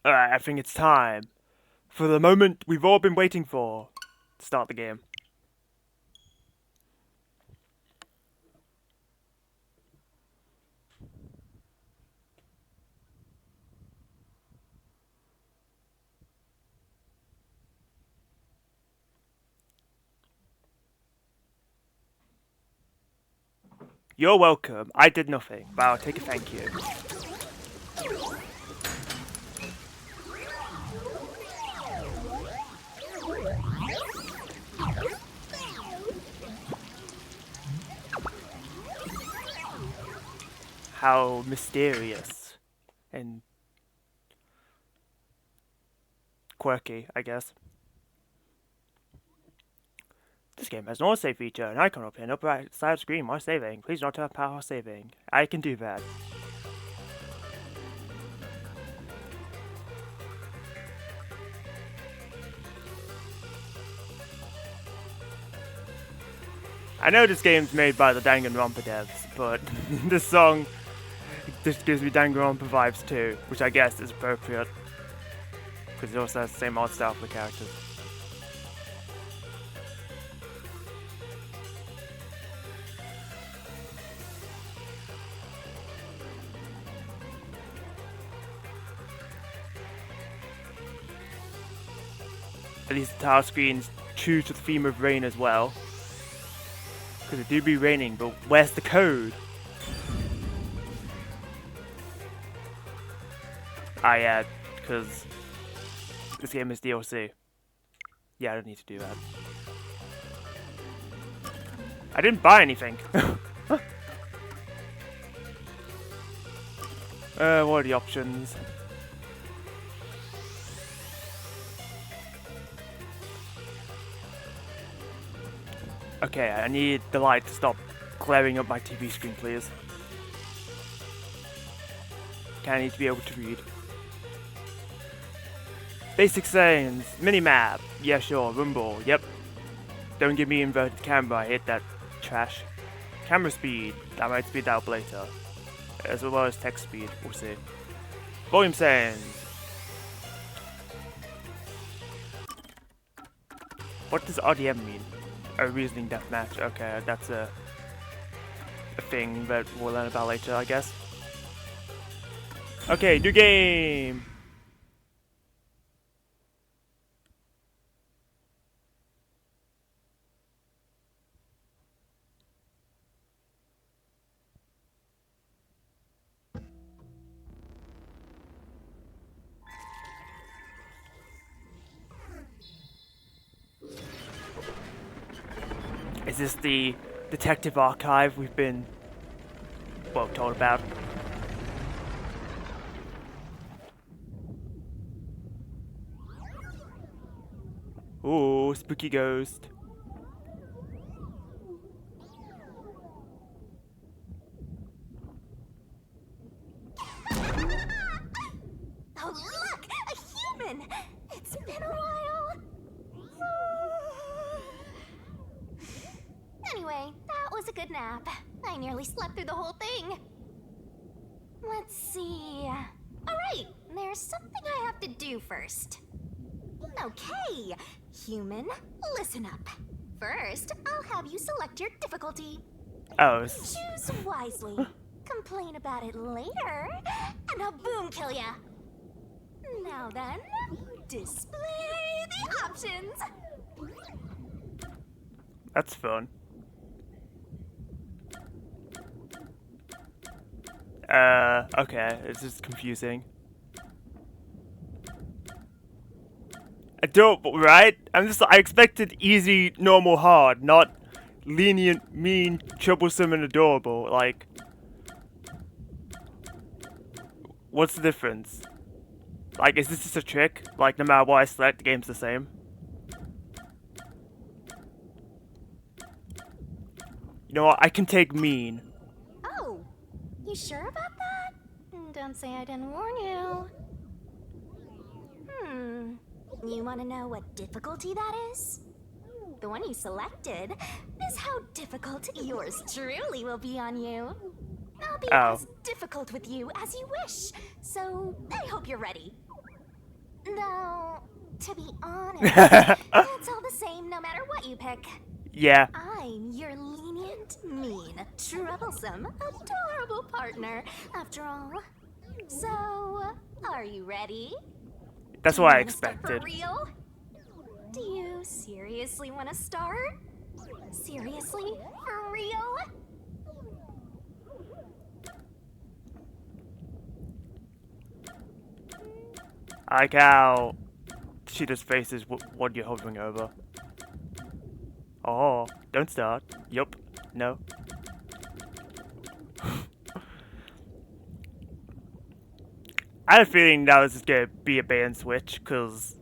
Alright, I think it's time for the moment we've all been waiting for. Start the game. You're welcome. I did nothing, but I'll take a thank you. How mysterious and quirky, I guess. This game has an autosave feature, an icon up here, upper right side of the screen while saving. Please not have power saving. I can do that. I know this game's made by the Danganronpa devs, but this song just gives me Danganronpa vibes too, which I guess is appropriate, because it also has the same art style for the characters. At least the tile screen's true to the theme of rain as well. Because it do be raining, but where's the code? Ah yeah, because this game is DLC. Yeah, I don't need to do that. I didn't buy anything. What are the options? Okay, I need the light to stop glaring up my TV screen, please. I need to be able to read. Basic settings, minimap, yeah sure, rumble, yep. Don't give me inverted camera, I hate that trash. Camera speed, I might speed that up later. As well as text speed, we'll see. Volume settings. What does RDM mean? A reasoning deathmatch, okay, that's a thing that we'll learn about later, I guess. Okay, new game! Is this the detective archive we've been, well, told about? Ooh, spooky ghost. Oh look! A human! It's been a while! Anyway, that was a good nap. I nearly slept through the whole thing. Let's see... Alright, there's something I have to do first. Okay, human, listen up. First, I'll have you select your difficulty. Oh. Choose wisely. Complain about it later, and I'll boom kill ya. Now then, display the options. That's fun. Okay, it's just confusing. Adorable, right? I expected easy, normal, hard, not lenient, mean, troublesome, and adorable. Like, what's the difference? Like, is this just a trick? Like, no matter what I select, the game's the same? You know what? I can take mean. Oh, you sure about that? Don't say I didn't warn you. You want to know what difficulty that is? The one you selected is how difficult yours truly will be on you. I'll be as difficult with you as you wish, so I hope you're ready. Though, to be honest, it's all the same no matter what you pick. Yeah. I'm your lenient, mean, troublesome, adorable partner, after all. So, are you ready? That's Do what you I wanna start expected. For real? Do you seriously want to start? Seriously? For real? I like how she just faces what you're hovering over. Oh, don't start. Yup. No. I had a feeling that was just gonna be a bait and switch, because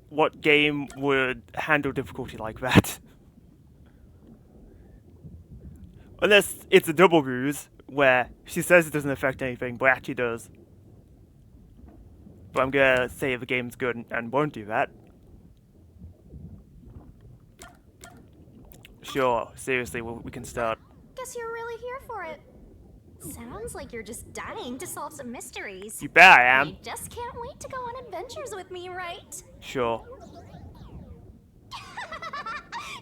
what game would handle difficulty like that? Unless it's a double ruse, where she says it doesn't affect anything, but it actually does. But I'm gonna say the game's good and won't do that. Sure, seriously, we can start. Guess you're really here for it. Sounds like you're just dying to solve some mysteries. You bet I am. You just can't wait to go on adventures with me, right? Sure.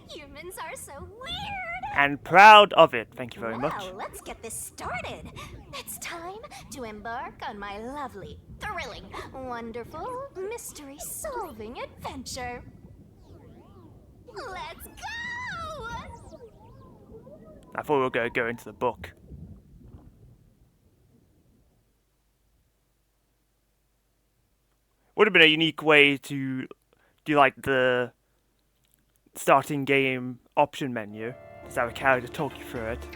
Humans are so weird! And proud of it, thank you very much. Well, let's get this started. It's time to embark on my lovely, thrilling, wonderful, mystery-solving adventure. Let's go! I thought we were going to go into the book. Would have been a unique way to do like the starting game option menu. Just have a character talk you through it.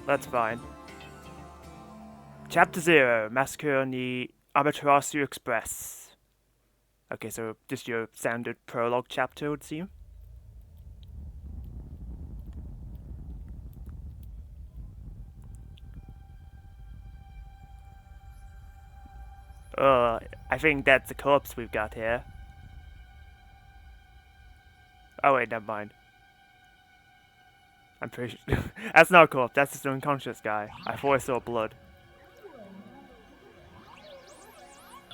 That's fine. Chapter 0, Massacre on the Amaterasu Express. Okay, so just your standard prologue chapter, it would seem. I think that's the corpse we've got here. Oh wait, never mind. I'm pretty sure that's not a corpse, that's just an unconscious guy. I thought I saw blood.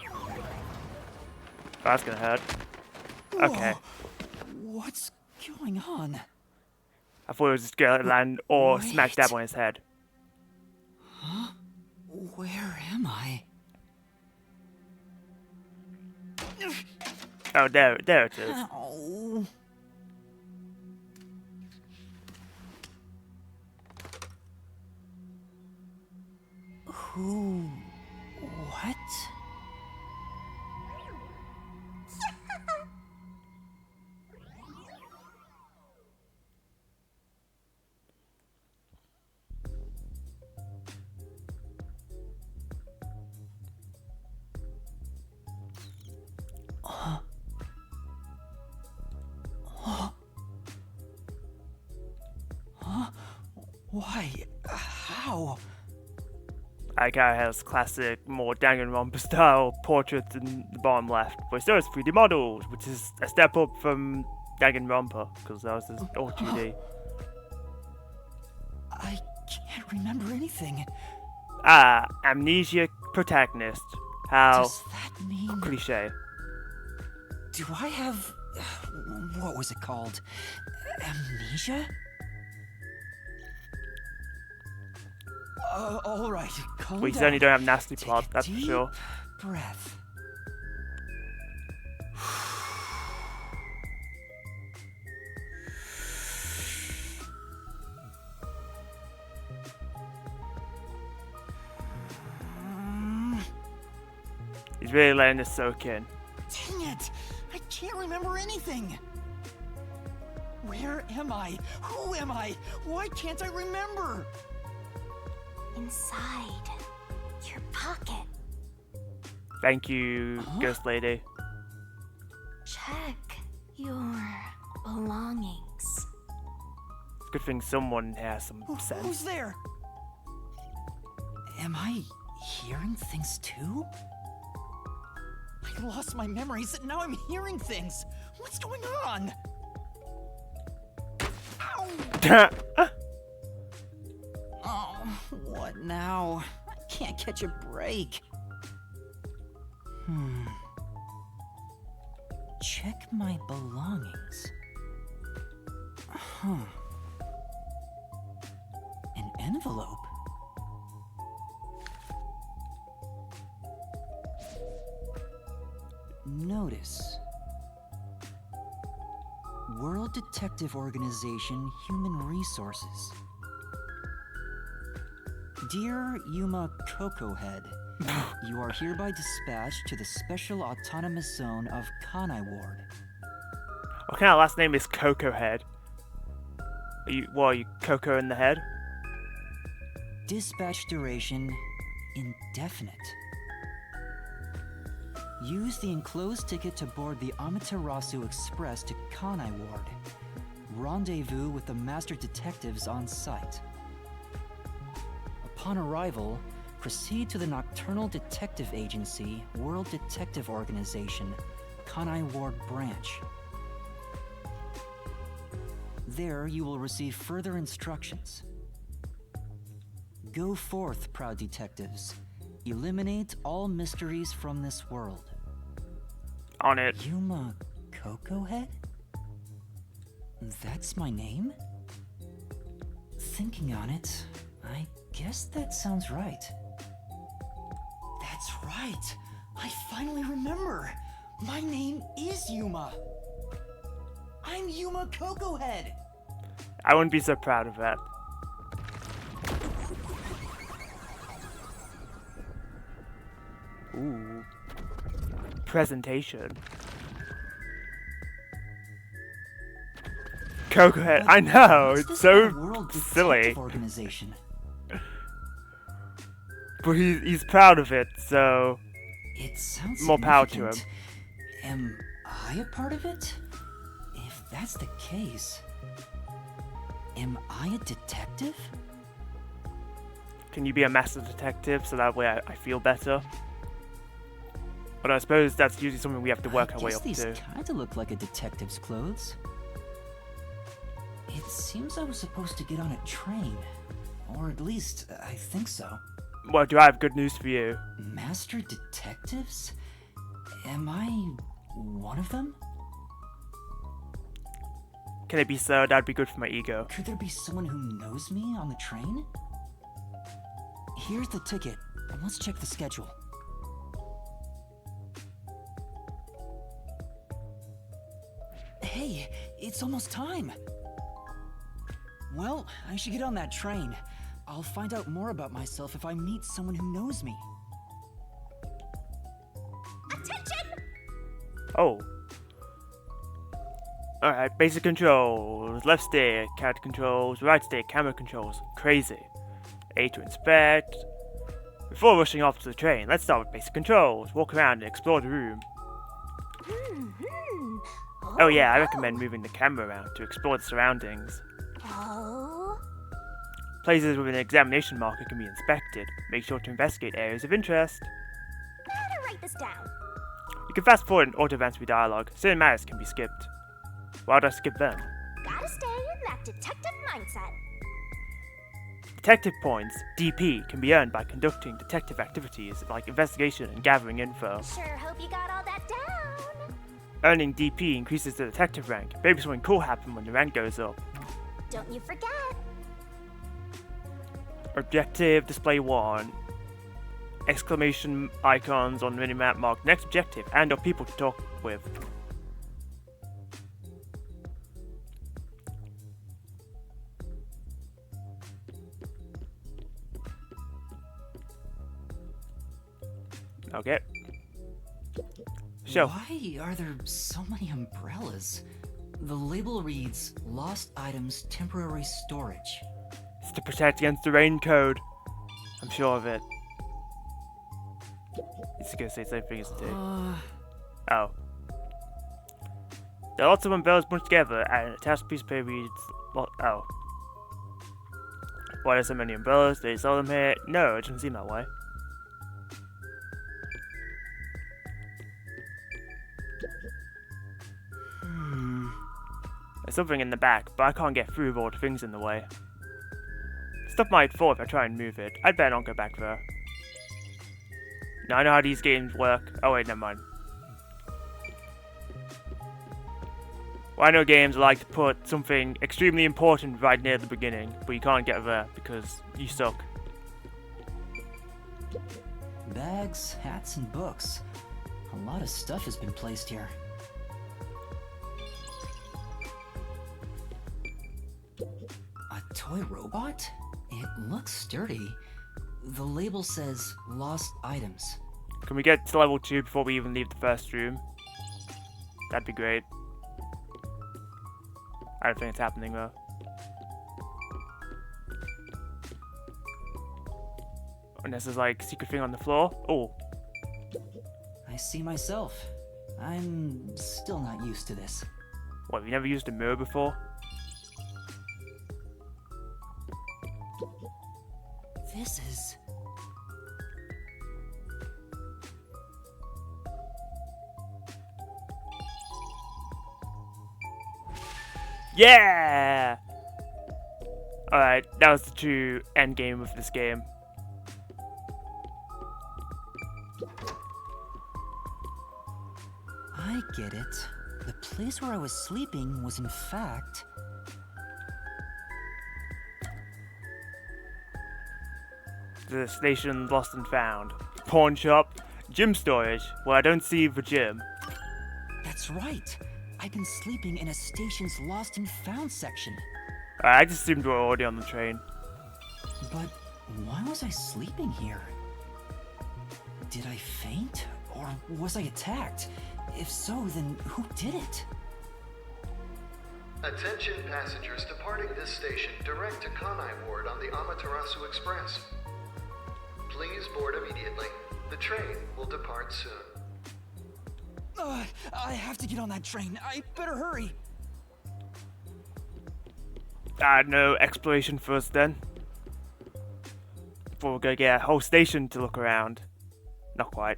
Oh, that's gonna hurt. Okay. Whoa. What's going on? I thought it was just gonna land or Wait. smack dab on his head. Huh? Where am I? Oh, there it is. Ow. Who? What? Why? How? That guy has classic, more Danganronpa style portraits in the bottom left, but it still has 3D models, which is a step up from Danganronpa, because that was all 2D. I can't remember anything. Ah, amnesia protagonist. How Does that mean... cliche. Do I have... what was it called? Amnesia? All right, calm We down. certainly don't have nasty Take plot, a that's for deep sure. breath. He's really letting this soak in. Dang it! I can't remember anything! Where am I? Who am I? Why can't I remember? Inside your pocket. Thank you, Huh? Ghost Lady. Check your belongings. Good thing someone has some Who's sense. there? Am I hearing things too? I lost my memories and now I'm hearing things. What's going on? Ow! Oh, what now? I can't catch a break. Check my belongings. Huh. An envelope? Notice. World Detective Organization Human Resources. Dear Yuma Cocohead, you are hereby dispatched to the Special Autonomous Zone of Kanai Ward. What kind of last name is Coco Head? Are you Coco in the head? Dispatch duration indefinite. Use the enclosed ticket to board the Amaterasu Express to Kanai Ward. Rendezvous with the master detectives on site. Upon arrival, proceed to the Nocturnal Detective Agency, World Detective Organization, Kanai Ward Branch. There you will receive further instructions. Go forth, proud detectives. Eliminate all mysteries from this world. On it. Yuma Cocohead? That's my name? Thinking on it, I guess that sounds right. That's right! I finally remember! My name is Yuma! I'm Yuma Cocohead! I wouldn't be so proud of that. Ooh. Presentation. Cocohead. I know, What's it's this so World silly. Detective Organization? But he's proud of it, so It sounds more power to him. significant. Am I a part of it? If that's the case, am I a detective? Can you be a master detective so that way I feel better? But I suppose that's usually something we have to work our way up these to. kind of look like a detective's clothes. It seems I was supposed to get on a train. Or at least, I think so. Well, do I have good news for you? Master detectives? Am I one of them? Can it be so? That'd be good for my ego. Could there be someone who knows me on the train? Here's the ticket. Let's check the schedule. Hey, it's almost time. Well, I should get on that train. I'll find out more about myself if I meet someone who knows me. Attention! Oh. Alright, basic controls. Left stick, character controls. Right stick, camera controls. Crazy. A to inspect. Before rushing off to the train, let's start with basic controls. Walk around and explore the room. Oh yeah, I recommend moving the camera around to explore the surroundings. Oh. Places with an examination marker can be inspected. Make sure to investigate areas of interest. Gotta write this down. You can fast forward and auto-advance through dialogue. Certain matters can be skipped. Why would I skip them? Gotta stay in that detective mindset. Detective points, DP, can be earned by conducting detective activities like investigation and gathering info. Sure hope you got all that down. Earning DP increases the detective rank. Maybe something cool happen when the rank goes up. Don't you forget. Objective display 1. Exclamation icons on the minimap mark next objective and or people to talk with. Okay. So, Why are there so many umbrellas? The label reads, Lost Items Temporary Storage. it's to protect against the rain code. I'm sure of it. It's gonna say the same thing as it did. Oh. There are lots of umbrellas bunched together and an attached piece of paper reads, oh. Why are there so many umbrellas? Do they sell them here? No, it doesn't seem that way. There's something in the back, but I can't get through with all the things in the way. Stuff might fall if I try and move it. I'd better not go back there. Now I know how these games work. Oh wait, never mind. Well, I know games like to put something extremely important right near the beginning, but you can't get there because you suck. Bags, hats, and books. A lot of stuff has been placed here. A toy robot? It looks sturdy. The label says lost items. Can we get to level 2 before we even leave the first room? That'd be great. I don't think it's happening though. Unless there's like secret thing on the floor. Oh. I see myself. I'm still not used to this. What, have you never used a mirror before? This is... Yeah! Alright, that was the true end game of this game. I get it. The place where I was sleeping was in fact... The station lost and found. Pawn shop. Gym storage. Well, I don't see the gym. That's right. I've been sleeping in a station's lost and found section. I just assumed we were already on the train. But why was I sleeping here? Did I faint? Or was I attacked? If so, then who did it? Attention passengers departing this station direct to Kanai Ward on the Amaterasu Express. Please board immediately. The train will depart soon. I have to get on that train. I better hurry. No exploration for us then. Before we're gonna get a whole station to look around. Not quite.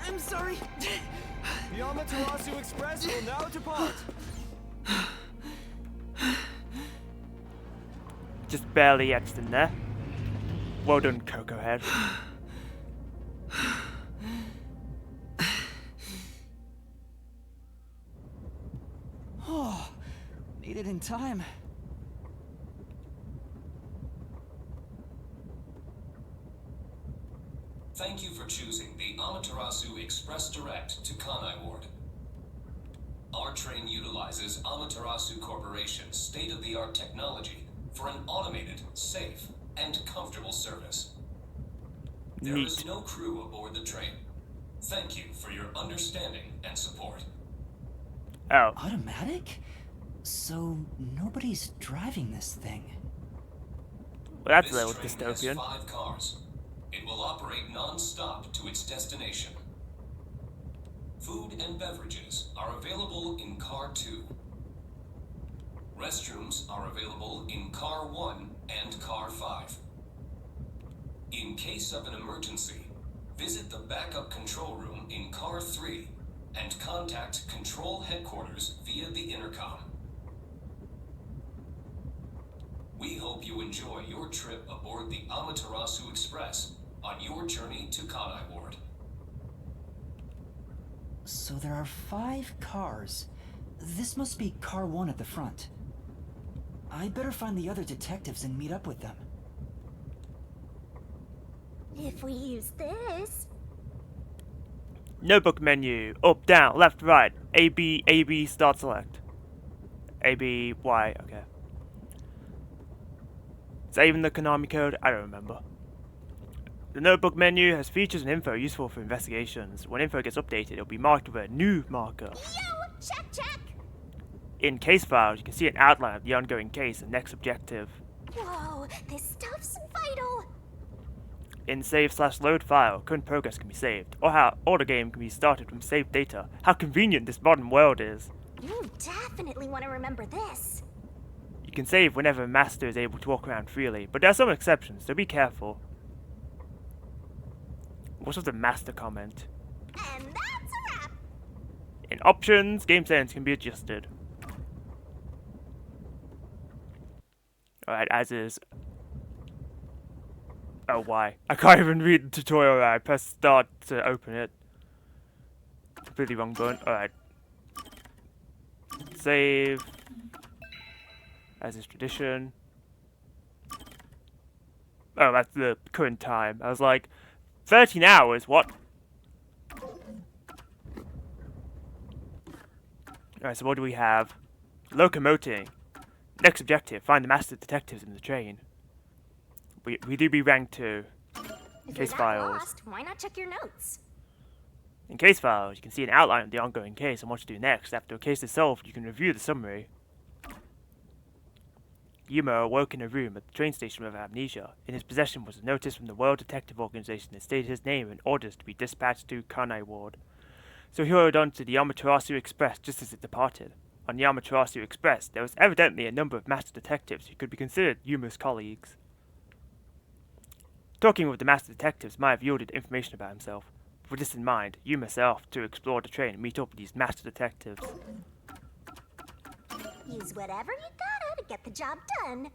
I'm sorry. The Amaterasu Express will now depart. Just barely etched in there. Well done, Cocoa Head. Oh, made it in time. Thank you for choosing the Amaterasu Express Direct to Kanai Ward. Our train utilizes Amaterasu Corporation's state-of-the-art technology for an automated, safe, and comfortable service. There Neat. is no crew aboard the train. Thank you for your understanding and support. Oh. Automatic? So nobody's driving this thing. Well, that's a This little train has dystopian. 5 cars. It will operate non-stop to its destination. Food and beverages are available in Car 2. Restrooms are available in Car 1 and Car 5. In case of an emergency, visit the backup control room in Car 3 and contact Control Headquarters via the intercom. We hope you enjoy your trip aboard the Amaterasu Express on your journey to Kanai Ward. So there are 5 cars. This must be car 1 at the front. I better find the other detectives and meet up with them. If we use this... Notebook menu. Up, down, left, right. A, B, start select. A, B, Y, okay. Is that even the Konami code? I don't remember. The notebook menu has features and info useful for investigations. When info gets updated, it'll be marked with a new marker. Yo! Check, check! In case files, you can see an outline of the ongoing case and next objective. Whoa, this stuff's vital! In save/load file, current progress can be saved, or the game can be started from saved data. How convenient this modern world is. You definitely want to remember this. You can save whenever a master is able to walk around freely, but there are some exceptions, so be careful. What was the master comment? And that's a wrap. In options, game settings can be adjusted. Alright, as is. Oh, why? I can't even read the tutorial right. I press start to open it. Completely wrong button. Alright. Save. As is tradition. Oh, that's the current time. I was like, 13 hours? What? Alright, so what do we have? Locomoting. Next objective, find the master detectives in the train. We do be ranked 2. If Case you're not files. lost, why not check your notes? In case files, you can see an outline of the ongoing case and what to do next. After a case is solved, you can review the summary. Yuma awoke in a room at the train station with amnesia. In his possession was a notice from the World Detective Organization that stated his name and orders to be dispatched to Kanai Ward. So he rode on to the Amaterasu Express just as it departed. On the Amaterasu Express, there was evidently a number of master detectives who could be considered Yuma's colleagues. Talking with the master detectives might have yielded information about himself. With this in mind, Yuma set off to explore the train and meet up with these master detectives. Use whatever you gotta to get the job done.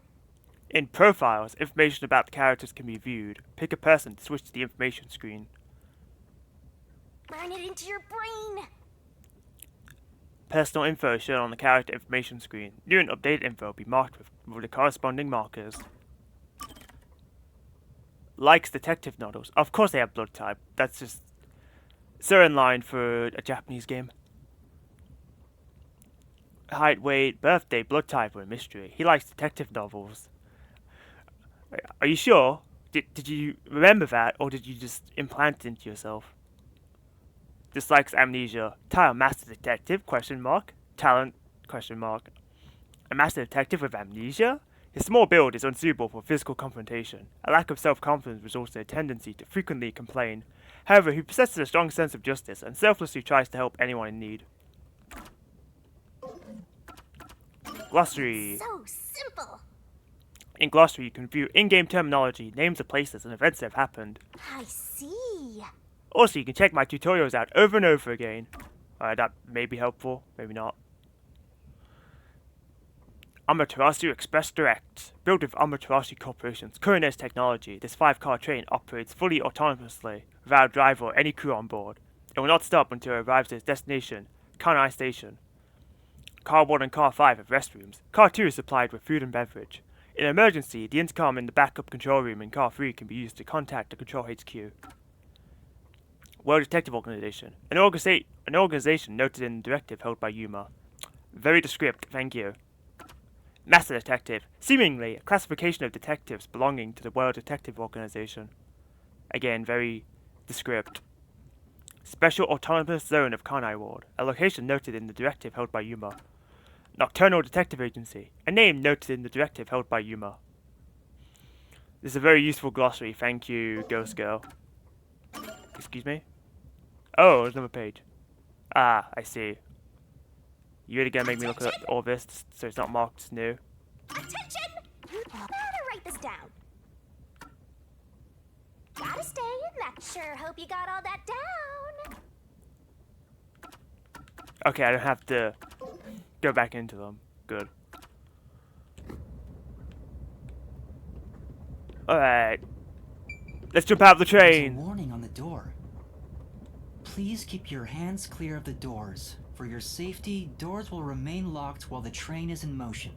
In profiles, information about the characters can be viewed. Pick a person to switch to the information screen. Burn it into your brain. Personal info is shown on the character information screen. New and updated info will be marked with the corresponding markers. Likes detective novels. Of course they have blood type. That's just so in line for a Japanese game. Height, weight, birthday, blood type, or a mystery. He likes detective novels. Are you sure? Did you remember that, or did you just implant it into yourself? Dislikes amnesia. Title master detective? Question mark. Talent? Question mark. A master detective with amnesia? His small build is unsuitable for physical confrontation. A lack of self-confidence results in a tendency to frequently complain. However, he possesses a strong sense of justice and selflessly tries to help anyone in need. Glossary. So simple. In Glossary, you can view in-game terminology, names of places, and events that have happened. I see. Also, you can check my tutorials out over and over again. That may be helpful, maybe not. Amaterasu Express Direct. Built with Amaterasu Corporation's current-edge technology, this 5-car train operates fully autonomously, without a driver or any crew on board. It will not stop until it arrives at its destination, Kanai Station. Car 1 and Car 5 have restrooms. Car 2 is supplied with food and beverage. In an emergency, the intercom in the backup control room in Car 3 can be used to contact the Control HQ. World Detective Organization. An organization noted in the directive held by Yuma. Very descriptive, thank you. Master Detective. Seemingly a classification of detectives belonging to the World Detective Organization. Again, very descriptive. Special Autonomous Zone of Kanai Ward. A location noted in the directive held by Yuma. Nocturnal Detective Agency. A name noted in the directive held by Yuma. This is a very useful glossary, thank you, Ghost Girl. Excuse me? Oh, there's another page. Ah, I see. You really gonna make me look at all this so it's not marked as new? Attention! You better write this down. Gotta stay in that. Sure hope you got all that down. Okay, I don't have to go back into them. Good. Alright. Let's jump out of the There's a train! warning on the door. Please keep your hands clear of the doors. For your safety, doors will remain locked while the train is in motion.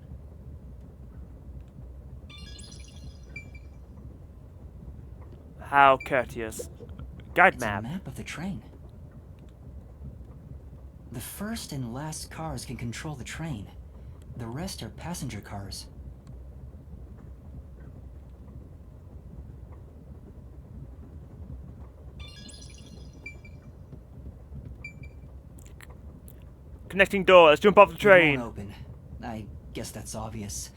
How courteous. Guide It's map. a map of the train. The first and last cars can control the train. The rest are passenger cars. Connecting door, let's jump off the It train! won't open. I guess that's obvious.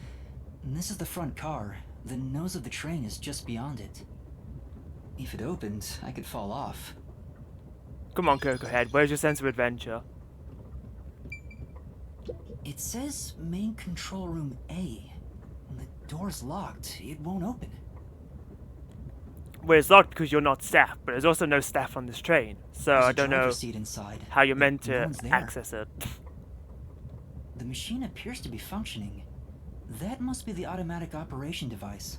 And this is the front car. The nose of the train is just beyond it. If it opened, I could fall off. Come on, Cocohead, where's your sense of adventure? It says main control room A. door's locked. It won't open. Well, it's locked because you're not staff, but there's also no staff on this train, so There's I a don't know driver's seat inside, how you're but meant no to one's there. access it. The machine appears to be functioning. That must be the automatic operation device.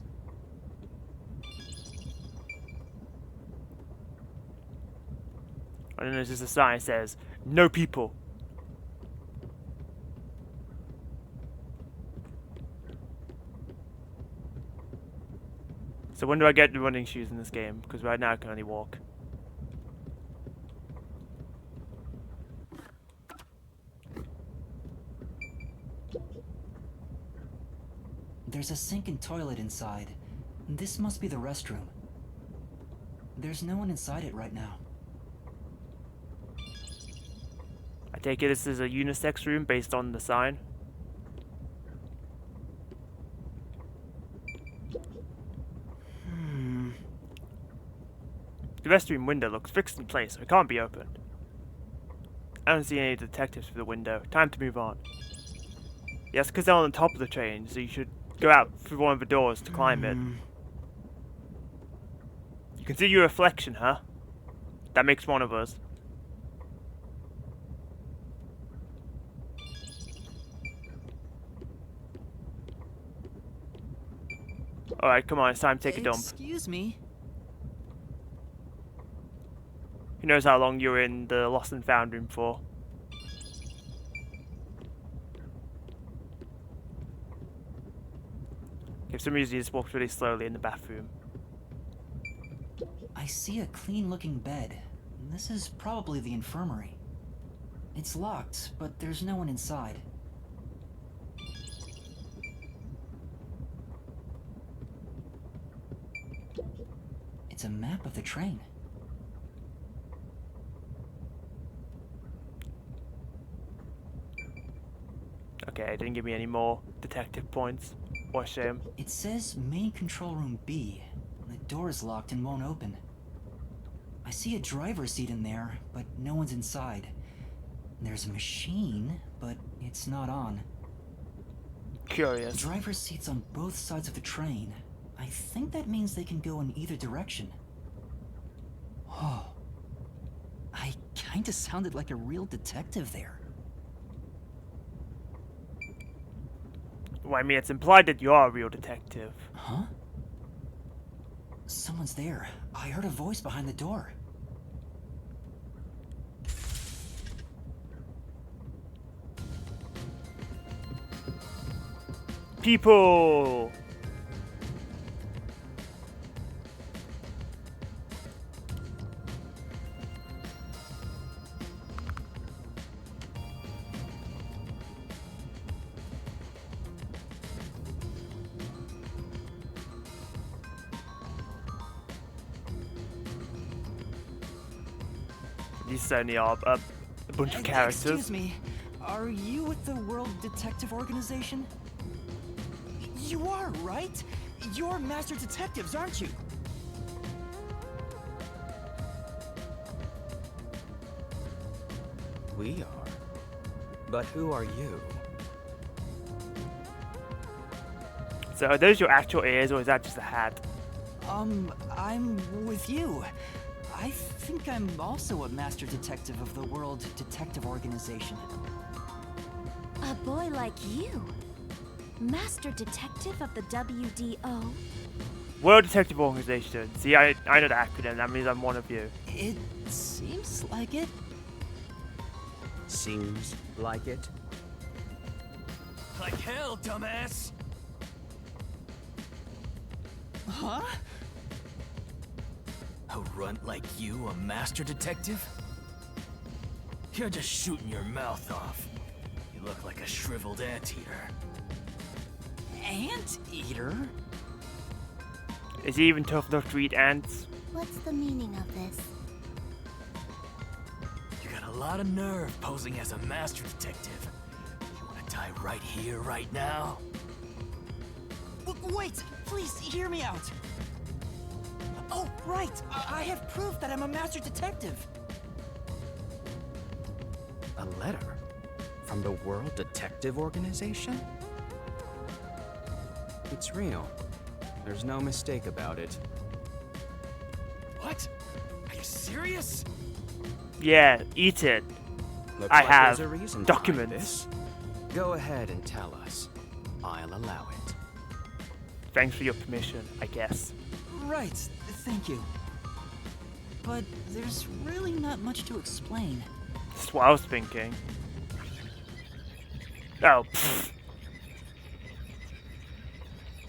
I don't know, there's just a sign that says, no people. So when do I get the running shoes in this game? Because right now I can only walk. There's a sink and toilet inside. This must be the restroom. There's no one inside it right now. I take it this is a unisex room based on the sign. The restroom window looks fixed in place, so it can't be opened. I don't see any detectives through the window. Time to move on. Yes, because they're on the top of the train, so you should go out through one of the doors to climb it. You can see your reflection, huh? That makes one of us. Alright, come on, it's time to take a dump. Excuse me. Who knows how long you're in the lost and found room for? For some reason, he just walks really slowly in the bathroom. I see a clean-looking bed. This is probably the infirmary. It's locked, but there's no one inside. It's a map of the train. Okay, it didn't give me any more detective points. What a shame. It says main control room B. The door is locked and won't open. I see a driver's seat in there, but no one's inside. There's a machine, but it's not on. Curious. Driver's seats on both sides of the train. I think that means they can go in either direction. Oh. I kinda sounded like a real detective there. Well, I mean, it's implied that you are a real detective. Huh? Someone's there. I heard a voice behind the door. People! These certainly are a bunch of characters. Excuse me. Are you with the World Detective Organization? You are, right? You're master detectives, aren't you? We are. But who are you? So are those your actual ears, or is that just a hat? I'm with you. I think I'm also a master detective of the World Detective Organization. A boy like you? Master detective of the WDO? World Detective Organization. See, I know the acronym. That means I'm one of you. It seems like it. Seems like it. Like hell, dumbass! Huh? A runt like you, a master detective? You're just shooting your mouth off. You look like a shriveled anteater. Anteater? Is he even tough enough to eat ants? What's the meaning of this? You got a lot of nerve posing as a master detective. You wanna die right here, right now? Wait! Please, hear me out! Oh, right! I have proof that I'm a master detective! A letter? From the World Detective Organization? It's real. There's no mistake about it. What? Are you serious? Yeah, eat it. Looks I like have there's a reason documents. behind this. Go ahead and tell us. I'll allow it. Thanks for your permission, I guess. Right, thank you. But there's really not much to explain. That's what I was thinking. Oh, pfft.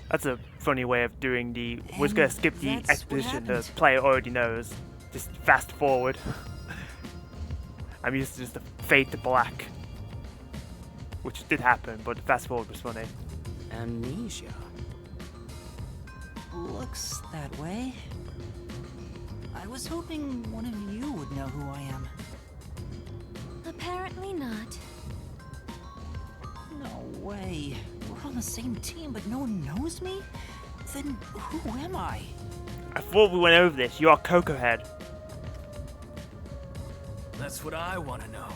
That's a funny way of doing the... We're just gonna And skip the that's what exposition the happened. player already knows. Just fast forward. I'm used to just a fade to black. Which did happen, but the fast forward was funny. Amnesia. Looks that way. I was hoping one of you would know who I am. Apparently not. No way. We're on the same team, but no one knows me? Then who am I? I thought we went over this. You are Coco Head. That's what I want to know.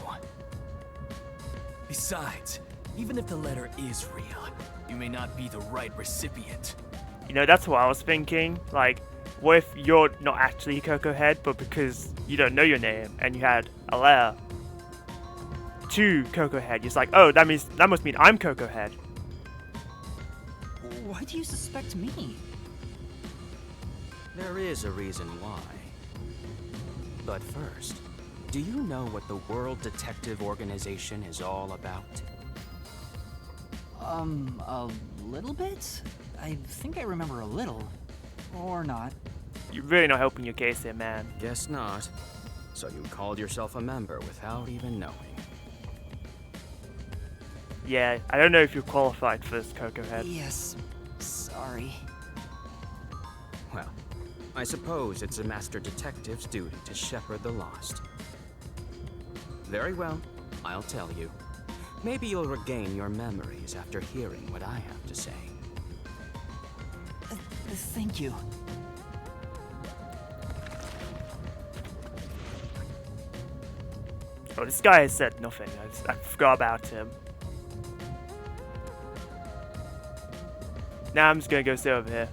Besides, even if the letter is real, you may not be the right recipient. You know, that's what I was thinking. Like, what if you're not actually Coco Head, but because you don't know your name and you had a letter to Coco Head, you're just like, oh, that must mean I'm Coco Head. Why do you suspect me? There is a reason why. But first, do you know what the World Detective Organization is all about? A little bit? I think I remember a little. Or not. You're really not helping your case here, man. Guess not. So you called yourself a member without even knowing. Yeah, I don't know if you're qualified for this, Coco Head. Yes. Sorry. Well, I suppose it's a master detective's duty to shepherd the lost. Very well, I'll tell you. Maybe you'll regain your memories after hearing what I have to say. Thank you. Oh, this guy has said nothing. I forgot about him. Now I'm just gonna go sit over here.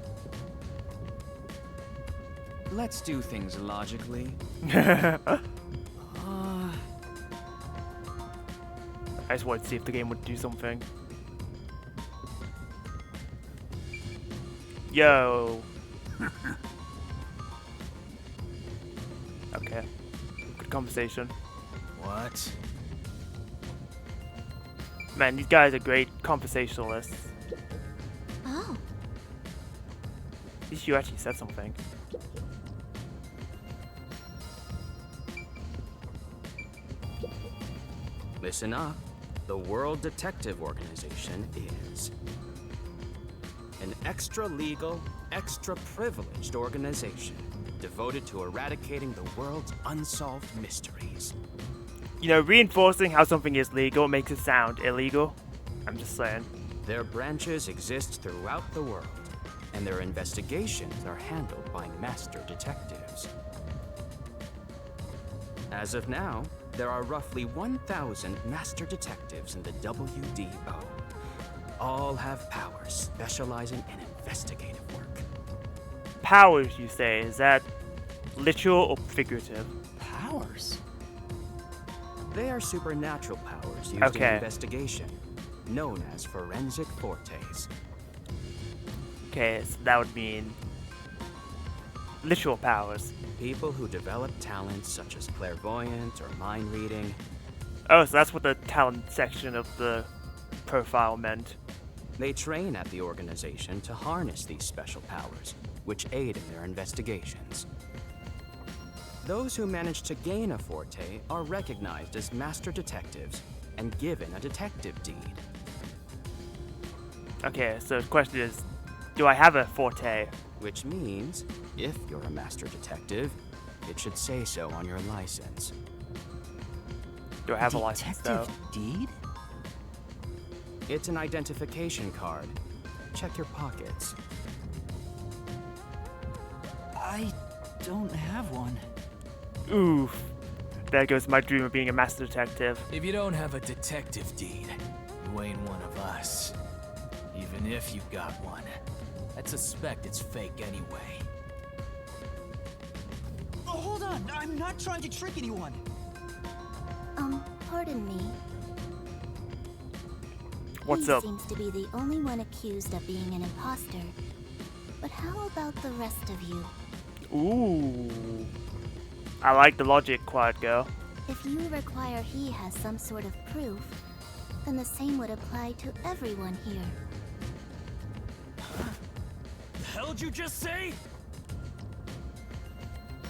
Let's do things logically. I just wanted to see if the game would do something. Yo. Okay. Good conversation. What? Man, these guys are great conversationalists. Oh, At least you actually said something. Listen up. The World Detective Organization is an extra-legal, extra-privileged organization devoted to eradicating the world's unsolved mysteries. You know, reinforcing how something is legal makes it sound illegal. I'm just saying. Their branches exist throughout the world, and their investigations are handled by master detectives. As of now, there are roughly 1,000 master detectives in the WDO. All have powers specializing in investigative work. Powers, you say? Is that literal or figurative? Powers? They are supernatural powers used in Okay. investigation, known as forensic fortes. Okay, so that would mean literal powers. People who develop talents such as clairvoyance or mind reading. Oh, so that's what the talent section of the profile meant. They train at the organization to harness these special powers, which aid in their investigations. Those who manage to gain a forte are recognized as master detectives and given a detective deed. Okay, so the question is, do I have a forte? Which means, if you're a master detective, it should say so on your license. Do I have a license though? Detective deed? It's an identification card. Check your pockets. I don't have one. Oof. There goes my dream of being a master detective. If you don't have a detective deed, you ain't one of us. Even if you got one, I'd suspect it's fake anyway. Oh, hold on, I'm not trying to trick anyone. Pardon me. What's he up? seems to be the only one accused of being an imposter. But how about the rest of you? Ooh. I like the logic, quiet girl. If you require he has some sort of proof, then the same would apply to everyone here. The hell'd you just say?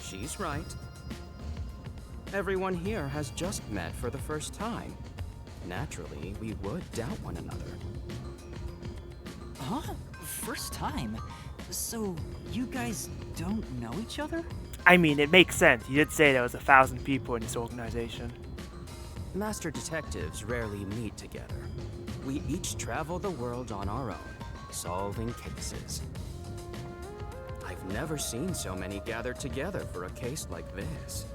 She's right. Everyone here has just met for the first time. Naturally, we would doubt one another. Huh? First time? So, you guys don't know each other? I mean, it makes sense. You did say there was 1,000 people in this organization. Master detectives rarely meet together. We each travel the world on our own, solving cases. I've never seen so many gathered together for a case like this.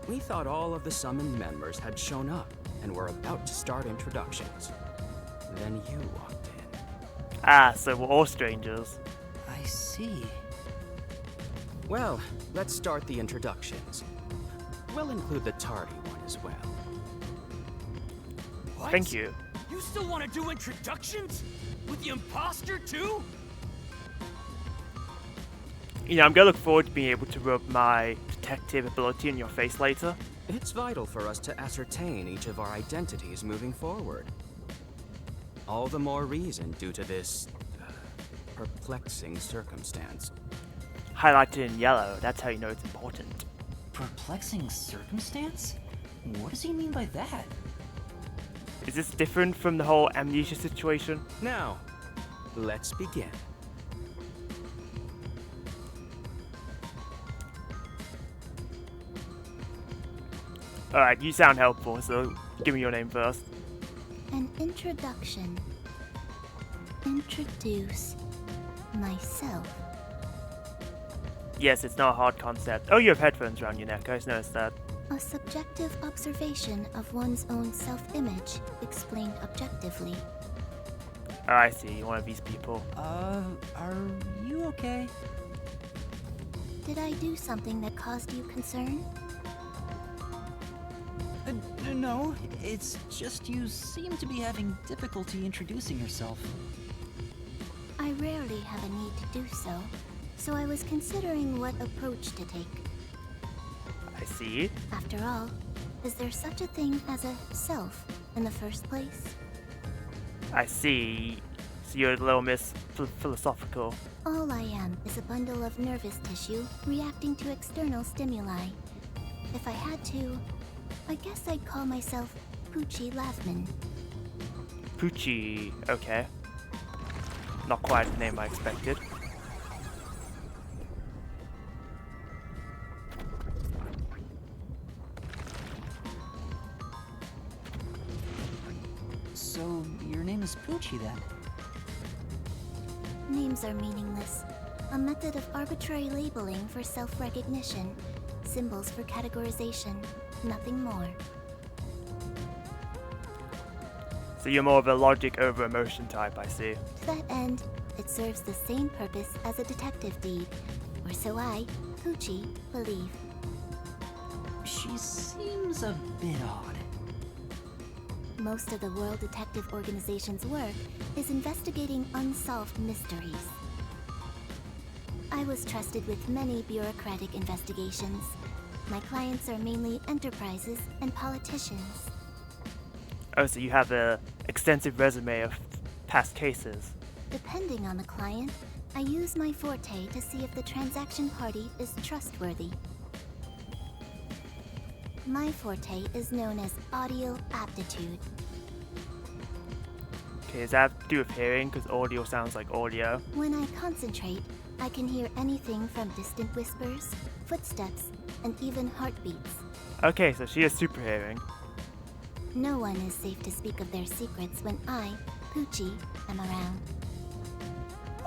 We thought all of the summoned members had shown up and were about to start introductions. Then you walked in. Ah, so we're all strangers. I see. Well, let's start the introductions. We'll include the tardy one as well. What? Thank you. You still want to do introductions? With the imposter too? You know, I'm gonna look forward to being able to rub my detective ability in your face later. It's vital for us to ascertain each of our identities moving forward. All the more reason due to this perplexing circumstance. Highlighted in yellow, that's how you know it's important. Perplexing circumstance? What does he mean by that? Is this different from the whole amnesia situation? Now, let's begin. Alright, you sound helpful, so give me your name first. An introduction. Introduce myself. Yes, it's not a hard concept. Oh, you have headphones around your neck, I just noticed that. A subjective observation of one's own self-image, explained objectively. Oh, I see, you're one of these people. Are you okay? Did I do something that caused you concern? No, it's just you seem to be having difficulty introducing yourself. I rarely have a need to do so, so I was considering what approach to take. I see. After all, is there such a thing as a self in the first place? I see. So you're a little miss philosophical. All I am is a bundle of nervous tissue reacting to external stimuli. If I had to, I guess I'd call myself Poochie Laughman. Poochie, okay. Not quite the name I expected. So, your name is Poochie then? Names are meaningless. A method of arbitrary labeling for self-recognition. Symbols for categorization. Nothing more. So you're more of a logic over emotion type, I see. To that end, it serves the same purpose as a detective deed. Or so I, Poochie, believe. She seems a bit odd. Most of the World Detective Organization's work is investigating unsolved mysteries. I was trusted with many bureaucratic investigations. My clients are mainly enterprises and politicians. Oh, so you have a extensive resume of past cases. Depending on the client, I use my forte to see if the transaction party is trustworthy. My forte is known as audio aptitude. Okay, does that have to do with hearing? Because audio sounds like audio. When I concentrate, I can hear anything from distant whispers, footsteps, and even heartbeats. Okay, so she has super hearing. No one is safe to speak of their secrets when I, Poochie, am around.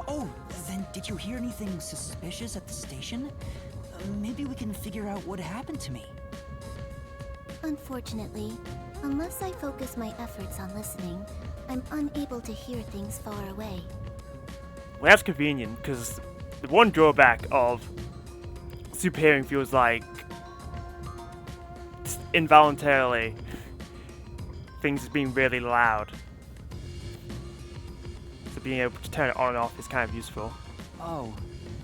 Oh, then did you hear anything suspicious at the station? Maybe we can figure out what happened to me. Unfortunately, unless I focus my efforts on listening, I'm unable to hear things far away. Well, that's convenient, because the one drawback of super hearing feels like just involuntarily things being really loud. So being able to turn it on and off is kind of useful. Oh,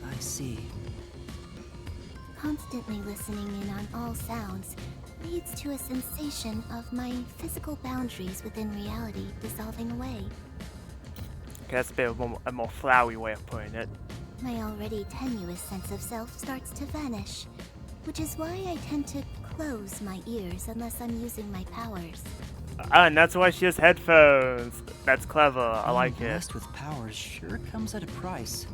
I see. Constantly listening in on all sounds leads to a sensation of my physical boundaries within reality dissolving away. Okay, that's a bit of a more flowery way of putting it. My already tenuous sense of self starts to vanish, which is why I tend to close my ears unless I'm using my powers. And that's why she has headphones. That's clever. I like Being it. blessed with powers sure comes at a price.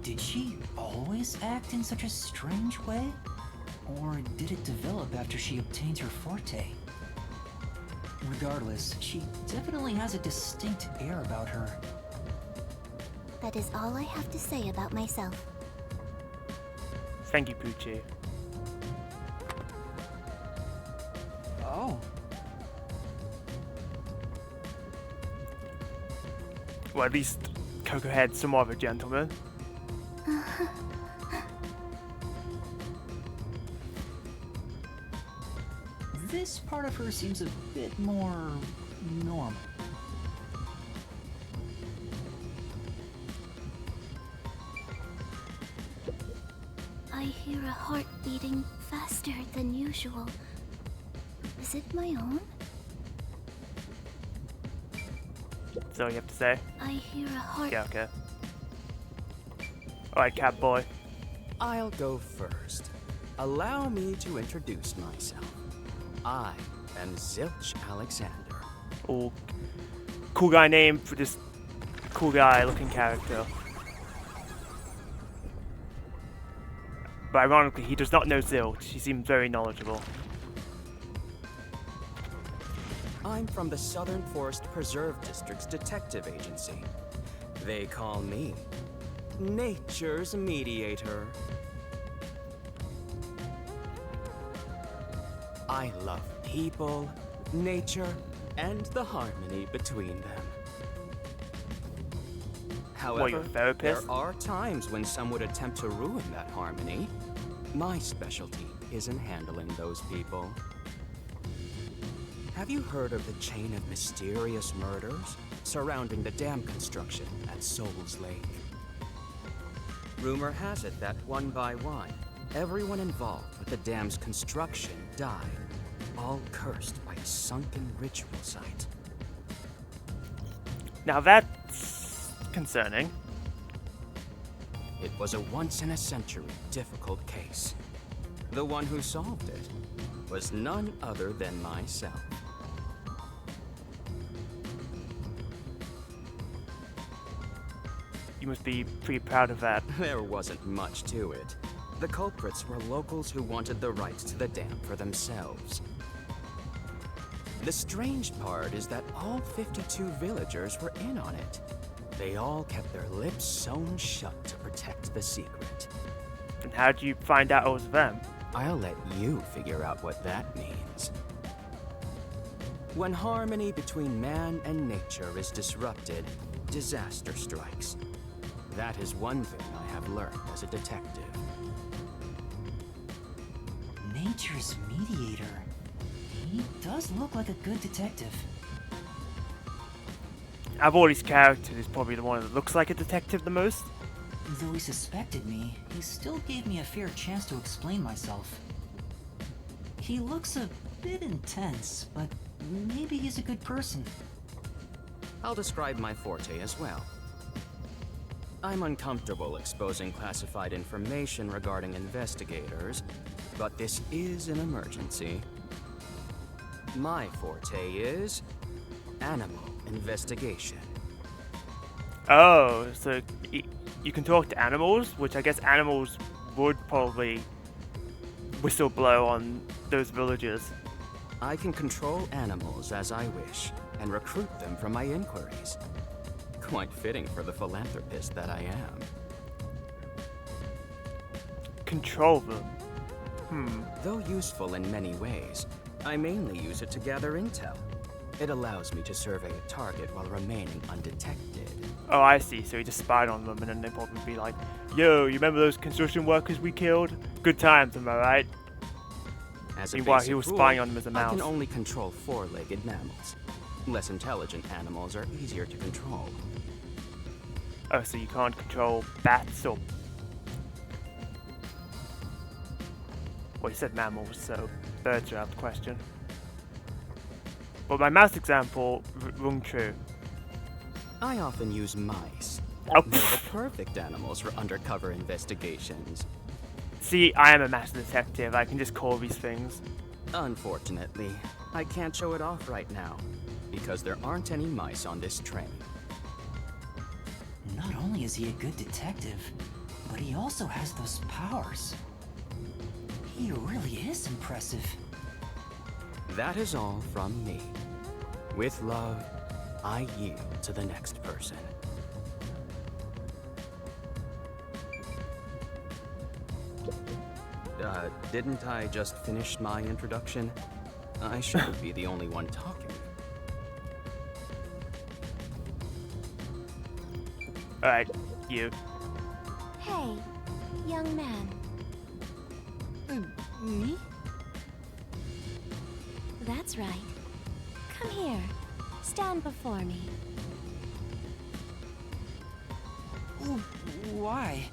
Did she always act in such a strange way? Or did it develop after she obtained her forte? Regardless, she definitely has a distinct air about her. That is all I have to say about myself. Thank you, Poochie. Oh. Well, at least Coco had somewhat of a gentleman. This part of her seems a bit more normal. I hear a heart beating faster than usual. Is it my own? That's all you have to say. I hear a heart. Yeah, okay. Alright, cat boy. I'll go first. Allow me to introduce myself. I am Zilch Alexander. Oh, cool guy name for this cool guy looking character. But ironically, he does not know Zilch. He seems very knowledgeable. I'm from the Southern Forest Preserve District's detective agency. They call me Nature's Mediator. I love people, nature, and the harmony between them. What, you're However, a therapist? there are times when some would attempt to ruin that harmony. My specialty is in handling those people. Have you heard of the chain of mysterious murders surrounding the dam construction at Souls Lake? Rumor has it that one by one, everyone involved with the dam's construction died, all cursed by a sunken ritual site. Now that's concerning. It was a once-in-a-century difficult case. The one who solved it was none other than myself. You must be pretty proud of that. There wasn't much to it. The culprits were locals who wanted the rights to the dam for themselves. The strange part is that all 52 villagers were in on it. They all kept their lips sewn shut to protect the secret. And how'd you find out it was them? I'll let you figure out what that means. When harmony between man and nature is disrupted, disaster strikes. That is one thing I have learned as a detective. Nature's mediator. He does look like a good detective. Of all these characters, he's probably the one that looks like a detective the most. Though he suspected me, he still gave me a fair chance to explain myself. He looks a bit intense, but maybe he's a good person. I'll describe my forte as well. I'm uncomfortable exposing classified information regarding investigators, but this is an emergency. My forte is animal investigation. Oh, so you can talk to animals, which I guess animals would probably whistle blow on those villagers. I can control animals as I wish and recruit them for my inquiries. Quite fitting for the philanthropist that I am. Control them. Though useful in many ways, I mainly use it to gather intel. It allows me to survey a target while remaining undetected. Oh, I see. So he just spied on them, and then they probably be like, "Yo, you remember those construction workers we killed? Good times, am I right?" As a Meanwhile, basic he was rule, spying on them as a I mouse. can only control four-legged mammals. Less intelligent animals are easier to control. Oh, so you can't control bats or... Well, you said mammals, so birds are out of the question. But my mouse example rung true. I often use mice. Oh, They're the perfect animals for undercover investigations. See, I am a master detective. I can just call these things. Unfortunately, I can't show it off right now, because there aren't any mice on this train. Not only is he a good detective, but he also has those powers. He really is impressive. That is all from me. With love, I yield to the next person. Didn't I just finish my introduction? I shouldn't be the only one talking. Alright, you. Hey, young man. Me? That's right. Come here. Stand before me. Why?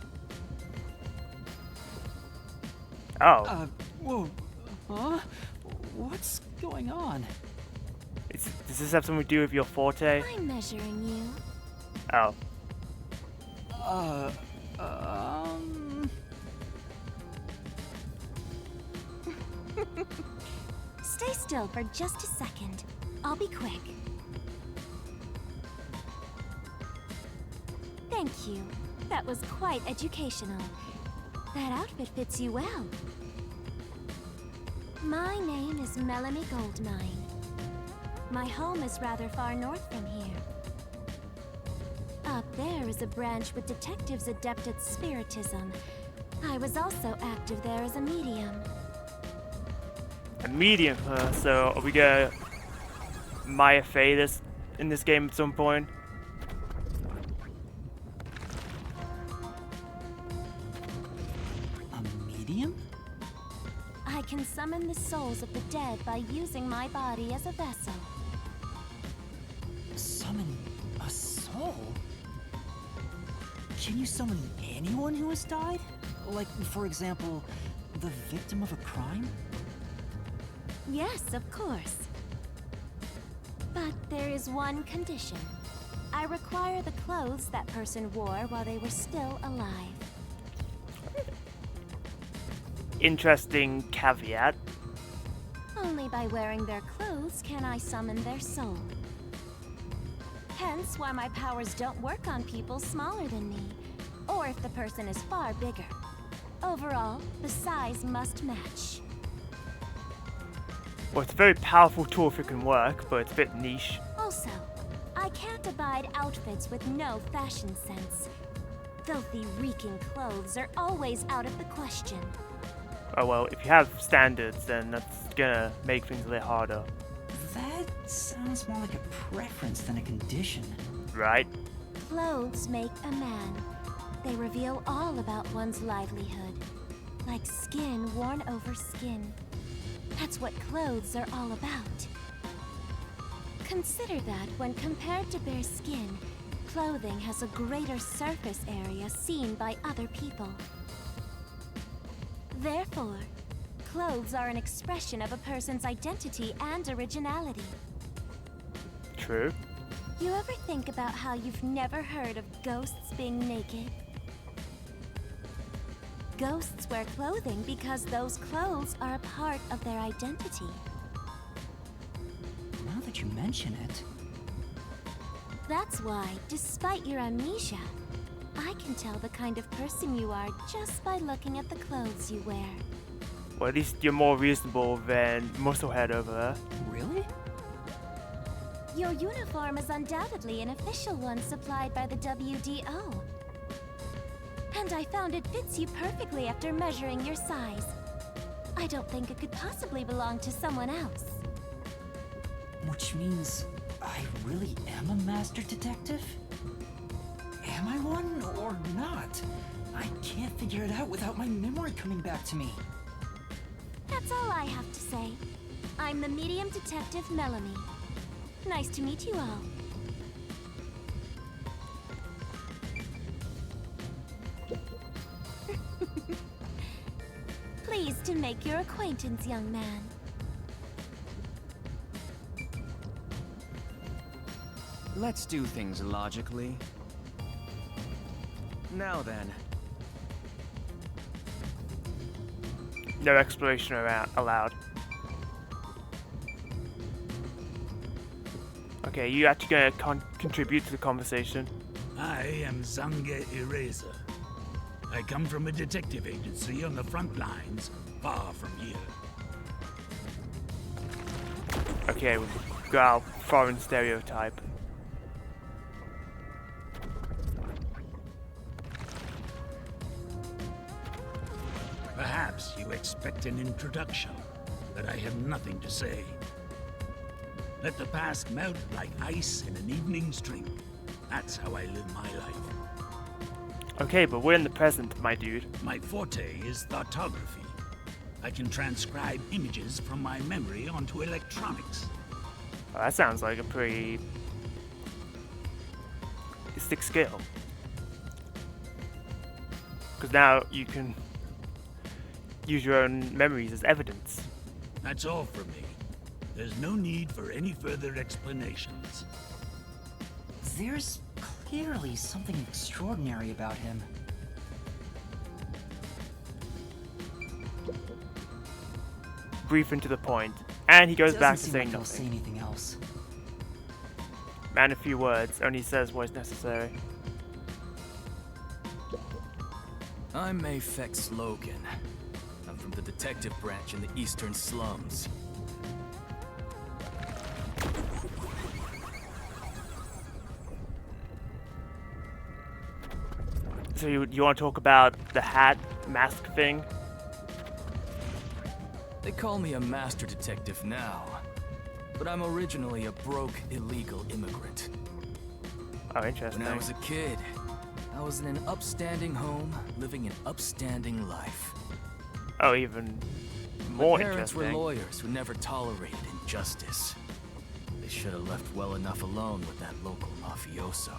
Oh. Whoa. Huh? What's going on? Does this have something to do with your forte? I'm measuring you. Oh. Stay still for just a second. I'll be quick. Thank you. That was quite educational. That outfit fits you well. My name is Melanie Goldmine. My home is rather far north from here. Up there is a branch with detectives adept at spiritism. I was also active there as a medium. A medium, huh? So are we gonna Maya Fey this in this game at some point? A medium? I can summon the souls of the dead by using my body as a vessel. Summon a soul? Can you summon anyone who has died? Like, for example, the victim of a crime? Yes, of course. But there is one condition. I require the clothes that person wore while they were still alive. Interesting caveat. Only by wearing their clothes can I summon their soul. Hence why my powers don't work on people smaller than me, or if the person is far bigger. Overall, the size must match. Well, it's a very powerful tool if it can work, but it's a bit niche. Also, I can't abide outfits with no fashion sense. Filthy, reeking clothes are always out of the question. Oh well, if you have standards, then that's gonna make things a little harder. That sounds more like a preference than a condition. Right? Clothes make a man. They reveal all about one's livelihood. Like skin worn over skin. That's what clothes are all about. Consider that when compared to bare skin, clothing has a greater surface area seen by other people. Therefore, clothes are an expression of a person's identity and originality. True. You ever think about how you've never heard of ghosts being naked? Ghosts wear clothing because those clothes are a part of their identity. Now that you mention it... That's why, despite your amnesia, I can tell the kind of person you are just by looking at the clothes you wear. Well, at least you're more reasonable than Musclehead over there. Really? Your uniform is undoubtedly an official one supplied by the WDO. And I found it fits you perfectly after measuring your size. I don't think it could possibly belong to someone else. Which means I really am a master detective? Am I one or not? I can't figure it out without my memory coming back to me. That's all I have to say. I'm the medium detective Melanie. Nice to meet you all. Pleased to make your acquaintance, young man. Let's do things logically. Now then. No exploration allowed. Okay, you actually gonna contribute to the conversation. I am Zange Eraser. I come from a detective agency on the front lines, far from here. Okay, we got our foreign stereotype. Perhaps you expect an introduction, but I have nothing to say. Let the past melt like ice in an evening's drink. That's how I live my life. Okay, but we're in the present, my dude. My forte is thoughtography. I can transcribe images from my memory onto electronics. Oh, that sounds like a pretty sick skill. Because now you can use your own memories as evidence. That's all for me. There's no need for any further explanations. There's clearly something extraordinary about him. Brief and to the point, and he goes back to Doesn't seem saying like he'll say nothing. anything else. Man, a few words, only says what is necessary. I'm Mayfex Logan. I'm from the detective branch in the eastern slums. So you want to talk about the hat mask thing? They call me a master detective now, but I'm originally a broke, illegal immigrant. Oh, interesting. When I was a kid, I was in an upstanding home, living an upstanding life. Oh, even more My parents interesting. were lawyers who never tolerated injustice. They should have left well enough alone with that local mafioso.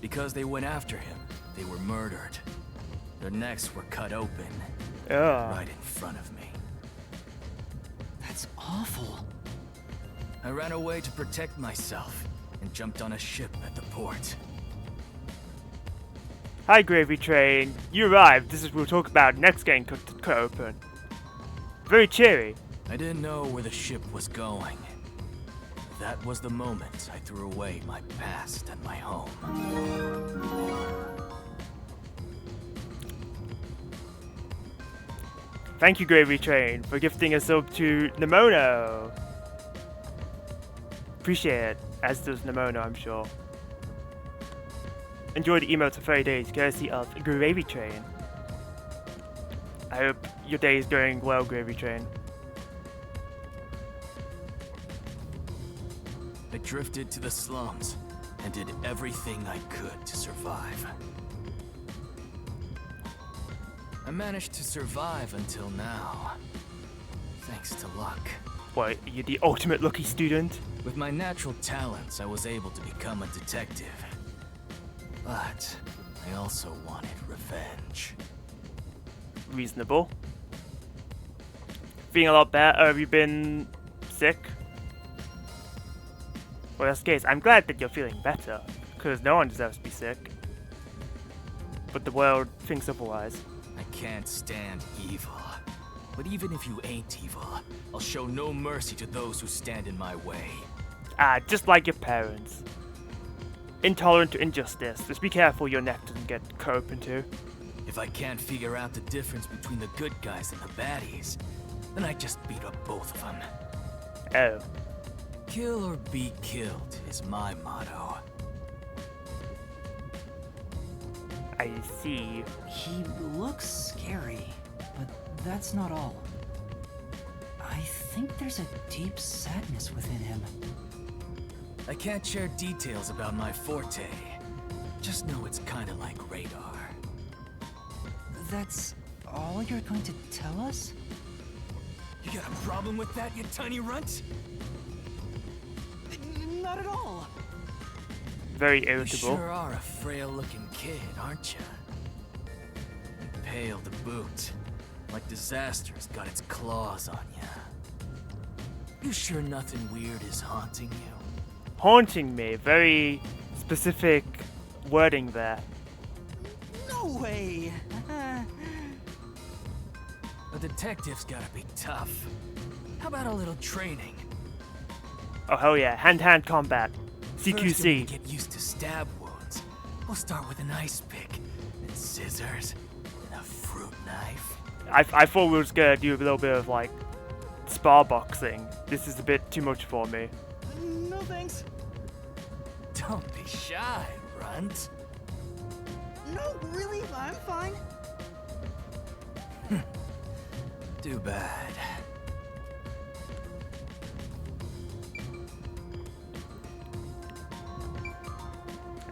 Because they went after him, they were murdered. Their necks were cut open, right in front of me. That's awful. I ran away to protect myself and jumped on a ship at the port. Hi, Gravy Train. You arrived. This is what we'll talk about next getting cut open. Very cheery. I didn't know where the ship was going. That was the moment I threw away my past and my home. Thank you, Gravy Train, for gifting us up to Nemono. Appreciate it, as does Nemono, I'm sure. Enjoy the email to 30 days, courtesy of Gravy Train. I hope your day is going well, Gravy Train. I drifted to the slums and did everything I could to survive. I managed to survive until now, thanks to luck. What, you're the ultimate lucky student? With my natural talents, I was able to become a detective. But I also wanted revenge. Reasonable. Feeling a lot better? Have you been sick? Well, that's the case. I'm glad that you're feeling better, because no one deserves to be sick. But the world thinks otherwise. I can't stand evil. But even if you ain't evil, I'll show no mercy to those who stand in my way. Ah, just like your parents. Intolerant to injustice. Just be careful your neck doesn't get cut open too. If I can't figure out the difference between the good guys and the baddies, then I just beat up both of them. Oh. Kill or be killed is my motto. I see. He looks scary, but that's not all. I think there's a deep sadness within him. I can't share details about my forte. Just know it's kinda like radar. That's all you're going to tell us? You got a problem with that, you tiny runt? Not at all. Very You irritable. sure are a frail-looking kid, aren't you? Pale to boot. Like disaster's got its claws on ya. You sure nothing weird is haunting you? Haunting me. Very specific wording there. No way. A detective's gotta be tough. How about a little training? Oh hell yeah. Hand-to-hand combat. First, you'll CQC. get used to stab wounds. We'll start with an ice pick, and scissors, and a fruit knife. I thought we were just gonna do a little bit of like spar boxing. This is a bit too much for me. No thanks. Don't be shy, runt. No, really, I'm fine. Too bad.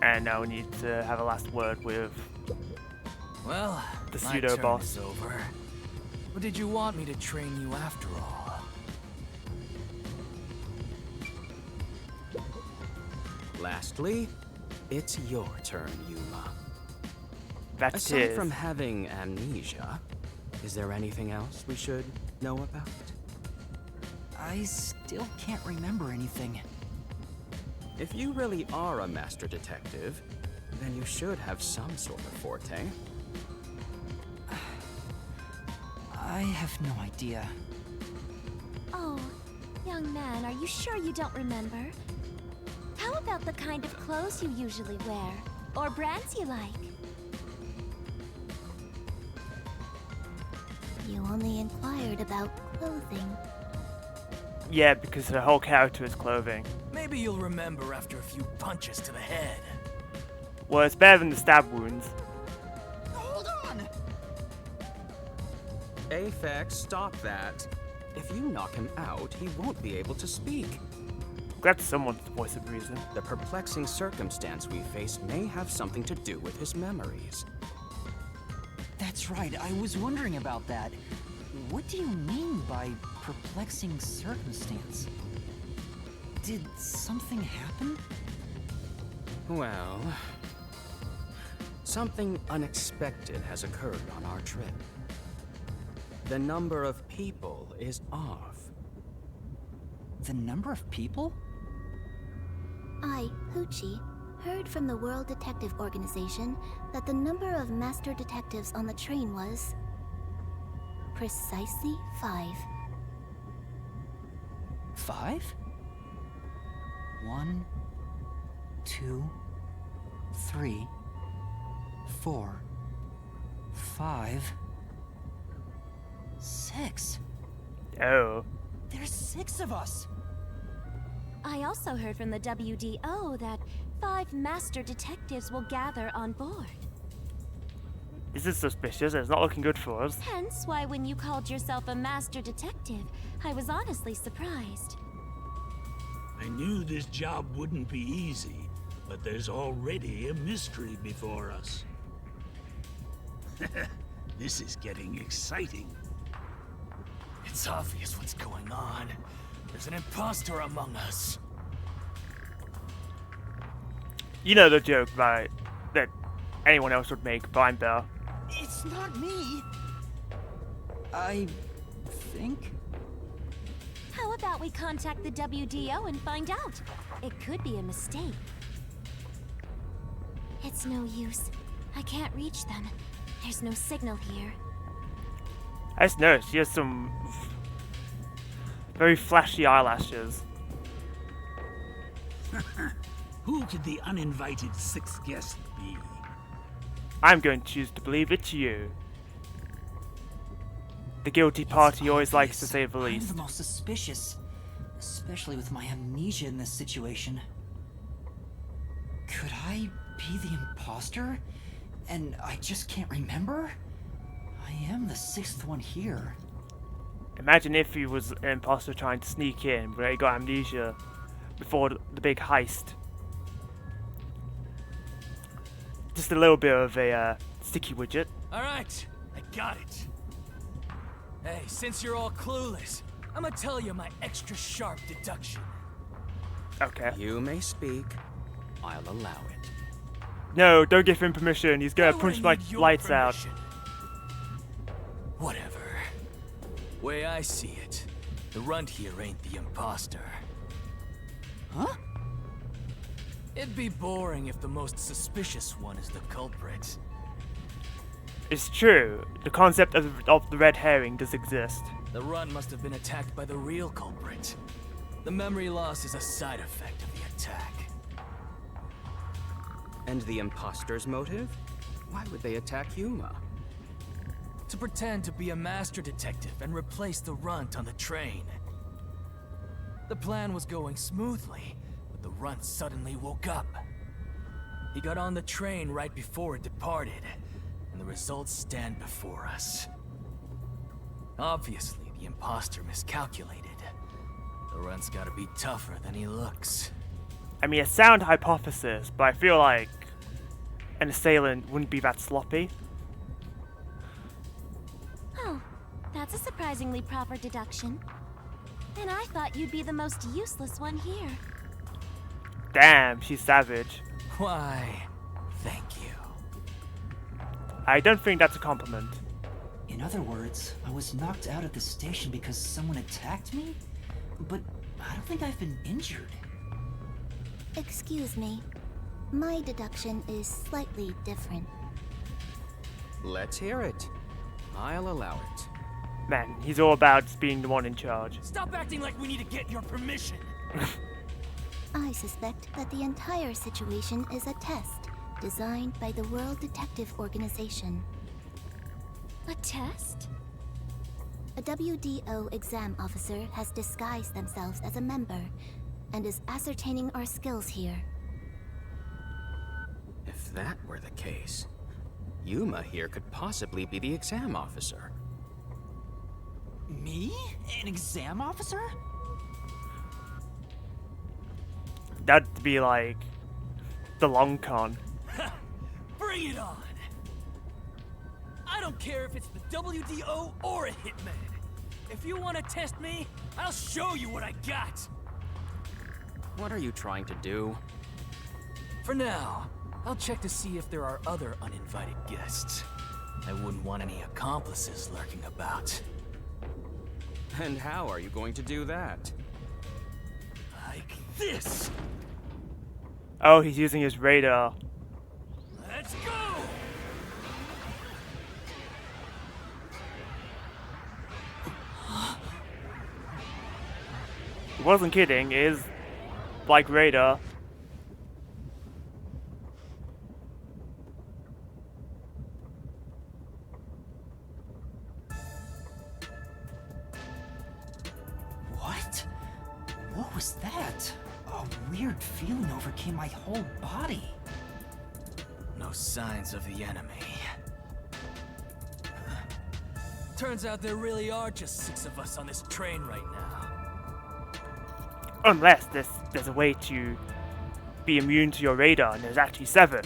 And now we need to have a last word with Well, the my pseudo turn boss. is over. Or did you want me to train you after all? Lastly, it's your turn, Yuma. That Aside is. from having amnesia, is there anything else we should know about? I still can't remember anything. If you really are a master detective, then you should have some sort of forte. I have no idea. Oh, young man, are you sure you don't remember? How about the kind of clothes you usually wear? Or brands you like? You only inquired about clothing. Yeah, because her whole character is clothing. Maybe you'll remember after a few punches to the head. Well, it's better than the stab wounds. Hold on. Aphex, stop that. If you knock him out, he won't be able to speak. Glad someone's the voice of reason. The perplexing circumstance we face may have something to do with his memories. That's right, I was wondering about that. What do you mean by perplexing circumstance? Did something happen? Well, something unexpected has occurred on our trip. The number of people is off. The number of people? I, Hoochie, heard from the World Detective Organization that the number of master detectives on the train was precisely 5. 5? 1, 2, 3, 4, 5, 6. Oh. There's 6 of us. I also heard from the WDO that 5 master detectives will gather on board. This is suspicious. It's not looking good for us. Hence why when you called yourself a master detective, I was honestly surprised. I knew this job wouldn't be easy, but there's already a mystery before us. This is getting exciting. It's obvious what's going on. There's an imposter among us. You know the joke, right? That anyone else would make, but I'm better. It's not me. I think? How about we contact the WDO and find out? It could be a mistake. It's no use. I can't reach them. There's no signal here. I just noticed she has some very flashy eyelashes. Who could the uninvited 6th guest be? I'm going to choose to believe it's you. The guilty party always likes to say the I'm least. the most suspicious, especially with my amnesia in this situation. Could I be the imposter? And I just can't remember? I I am the 6th one here. Imagine if he was an imposter trying to sneak in, but he got amnesia before the big heist. Just a little bit of a sticky widget. Alright, I got it. Hey, since you're all clueless, I'm gonna tell you my extra sharp deduction. Okay. You may speak. I'll allow it. No, don't give him permission. He's gonna punch my lights out. Whatever. Way I see it, the runt here ain't the imposter. Huh? It'd be boring if the most suspicious one is the culprit. It's true. The concept of the red herring does exist. The runt must have been attacked by the real culprit. The memory loss is a side effect of the attack. And the imposter's motive? Why would they attack Yuma? To pretend to be a master detective and replace the runt on the train. The plan was going smoothly, but the runt suddenly woke up. He got on the train right before it departed, and the results stand before us. Obviously, the imposter miscalculated. The runt's gotta be tougher than he looks. I mean, a sound hypothesis, but I feel like an assailant wouldn't be that sloppy. Oh, that's a surprisingly proper deduction. And I thought you'd be the most useless one here. Damn, she's savage. Why, thank you. I don't think that's a compliment. In other words, I was knocked out at the station because someone attacked me? But I don't think I've been injured. Excuse me. My deduction is slightly different. Let's hear it. I'll allow it. Man, he's all about just being the one in charge. Stop acting like we need to get your permission. I suspect that the entire situation is a test designed by the World Detective Organization. A test? A WDO exam officer has disguised themselves as a member and is ascertaining our skills here. If that were the case, Yuma here could possibly be the exam officer. Me? An exam officer? That'd be like the long con. Bring it on! I don't care if it's the WDO or a hitman. If you want to test me, I'll show you what I got. What are you trying to do? For now, I'll check to see if there are other uninvited guests. I wouldn't want any accomplices lurking about. And how are you going to do that? Like this! Oh, he's using his radar. Let's go! He wasn't kidding, it is like radar. What? What was that? A weird feeling overcame my whole body. No signs of the enemy. Turns out there really are just 6 of us on this train right now. Unless there's a way to be immune to your radar, and there's actually 7.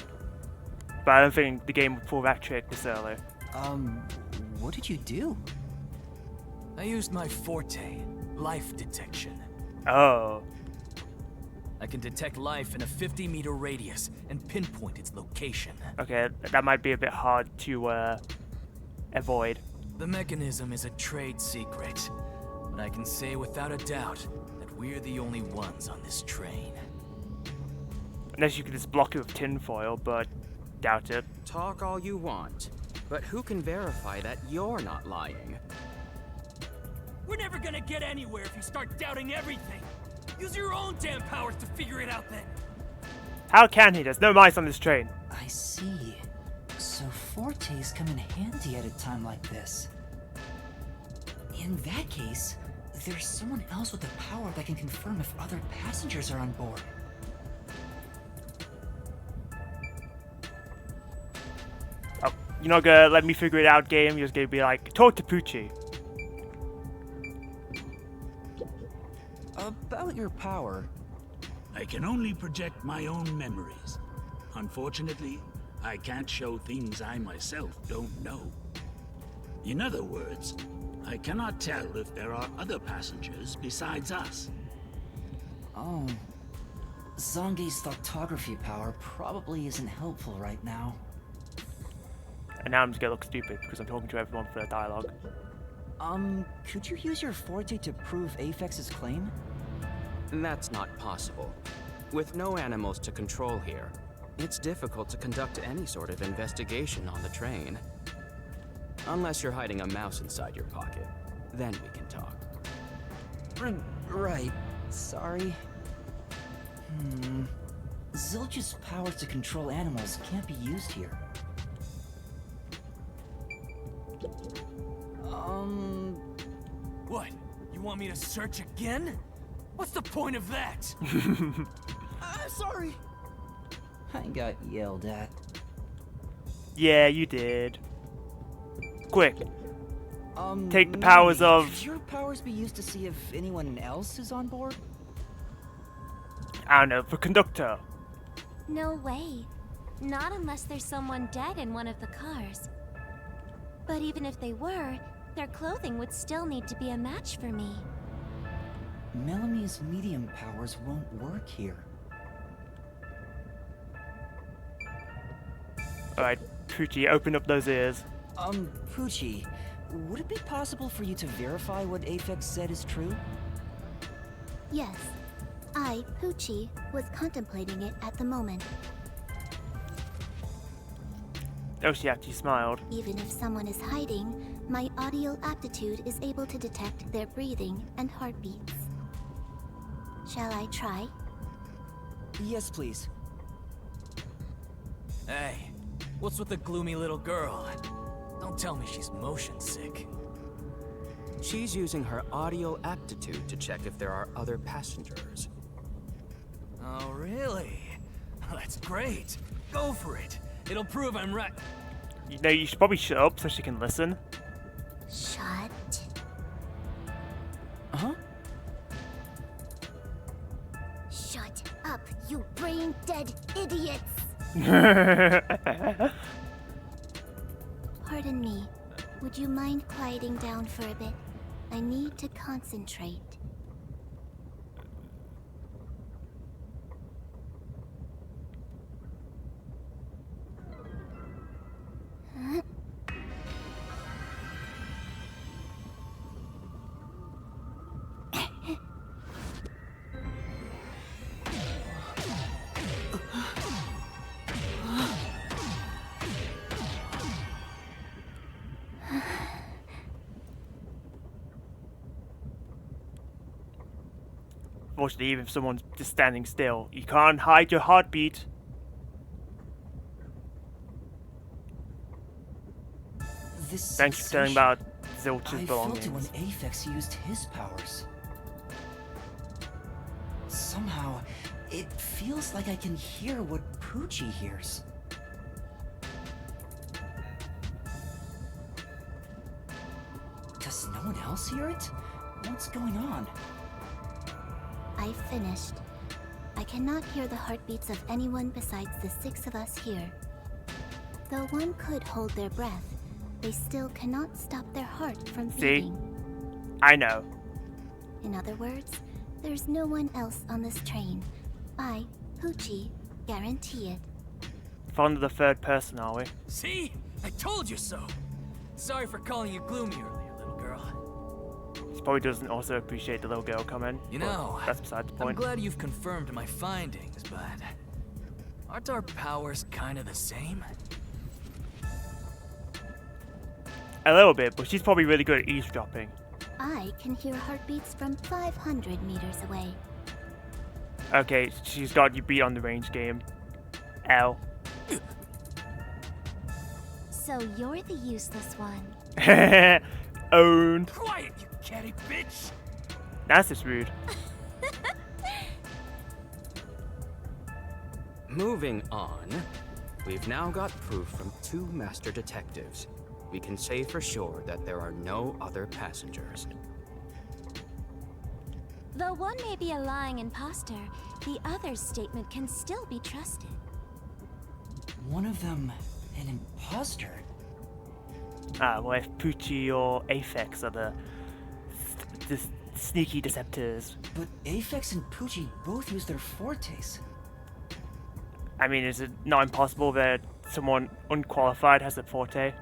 But I don't think the game would pull that trick this early. What did you do? I used my forte, life detection. Oh. I can detect life in a 50-meter radius and pinpoint its location. Okay, that might be a bit hard to avoid. The mechanism is a trade secret, but I can say without a doubt that we're the only ones on this train. Unless you could just block it with tinfoil, but doubt it. Talk all you want, but who can verify that you're not lying? We're never gonna get anywhere if you start doubting everything. Use your own damn powers to figure it out then. How can he? There's no mice on this train. I see. So fortes come in handy at a time like this. In that case, there's someone else with the power that can confirm if other passengers are on board. You're not gonna let me figure it out, game. You're just gonna be like, talk to Poochie. About your power. I can only project my own memories. Unfortunately, I can't show things I myself don't know. In other words, I cannot tell if there are other passengers besides us. Oh. Zonge's thoughtography power probably isn't helpful right now. And now I'm just gonna look stupid because I'm talking to everyone for their dialogue. Could you use your forte to prove Apex's claim? That's not possible. With no animals to control here, it's difficult to conduct any sort of investigation on the train. Unless you're hiding a mouse inside your pocket. Then we can talk. Right. Sorry. Zilch's powers to control animals can't be used here. What? You want me to search again? What's the point of that? Sorry. I got yelled at. Yeah, you did. Quick. Take the Melanie, powers of... Could your powers be used to see if anyone else is on board? I don't know, for conductor. No way. Not unless there's someone dead in one of the cars. But even if they were, their clothing would still need to be a match for me. Melamie's medium powers won't work here. Alright, Poochie, open up those ears. Poochie, would it be possible for you to verify what Apex said is true? Yes. I, Poochie, was contemplating it at the moment. Oh, she actually smiled. Even if someone is hiding, my audio aptitude is able to detect their breathing and heartbeats. Shall I try? Yes, please. Hey, what's with the gloomy little girl? Don't tell me she's motion sick. She's using her audio aptitude to check if there are other passengers. Oh, really? That's great. Go for it. It'll prove I'm right. You know, you should probably shut up so she can listen. Shut. Huh? Shut up, you brain-dead idiots! Pardon me. Would you mind quieting down for a bit? I need to concentrate. Unfortunately, even if someone's just standing still, you can't hide your heartbeat. This Thanks for telling about Zilch's I belongings. felt it when Aphex used his powers. Somehow, it feels like I can hear what Poochie hears. Does no one else hear it? What's going on? I finished. I cannot hear the heartbeats of anyone besides the 6 of us here. Though one could hold their breath, they still cannot stop their heart from beating. I know. In other words, there's no one else on this train. I, Poochie, guarantee it. Fond of the third person, are we? See? I told you so. Sorry for calling you gloomy earlier, little girl. She probably doesn't also appreciate the little girl coming. You but know, that's beside the I'm point. glad you've confirmed my findings, but aren't our powers kind of the same? A little bit, but she's probably really good at eavesdropping. I can hear heartbeats from 500 meters away. Okay, she's got you beat on the range game. L. So you're the useless one. Owned. Quiet, you catty bitch! That's just rude. Moving on. We've now got proof from 2 master detectives. We can say for sure that there are no other passengers. Though one may be a lying imposter, the other's statement can still be trusted. One of them, an imposter? Well, if Poochie or Aphex are the sneaky deceptors. But Aphex and Poochie both use their fortes. I mean, is it not impossible that someone unqualified has a forte?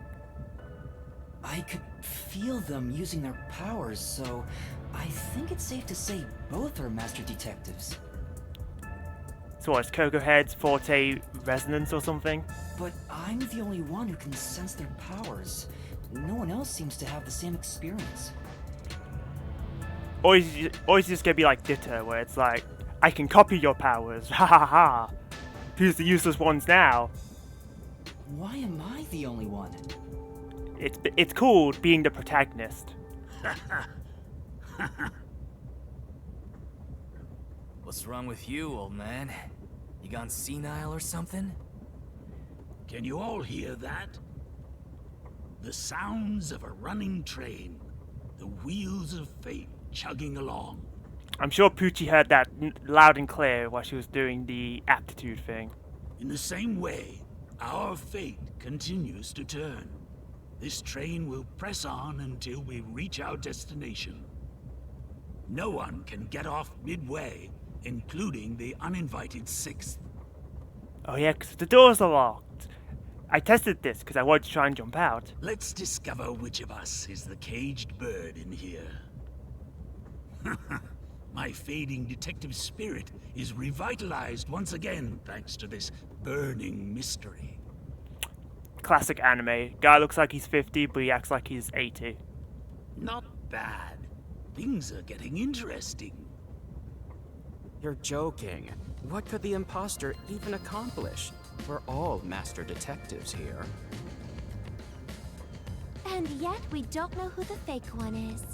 I could feel them using their powers, so I think it's safe to say both are master detectives. So what, is Coco Head's forte resonance or something? But I'm the only one who can sense their powers. No one else seems to have the same experience. Or is it just gonna be like Ditto, where it's like, I can copy your powers, ha ha ha! Who's the useless ones now? Why am I the only one? It's called being the protagonist. What's wrong with you, old man? You gone senile or something? Can you all hear that? The sounds of a running train. The wheels of fate chugging along. I'm sure Poochie heard that loud and clear while she was doing the aptitude thing. In the same way, our fate continues to turn. This train will press on until we reach our destination. No one can get off midway, including the uninvited 6th. Oh yeah, 'cause the doors are locked. I tested this because I wanted to try and jump out. Let's discover which of us is the caged bird in here. My fading detective spirit is revitalized once again thanks to this burning mystery. Classic anime. Guy looks like he's 50, but he acts like he's 80. Not bad. Things are getting interesting. You're joking. What could the imposter even accomplish? We're all master detectives here. And yet we don't know who the fake one is.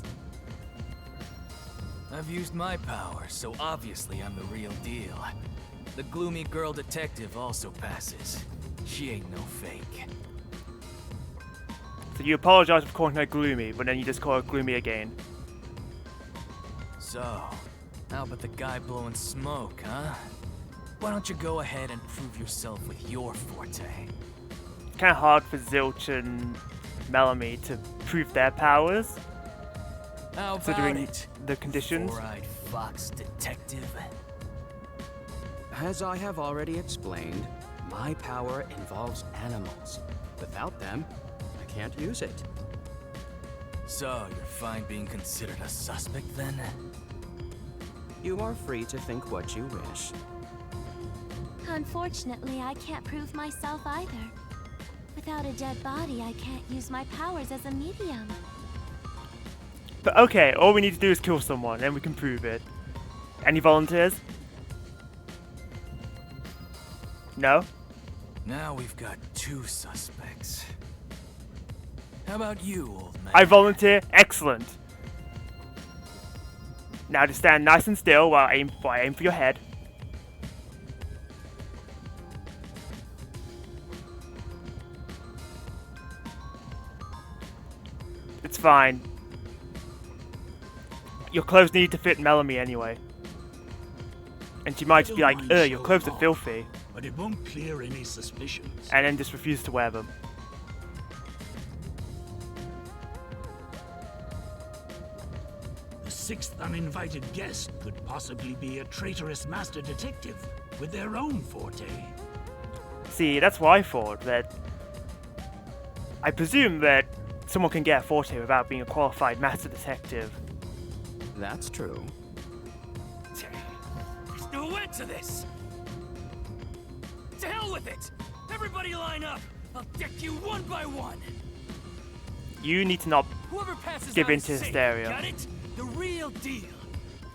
I've used my power, so obviously I'm the real deal. The gloomy girl detective also passes. She ain't no fake. So you apologize for calling her gloomy, but then you just call her gloomy again. So, how about the guy blowing smoke, huh? Why don't you go ahead and prove yourself with your forte? It's kind of hard for Zilch and Melanie to prove their powers, How about considering it? the conditions. Four-eyed fox detective. As I have already explained, my power involves animals. Without them, I can't use it. So, you're fine being considered a suspect then? You are free to think what you wish. Unfortunately, I can't prove myself either. Without a dead body, I can't use my powers as a medium. But okay, all we need to do is kill someone, then we can prove it. Any volunteers? No? Now we've got 2 suspects. How about you, old man? I volunteer. Excellent. Now just stand nice and still while I aim for your head. It's fine. Your clothes need to fit Melanie anyway. And she might just be like, ugh, your clothes are filthy. But it won't clear any suspicions. And then just refuse to wear them. The 6th uninvited guest could possibly be a traitorous master detective with their own forte. See, that's what I thought, that I presume that someone can get a forte without being a qualified master detective. That's true. There's no end to this! To hell with it! Everybody line up! I'll deck you one by one! You need to not Whoever passes give out in is to safe, hysteria. got it? The real deal.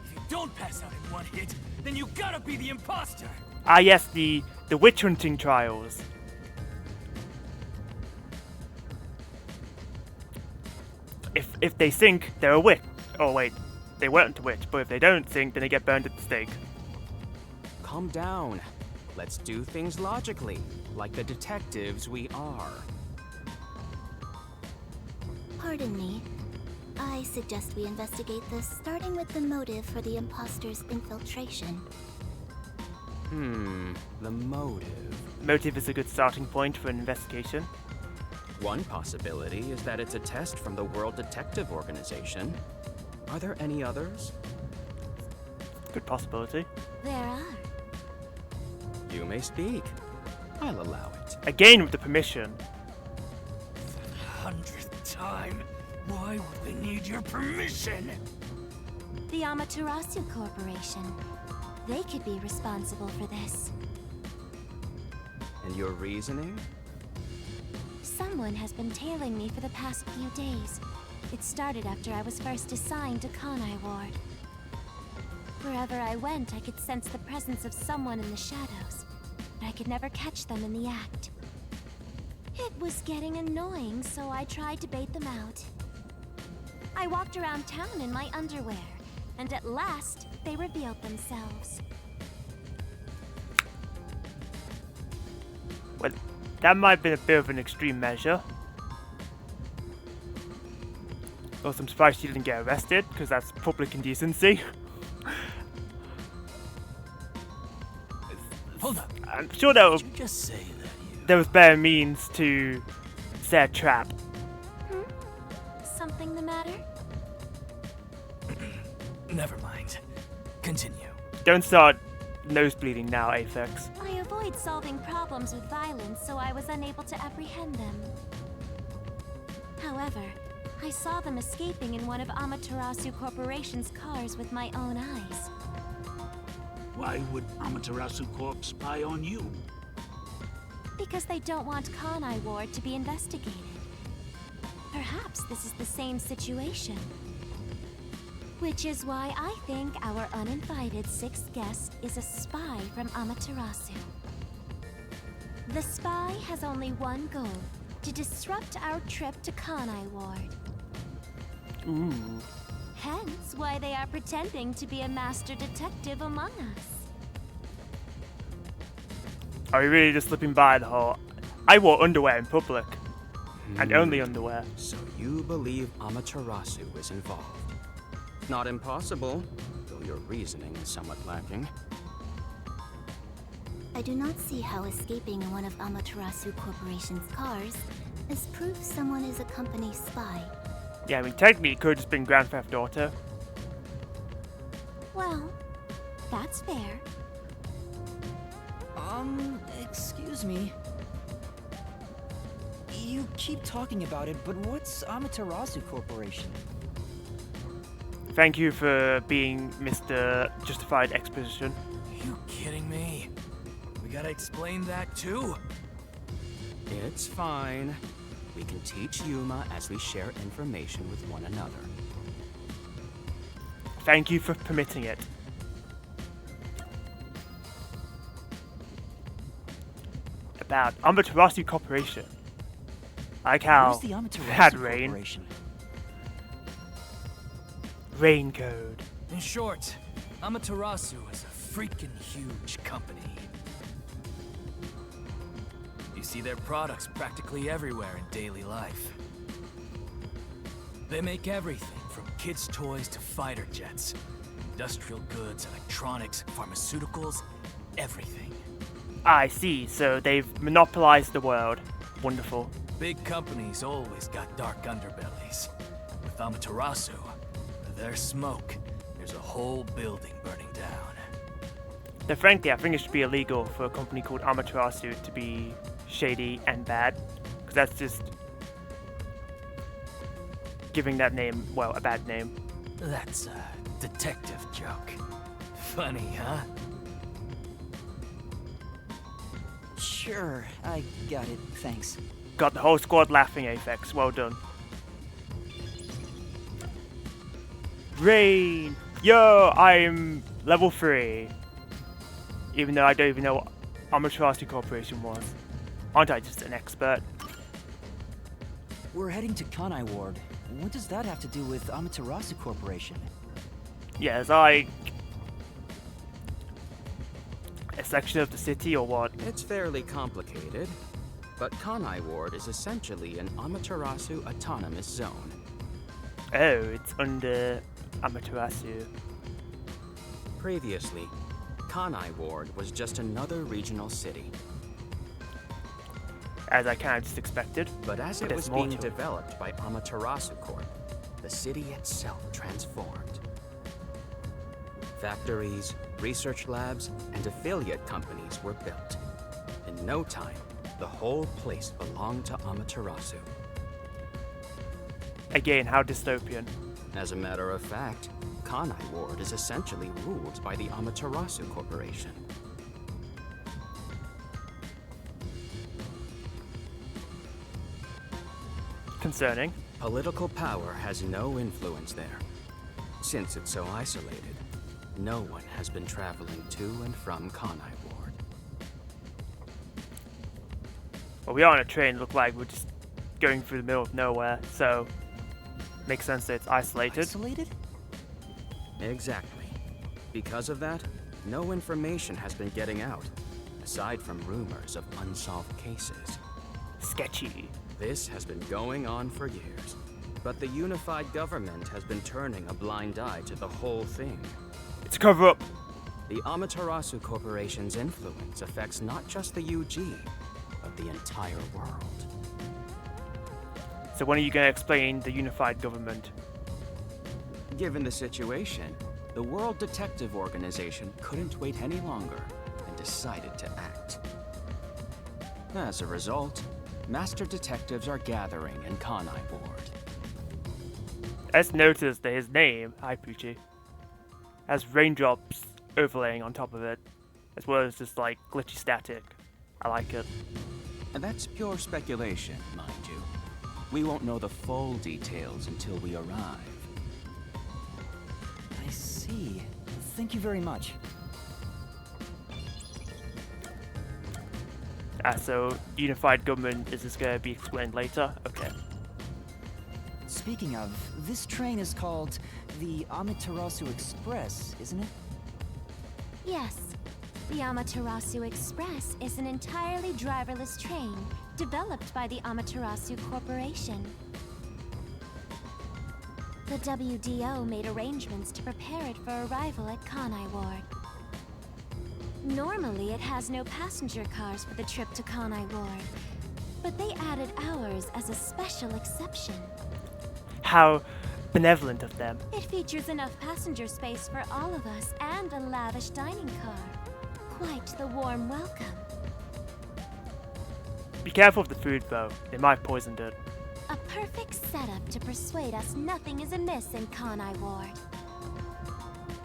If you don't pass out in one hit, then you gotta be the imposter! Ah yes, the witch hunting trials. If they sink, they're a witch. Oh wait, they weren't a witch, but if they don't sink, then they get burned at the stake. Calm down. Let's do things logically, like the detectives we are. Pardon me. I suggest we investigate this, starting with the motive for the imposter's infiltration. The motive. Motive is a good starting point for an investigation. One possibility is that it's a test from the World Detective Organization. Are there any others? Good possibility. There are. You may speak. I'll allow it. Again with the permission. 100th time. Why would we need your permission? The Amaterasu Corporation. They could be responsible for this. And your reasoning? Someone has been tailing me for the past few days. It started after I was first assigned to Kanai Ward. Wherever I went, I could sense the presence of someone in the shadows, but I could never catch them in the act. It was getting annoying, so I tried to bait them out. I walked around town in my underwear, and at last, they revealed themselves. Well, that might have been a bit of an extreme measure. Also, I'm surprised she didn't get arrested, because that's public indecency. Hold up. I'm sure there Did you just say that was better means to set a trap. Something the matter? Never mind. Continue. Don't start nosebleeding now, Aphex. I avoid solving problems with violence, so I was unable to apprehend them. However, I saw them escaping in one of Amaterasu Corporation's cars with my own eyes. Why would Amaterasu Corp spy on you? Because they don't want Kanai Ward to be investigated. Perhaps this is the same situation. Which is why I think our uninvited sixth guest is a spy from Amaterasu. The spy has only one goal: to disrupt our trip to Kanai Ward. Ooh. Hence why they are pretending to be a master detective among us. Are we really just slipping by the whole... I wore underwear in public. And only underwear. So you believe Amaterasu is involved? Not impossible, though your reasoning is somewhat lacking. I do not see how escaping in one of Amaterasu Corporation's cars is proof someone is a company spy. Yeah, I mean, technically it could have just been Grand Theft Auto. Well, that's fair. Excuse me. You keep talking about it, but what's Amaterasu Corporation? Thank you for being Mr. Justified Exposition. You kidding me? We gotta explain that too? It's fine. We can teach Yuma as we share information with one another. Thank you for permitting it. About Amaterasu Corporation. I like how Where's the Amaterasu had rain. Corporation? Rain code. In short, Amaterasu is a freaking huge company. You see their products practically everywhere in daily life. They make everything from kids' toys to fighter jets, industrial goods, electronics, pharmaceuticals, everything. I see, so they've monopolized the world. Wonderful. Big companies always got dark underbellies. With Amaterasu, there's smoke. There's a whole building burning down. Though frankly, I think it should be illegal for a company called Amaterasu to be shady and bad. Because that's just giving that name, well, a bad name. That's a detective joke. Funny, huh? Sure, I got it, thanks. Got the whole squad laughing, Aphex. Well done. Rain! Yo, I'm level 3. Even though I don't even know what Amaterasu Corporation was. Aren't I just an expert? We're heading to Kanai Ward. What does that have to do with Amaterasu Corporation? Yes, a section of the city or what? It's fairly complicated, but Kanai Ward is essentially an Amaterasu autonomous zone. Oh, it's under Amaterasu. Previously, Kanai Ward was just another regional city. As I kind of just expected. But as it was being developed by Amaterasu Corp, the city itself transformed. Factories, research labs, and affiliate companies were built. In no time, the whole place belonged to Amaterasu. Again, how dystopian. As a matter of fact, Kanai Ward is essentially ruled by the Amaterasu Corporation. Concerning. Political power has no influence there. Since it's so isolated, no one has been traveling to and from Kanai Ward. Well, we are on a train, look like we're just going through the middle of nowhere, so makes sense that it's isolated. Isolated? Exactly. Because of that, no information has been getting out, aside from rumors of unsolved cases. Sketchy. This has been going on for years, but the unified government has been turning a blind eye to the whole thing. It's a cover-up. The Amaterasu Corporation's influence affects not just the UG, but the entire world. So when are you going to explain the unified government? Given the situation, the World Detective Organization couldn't wait any longer and decided to act. As a result, Master Detectives are gathering in Kanai Ward. I just noticed that his name, hi Poochie, has raindrops overlaying on top of it, as well as just like glitchy static. I like it. And that's pure speculation, mind you. We won't know the full details until we arrive. I see. Thank you very much. So unified government, is this going to be explained later? Okay. Speaking of, this train is called the Amaterasu Express, isn't it? Yes. The Amaterasu Express is an entirely driverless train developed by the Amaterasu Corporation. The WDO made arrangements to prepare it for arrival at Kanai Ward. Normally, it has no passenger cars for the trip to Kanai Ward, but they added ours as a special exception. How benevolent of them. It features enough passenger space for all of us and a lavish dining car. Quite the warm welcome. Be careful of the food though, it might have poisoned it. A perfect setup to persuade us nothing is amiss in Kanai Ward.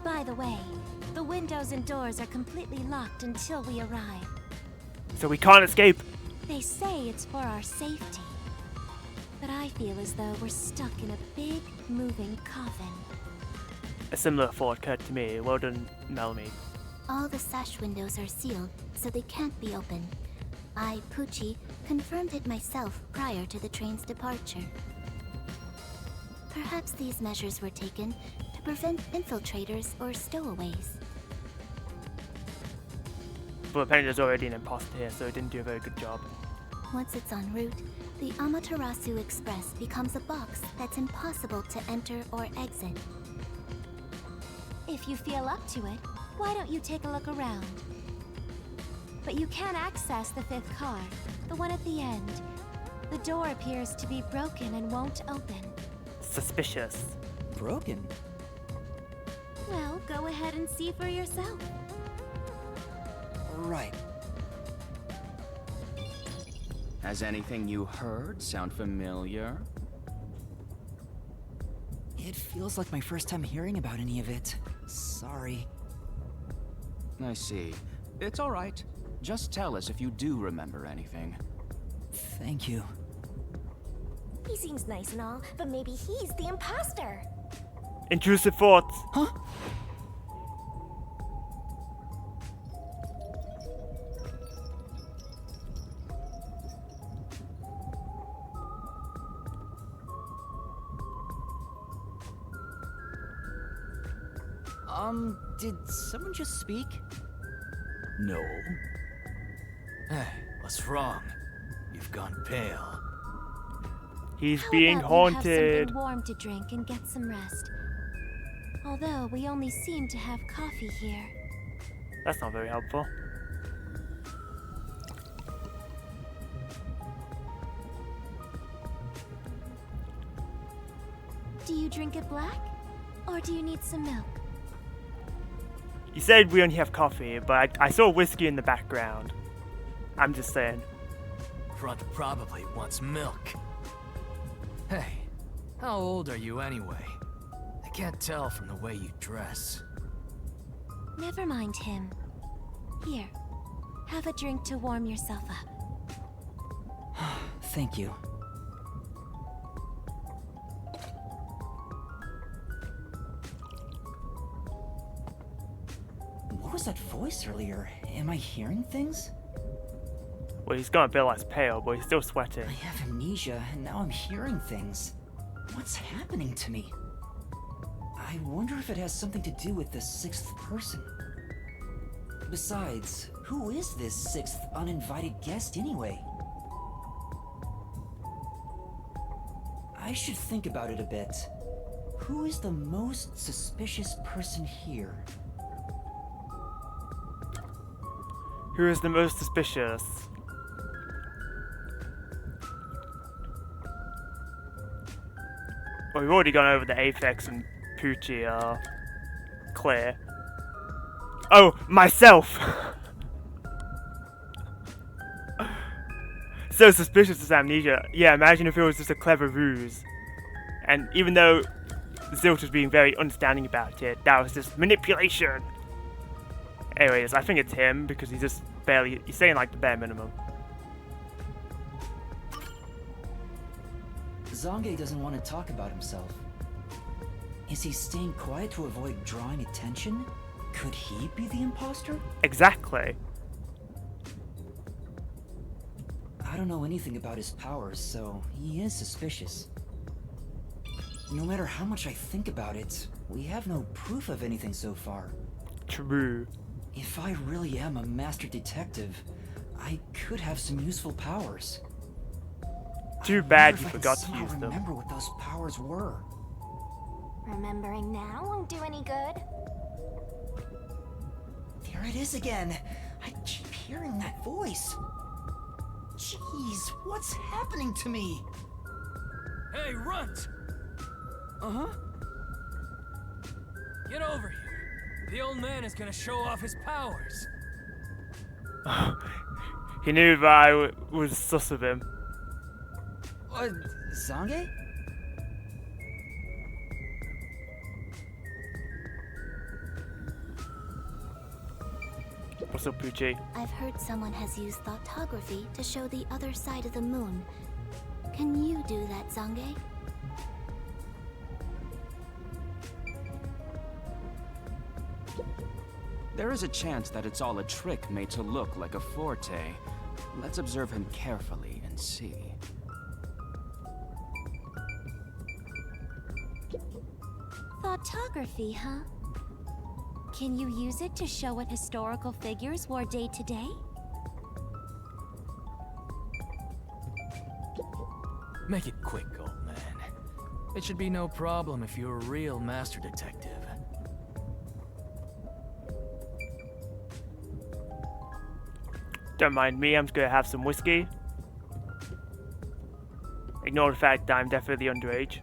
By the way, the windows and doors are completely locked until we arrive. So we can't escape. They say it's for our safety. But I feel as though we're stuck in a big, moving coffin. A similar thought occurred to me. Well done, Melmy. All the sash windows are sealed, so they can't be opened. I, Poochie, confirmed it myself prior to the train's departure. Perhaps these measures were taken to prevent infiltrators or stowaways. But apparently there's already an imposter here, so it didn't do a very good job. Once it's en route, the Amaterasu Express becomes a box that's impossible to enter or exit. If you feel up to it, why don't you take a look around? But you can access the 5th car, the one at the end. The door appears to be broken and won't open. Suspicious. Broken? Well, go ahead and see for yourself. Right. Has anything you heard sound familiar? It feels like my first time hearing about any of it. Sorry. I see. It's all right. Just tell us if you do remember anything. Thank you. He seems nice and all, but maybe he's the imposter. Intrusive thoughts. Huh? Did someone just speak? No. Hey, what's wrong? You've gone pale. He's How being about you have haunted. something warm to drink and get some rest? Although we only seem to have coffee here. That's not very helpful. Do you drink it black? Or do you need some milk? You said we only have coffee, but I saw whiskey in the background. I'm just saying. Front probably wants milk. Hey, how old are you anyway? I can't tell from the way you dress. Never mind him. Here, have a drink to warm yourself up. Thank you. What was that voice earlier? Am I hearing things? Well, he's gone a bit less pale, but he's still sweating. I have amnesia, and now I'm hearing things. What's happening to me? I wonder if it has something to do with the sixth person. Besides, who is this sixth uninvited guest anyway? I should think about it a bit. Who is the most suspicious person here? Who is the most suspicious? Well, we've already gone over the Apex and Poochie are clear. Oh, myself! So suspicious of amnesia. Yeah, imagine if it was just a clever ruse. And even though Zilt was being very understanding about it, that was just manipulation. Anyways, I think it's him because he's just barely, he's saying like the bare minimum. Zange doesn't want to talk about himself. Is he staying quiet to avoid drawing attention? Could he be the imposter? Exactly. I don't know anything about his powers, so he is suspicious. No matter how much I think about it, we have no proof of anything so far. True. If I really am a master detective, I could have some useful powers. Too bad you forgot to use them. Remember what those powers were. Remembering now won't do any good. There it is again. I keep hearing that voice. Jeez, what's happening to me? Hey, Runt! Uh-huh? Get over here. The old man is gonna show off his powers. He knew that I was sus of him. Zange? What's up, Poochie? I've heard someone has used thoughtography to show the other side of the moon. Can you do that, Zange? There is a chance that it's all a trick made to look like a forte. Let's observe him carefully and see. Thoughtography, huh? Can you use it to show what historical figures wore day to day? Make it quick, old man. It should be no problem if you're a real master detective. Don't mind me, I'm just gonna have some whiskey. Ignore the fact that I'm definitely underage.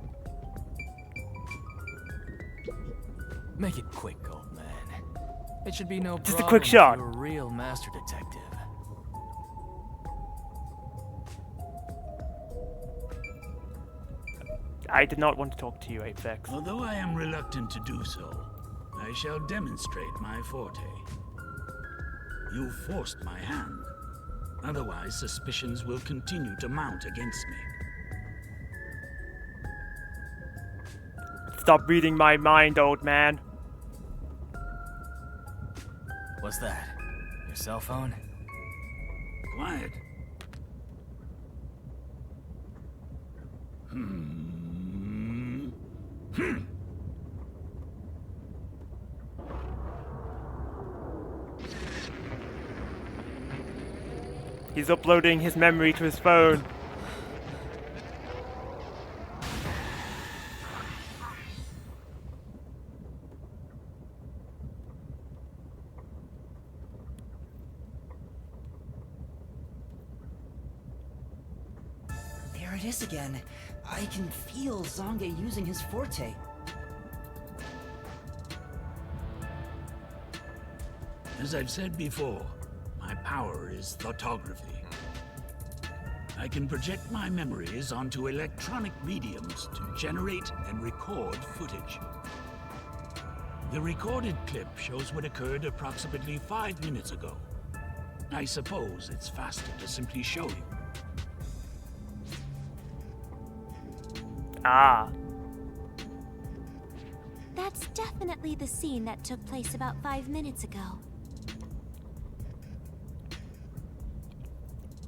Make it quick, old man. It should be no problem Just a quick shot. if you're a real master detective. I did not want to talk to you, Apex. Although I am reluctant to do so, I shall demonstrate my forte. You forced my hand. Otherwise, suspicions will continue to mount against me. Stop reading my mind, old man. What's that? Your cell phone? Quiet. He's uploading his memory to his phone. There it is again. I can feel Zonge using his forte. As I've said before, my power is thoughtography. I can project my memories onto electronic mediums to generate and record footage. The recorded clip shows what occurred approximately 5 minutes ago. I suppose it's faster to simply show you. Ah. That's definitely the scene that took place about 5 minutes ago.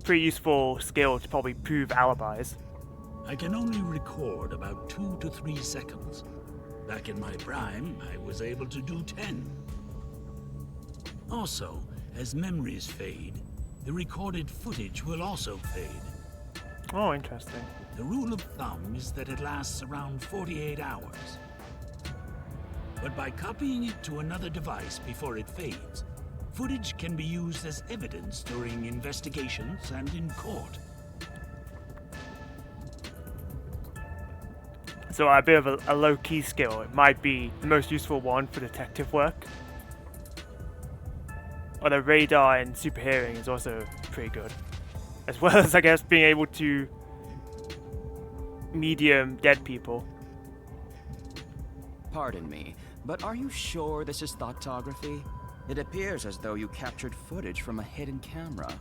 Pretty useful skill to probably prove alibis. I can only record about 2 to 3 seconds. Back in my prime, I was able to do 10. Also, as memories fade, the recorded footage will also fade. Oh, interesting. The rule of thumb is that it lasts around 48 hours. But by copying it to another device before it fades, footage can be used as evidence during investigations and in court. So a bit of a low-key skill. It might be the most useful one for detective work. Although radar and super hearing is also pretty good. As well as, I guess, being able to medium dead people. Pardon me, but are you sure this is thoughtography? It appears as though you captured footage from a hidden camera.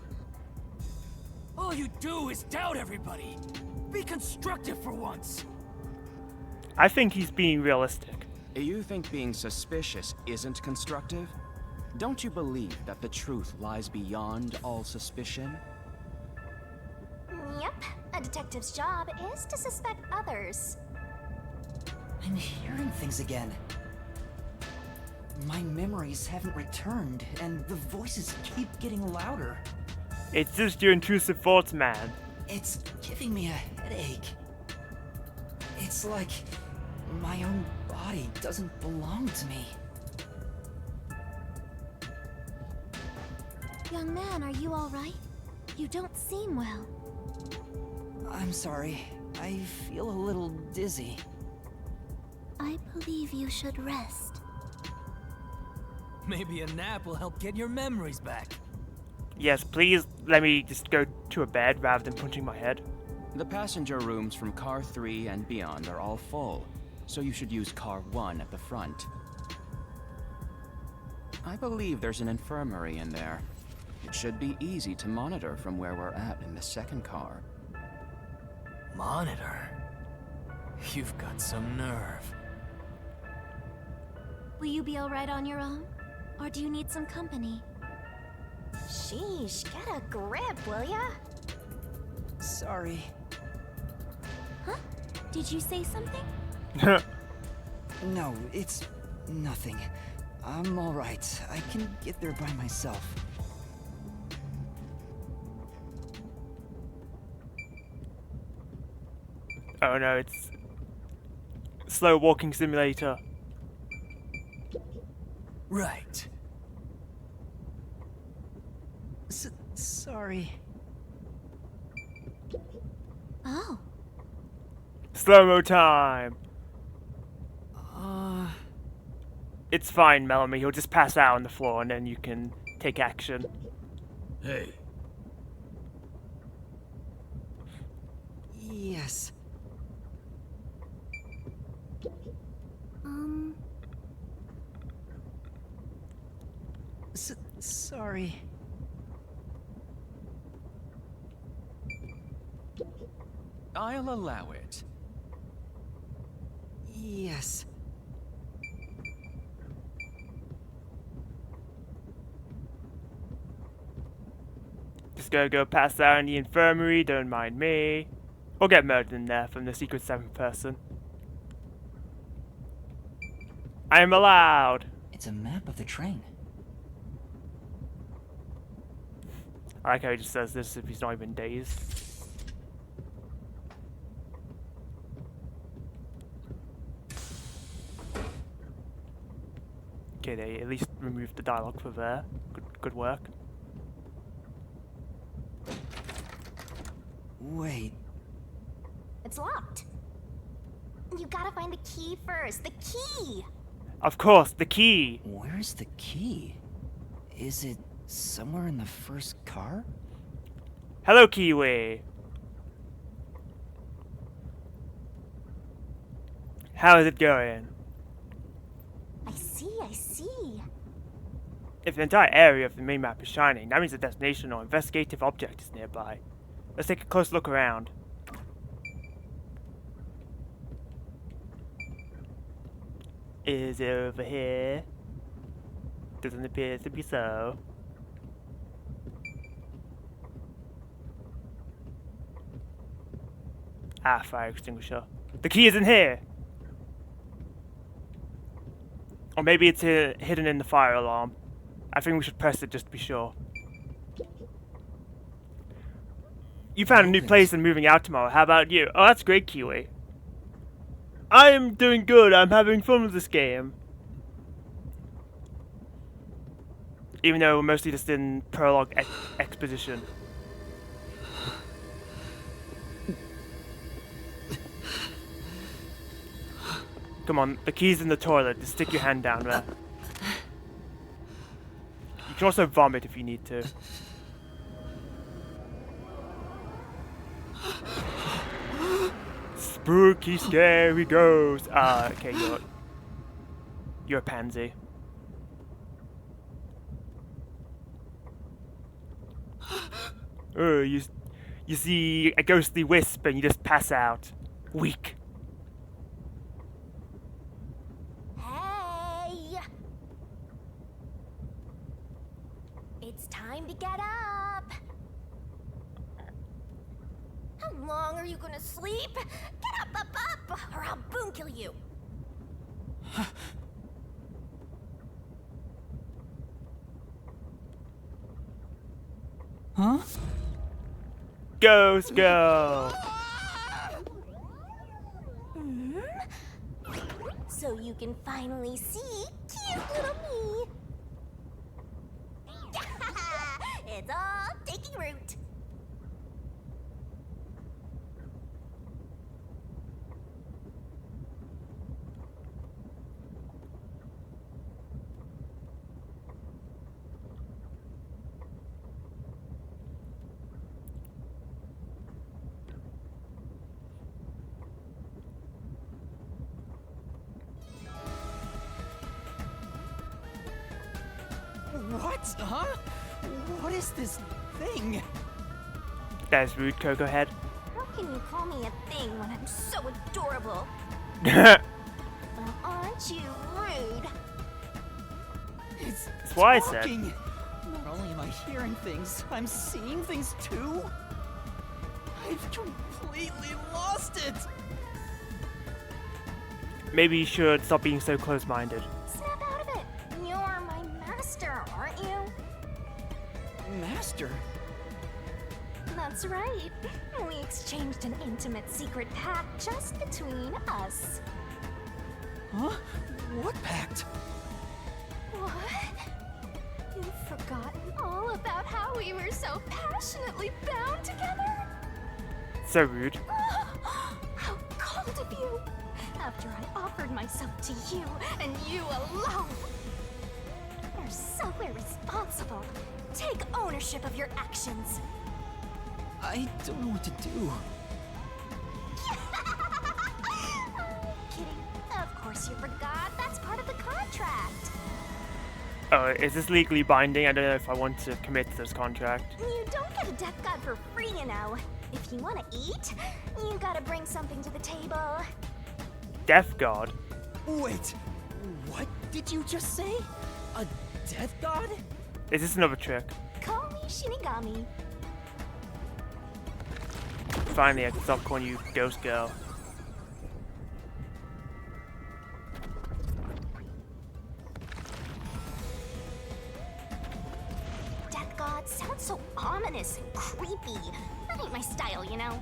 All you do is doubt everybody. Be constructive for once. I think he's being realistic. You think being suspicious isn't constructive? Don't you believe that the truth lies beyond all suspicion? Yep, a detective's job is to suspect others. I'm hearing things again. My memories haven't returned, and the voices keep getting louder. It's just your intrusive thoughts, man. It's giving me a headache. It's like my own body doesn't belong to me. Young man, are you all right? You don't seem well. I'm sorry. I feel a little dizzy. I believe you should rest. Maybe a nap will help get your memories back. Yes, please let me just go to a bed rather than punching my head. The passenger rooms from car 3 and beyond are all full, so you should use car 1 at the front. I believe there's an infirmary in there. It should be easy to monitor from where we're at in the second car. Monitor? You've got some nerve. Will you be all right on your own? Or do you need some company? Sheesh, get a grip, will ya? Sorry. Huh? Did you say something? No, it's nothing. I'm all right. I can get there by myself. Oh no, it's slow walking simulator. Right. Sorry. Oh. Slow-mo time. Uh... It's fine, Melanie. He'll just pass out on the floor and then you can take action. Hey. Yes. Sorry. I'll allow it. Yes. Just gonna go pass out in the infirmary, don't mind me. Or get murdered in there from the Secret 7 person. I am allowed. It's a map of the train. I like how he just says this if he's not even dazed. Okay, they at least removed the dialogue for there. Good work. Wait. It's locked. You gotta find the key first. The key! Of course, the key! Where's the key? Is it somewhere in the first car? Hello, Kiwi! How is it going? I see. If the entire area of the main map is shining, that means a destination or investigative object is nearby. Let's take a close look around. Is it over here? Doesn't appear to be so. Ah, fire extinguisher. The key isn't here! Or maybe it's hidden in the fire alarm. I think we should press it just to be sure. You found a new place and moving out tomorrow. How about you? Oh, that's great, Kiwi. I am doing good. I'm having fun with this game. Even though we're mostly just in prologue exposition. Come on, the key's in the toilet. Just stick your hand down there. You can also vomit if you need to. Spooky, scary ghost. Okay, you're a pansy. Oh, you see a ghostly wisp and you just pass out, weak. Hey! It's time to get up. How long are you gonna sleep? Get up, or I'll boom kill you. Huh? Ghost go! So you can finally see cute little me. It's all taking root. What? Huh? What is this thing? That's rude, Coco Head. How can you call me a thing when I'm so adorable? Well, aren't you rude? It's That's what I said. talking. Not only am I hearing things, I'm seeing things too. I've completely lost it. Maybe you should stop being so close-minded. Snap out of it. You're my master, aren't you? Master? That's right. We exchanged an intimate secret pact just between us. Huh? What pact? What? You've forgotten all about how we were so passionately bound together? So rude. How cold of you! After I offered myself to you, and you alone! You're so irresponsible. Take ownership of your actions. I don't know what to do. Kidding. Of course you forgot. That's part of the contract. Oh, is this legally binding? I don't know if I want to commit to this contract. You don't get a death god for free, you know. If you want to eat, you gotta bring something to the table. Death God? Wait, what did you just say? A death god? Is this another trick? Call me Shinigami. Finally, I can stop calling you Ghost Girl. Death gods sounds so ominous and creepy. That ain't my style, you know?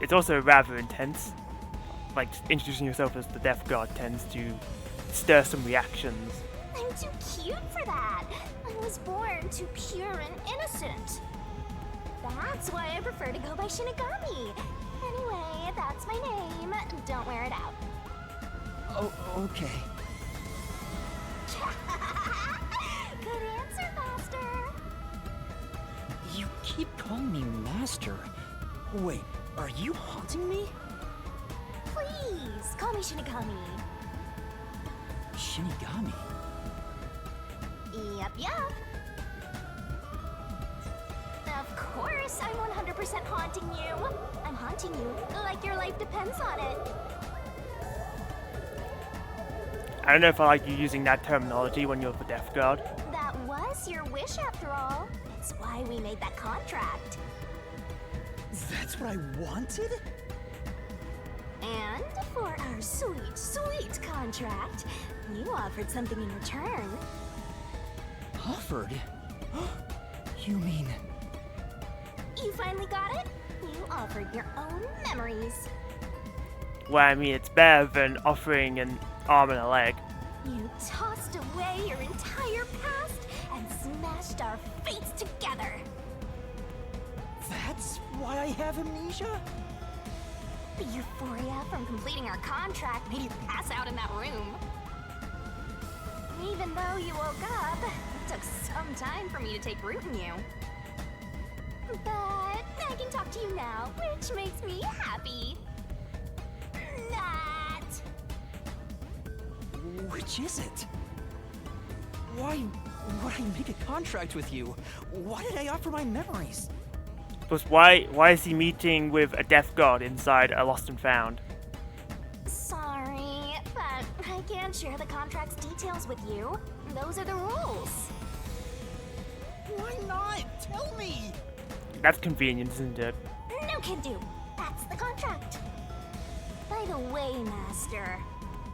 It's also rather intense. Like, introducing yourself as the Death God tends to stir some reactions. I'm too cute for that. I was born too pure and innocent. That's why I prefer to go by Shinigami. Anyway, that's my name. Don't wear it out. Oh, okay. Good answer, Master. You keep calling me Master. Wait, are you haunting me? Please, call me Shinigami. Shinigami? Yup. Of course, I'm 100% haunting you. I'm haunting you like your life depends on it. I don't know if I like you using that terminology when you're the Death God. That was your wish after all. It's why we made that contract. That's what I wanted? And for our sweet, sweet contract, you offered something in return. Offered? You mean... You finally got it? You offered your own memories. Well, I mean, it's better than offering an arm and a leg. You tossed away your entire past and smashed our fates together. That's why I have amnesia? The euphoria from completing our contract made you pass out in that room. Even though you woke up, it took some time for me to take root in you. But I can talk to you now, which makes me happy. Not. Which is it? Why would I make a contract with you? Why did I offer my memories? Plus, why is he meeting with a Death God inside a Lost and Found? Sorry, but I can't share the contract's details with you. Those are the rules. Why not? Tell me! That's convenient, isn't it? No can do. That's the contract. By the way, Master,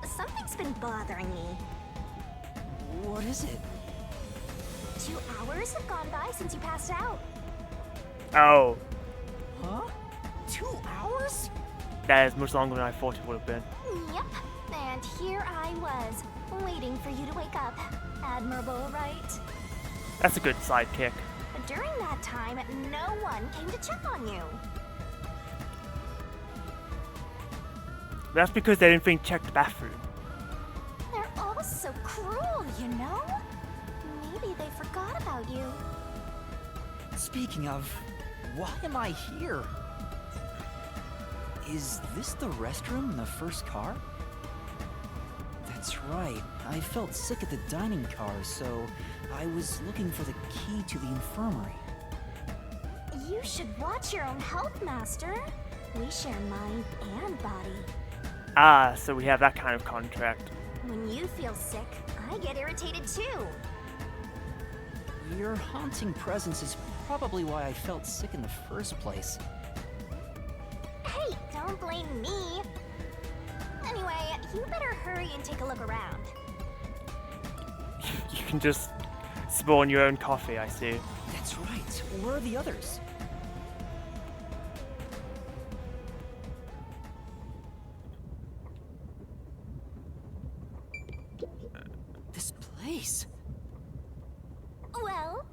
something's been bothering me. What is it? 2 hours have gone by since you passed out. Oh, Huh? 2 hours? that is much longer than I thought it would have been. Yep, and here I was, waiting for you to wake up. Admirable, right? That's a good sidekick. During that time, no one came to check on you. That's because they didn't think check the bathroom. They're all so cruel, you know? Maybe they forgot about you. Speaking of, why am I here? Is this the restroom in the first car? That's right. I felt sick at the dining car, so I was looking for the key to the infirmary. You should watch your own health, Master. We share mind and body. Ah, so we have that kind of contract. When you feel sick, I get irritated too. Your haunting presence is probably why I felt sick in the first place. Hey, don't blame me. Anyway, you better hurry and take a look around. You can just spawn your own coffee, I see. That's right. Where are the others? This place. Well,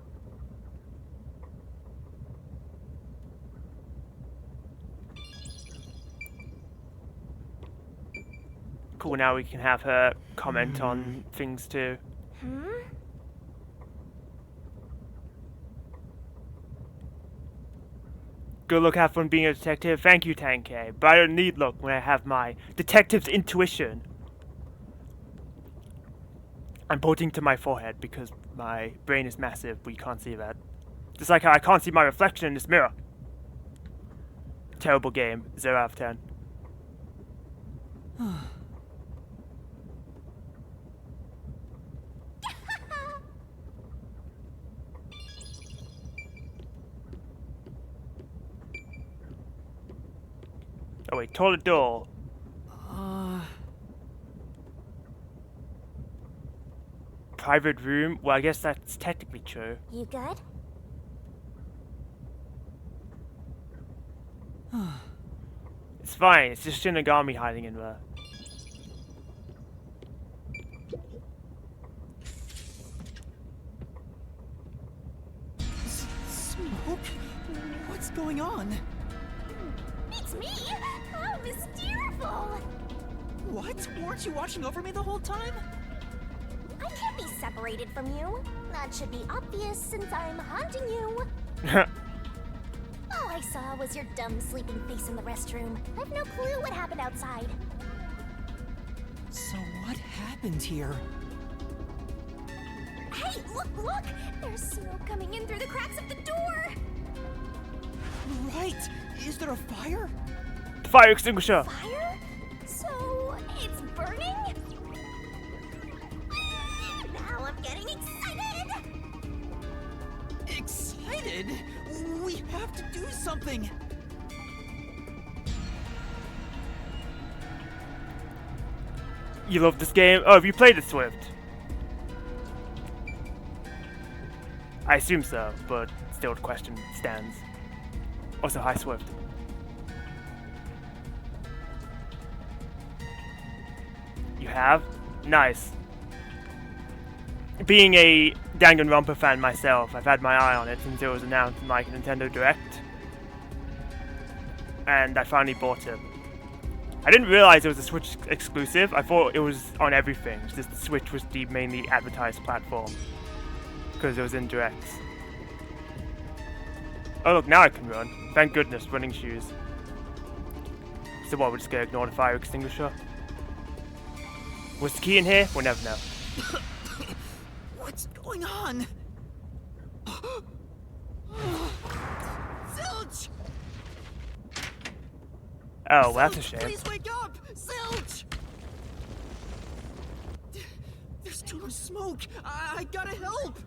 Cool, now we can have her comment on things too. Good luck, have fun being a detective. Thank you, Tankei. But I don't need luck when I have my detective's intuition. I'm pointing to my forehead because my brain is massive, but you can't see that. Just like how I can't see my reflection in this mirror. Terrible game. 0 out of 10. Oh wait, toilet door. private room? Well, I guess that's technically true. You good? It's fine, it's just Shinigami hiding in there. Smoke? What's going on? It's me! How mysterious! What? Weren't you watching over me the whole time? I can't be separated from you. That should be obvious since I'm haunting you. All I saw was your dumb sleeping face in the restroom. I've no clue what happened outside. So what happened here? Hey, look! There's smoke coming in through the cracks of the door! Right! Is there a fire? The fire extinguisher! Fire? So, it's burning? Now I'm getting excited! Excited? We have to do something! You love this game? Oh, have you played it, Swift? I assume so, but still the question stands. Also, hi Swift. You have? Nice. Being a Danganronpa fan myself, I've had my eye on it since it was announced in like Nintendo Direct. And I finally bought it. I didn't realize it was a Switch exclusive. I thought it was on everything. Just the Switch was the mainly advertised platform. Because it was in Directs. Oh look, now I can run. Thank goodness, running shoes. So what, we're just gonna ignore the fire extinguisher? Was the key in here? We'll never know. What's going on? Zilch! Oh, well, that's a shame. Please wake up! Zilch! There's too much smoke. I gotta help.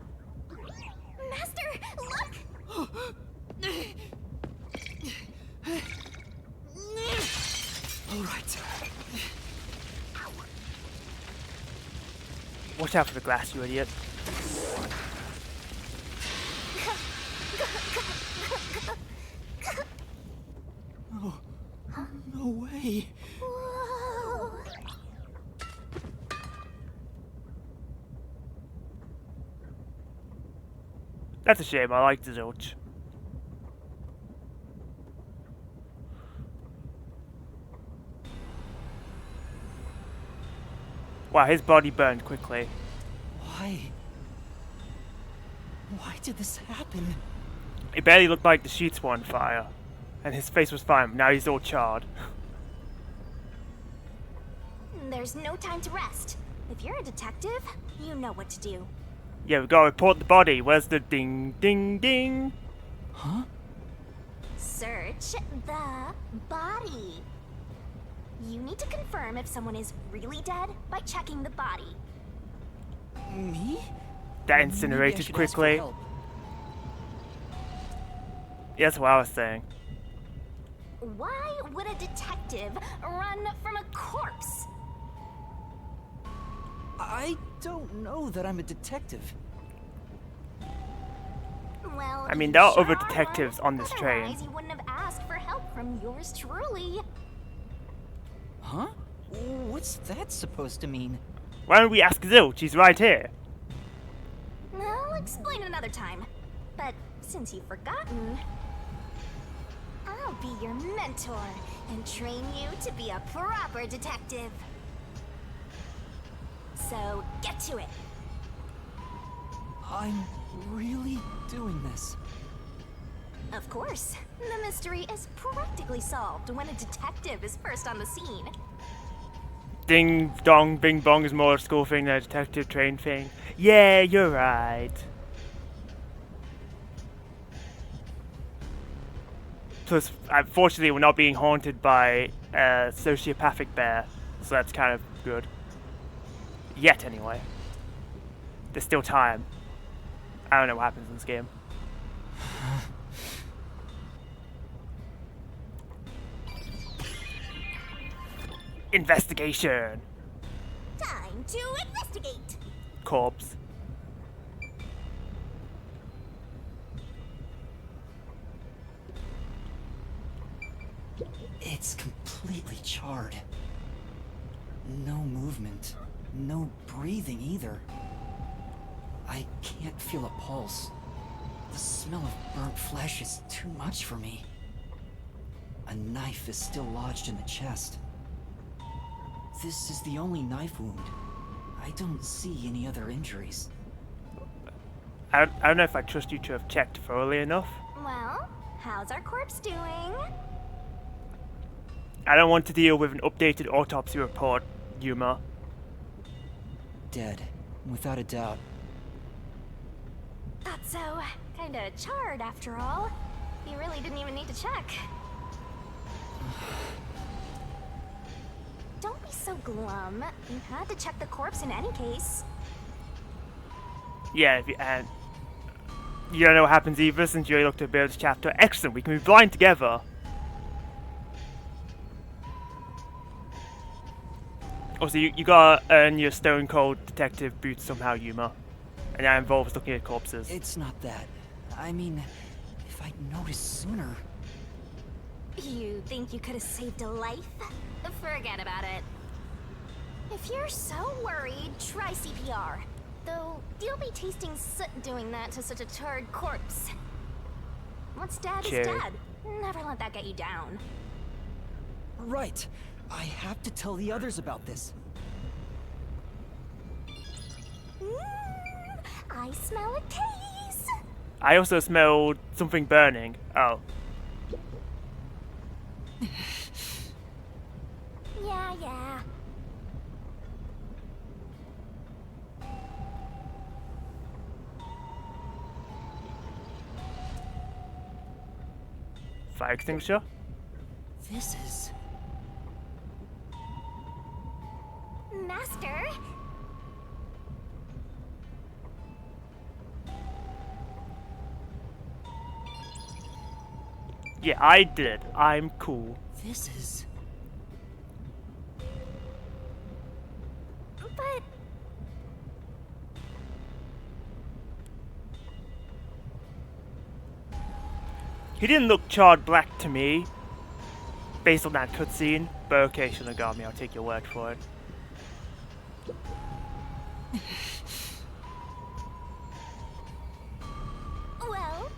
Master, look! All right. Watch out for the glass, you idiot. Oh, no way. Whoa. That's a shame, I liked Zilch. Wow, his body burned quickly. Why? Why did this happen? It barely looked like the sheets were on fire. And his face was fine, but now he's all charred. There's no time to rest. If you're a detective, you know what to do. Yeah, we gotta report the body. Where's the ding, ding, ding? Huh? Search the body. You need to confirm if someone is really dead by checking the body. Me? That Maybe I incinerated should ask for quickly. help. Yeah, that's what I was saying. Why would a detective run from a corpse? I don't know that I'm a detective. Well, I mean, you there are sure other one. detectives on this train. Otherwise, you wouldn't have asked for help from yours truly. Huh? What's that supposed to mean? Why don't we ask Zilch? She's right here. I'll explain another time. But since you've forgotten, I'll be your mentor and train you to be a proper detective. So get to it. I'm really doing this. Of course. The mystery is practically solved when a detective is first on the scene. Ding dong, bing bong is more a school thing than a detective train thing. Yeah, you're right. Plus, unfortunately, we're not being haunted by a sociopathic bear, so that's kind of good. Yet, anyway. There's still time. I don't know what happens in this game. Investigation. Time to investigate. Corpse. It's completely charred. No movement. No breathing either. I can't feel a pulse. The smell of burnt flesh is too much for me. A knife is still lodged in the chest. This is the only knife wound. I don't see any other injuries. I don't know if I trust you to have checked thoroughly enough. Well, how's our corpse doing? I don't want to deal with an updated autopsy report, Yuma. Dead, without a doubt. Thought so. Kinda charred after all. You really didn't even need to check. Don't be so glum. You had to check the corpse in any case. Yeah, and you don't know what happens either since you already looked at Bill's chapter. Excellent, we can be blind together. Also, you gotta earn your stone cold detective boots somehow, Yuma. And that involves looking at corpses. It's not that. I mean, if I'd noticed sooner... You think you could have saved a life? Forget about it. If you're so worried, try CPR. Though, you'll be tasting soot doing that to such a charred corpse. What's dead is dead. Never let that get you down. Right. I have to tell the others about this. I smell a case. I also smelled something burning. Oh. Yeah. Fire extinguisher? This is... Master? Yeah, I did. I'm cool. This is... But... He didn't look charred black to me, based on that cutscene. But okay, Shinigami, I'll take your word for it. Well...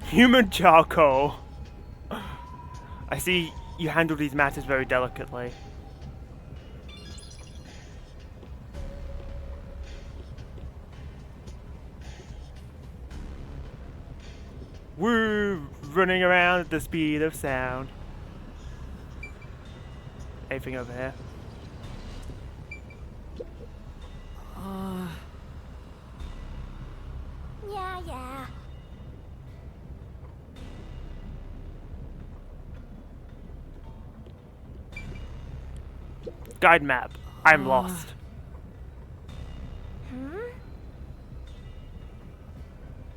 Human charcoal. I see you handle these matters very delicately. Woo! Running around at the speed of sound. Anything over here? Yeah. Guide map. I'm lost.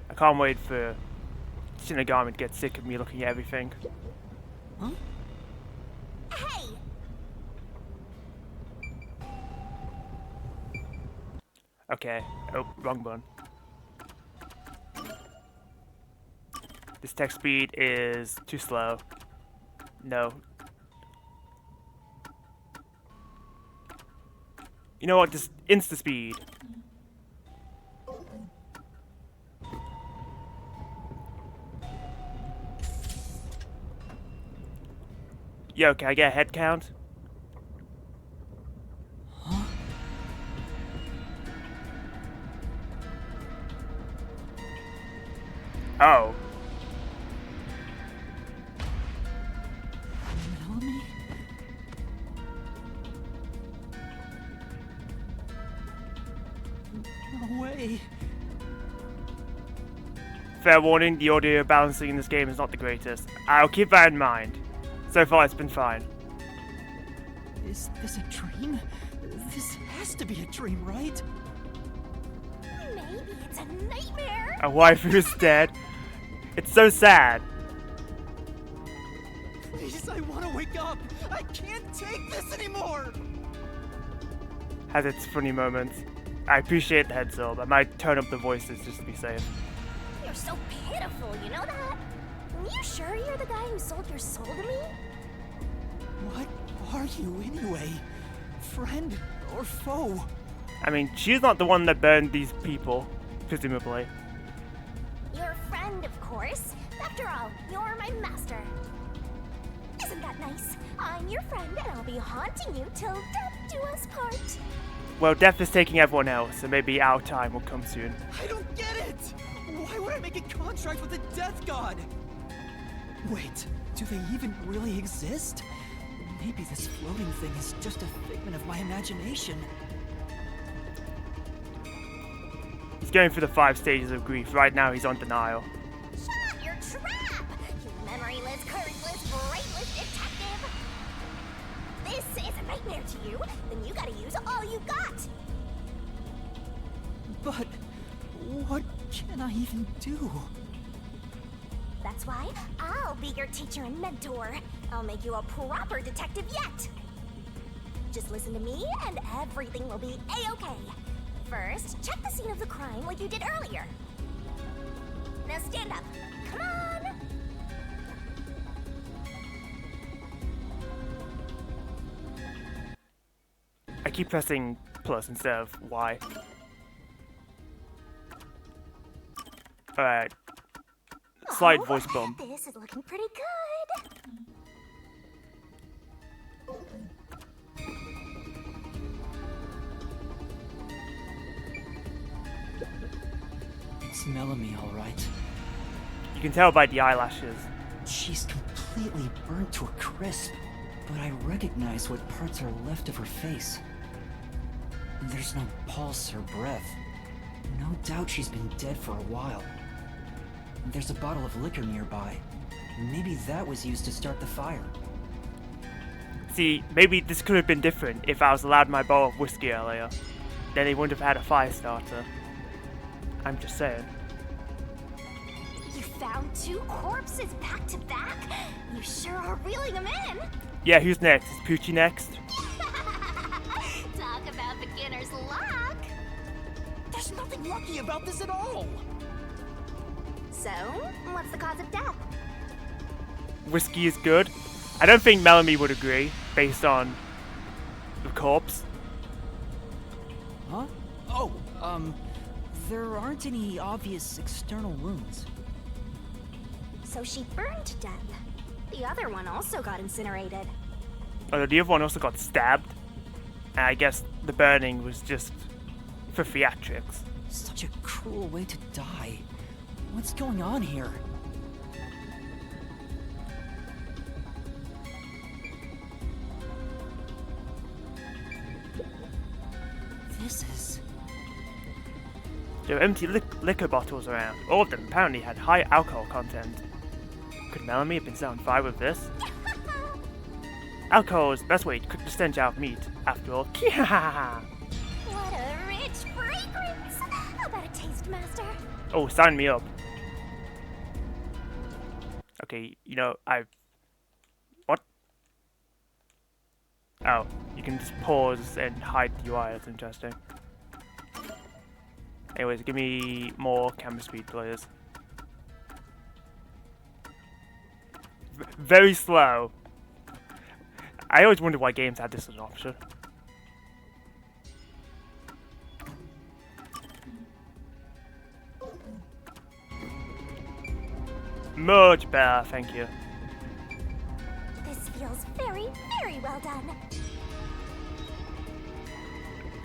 I can't wait for Shinigami to get sick of me looking at everything. Huh? Hey! Okay. Oh, wrong button. This text speed is too slow. No. You know what? Just insta speed. Yo, can I get a head count? Huh? Oh. Melanie? No way. Fair warning, the audio balancing in this game is not the greatest. I'll keep that in mind. So far, it's been fine. Is this a dream? This has to be a dream, right? Maybe it's a nightmare. A wife who's dead. It's so sad. Please, I want to wake up. I can't take this anymore. Has its funny moments. I appreciate the heads up. I might turn up the voices just to be safe. You're so pitiful, you know that? You sure you're the guy who sold your soul to me? What are you anyway? Friend or foe? I mean, she's not the one that burned these people, presumably. You're a friend, of course. After all, you're my master. Isn't that nice? I'm your friend, and I'll be haunting you till death do us part. Well, death is taking everyone else, so maybe our time will come soon. I don't get it! Why would I make a contract with the Death God? Wait, do they even really exist? Maybe this floating thing is just a figment of my imagination. He's going through the 5 stages of grief. Right now, he's on denial. Shut up, you're trap! You memoryless, courageless, brainless detective! This is a nightmare to you, then you gotta use all you got! But what can I even do? That's why I'll be your teacher and mentor. I'll make you a proper detective yet. Just listen to me and everything will be a-okay. First, check the scene of the crime like you did earlier. Now stand up. Come on! I keep pressing plus instead of Y. Alright. Slight voice bump. This is looking pretty good. It's Melanie, all right. You can tell by the eyelashes. She's completely burnt to a crisp, but I recognize what parts are left of her face. There's no pulse or breath. No doubt she's been dead for a while. There's a bottle of liquor nearby. Maybe that was used to start the fire. See, maybe this could have been different if I was allowed my bowl of whiskey earlier. Then they wouldn't have had a fire starter. I'm just saying. You found 2 corpses back to back? You sure are reeling them in! Yeah, who's next? Is Poochie next? Talk about beginner's luck! There's nothing lucky about this at all! So, what's the cause of death? Whiskey is good. I don't think Melanie would agree, based on the corpse. Huh? Oh, there aren't any obvious external wounds. So she burned to death. The other one also got incinerated. Although the other one also got stabbed. And I guess the burning was just for theatrics. Such a cruel way to die. What's going on here? This is... There were empty liquor bottles around. All of them apparently had high alcohol content. Could Melanie have been set on fire with this? Alcohol is the best way to cook the stench out of meat, after all. What a rich fragrance! How about a taste, master? Oh, sign me up. Okay, you know, What? Oh, you can just pause and hide the UI, that's interesting. Anyways, give me more camera speed, please. Very slow. I always wonder why games had this as an option. Much better, thank you. This feels very, very well done.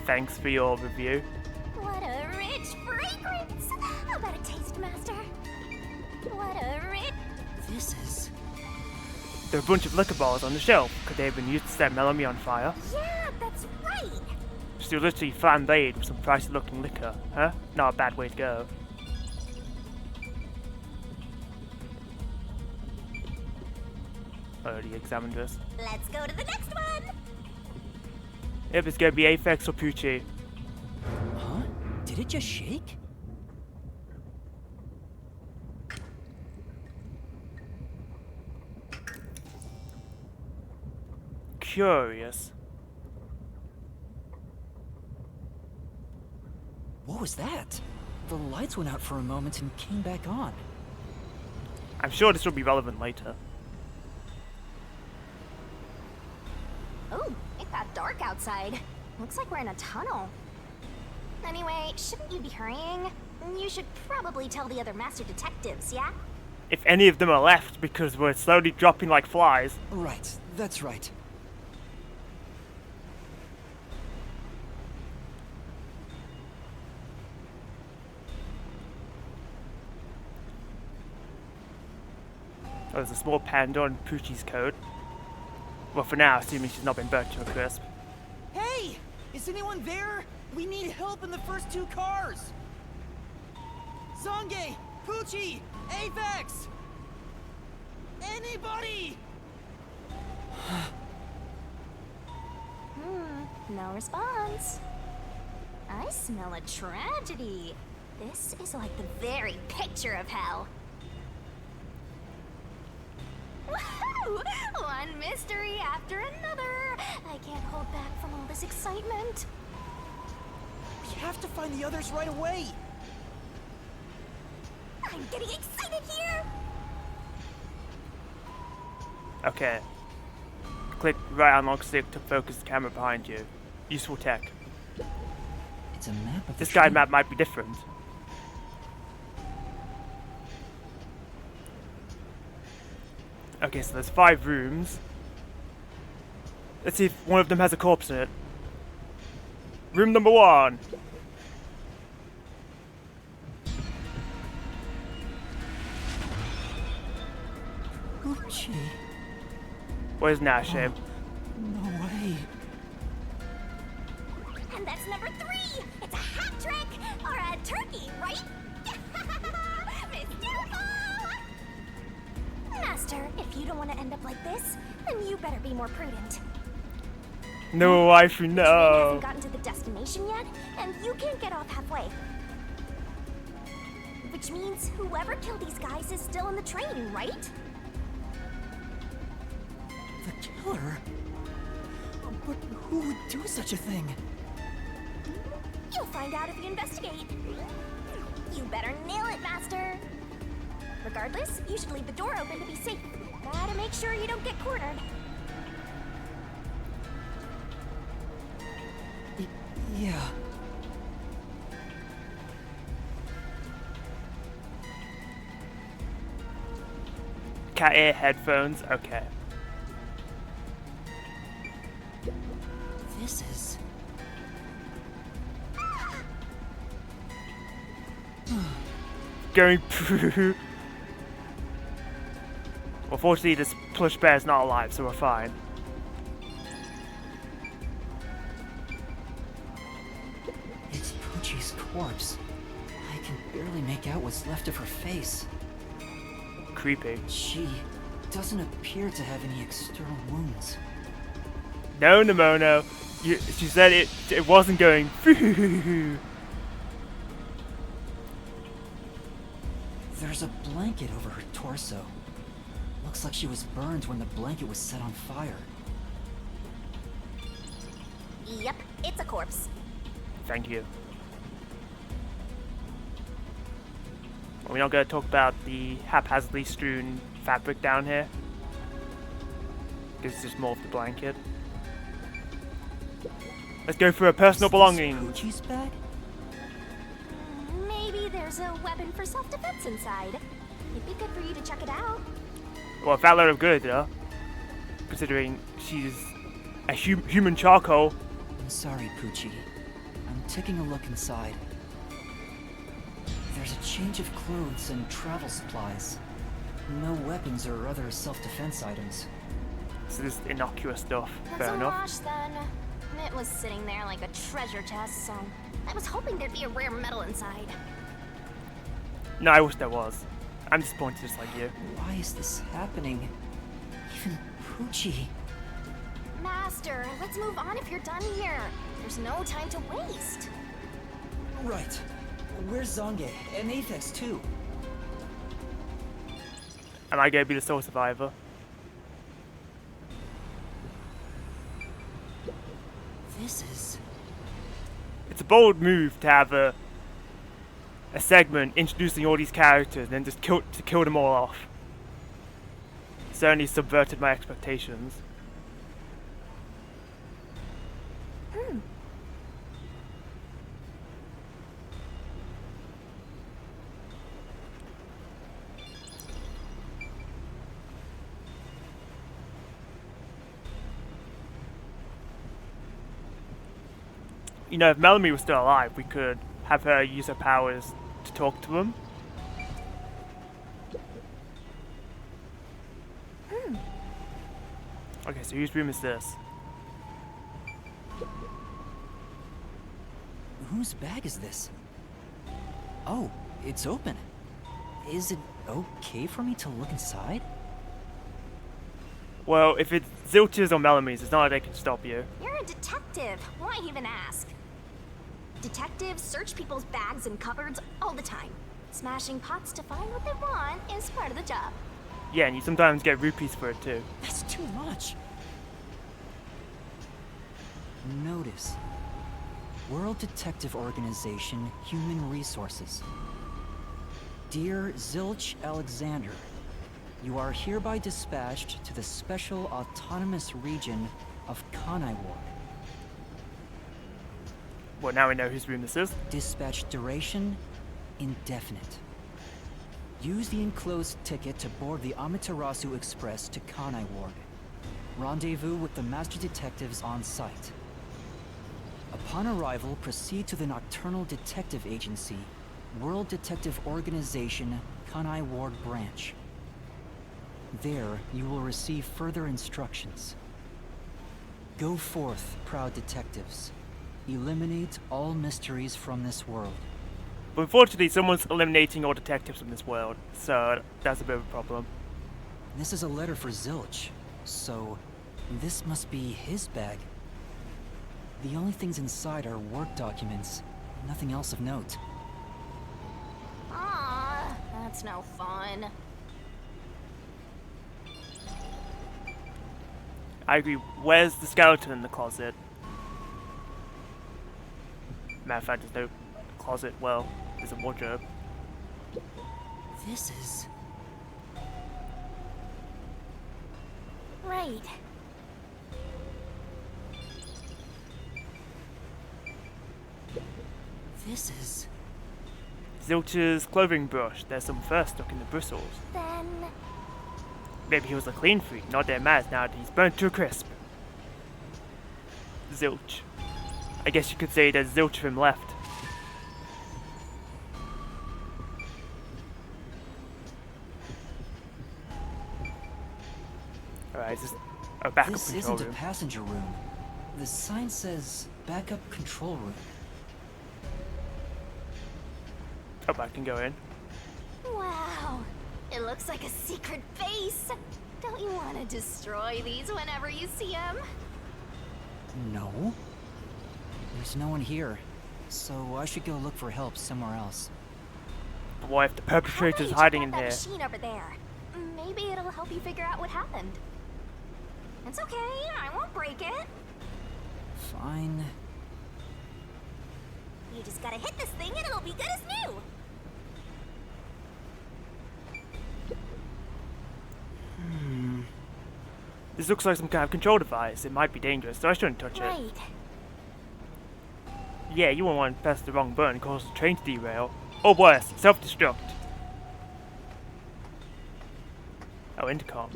Thanks for your review. What a rich fragrance! How about a taste, master? What a rich... This is... There are a bunch of liquor bottles on the shelf. Could they have been used to set Melanie on fire? Yeah, that's right! She was literally flambéed with some pricey looking liquor, huh? Not a bad way to go. Already examined this. Let's go to the next one! If it's gonna be Aphex or Poochie. Huh? Did it just shake? Curious. What was that? The lights went out for a moment and came back on. I'm sure this will be relevant later. Oh, it got dark outside. Looks like we're in a tunnel. Anyway, shouldn't you be hurrying? You should probably tell the other master detectives, yeah? If any of them are left, because we're slowly dropping like flies. Right, that's right. Oh, there's a small panda on Poochie's coat. Well, for now, assuming she's not been burnt to a crisp. Hey! Is anyone there? We need help in the first 2 cars! Zange! Poochie! Apex! Anybody! No response. I smell a tragedy. This is like the very picture of hell. Woohoo! One mystery after another. I can't hold back from all this excitement. We have to find the others right away! I'm getting excited here! Okay. Click right analog stick to focus the camera behind you. Useful tech. It's a map of the This guide train. map might be different. Okay, so there's 5 rooms. Let's see if one of them has a corpse in it. Room number 1. Poochie. Where's Nashim? No way. And that's number 3! It's a hat trick! Or a turkey, right? Mystical! Master, if you don't want to end up like this, then you better be more prudent. No, waifu, The train no. hasn't gotten to the destination yet, and you can't get off halfway. Which means whoever killed these guys is still in the train, right? The killer? But who would do such a thing? You'll find out if you investigate. You better nail it, Master. Regardless, you should leave the door open to be safe. Gotta make sure you don't get cornered. Yeah. Cat ear headphones, okay. This is... Going through. Well, fortunately, this plush bear's not alive, so we're fine. It's Poochie's corpse. I can barely make out what's left of her face. Creepy. She doesn't appear to have any external wounds. No, Nemono. She said it wasn't going through. There's a blanket over her torso. Looks like she was burned when the blanket was set on fire. Yep, it's a corpse. Thank you. We're not going to talk about the haphazardly strewn fabric down here. This is just more of the blanket. Let's go through her personal belongings. Poochie's bag? Maybe there's a weapon for self-defense inside. It'd be good for you to check it out. Well, if that load of good, considering she's a human charcoal. I'm sorry, Poochie. I'm taking a look inside. There's a change of clothes and travel supplies. No weapons or other self-defense items. So this is innocuous stuff. That's Fair a enough. wash then. It was sitting there like a treasure chest, so I was hoping there'd be a rare metal inside. No, I wish there was. I'm disappointed just like you. Why is this happening? Even Poochie. Master, let's move on if you're done here. There's no time to waste. Right. Where's Zange? And Apex, too. Am I going to be the sole survivor? This is... It's a bold move to have a segment introducing all these characters and then just kill them all off. certainly subverted my expectations. You know, if Melanie was still alive, we could have her use her powers to talk to him. Okay, so whose room is this? Whose bag is this? Oh, it's open. Is it okay for me to look inside? Well, if it's Zilch's or Melanie's, it's not like they can stop you. You're a detective. Why even ask? Detectives search people's bags and cupboards all the time. Smashing pots to find what they want is part of the job. Yeah, and you sometimes get rupees for it too. That's too much. Notice. World Detective Organization, Human Resources. Dear Zilch Alexander, you are hereby dispatched to the Special Autonomous Region of Kanai Ward. Well, now we know whose room this is. Dispatch duration, indefinite. Use the enclosed ticket to board the Amaterasu Express to Kanai Ward. Rendezvous with the Master Detectives on site. Upon arrival, proceed to the Nocturnal Detective Agency, World Detective Organization, Kanai Ward Branch. There, you will receive further instructions. Go forth, proud detectives. Eliminate all mysteries from this world. But unfortunately, someone's eliminating all detectives from this world, so that's a bit of a problem. This is a letter for Zilch, so this must be his bag. The only things inside are work documents, nothing else of note. Ah, that's no fun. I agree. Where's the skeleton in the closet? Matter of fact, there's no closet. Well, there's a wardrobe. This is... Right. This is... Zilch's clothing brush. There's some fur stuck in the bristles. Then... Maybe he was a clean freak, not that mad now that he's burnt to a crisp. Zilch. I guess you could say there's zilch of him left. Alright, is this a backup This control isn't room? a passenger room. The sign says backup control room. Oh, I can go in. Wow. It looks like a secret base. Don't you want to destroy these whenever you see them? No. There's no one here, so I should go look for help somewhere else. But what if the perpetrator's hiding in that here? machine over there. Maybe it'll help you figure out what happened. It's okay. I won't break it. Fine. You just gotta hit this thing and it'll be good as new. This looks like some kind of control device. It might be dangerous, so I shouldn't touch it. Right. Yeah, you won't want to press the wrong button and cause the train to derail. Or worse, self-destruct. Oh, intercom.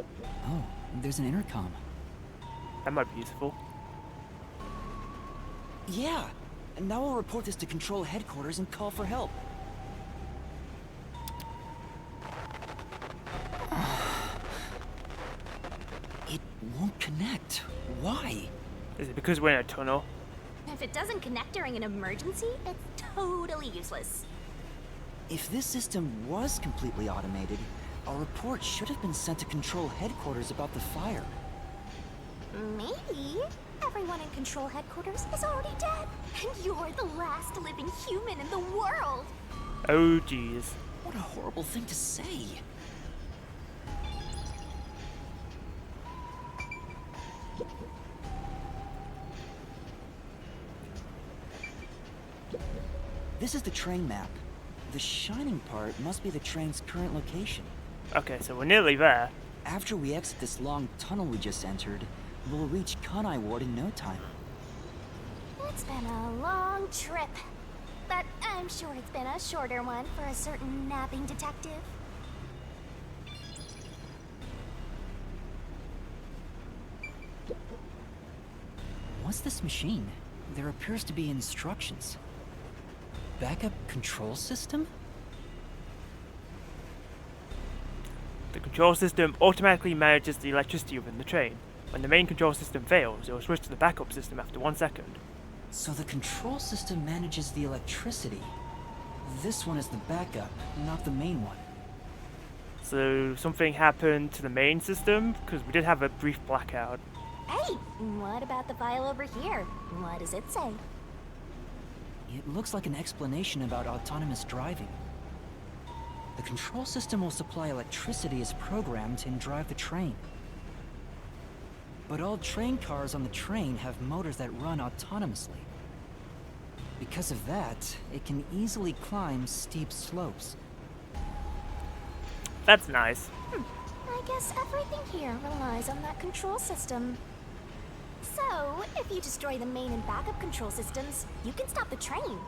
Oh, there's an intercom. That might be useful. Yeah! And now I'll report this to Control Headquarters and call for help. It won't connect. Why? Is it because we're in a tunnel? If it doesn't connect during an emergency, it's totally useless. If this system was completely automated, a report should have been sent to Control Headquarters about the fire. Maybe everyone in Control Headquarters is already dead, and you're the last living human in the world. Oh, jeez. What a horrible thing to say. This is the train map. The shining part must be the train's current location. Okay, so we're nearly there. After we exit this long tunnel we just entered, we'll reach Kanai Ward in no time. It's been a long trip, but I'm sure it's been a shorter one for a certain napping detective. What's this machine? There appears to be instructions. Backup control system? The control system automatically manages the electricity within the train. When the main control system fails, it will switch to the backup system after 1 second. So the control system manages the electricity. This one is the backup, not the main one. So something happened to the main system? Because we did have a brief blackout. Hey, what about the file over here? What does it say? It looks like an explanation about autonomous driving. The control system will supply electricity as programmed and drive the train. But all train cars on the train have motors that run autonomously. Because of that, it can easily climb steep slopes. That's nice. I guess everything here relies on that control system. So, if you destroy the main and backup control systems, you can stop the train.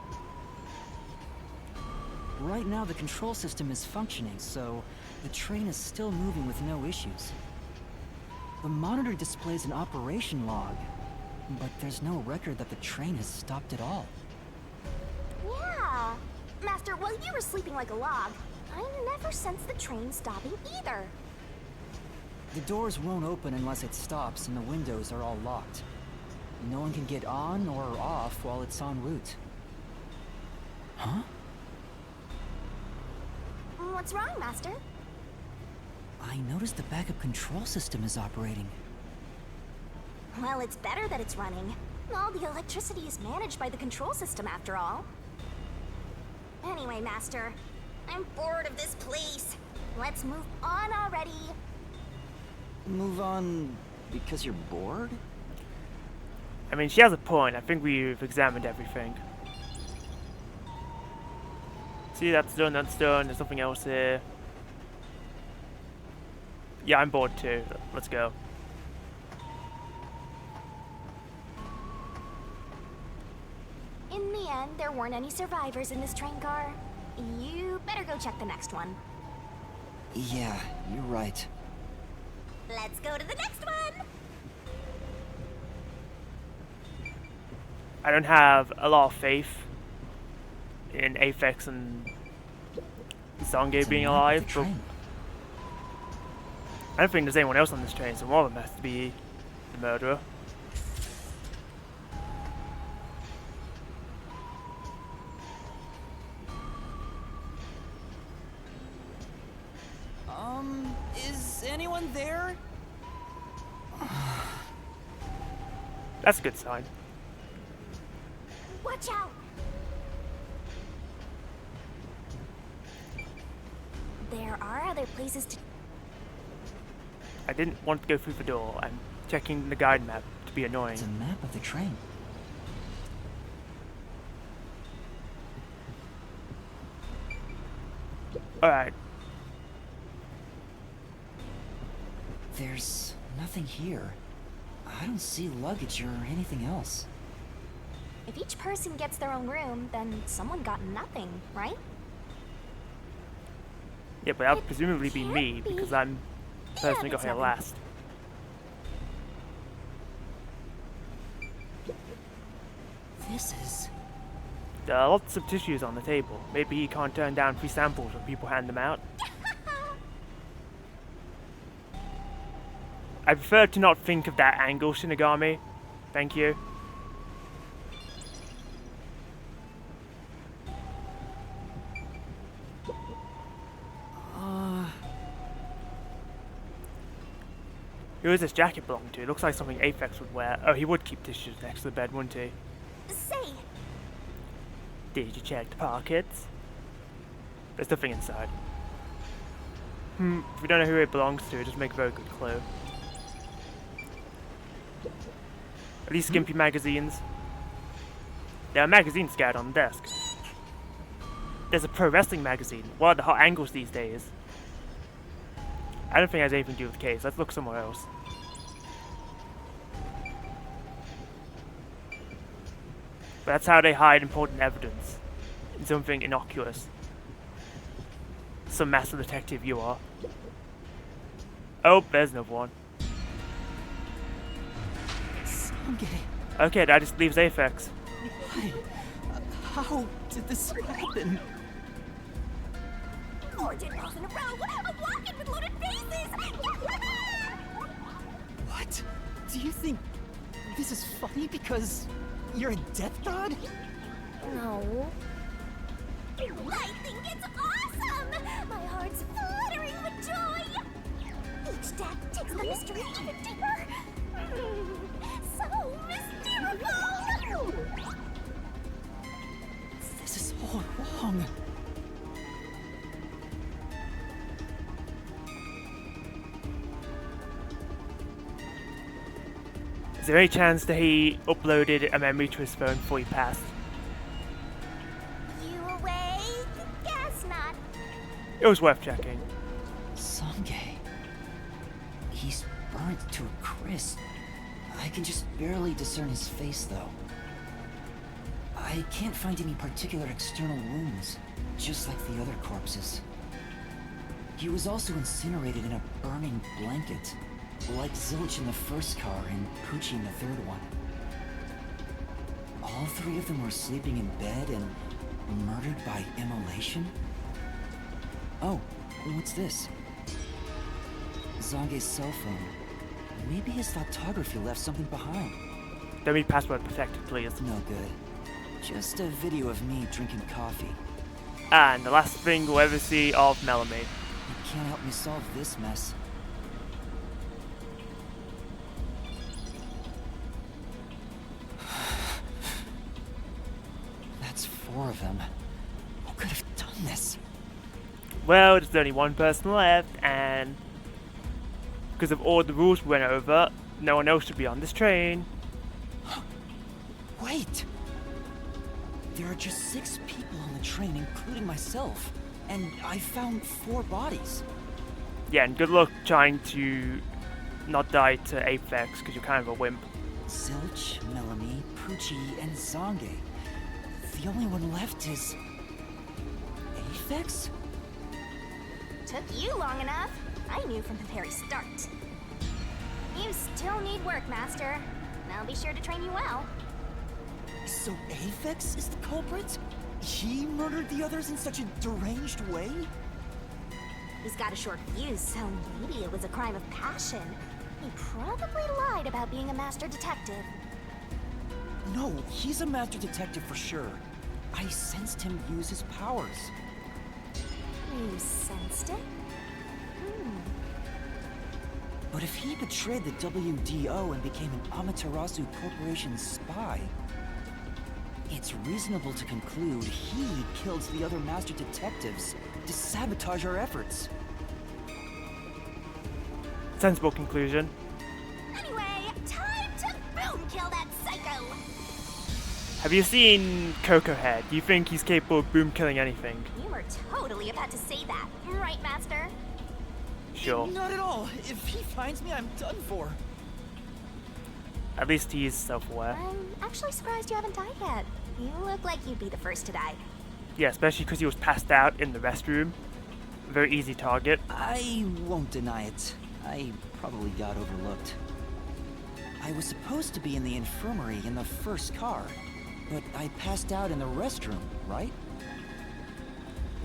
Right now the control system is functioning, so the train is still moving with no issues. The monitor displays an operation log, but there's no record that the train has stopped at all. Yeah. Master, while you were sleeping like a log, I never sensed the train stopping either. The doors won't open unless it stops, and the windows are all locked. No one can get on or off while it's en route. Huh? What's wrong, Master? I noticed the backup control system is operating. Well, it's better that it's running. All the electricity is managed by the control system, after all. Anyway, Master, I'm bored of this place. Let's move on already. Move on because you're bored? I mean, she has a point. I think we've examined everything. See, that's done, there's something else here. Yeah, I'm bored too. Let's go. In the end, there weren't any survivors in this train car. You better go check the next one. Yeah, you're right. Let's go to the next one! I don't have a lot of faith in Aphex and Zange being alive, but I don't think there's anyone else on this train, so one of them has to be the murderer. Is anyone there? That's a good sign. Watch out! There are other places to... I didn't want to go through the door. I'm checking the guide map to be annoying. It's a map of the train. Alright. There's nothing here. I don't see luggage or anything else. If each person gets their own room, then someone got nothing, right? Yeah, but that would presumably be me, because I'm the person who got here last. This is... There are lots of tissues on the table. Maybe he can't turn down free samples when people hand them out. I prefer to not think of that angle, Shinigami. Thank you. Who does this jacket belong to? It looks like something Aphex would wear. Oh, he would keep tissues next to the bed, wouldn't he? Say! Did you check the pockets? There's nothing inside. If we don't know who it belongs to, it doesn't make a very good clue. Are these skimpy magazines? There are magazines scattered on the desk. There's a pro wrestling magazine. What are the hot angles these days? I don't think it has anything to do with the case. Let's look somewhere else. But that's how they hide important evidence. In something innocuous. Some master detective you are. Oh, there's another one. Sange, Okay, that just leaves Apex. why? How did this happen? 14 miles in a row! I'm walking with loaded faces! What? Do you think this is funny because you're a death god? No. I think it's awesome! My heart's fluttering with joy! Each death takes the mystery even deeper. So mystical! This is all wrong. Is there any chance that he uploaded a memory to his phone before he passed? You awake? Guess not. It was worth checking. Sange. He's burnt to a crisp. I can just barely discern his face, though. I can't find any particular external wounds, just like the other corpses. He was also incinerated in a burning blanket, like Zilch in the first car and Poochie in the third one. All three of them were sleeping in bed and murdered by immolation? Oh, what's this? Zange's cell phone. Maybe his photography left something behind. Don't be password protected, please. No good. Just a video of me drinking coffee. And the last thing we'll ever see of Melanie. You can't help me solve this mess. That's 4 of them. Who could have done this? Well, there's only one person left, and because of all the rules we went over, no one else should be on this train. Wait! There are just 6 people on the train, including myself. And I found 4 bodies. Yeah, and good luck trying to not die to Apex, because you're kind of a wimp. Zilch, Melanie, Poochie, and Zange. The only one left is... Aphex? Took you long enough. I knew from the very start. You still need work, Master. I'll be sure to train you well. So Aphex is the culprit? He murdered the others in such a deranged way? He's got a short fuse, so maybe it was a crime of passion. He probably lied about being a master detective. No, he's a master detective for sure. I sensed him use his powers. You sensed it? But if he betrayed the WDO and became an Amaterasu Corporation spy, it's reasonable to conclude he killed the other master detectives to sabotage our efforts. Sensible conclusion. Anyway, time to boom kill that psycho! Have you seen Coco Head? Do you think he's capable of boom killing anything? You were totally about to say that, right, Master? Sure. Not at all. If he finds me, I'm done for. At least he's self-aware. I'm actually surprised you haven't died yet. You look like you'd be the first to die. Yeah, especially because he was passed out in the restroom. Very easy target. I won't deny it. I probably got overlooked. I was supposed to be in the infirmary in the first car, but I passed out in the restroom, right?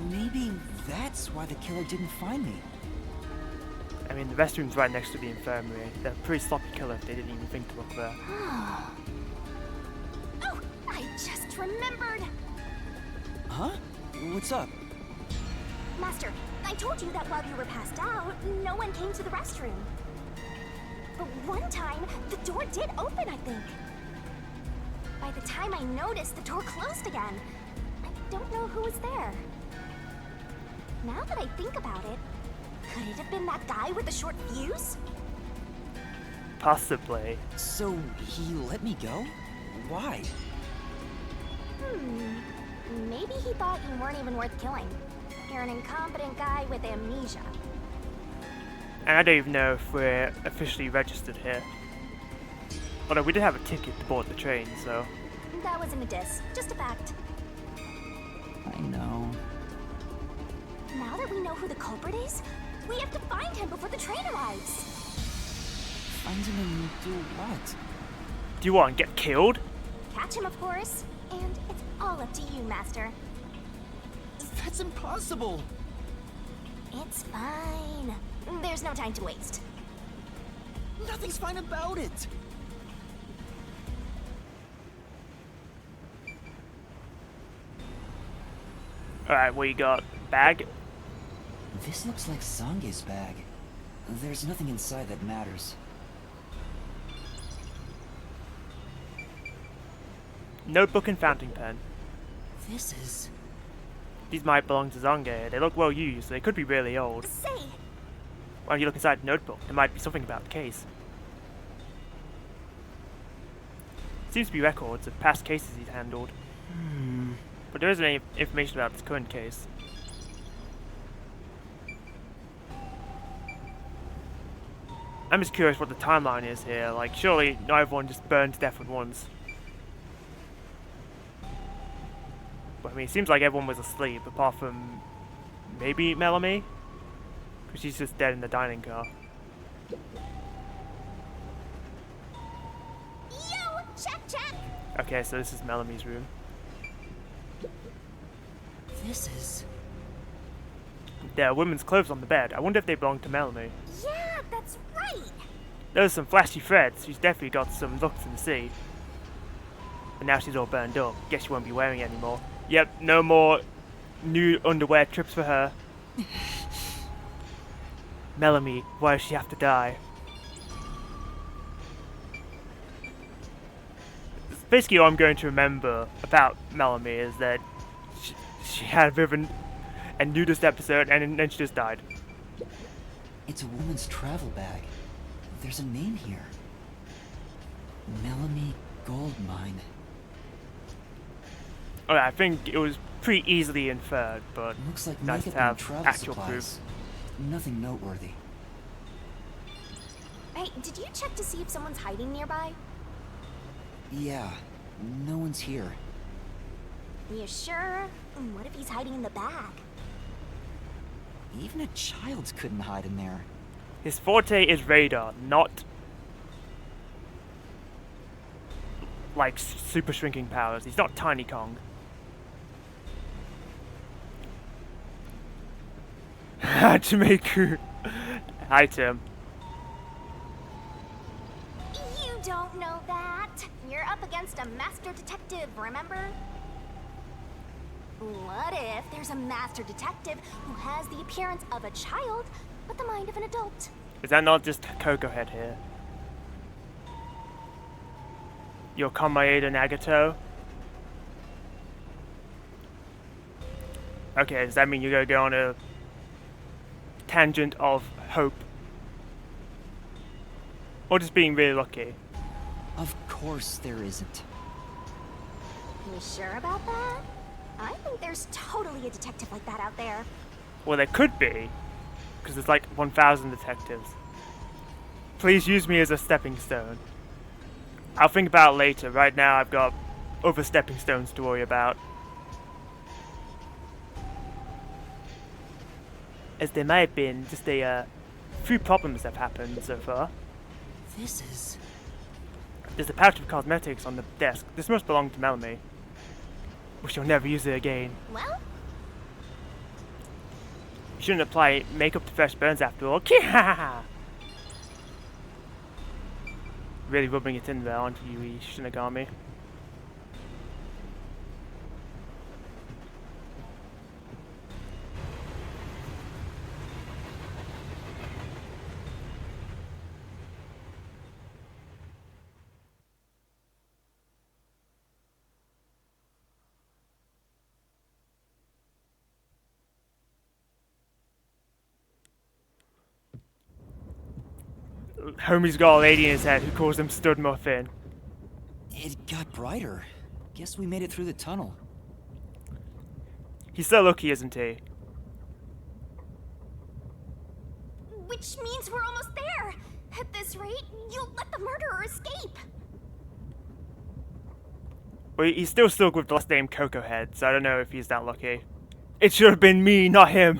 Maybe that's why the killer didn't find me. I mean, the restroom's right next to the infirmary. They're a pretty sloppy killer if they didn't even think to look there. Oh, I just remembered! Huh? What's up? Master, I told you that while you were passed out, no one came to the restroom. But one time, the door did open, I think. By the time I noticed, the door closed again. I don't know who was there. Now that I think about it, could it have been that guy with the short fuse? Possibly. So, he let me go? Why? Maybe he thought you weren't even worth killing. You're an incompetent guy with amnesia. And I don't even know if we're officially registered here. Although we did have a ticket to board the train, so... That wasn't a diss, just a fact. I know. Now that we know who the culprit is, we have to find him before the train arrives. Find him and do what? Do you want to get killed? Catch him, of course. And it's all up to you, Master. That's impossible! It's fine. There's no time to waste. Nothing's fine about it! Alright, what you got? Bag? This looks like Sange's bag. There's nothing inside that matters. Notebook and fountain pen. This is... These might belong to Zange. They look well used, so they could be really old. Say! When you look inside the notebook, there might be something about the case. Seems to be records of past cases he's handled. But there isn't any information about this current case. I'm just curious what the timeline is here. Like, surely not everyone just burned to death at once. But I mean, it seems like everyone was asleep, apart from maybe Melanie? Because she's just dead in the dining car. Yo! Check! Okay, so this is Melanie's room. This is... There are women's clothes on the bed. I wonder if they belong to Melanie. Yeah, that's right! Those are some flashy threads. She's definitely got some looks in the sea. And now she's all burned up. Guess she won't be wearing it anymore. Yep, no more new underwear trips for her. Melanie, why does she have to die? Basically, all I'm going to remember about Melanie is that she had a bit of a nudist episode and then she just died. It's a woman's travel bag. There's a name here. Melanie Goldmine. Alright, I think it was pretty easily inferred, but Looks like nice to makeup and have travel actual supplies. proof. Nothing noteworthy. Hey, did you check to see if someone's hiding nearby? Yeah, no one's here. You sure? What if he's hiding in the bag? Even a child couldn't hide in there. His forte is radar, not like super shrinking powers. He's not Tiny Kong. Jamaica. Hi, Tim. You don't know that. You're up against a master detective, remember? What if there's a master detective who has the appearance of a child, but the mind of an adult? Is that not just Coco Head here? Your Kamaeda Nagato? Okay, does that mean you're gonna go on a tangent of hope? Or just being really lucky? Of course there isn't. You sure about that? I think there's totally a detective like that out there. Well, there could be, because there's like 1,000 detectives. Please use me as a stepping stone. I'll think about it later. Right now, I've got other stepping stones to worry about. As there may have been just a few problems that have happened so far. This is... There's a pouch of cosmetics on the desk. This must belong to Melanie. We shall never use it again. Well? You shouldn't apply makeup to fresh burns after all. Really rubbing it in there, aren't you, Shinigami? Homie's got a lady in his head who calls him Stud Muffin. It got brighter. Guess we made it through the tunnel. He's so lucky, isn't he? Which Which means we're almost there. At this rate, you'll let the murderer escape. Well, he's still stuck with the last name Coco Head, so I don't know if he's that lucky. It should have been me, not him.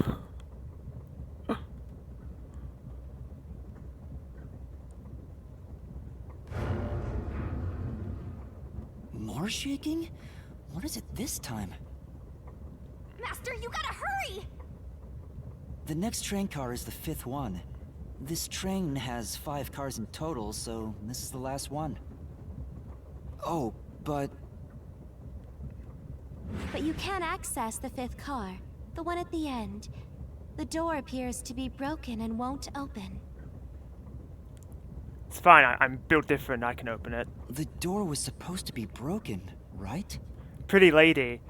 More shaking? What is it this time? Master, you gotta hurry! The next train car is the 5th one. This train has 5 cars in total, so this is the last one. Oh, but you can't access the 5th car, the one at the end. The door appears to be broken and won't open. It's fine, I'm built different, I can open it. the door was supposed to be broken, right? Pretty lady.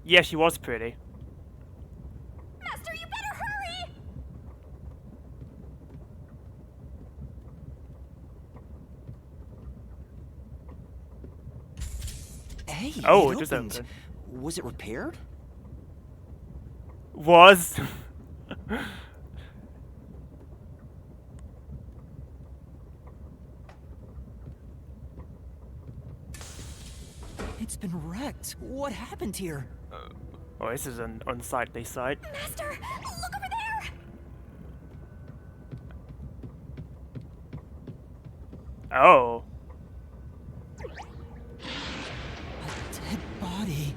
Yeah, she was pretty. Master, you better hurry! Hey, Oh, it it just opened. opened. Was it repaired? Was. It's been wrecked. What happened here? Oh, this is an unsightly sight. Master, look over there! Oh. A dead body.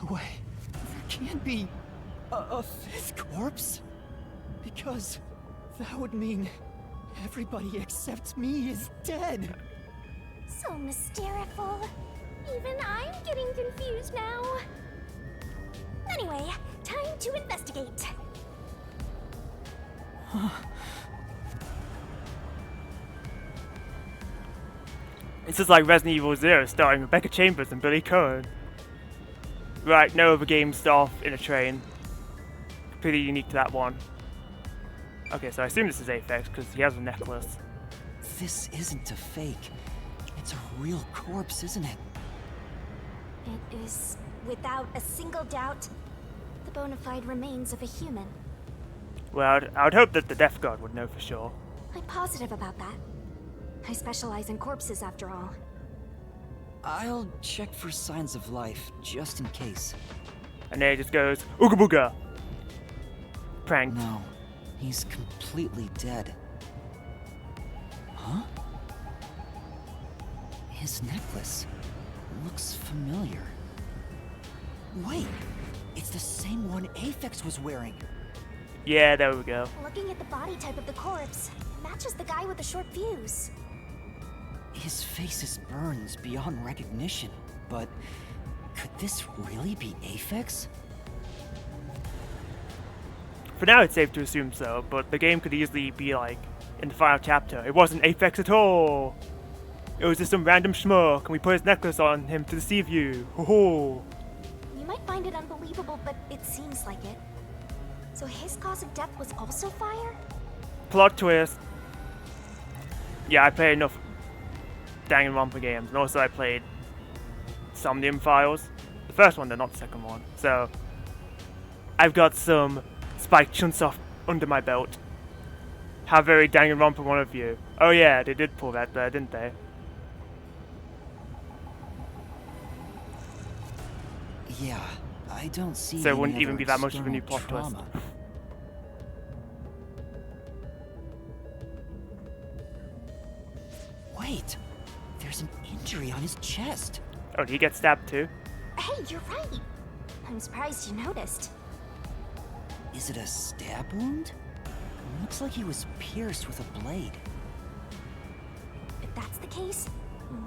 No way. There can't be a fifth corpse. Because that would mean everybody except me is dead. So mysteriful. Even I'm getting confused now. Anyway, time to investigate. This is like Resident Evil 0 starring Rebecca Chambers and Billy Cohen. Right, no other games start off in a train. Pretty unique to that one. Okay, so I assume this is Aphex because he has a necklace. This isn't a fake. It's a real corpse, isn't it? It is, without a single doubt, the bona fide remains of a human. Well, I would hope that the Death Guard would know for sure. I'm positive about that. I specialize in corpses, after all. I'll check for signs of life, just in case. And then he just goes, Ooga Booga! Prank. No, he's completely dead. Huh? His necklace looks familiar. Wait, it's the same one Aphex was wearing. Yeah, there we go. Looking at the body type of the corpse, matches the guy with the short fuse. His face is burned beyond recognition, but could this really be Aphex? For now, it's safe to assume so, but the game could easily be like, in the final chapter, it wasn't Aphex at all! It was just some random schmuck, and we put his necklace on him to deceive you. Ho ho! You might find it unbelievable, but it seems like it. So his cause of death was also fire? Plot twist. Yeah, I played enough Danganronpa games, and also I played Somnium Files. The first one, though, not the second one. So, I've got some Spike Chunsoft under my belt. How very Danganronpa one of you. Oh yeah, they did pull that there, didn't they? Yeah, I don't see. So it any wouldn't even other be that much of a new external plot twist. trauma. Wait, there's an injury on his chest. Oh, did he get stabbed too? Hey, you're right. I'm surprised you noticed. Is it a stab wound? Looks like he was pierced with a blade. If that's the case,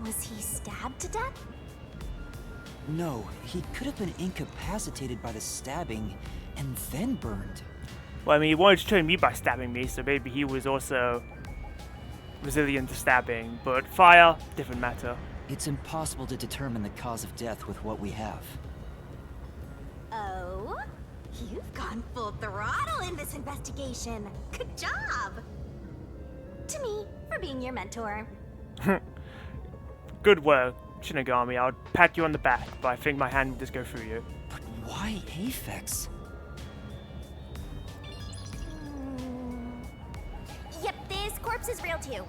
was he stabbed to death? No, he could have been incapacitated by the stabbing and then burned. Well, I mean, he wanted to train me by stabbing me, so maybe he was also resilient to stabbing. But fire, different matter. It's impossible to determine the cause of death with what we have. Oh? You've gone full throttle in this investigation. Good job! To me, for being your mentor. Good work. Shinigami, I would pat you on the back, but I think my hand would just go through you. But why Aphex? Yep, this corpse is real too.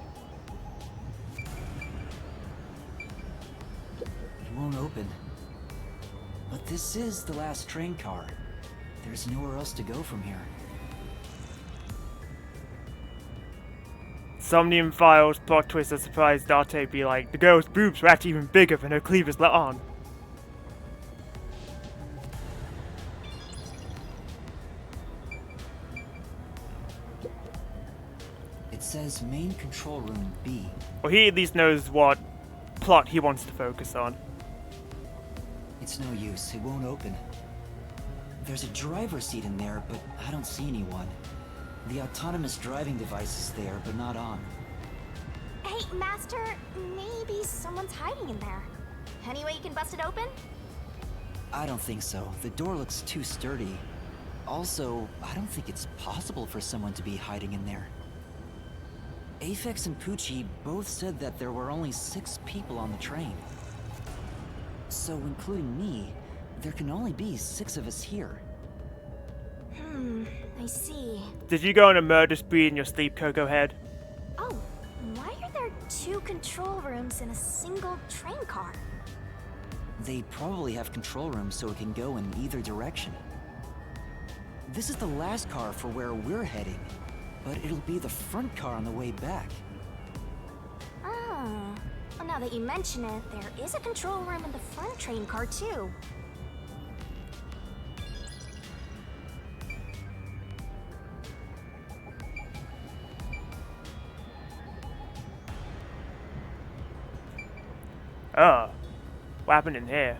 It won't open. But this is the last train car. There's nowhere else to go from here. Somnium Files plot twist that surprised Dante be like, the girl's boobs were actually even bigger than her cleavers let on. It says main control room B. Well, he at least knows what plot he wants to focus on. It's no use, it won't open. There's a driver's seat in there, but I don't see anyone. The autonomous driving device is there, but not on. Hey, Master, maybe someone's hiding in there. Any way you can bust it open? I don't think so. The door looks too sturdy. Also, I don't think it's possible for someone to be hiding in there. Aphex and Poochie both said that there were only 6 people on the train. So, including me, there can only be 6 of us here. I see. Did you go on a murder spree in your sleep, Coco Head? Oh, why are there 2 control rooms in a single train car? They probably have control rooms so it can go in either direction. This is the last car for where we're heading, but it'll be the front car on the way back. Oh. Well, now that you mention it, there is a control room in the front train car, too. Oh. What happened in here?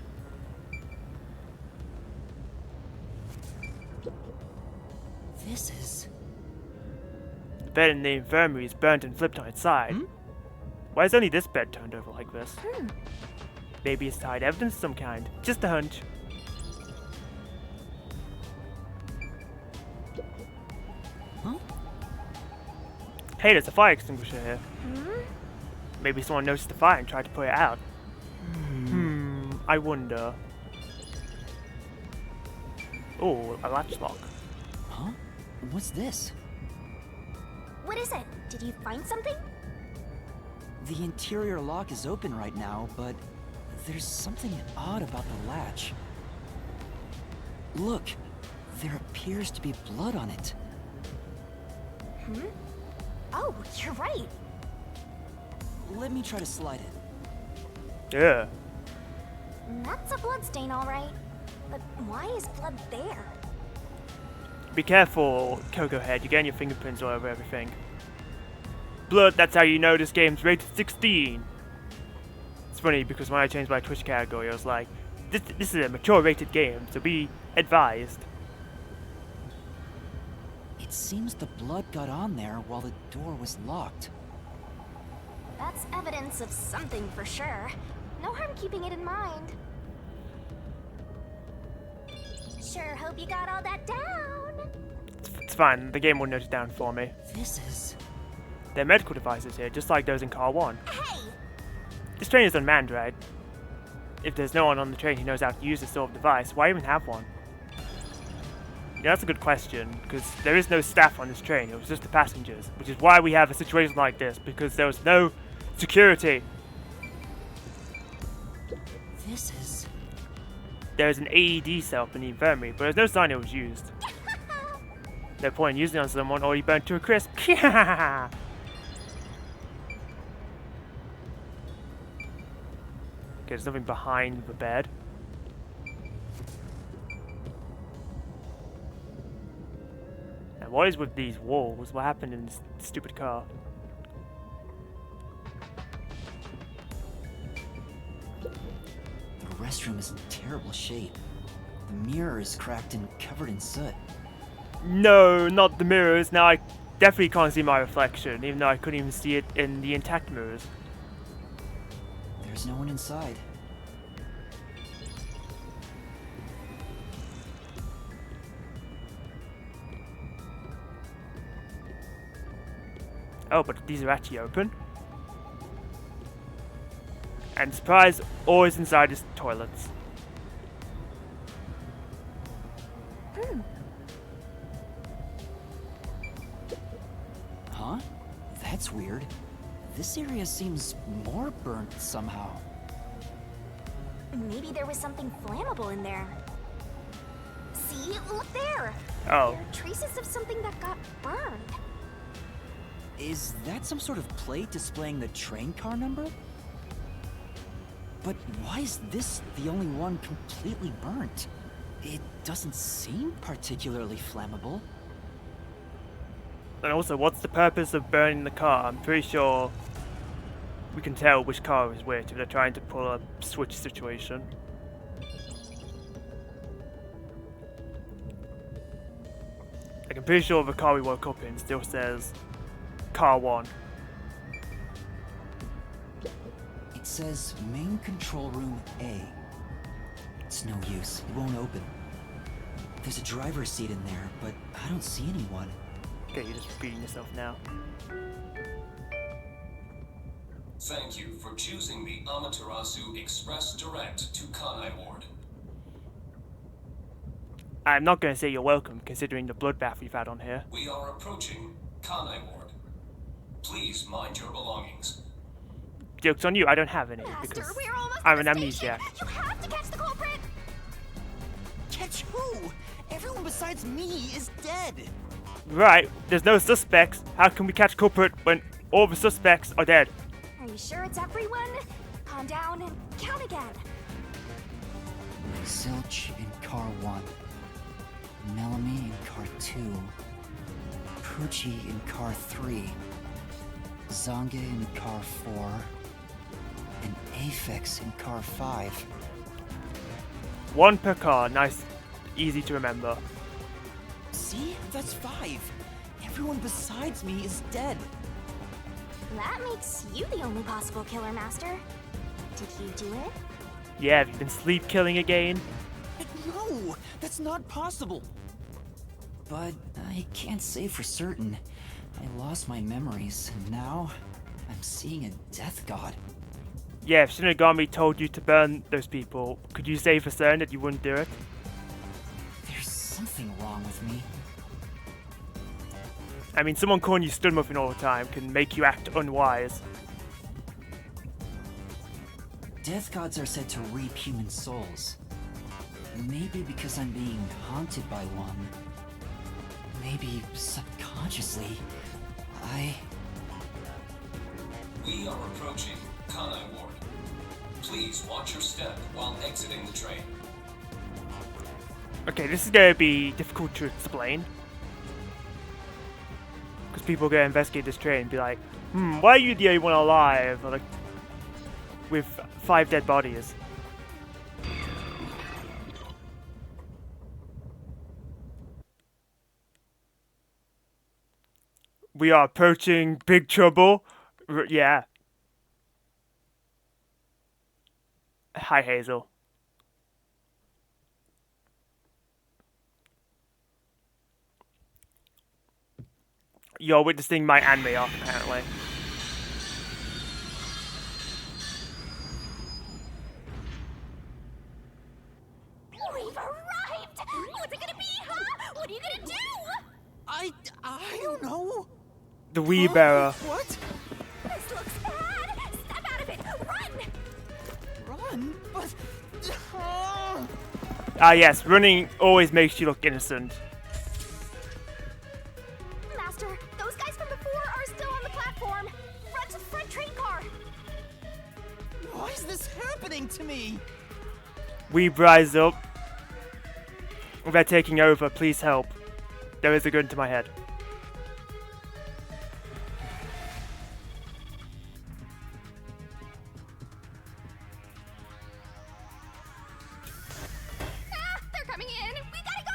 This is... The bed in the infirmary is burnt and flipped on its side. Why is only this bed turned over like this? Maybe it's tied evidence of some kind. Just a hunch. Huh? Hey, there's a fire extinguisher here. Maybe someone noticed the fire and tried to put it out. I wonder. Oh, a latch lock. Huh? What's this? What is it? Did you find something? The interior lock is open right now, but there's something odd about the latch. Look, there appears to be blood on it. Oh, you're right. Let me try to slide it. Yeah. That's a bloodstain, all right. But why is blood there? Be careful, Coco Head. You're getting your fingerprints all over everything. Blood, that's how you know this game's rated 16. It's funny because when I changed my Twitch category, I was like, this is a mature rated game, so be advised. It seems the blood got on there while the door was locked. That's evidence of something for sure. No harm keeping it in mind. Sure hope you got all that down. It's fine, the game will note it down for me. This is... There are medical devices here, just like those in Car 1. Hey! This train is unmanned, right? If there's no one on the train who knows how to use this sort of device, why even have one? Yeah, that's a good question, because there is no staff on this train, it was just the passengers, which is why we have a situation like this, because there was no security. This is... There's an AED cell up in the infirmary, but there's no sign it was used. No point in using it on someone already burnt to a crisp. Okay, there's nothing behind the bed. And what is with these walls? What happened in this stupid car? The restroom is in terrible shape. The mirror is cracked and covered in soot. No, not the mirrors. Now I definitely can't see my reflection, even though I couldn't even see it in the intact mirrors. There's no one inside. Oh, but these are actually open. And surprise, always inside his toilets. Huh? That's weird. This area seems more burnt somehow. Maybe there was something flammable in there. See? Look there! Oh. There are traces of something that got burned. Is that some sort of plate displaying the train car number? But why is this the only one completely burnt? It doesn't seem particularly flammable. And also, what's the purpose of burning the car? I'm pretty sure we can tell which car is which if they're trying to pull a switch situation. Like, I'm pretty sure the car we woke up in still says car 1. It says main control room A. It's no use. It won't open. There's a driver's seat in there, but I don't see anyone. Okay, you're just repeating yourself now. Thank you for choosing the Amaterasu Express Direct to Kanai Ward. I'm not going to say you're welcome, considering the bloodbath we've had on here. We are approaching Kanai Ward. Please mind your belongings. Joke's on you, I don't have any, Master, because we're almost I'm to an the station. amnesiac. You have to catch the culprit! Catch who? Everyone besides me is dead. Right, there's no suspects. How can we catch culprit when all the suspects are dead? Are you sure it's everyone? Calm down and count again. Zilch in car 1. Melanie in car 2. Poochie in car 3. Zange in car 4. And Aphex in car 5. 1 per car, nice, easy to remember. See? That's 5. Everyone besides me is dead. That makes you the only possible killer, Master. Did you do it? Yeah, have you been sleep killing again? No, that's not possible. But I can't say for certain. I lost my memories, and now I'm seeing a death god. Yeah, if Shinigami told you to burn those people, could you say for certain that you wouldn't do it? There's something wrong with me. I mean, someone calling you stud muffin all the time can make you act unwise. Death gods are said to reap human souls. Maybe because I'm being haunted by one. Maybe subconsciously, We are approaching Kanai Ward. Please watch your step while exiting the train. Okay, this is going to be difficult to explain. Because people are going to investigate this train and be like, why are you the only one alive? Or like, with 5 dead bodies. We are approaching Big Trouble. Yeah. Hi, Hazel. You're witnessing my anime arc, apparently. We've arrived! What's it gonna be, huh? What are you gonna do? I don't know. The Wii Bearer. What? This looks bad! Step out of it! Run! Run? But... Ah yes, running always makes you look innocent. Master, those guys from before are still on the platform. Run to the front train car. Why is this happening to me? We rise up. They're taking over, please help. There is a gun to my head. They're coming in! We gotta go!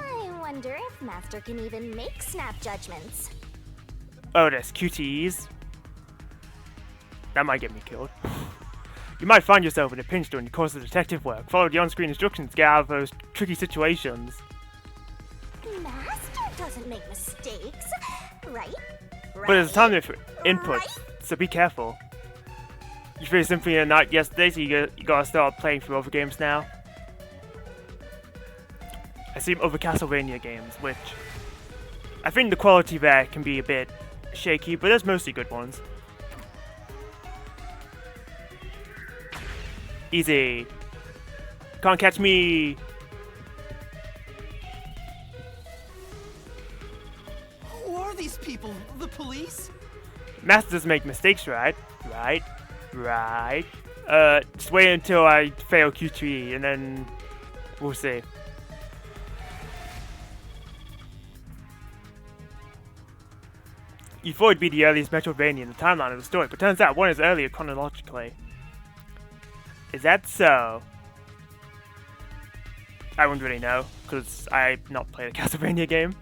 I wonder if Master can even make snap judgments. Oh, there's QTEs. That might get me killed. You might find yourself in a pinch during the course of detective work. Follow the on-screen instructions to get out of those tricky situations. Master doesn't make mistakes, right? But there's a time limit for input, so be careful. You finished Symphony of the Night yesterday, so you gotta start playing through other games now. I see other Castlevania games, which I think the quality there can be a bit shaky, but there's mostly good ones. Easy. Can't catch me. Who are these people? The police? Masters make mistakes, right? Right. Just wait until I fail Q3 and then we'll see. You thought it'd be the earliest Metroidvania in the timeline of the story, but turns out one is earlier chronologically. Is that so? I wouldn't really know, because I've not played a Castlevania game.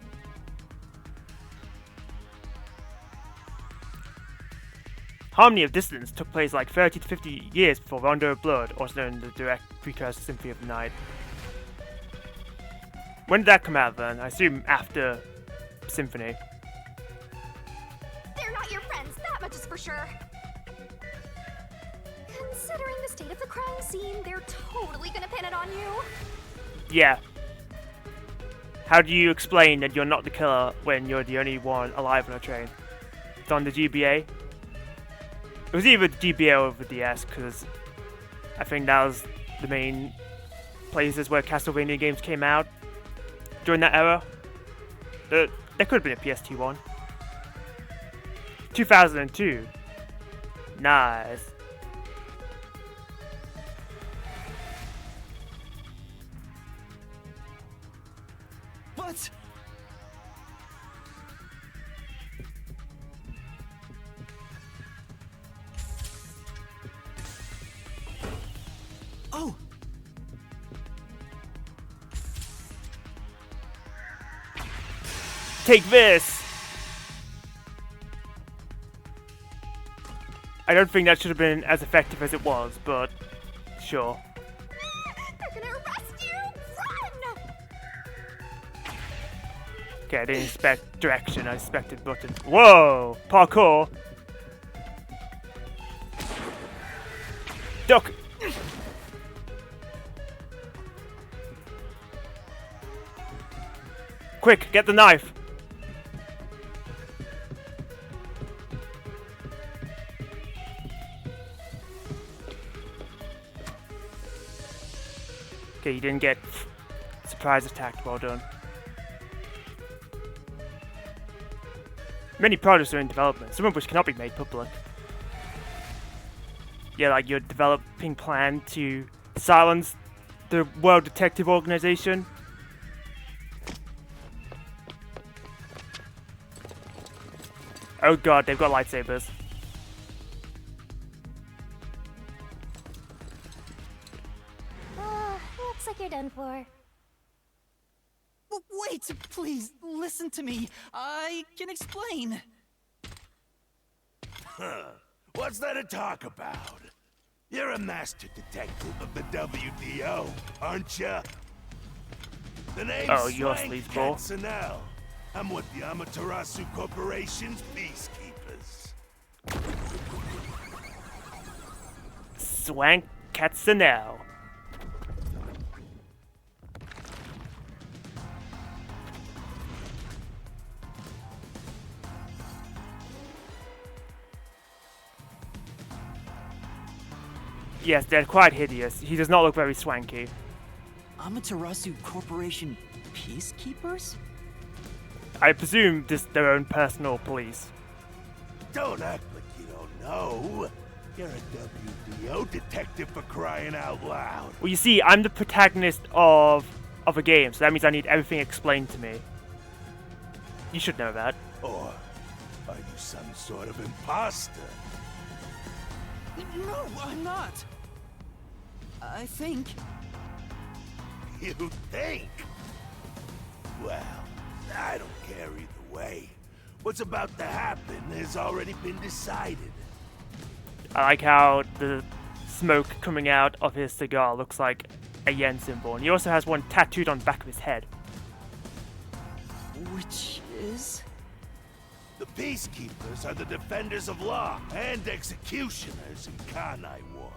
Harmony of Dissonance took place like 30 to 50 years before Rondo of Blood, also known as the direct precursor to Symphony of the Night. When did that come out then? I assume after Symphony. They're not your friends, that much is for sure. Considering the state of the crime scene, they're totally gonna pin it on you. Yeah. How do you explain that you're not the killer when you're the only one alive on a train? It's on the GBA. It was either the GBA or the DS, because I think that was the main places where Castlevania games came out during that era. There could have been a PST one. 2002. Nice. What? Oh! Take this! I don't think that should have been as effective as it was, but sure. They're gonna arrest you! Run! Okay, I didn't expect direction, I expected button. Whoa! Parkour! Duck! Quick, get the knife! Okay, you didn't get surprise attacked, well done. Many projects are in development, some of which cannot be made public. Yeah, like your developing plan to silence the World Detective Organization. Oh god, they've got lightsabers. Looks like you're done for. Wait, please, listen to me. I can explain. Huh. What's there to talk about? You're a master detective of the WDO, aren't ya? The name's you're Swank sleazeball. Katsunel. I'm with the Amaterasu Corporation's peacekeepers. Swank Katsunel. Yes, they're quite hideous. He does not look very swanky. Amaterasu Corporation peacekeepers? I presume just their own personal police. Don't act like you don't know. You're a WDO detective for crying out loud. Well, you see, I'm the protagonist of a game, so that means I need everything explained to me. You should know that. Or are you some sort of imposter? No, I'm not. I think. You think? Well, I don't care either way. What's about to happen has already been decided. I like how the smoke coming out of his cigar looks like a yen symbol, and he also has one tattooed on the back of his head. Which is? The Peacekeepers are the defenders of law and executioners in Kanai Ward.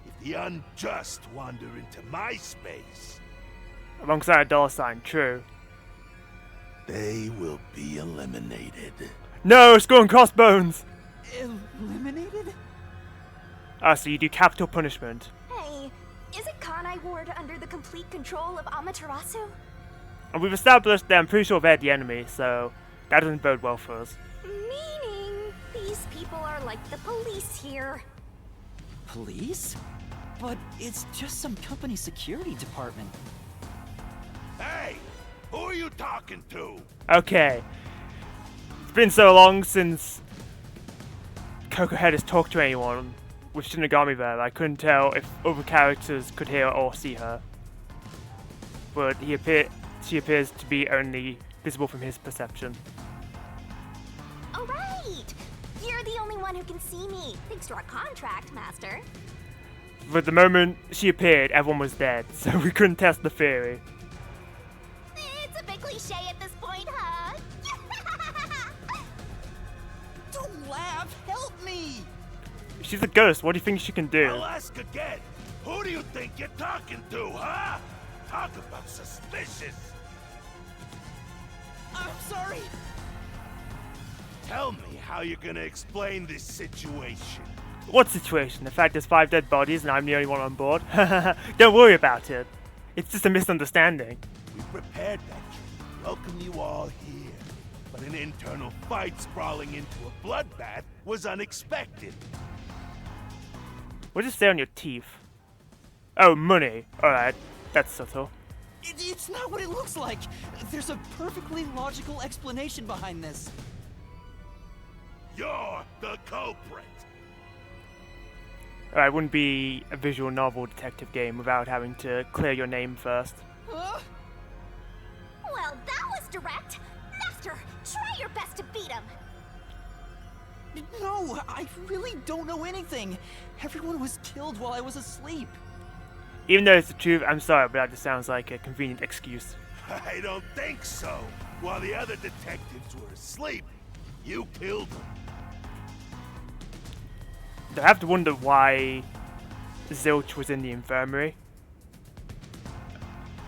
If the unjust wander into my space... Alongside a dollar sign, true. they will be eliminated. No, skull and crossbones! Eliminated? Ah, so you do capital punishment. Hey, isn't Kanai Ward under the complete control of Amaterasu? And we've established that I'm pretty sure they're the enemy, so that doesn't bode well for us. Meaning, these people are like the police here. Police? But it's just some company security department. Hey! Who are you talking to? Okay. It's been so long since Coco Head has talked to anyone with Shinigami there. I couldn't tell if other characters could hear or see her. But she appears to be only visible from his perception. Alright! You're the only one who can see me, thanks to our contract, Master. But the moment she appeared, everyone was dead, so we couldn't test the theory. It's a bit cliche at this point, huh? Don't laugh! Help me! She's a ghost, what do you think she can do? I'll ask again. Who do you think you're talking to, huh? Talk about suspicious. I'm sorry! Tell me how you're gonna explain this situation. What situation? The fact there's 5 dead bodies and I'm the only one on board? Don't worry about it. It's just a misunderstanding. We prepared that trip, welcome you all here. But an internal fight sprawling into a bloodbath was unexpected. What does it say on your teeth? Oh, money. Alright, that's subtle. It's not what it looks like! There's a perfectly logical explanation behind this. You're the culprit. Alright, it wouldn't be a visual novel detective game without having to clear your name first. Well, that was direct. Master, try your best to beat him. No, I really don't know anything. Everyone was killed while I was asleep. Even though it's the truth, I'm sorry, but that just sounds like a convenient excuse. I don't think so. While the other detectives were asleep, you killed them. I have to wonder why Zilch was in the infirmary.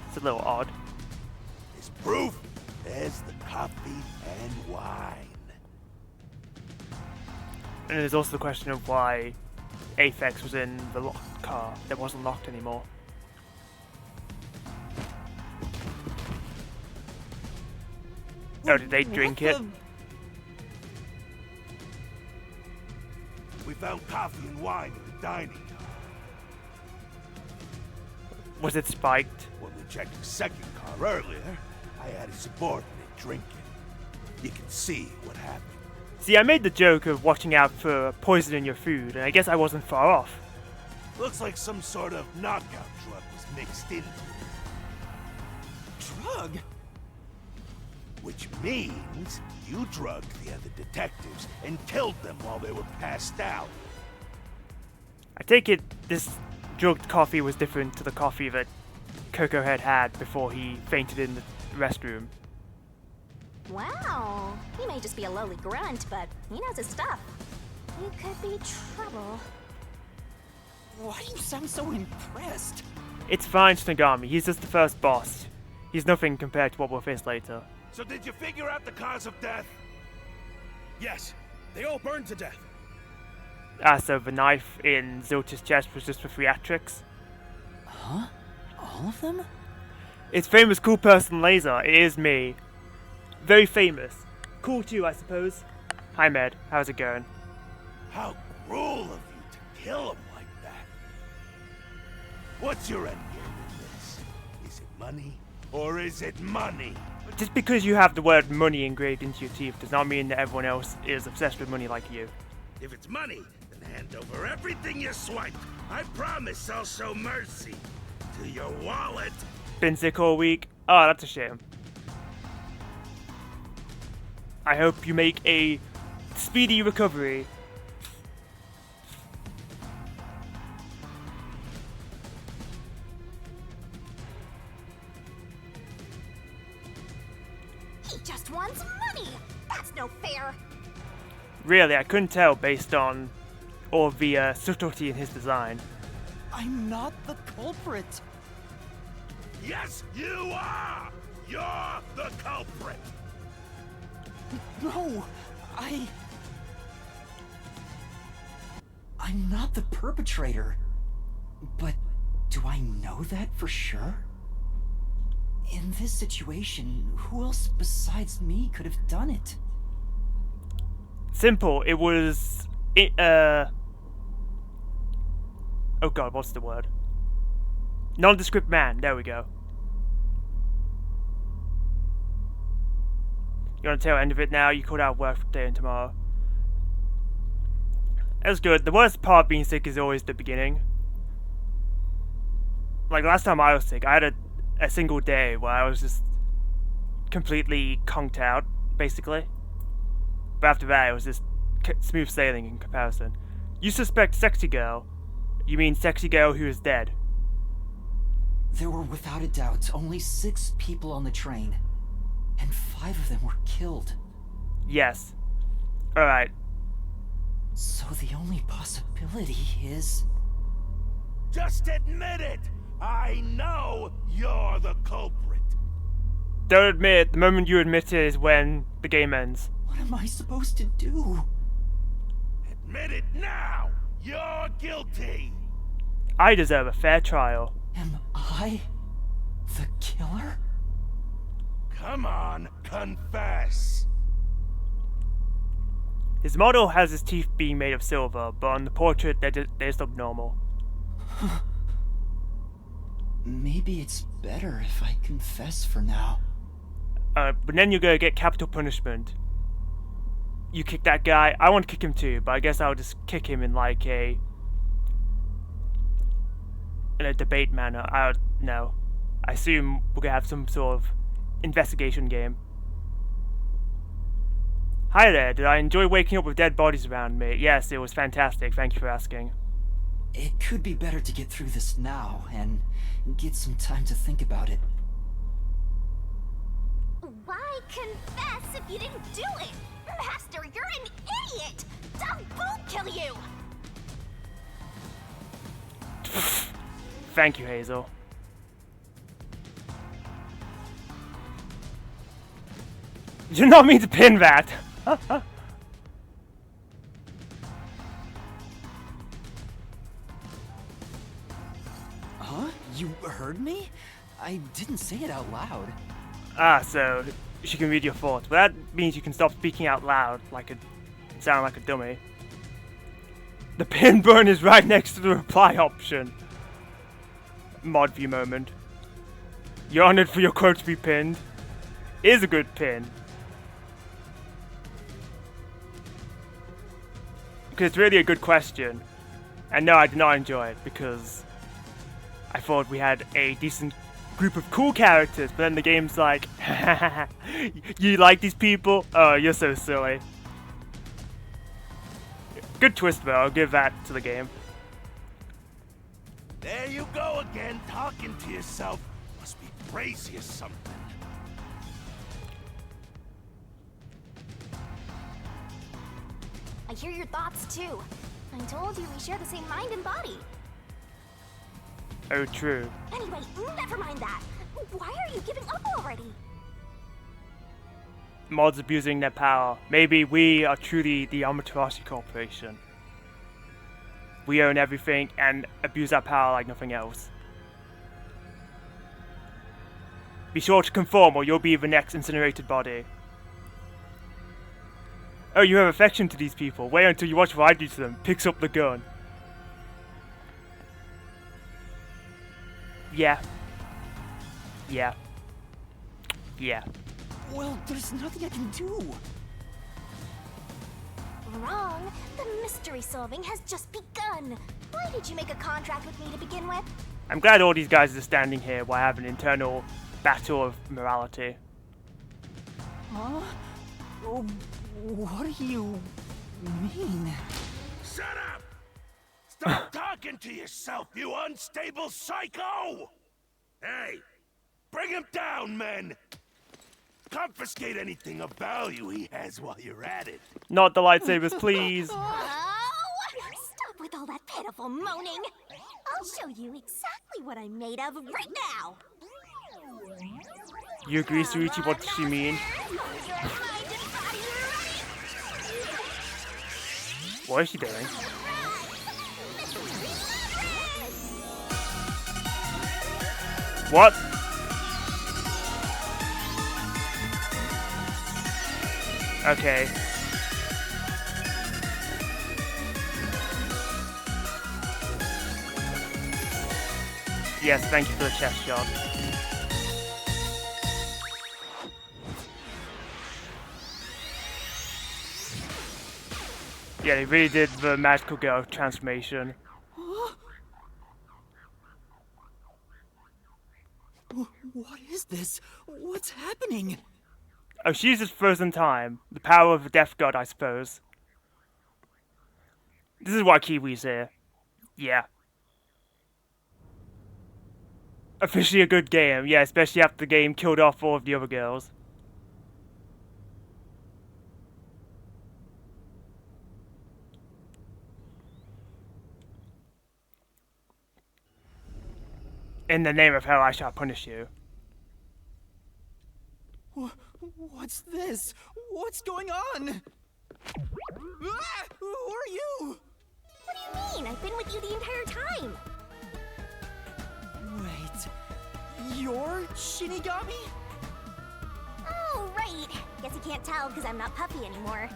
It's a little odd. As proof, there's the coffee and wine. And there's also the question of why Aphex was in the locked car that wasn't locked anymore. Oh, did they drink it? We found coffee and wine in the dining car. Was it spiked? When we checked the second car earlier, I had a subordinate drink it. You can see what happened. See, I made the joke of watching out for poison in your food, and I guess I wasn't far off. Looks like some sort of knockout drug was mixed into it. Drug? Which means you drugged the other detectives and killed them while they were passed out. I take it this drugged coffee was different to the coffee that Coco had before he fainted in the restroom. Wow, he may just be a lowly grunt, but he knows his stuff. He could be trouble. Why do you sound so impressed? It's fine, Shinigami. He's just the first boss. He's nothing compared to what we'll face later. So did you figure out the cause of death? Yes, they all burned to death. Ah, so the knife in Zilch's chest was just for theatrics? Huh? All of them? It's famous cool person Laser. It is me. Very famous. Cool too, I suppose. Hi, Med. How's it going? How cruel of you to kill him like that. What's your end game in this? Is it money or is it money? Just because you have the word money engraved into your teeth does not mean that everyone else is obsessed with money like you. If it's money, then hand over everything you swiped. I promise I'll show mercy to your wallet. Been sick all week? Oh, that's a shame. I hope you make a speedy recovery. He just wants money! That's no fair. Really, I couldn't tell based on all the subtlety in his design. I'm not the culprit. Yes, you are! You're the culprit! No, I'm not the perpetrator. But do I know that for sure? In this situation, who else besides me could have done it? Simple. It was... Oh god, what's the word? Nondescript man. There we go. You want to tell end of it now? You called out work today and tomorrow. That's good. The worst part of being sick is always the beginning. Like last time I was sick, I had a single day where I was just completely conked out, basically. But after that, it was just smooth sailing in comparison. You suspect Sexy Girl. You mean Sexy Girl who is dead. There were without a doubt only 6 people on the train, and 5 of them were killed. Yes. Alright. So the only possibility is... Just admit it! I know you're the culprit! Don't admit it. The moment you admit it is when the game ends. What am I supposed to do? Admit it now! You're guilty! I deserve a fair trial. Am I the killer? Come on, confess! His model has his teeth being made of silver, but on the portrait they're just abnormal. Maybe it's better if I confess for now. But then you're gonna get capital punishment. You kick that guy. I want to kick him too, but I guess I'll just kick him in like in a debate manner. I don't know. I assume we're gonna have some sort of investigation game. Hi there, did I enjoy waking up with dead bodies around me? Yes, it was fantastic, thank you for asking. It could be better to get through this now, and get some time to think about it. Why confess if you didn't do it? Master, you're an idiot! I'll boot kill you! Thank you, Hazel. You did not mean to pin that! Huh? You heard me? I didn't say it out loud. Ah, so she can read your thoughts. But that means you can stop speaking out loud, sound like a dummy. The pin button is right next to the reply option. Mod view moment. You're honored for your quote to be pinned. Is a good pin. Because it's really a good question. And no, I did not enjoy it because I thought we had a decent group of cool characters, but then the game's like, you like these people? Oh, you're so silly. Good twist though, I'll give that to the game. There you go again, talking to yourself. Must be crazy or something. I hear your thoughts too. I told you we share the same mind and body. Oh, true. Anyway, never mind that. Why are you giving up already? Mods abusing their power. Maybe we are truly the Amaterasu Corporation. We own everything and abuse our power like nothing else. Be sure to conform or you'll be the next incinerated body. Oh, you have affection to these people. Wait until you watch what I do to them. Picks up the gun. Yeah. Yeah. Yeah. Well, there's nothing I can do. Wrong. The mystery solving has just begun. Why did you make a contract with me to begin with? I'm glad all these guys are standing here while I have an internal battle of morality. Huh? Oh, what do you mean? Shut up! Stop talking to yourself, you unstable psycho! Hey, bring him down, men! Confiscate anything of value he has while you're at it. Not the lightsabers, please. Oh, stop with all that pitiful moaning. I'll show you exactly what I'm made of right now. You agree, Suichi? What does she mean? What is she doing? What? Okay. Yes, thank you for the chest shot. Yeah, they really did the magical girl transformation. What is this? What's happening? Oh, she uses frozen time. The power of the Death God, I suppose. This is why Kiwi's here. Yeah. Officially a good game, yeah, especially after the game killed off all of the other girls. In the name of hell, I shall punish you. What's this? What's going on? Ah, who are you? What do you mean? I've been with you the entire time. Wait, you're Shinigami? Oh, right. Guess you can't tell because I'm not Puffy anymore.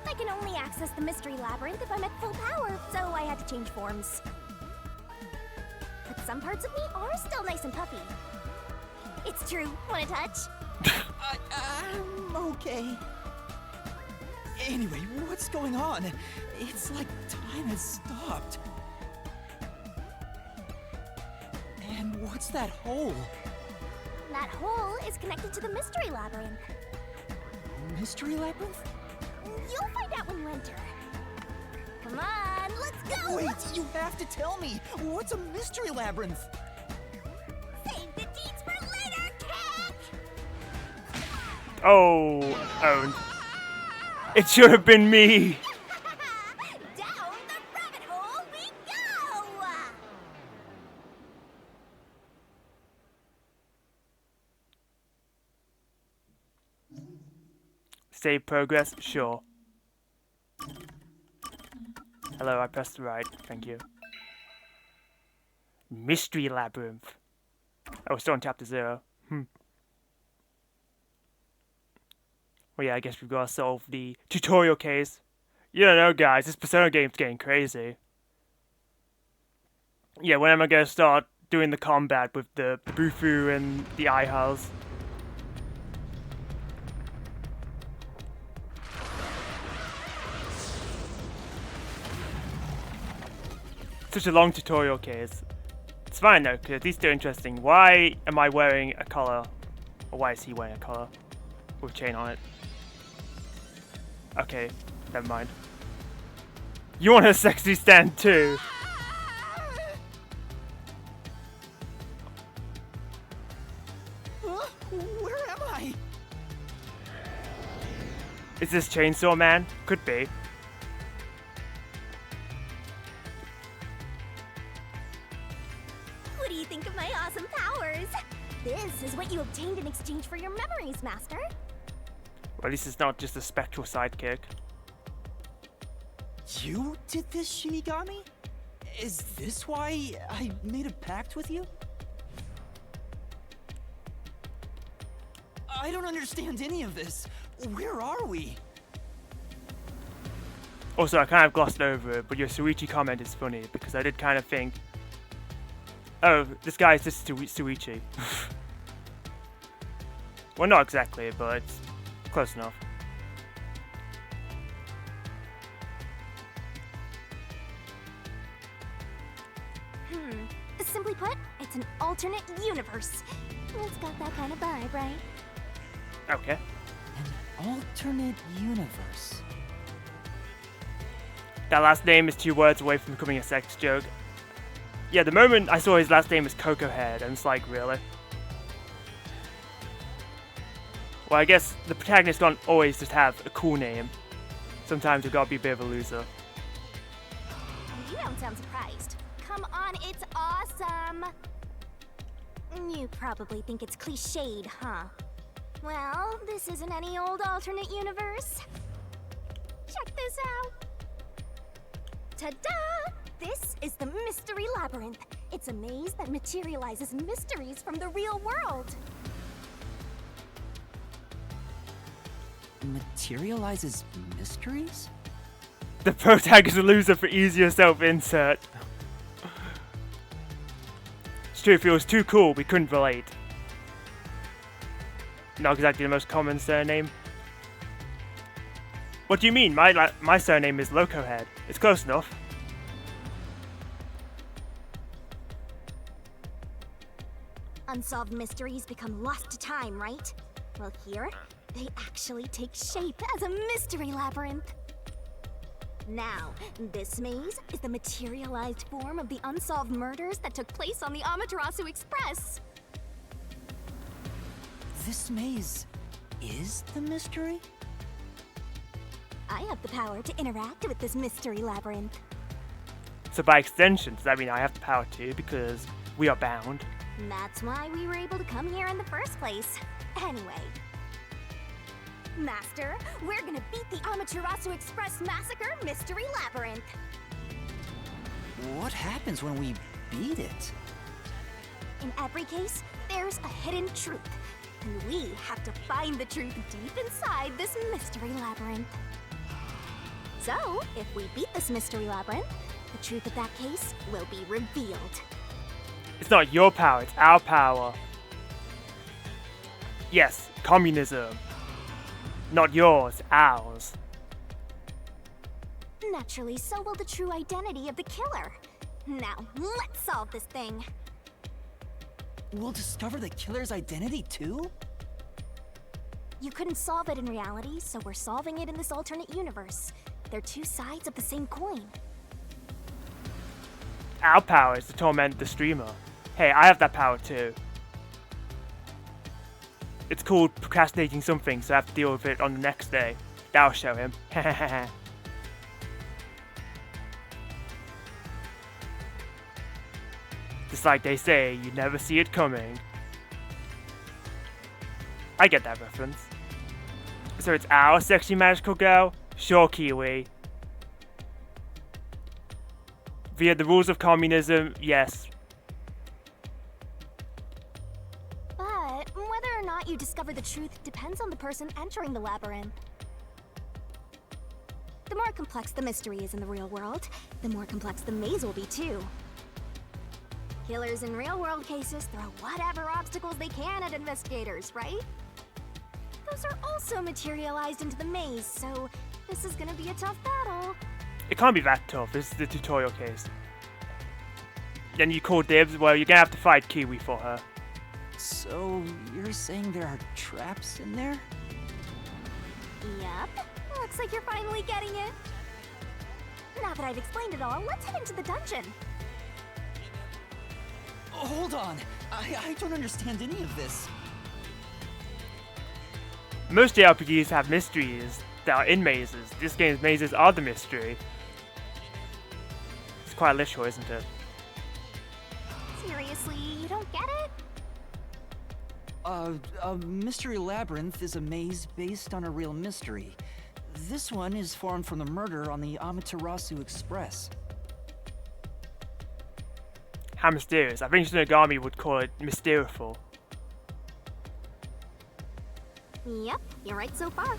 I can only access the Mystery Labyrinth if I'm at full power, so I had to change forms. But some parts of me are still nice and puffy. It's true. Want a touch? I'm okay. Anyway, what's going on? It's like time has stopped. And what's that hole? That hole is connected to the Mystery Labyrinth. Mystery Labyrinth? You'll find out when you enter. Come on, let's go! Wait, you have to tell me. What's a Mystery Labyrinth? Save the deeds for later, cat! Oh, owned. It should have been me. Down the rabbit hole we go! Save progress? Sure. Hello, I pressed right. Thank you. Mystery Labyrinth. Oh, still on chapter 0. Well, yeah, I guess we've got to solve the tutorial case. You don't know, guys. This Persona game's getting crazy. Yeah, when am I going to start doing the combat with the Bufu and the Ihals? Such a long tutorial case. It's fine though, because these two are interesting. Why am I wearing a collar? Or why is he wearing a collar? With a chain on it. Okay, never mind. You want a sexy stand too? Where am I? Is this Chainsaw Man? Could be. What do you think of my awesome powers? This is what you obtained in exchange for your memories, Master. Well, at least it's not just a spectral sidekick. You did this, Shinigami? Is this why I made a pact with you? I don't understand any of this. Where are we? Also, I kind of glossed over it, but your Suichi comment is funny, because I did kind of think, oh, this guy is just Suichi. Well, not exactly, but it's close enough. Simply put, it's an alternate universe. It's got that kind of vibe, right? Okay. An alternate universe. That last name is 2 words away from becoming a sex joke. Yeah, the moment I saw his last name was Coco Head, and it's like, really? Well, I guess the protagonists don't always just have a cool name. Sometimes you've got to be a bit of a loser. You don't sound surprised. Come on, it's awesome! You probably think it's cliched, huh? Well, this isn't any old alternate universe. Check this out! Ta-da! This is the Mystery Labyrinth. It's a maze that materializes mysteries from the real world. Materializes mysteries? The protagonist is a loser for easier self-insert. It's true, if it was too cool, we couldn't relate. Not exactly the most common surname. What do you mean? My surname is Locohead. It's close enough. Unsolved mysteries become lost to time, right? Well, here, they actually take shape as a mystery labyrinth. Now, this maze is the materialized form of the unsolved murders that took place on the Amaterasu Express. This maze is the mystery? I have the power to interact with this mystery labyrinth. So by extension, does that mean I have the power too, because we are bound? That's why we were able to come here in the first place. Anyway. Master, we're gonna beat the Amaterasu Express Massacre Mystery Labyrinth. What happens when we beat it? In every case, there's a hidden truth. And we have to find the truth deep inside this mystery labyrinth. So, if we beat this mystery labyrinth, the truth of that case will be revealed. It's not your power, it's our power. Yes, communism. Not yours, ours. Naturally, so will the true identity of the killer. Now, let's solve this thing. We'll discover the killer's identity too? You couldn't solve it in reality, so we're solving it in this alternate universe. They're two sides of the same coin. Our power is to torment the streamer. Hey, I have that power too. It's called procrastinating something, so I have to deal with it on the next day. That'll show him. Just like they say, you never see it coming. I get that reference. So it's our sexy magical girl? Sure, Kiwi. Via the rules of communism, yes. But whether or not you discover the truth depends on the person entering the labyrinth. The more complex the mystery is in the real world, the more complex the maze will be too. Killers in real-world cases throw whatever obstacles they can at investigators, right? Those are also materialized into the maze, so this is gonna be a tough battle. It can't be that tough, this is the tutorial case. Then you call dibs, well you're gonna have to fight Kiwi for her. So, you're saying there are traps in there? Yep. Looks like you're finally getting it. Now that I've explained it all, let's head into the dungeon. Hold on, I don't understand any of this. Most JRPGs have mysteries that are in mazes. This game's mazes are the mystery. It's quite literal, isn't it? Seriously, you don't get it? A mystery labyrinth is a maze based on a real mystery. This one is formed from the murder on the Amaterasu Express. How mysterious. I think Shinigami would call it mysteriful. Yep, you're right so far.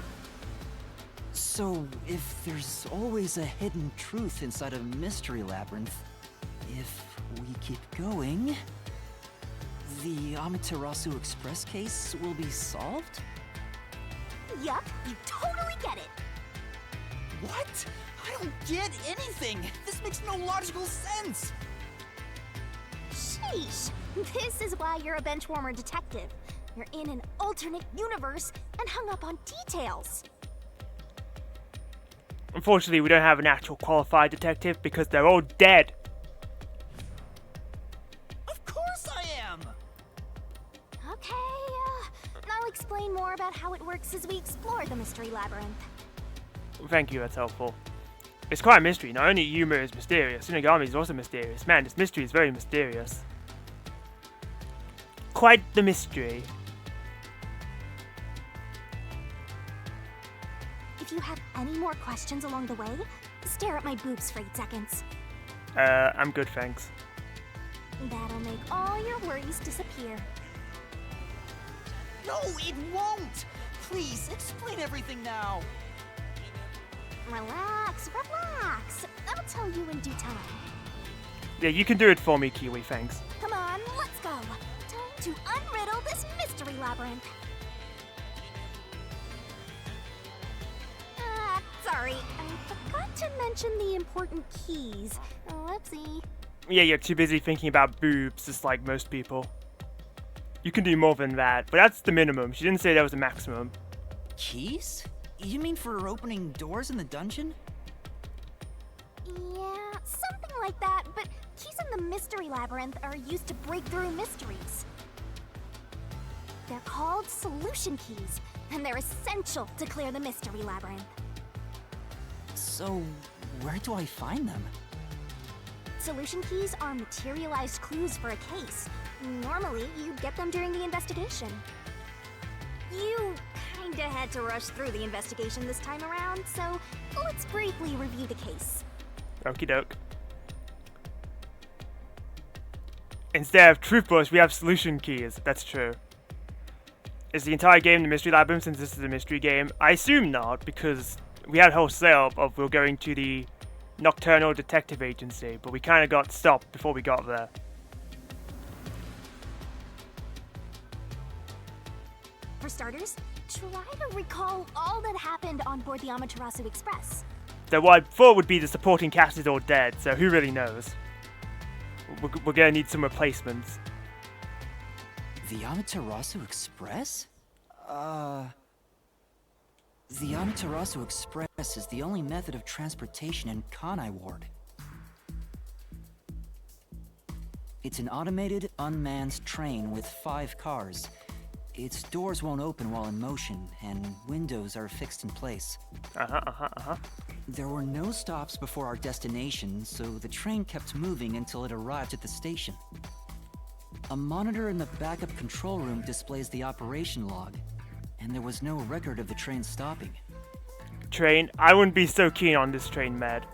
So, if there's always a hidden truth inside a mystery labyrinth, if we keep going, the Amaterasu Express case will be solved? Yup, you totally get it. What? I don't get anything! This makes no logical sense! Sheesh, this is why you're a benchwarmer detective. You're in an alternate universe and hung up on details. Unfortunately, we don't have an actual qualified detective because they're all dead. Of course I am! Okay, not like explain more about how it works as we explore the Mystery Labyrinth. Thank you, that's helpful. It's quite a mystery. Not only Yuma is mysterious, Shinigami is also mysterious. Man, this mystery is very mysterious. Quite the mystery. If you have any more questions along the way, stare at my boobs for 8 seconds. I'm good, thanks. That'll make all your worries disappear. No, it won't! Please, explain everything now. Relax, relax. I'll tell you in due time. Yeah, you can do it for me, Kiwi, thanks. Come on, let's go. Time to unriddle this Mystery Labyrinth. Sorry, I forgot to mention the important keys. Whoopsie. Yeah, you're too busy thinking about boobs, just like most people. You can do more than that, but that's the minimum. She didn't say there was a maximum. Keys? You mean for opening doors in the dungeon? Yeah, something like that, but keys in the Mystery Labyrinth are used to break through mysteries. They're called solution keys, and they're essential to clear the Mystery Labyrinth. So, where do I find them? Solution keys are materialized clues for a case. Normally, you'd get them during the investigation. You kinda had to rush through the investigation this time around, so let's briefly review the case. Okie doke. Instead of truth bullets, we have solution keys. That's true. Is the entire game the Mystery Labyrinth since this is a mystery game? I assume not, because we had a whole setup of we're going to the Nocturnal Detective Agency, but we kind of got stopped before we got there. For starters, try to recall all that happened on board the Amaterasu Express. So what I thought would be the supporting cast is all dead, so who really knows? We're gonna need some replacements. The Amaterasu Express? The Amaterasu Express is the only method of transportation in Kanai Ward. It's an automated, unmanned train with 5 cars. Its doors won't open while in motion, and windows are fixed in place. There were no stops before our destination, so the train kept moving until it arrived at the station. A monitor in the backup control room displays the operation log, and there was no record of the train stopping. Train? I wouldn't be so keen on this train, Med.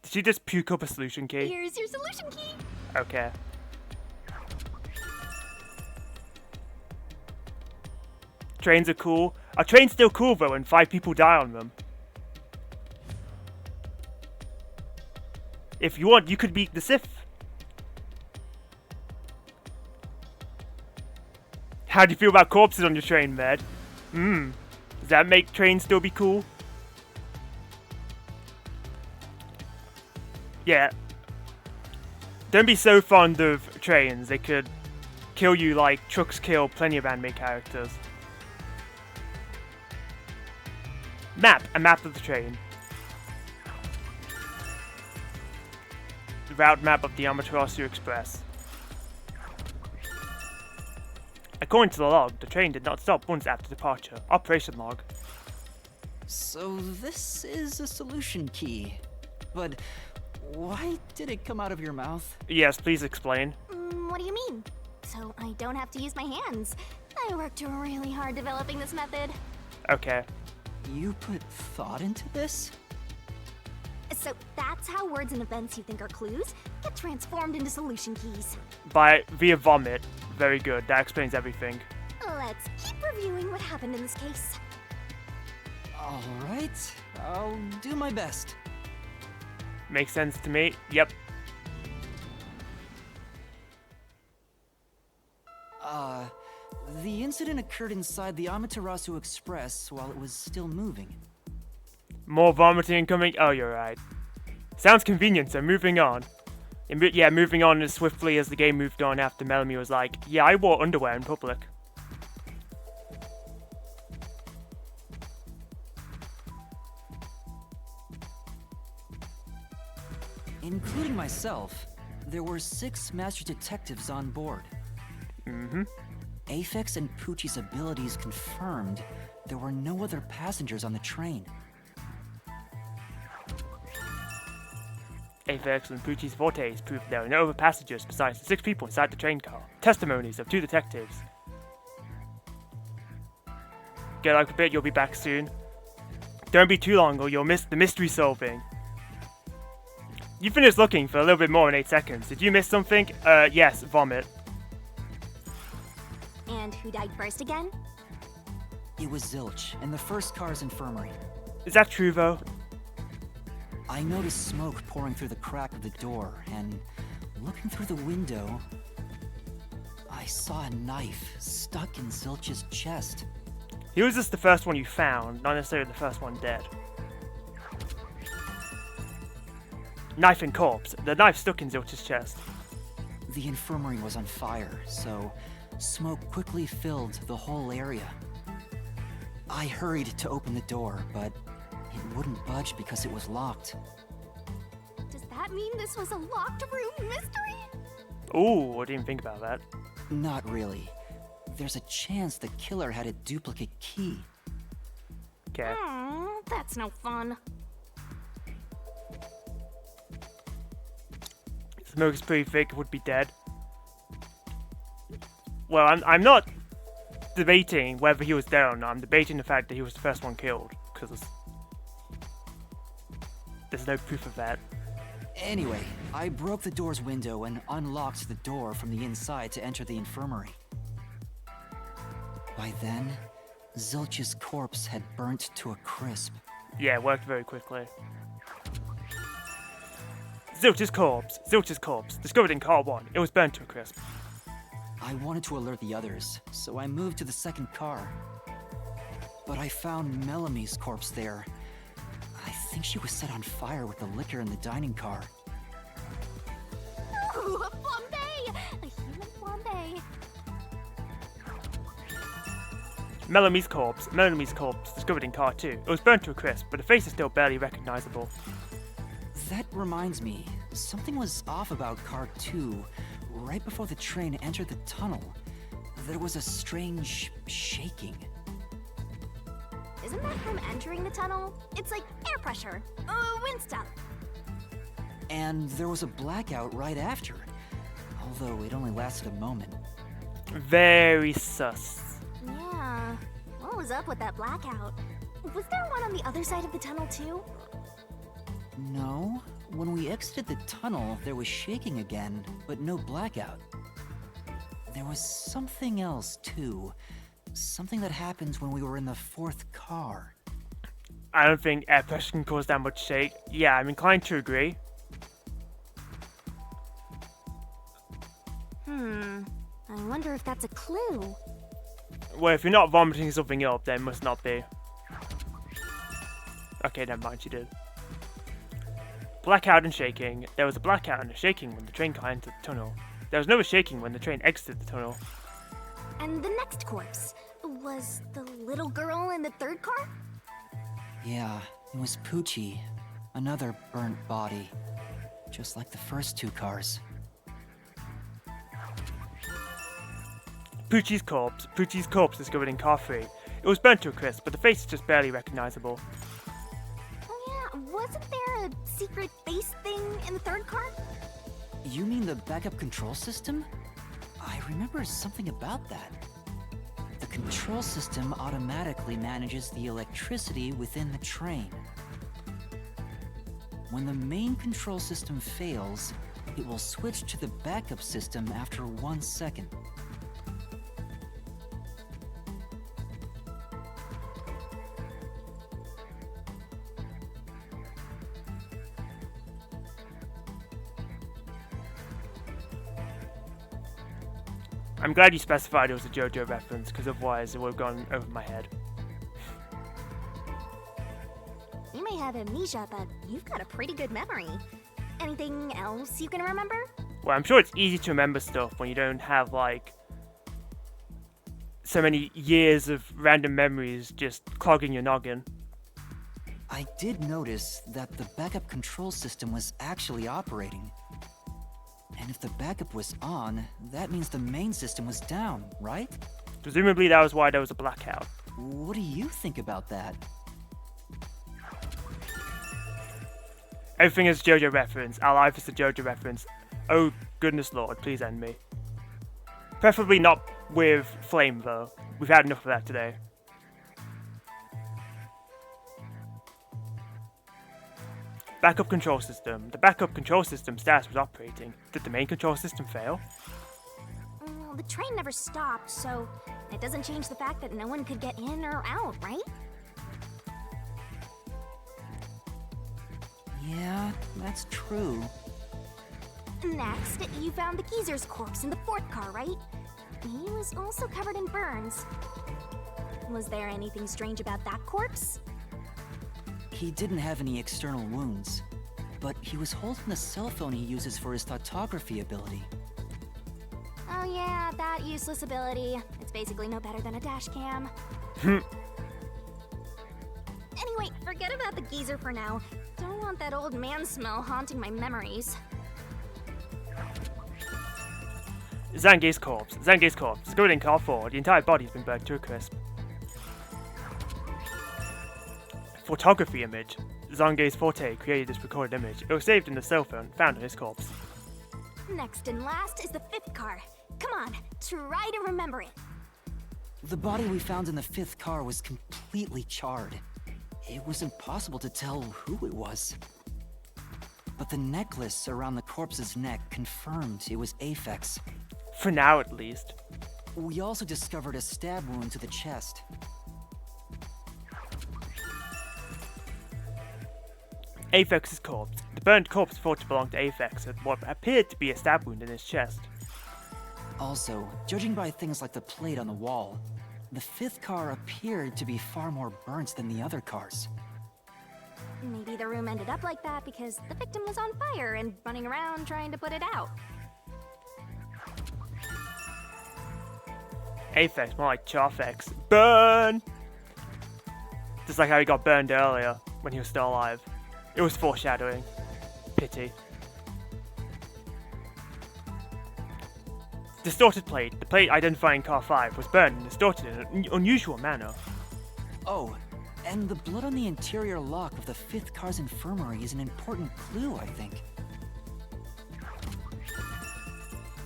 Did you just puke up a solution key? Here's your solution key. Okay. Trains are cool. Are trains still cool though when 5 people die on them? If you want, you could beat the Sith. How do you feel about corpses on your train, Med? Does that make trains still be cool? Yeah. Don't be so fond of trains. They could kill you like trucks kill plenty of anime characters. Map. A map of the train. The route map of the Amaterasu Express. According to the log, the train did not stop once after departure. Operation log. So this is a solution key. But why did it come out of your mouth? Yes, please explain. What do you mean? So I don't have to use my hands. I worked really hard developing this method. Okay. You put thought into this? So that's how words and events you think are clues get transformed into solution keys. Via vomit. Very good. That explains everything. Let's keep reviewing what happened in this case. Alright, I'll do my best. Makes sense to me. Yep. The incident occurred inside the Amaterasu Express while it was still moving. More vomiting coming? Oh, you're right. Sounds convenient, so moving on. Yeah, moving on as swiftly as the game moved on after Melanie was like, yeah, I wore underwear in public. Including myself, there were 6 master detectives on board. Mm-hmm. Aphex and Poochie's abilities confirmed there were no other passengers on the train. Aphex and Pucci's Fortes proved there were no other passengers besides the 6 people inside the train car. Testimonies of 2 detectives. Get out a bit, you'll be back soon. Don't be too long or you'll miss the mystery solving. You finished looking for a little bit more in 8 seconds. Did you miss something? Yes, vomit. And who died first again? It was Zilch in the first car's infirmary. Is that true though? I noticed smoke pouring through the crack of the door, and looking through the window, I saw a knife stuck in Zilch's chest. He was just the first one you found, not necessarily the first one dead. Knife and corpse. The knife stuck in Zilch's chest. The infirmary was on fire, so smoke quickly filled the whole area. I hurried to open the door, but it wouldn't budge because it was locked. Does that mean this was a locked room mystery? Ooh, I didn't even think about that. Not really. There's a chance the killer had a duplicate key. Okay. That's no fun. Smoke is pretty thick, would be dead. Well, I'm not debating whether he was dead or not. I'm debating the fact that he was the first one killed, because there's no proof of that. Anyway, I broke the door's window and unlocked the door from the inside to enter the infirmary. By then, Zilch's corpse had burnt to a crisp. Yeah, it worked very quickly. Zilch's corpse, discovered in car 1. It was burnt to a crisp. I wanted to alert the others, so I moved to the second car. But I found Melamie's corpse there. I think she was set on fire with the liquor in the dining car. Ooh, a flambe! A human flambe. Melamie's corpse, discovered in car 2. It was burnt to a crisp, but the face is still barely recognizable. That reminds me, something was off about car 2. Right before the train entered the tunnel, there was a strange shaking. Isn't that from entering the tunnel? It's like air pressure. Wind stuff. And there was a blackout right after, although it only lasted a moment. Very sus. Yeah. What was up with that blackout? Was there one on the other side of the tunnel too? No. When we exited the tunnel, there was shaking again, but no blackout. There was something else too. Something that happens when we were in the 4th car. I don't think air pressure can cause that much shake. Yeah, I'm inclined to agree. I wonder if that's a clue. Well, if you're not vomiting something up, then it must not be. Okay, never mind, you did. Blackout and shaking. There was a blackout and a shaking when the train car entered the tunnel. There was no shaking when the train exited the tunnel. And the next corpse was the little girl in the 3rd car? Yeah, it was Poochie. Another burnt body. Just like the first 2 cars. Poochie's corpse discovered in car 3. It was burnt to a crisp, but the face is just barely recognizable. Oh yeah, wasn't there a secret base thing in the 3rd car? You mean the backup control system? I remember something about that. The control system automatically manages the electricity within the train. When the main control system fails, it will switch to the backup system after 1 second. I'm glad you specified it was a JoJo reference, because otherwise it would have gone over my head. You may have amnesia, but you've got a pretty good memory. Anything else you can remember? Well, I'm sure it's easy to remember stuff when you don't have, like, so many years of random memories just clogging your noggin. I did notice that the backup control system was actually operating. And if the backup was on, that means the main system was down, right? Presumably that was why there was a blackout. What do you think about that? Everything is JoJo reference. Our life is a JoJo reference. Oh goodness lord, please end me. Preferably not with flame though. We've had enough of that today. Backup control system. The backup control system status was operating. Did the main control system fail? Well, the train never stopped, so it doesn't change the fact that no one could get in or out, right? Yeah, that's true. Next, you found the geezer's corpse in the 4th car, right? He was also covered in burns. Was there anything strange about that corpse? He didn't have any external wounds, but he was holding the cell phone he uses for his photography ability. Oh yeah, that useless ability. It's basically no better than a dash cam. Anyway, forget about the geezer for now. Don't want that old man smell haunting my memories. Zangief's corpse. Zangief's corpse. Discovered in car 4. The entire body has been burnt to a crisp. Photography image. Zangief's Forte created this recorded image. It was saved in the cell phone found on his corpse. Next and last is the 5th car. Come on, try to remember it. The body we found in the 5th car was completely charred. It was impossible to tell who it was. But the necklace around the corpse's neck confirmed it was Aphex. For now, at least. We also discovered a stab wound to the chest. Aphex's corpse. The burnt corpse thought to belong to Aphex had what appeared to be a stab wound in his chest. Also, judging by things like the plate on the wall, the 5th car appeared to be far more burnt than the other cars. Maybe the room ended up like that because the victim was on fire and running around trying to put it out. Aphex, more like Charfex. Burn! Just like how he got burned earlier, when he was still alive. It was foreshadowing. Pity. Distorted plate. The plate identifying car 5 was burned and distorted in an unusual manner. Oh, and the blood on the interior lock of the 5th car's infirmary is an important clue, I think.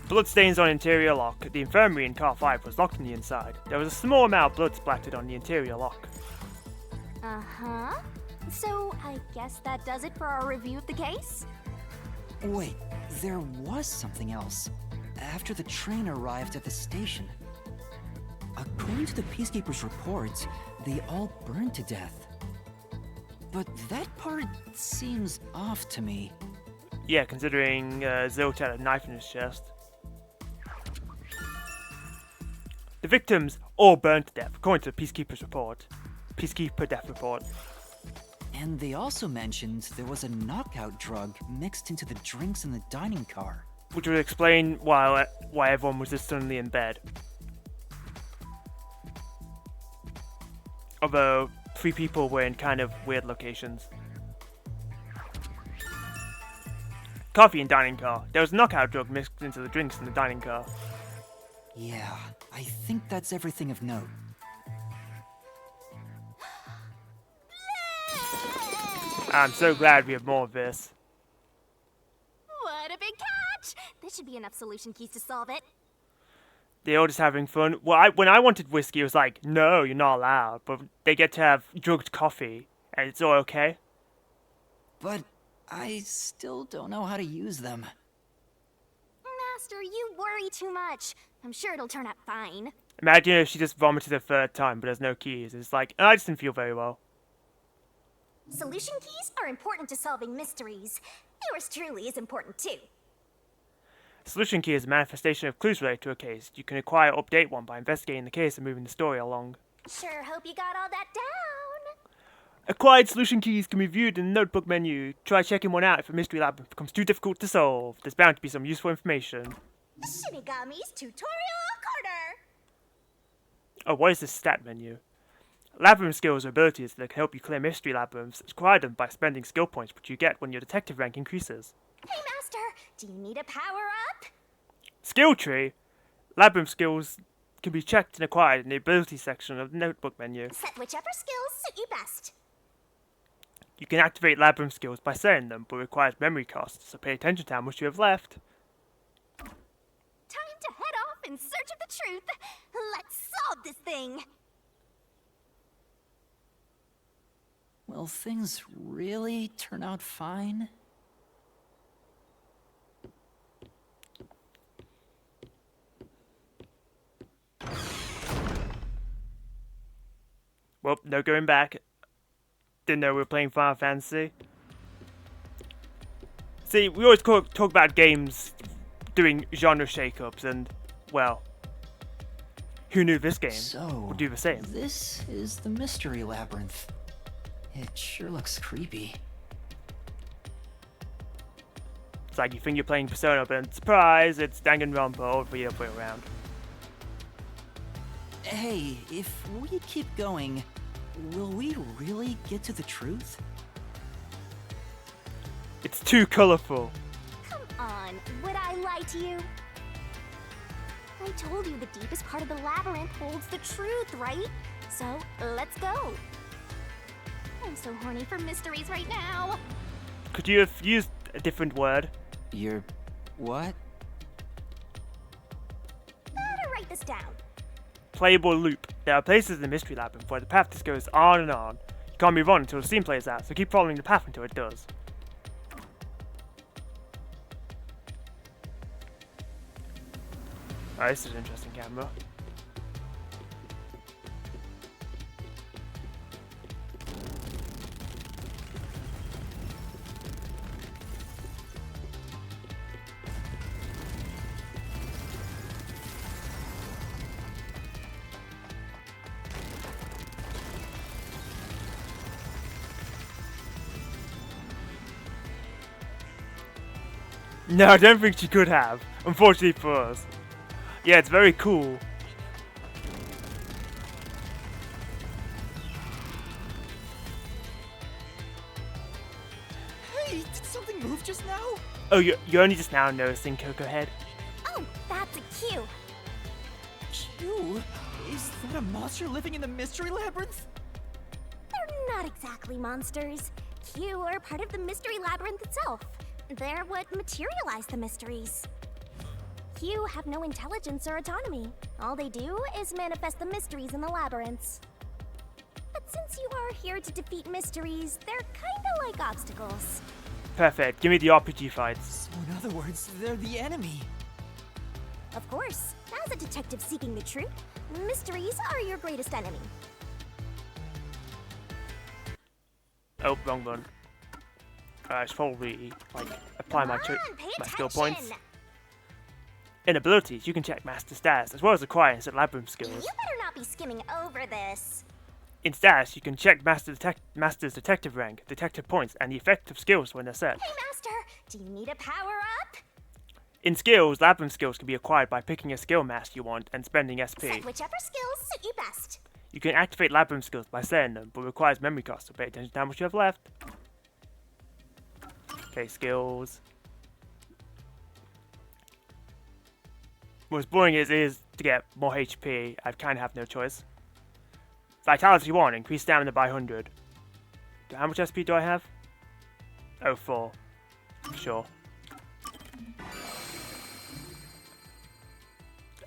Blood stains on interior lock. The infirmary in car 5 was locked on the inside. There was a small amount of blood splattered on the interior lock. Uh-huh. So, I guess that does it for our review of the case? Wait, there was something else. After the train arrived at the station. According to the Peacekeepers' reports, they all burned to death. But that part seems off to me. Yeah, considering Zilch had a knife in his chest. The victims all burned to death, according to the Peacekeepers' report. Peacekeeper death report. And they also mentioned there was a knockout drug mixed into the drinks in the dining car. Which would explain why everyone was just suddenly in bed. Although, 3 people were in kind of weird locations. Coffee and dining car. There was a knockout drug mixed into the drinks in the dining car. Yeah, I think that's everything of note. I'm so glad we have more of this. What a big catch! This should be enough solution keys to solve it. They're all just having fun. Well, when I wanted whiskey, it was like, no, you're not allowed. But they get to have drugged coffee, and it's all okay. But I still don't know how to use them. Master, you worry too much. I'm sure it'll turn out fine. Imagine if she just vomited a 3rd time, but there's no keys. It's like, I just didn't feel very well. Solution keys are important to solving mysteries. Yours truly is important too. Solution key is a manifestation of clues related to a case. You can acquire or update one by investigating the case and moving the story along. Sure hope you got all that down. Acquired solution keys can be viewed in the notebook menu. Try checking one out if a mystery labyrinth becomes too difficult to solve. There's bound to be some useful information. Shinigami's Tutorial Corner! Oh, what is this stat menu? Labyrinth skills are abilities that can help you clear mystery labyrinths. Acquire them by spending skill points, which you get when your detective rank increases. Hey, Master, do you need a power-up? Skill tree. Labyrinth skills can be checked and acquired in the ability section of the notebook menu. Set whichever skills suit you best. You can activate labyrinth skills by setting them, but requires memory costs, so pay attention to how much you have left. Time to head off in search of the truth. Let's solve this thing. Will things really turn out fine? Well, no going back. Didn't know we were playing Final Fantasy. See, we always talk about games doing genre shake-ups, and, well, who knew this game would do the same? This is the Mystery Labyrinth. It sure looks creepy. It's like you think you're playing Persona, but surprise, it's Danganronpa all the other way around. Hey, if we keep going, will we really get to the truth? It's too colorful. Come on, would I lie to you? I told you the deepest part of the labyrinth holds the truth, right? So, let's go. I'm so horny for mysteries right now. Could you have used a different word? You're... what? Better write this down. Playable loop. There are places in the Mystery Labyrinth where the path just goes on and on. You can't move on until the scene plays out, so keep following the path until it does. Oh, this is an interesting camera. No, I don't think she could have, unfortunately for us. Yeah, it's very cool. Hey, did something move just now? Oh, you're only just now noticing Coco Head? Oh, that's a Q. Q? Is that a monster living in the Mystery Labyrinth? They're not exactly monsters. Q are part of the Mystery Labyrinth itself. They're what materialize the mysteries. Q have no intelligence or autonomy. All they do is manifest the mysteries in the labyrinths. But since you are here to defeat mysteries, they're kinda like obstacles. Perfect, give me the RPG fights. So in other words, they're the enemy. Of course, as a detective seeking the truth, mysteries are your greatest enemy. Oh, wrong one. I should probably, like, apply my skill points. In abilities, you can check master stats, as well as acquire and set labyrinth skills. You better not be skimming over this. In stats, you can check master's detective rank, detective points, and the effect of skills when they're set. Hey, Master, do you need a power-up? In skills, labyrinth skills can be acquired by picking a skill master you want and spending SP. Set whichever skills suit you best. You can activate labyrinth skills by setting them, but requires memory costs, so pay attention to how much you have left. Okay, skills. What's boring is to get more HP. I kind of have no choice. Vitality 1, increase stamina by 100. How much SP do I have? Oh, 4. Sure.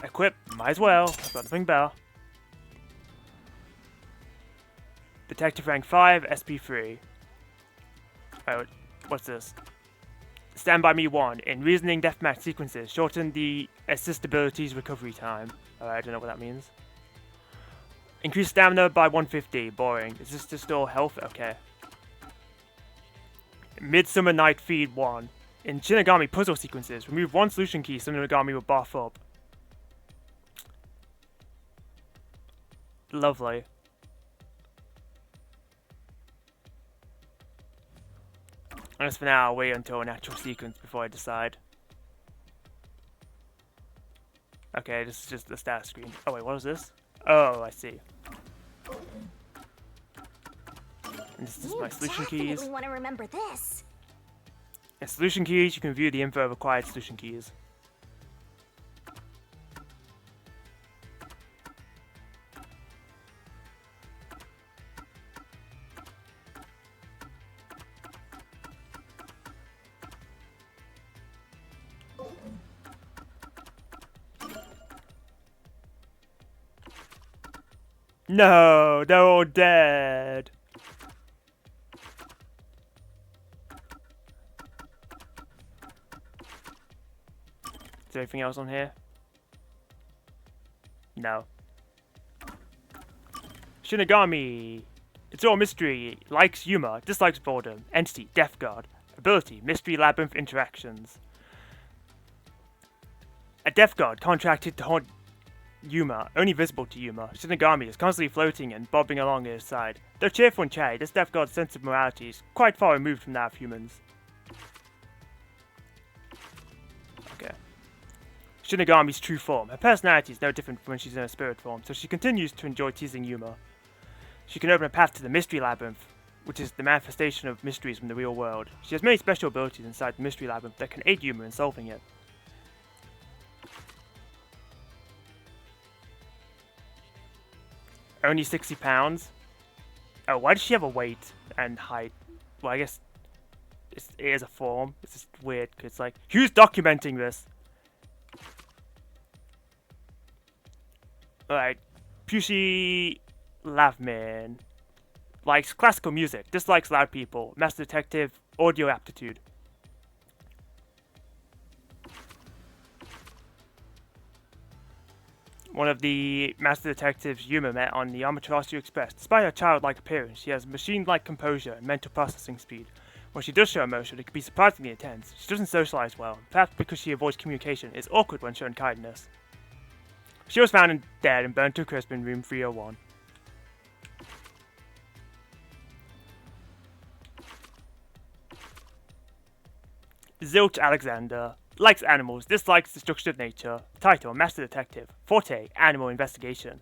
Equip, might as well. I've got the ring bell. Detective rank 5, SP 3. Oh, what's this? Stand by me 1. In reasoning deathmatch sequences, shorten the assist ability's recovery time. I don't know what that means. Increase stamina by 150. Boring. Is this to store health? Okay. Midsummer Night Feed 1. In Shinigami puzzle sequences, remove one solution key so Shinigami will buff up. Lovely. I guess for now I'll wait until an actual sequence before I decide. Okay, this is just the status screen. Oh wait, what is this? Oh, I see. And this is my You solution definitely keys. want to remember this. In solution keys, you can view the info of acquired solution keys. No, they're all dead. Is there anything else on here? No. Shinigami. It's all mystery. Likes humor, dislikes boredom. Entity, Death Guard. Ability, mystery labyrinth interactions. A Death Guard contracted to haunt Yuma, only visible to Yuma. Shinigami is constantly floating and bobbing along at his side. Though cheerful and chatty, this Death Guard's sense of morality is quite far removed from that of humans. Okay. Shinigami's true form. Her personality is no different from when she's in her spirit form, so she continues to enjoy teasing Yuma. She can open a path to the Mystery Labyrinth, which is the manifestation of mysteries from the real world. She has many special abilities inside the Mystery Labyrinth that can aid Yuma in solving it. Only 60 pounds? Oh, why does she have a weight and height? Well, I guess it is a form. It's just weird, because it's like, who's documenting this? Alright, Pushi Lavman. Likes classical music, dislikes loud people. Master Detective, audio aptitude. One of the Master Detectives Yuma met on the Amaterasu Express. Despite her childlike appearance, she has machine-like composure and mental processing speed. When she does show emotion, it can be surprisingly intense. She doesn't socialize well, perhaps because she avoids communication. It's awkward when showing kindness. She was found dead and burned to a crisp in room 301. Zilch Alexander. Likes animals, dislikes destruction of nature. Title, Master Detective. Forte, Animal Investigation.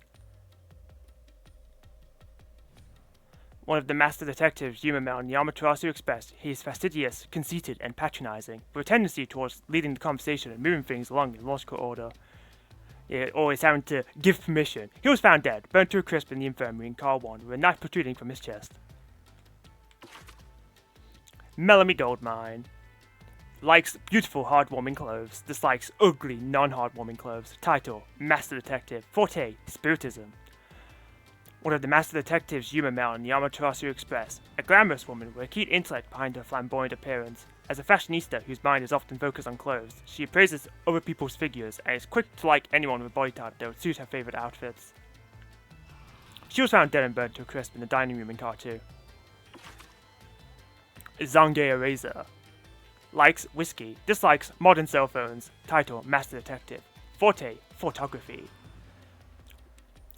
One of the Master Detectives Yuma met on the Amaterasu Express. He is fastidious, conceited, and patronizing, with a tendency towards leading the conversation and moving things along in logical order. Always having to give permission. He was found dead, burnt to a crisp in the infirmary in Car 1, with a knife protruding from his chest. Melanie Goldmine. Likes beautiful, heartwarming clothes. Dislikes ugly, non-heartwarming clothes. Title, Master Detective. Forte, Spiritism. One of the Master Detectives Yuma met on the Amaterasu Express. A glamorous woman with a keen intellect behind her flamboyant appearance. As a fashionista whose mind is often focused on clothes, she appraises other people's figures and is quick to like anyone with a body type that would suit her favourite outfits. She was found dead and burnt to a crisp in the dining room in Car 2. Zange Eraser. Likes whiskey, dislikes modern cell phones. Title, Master Detective. Forte, photography.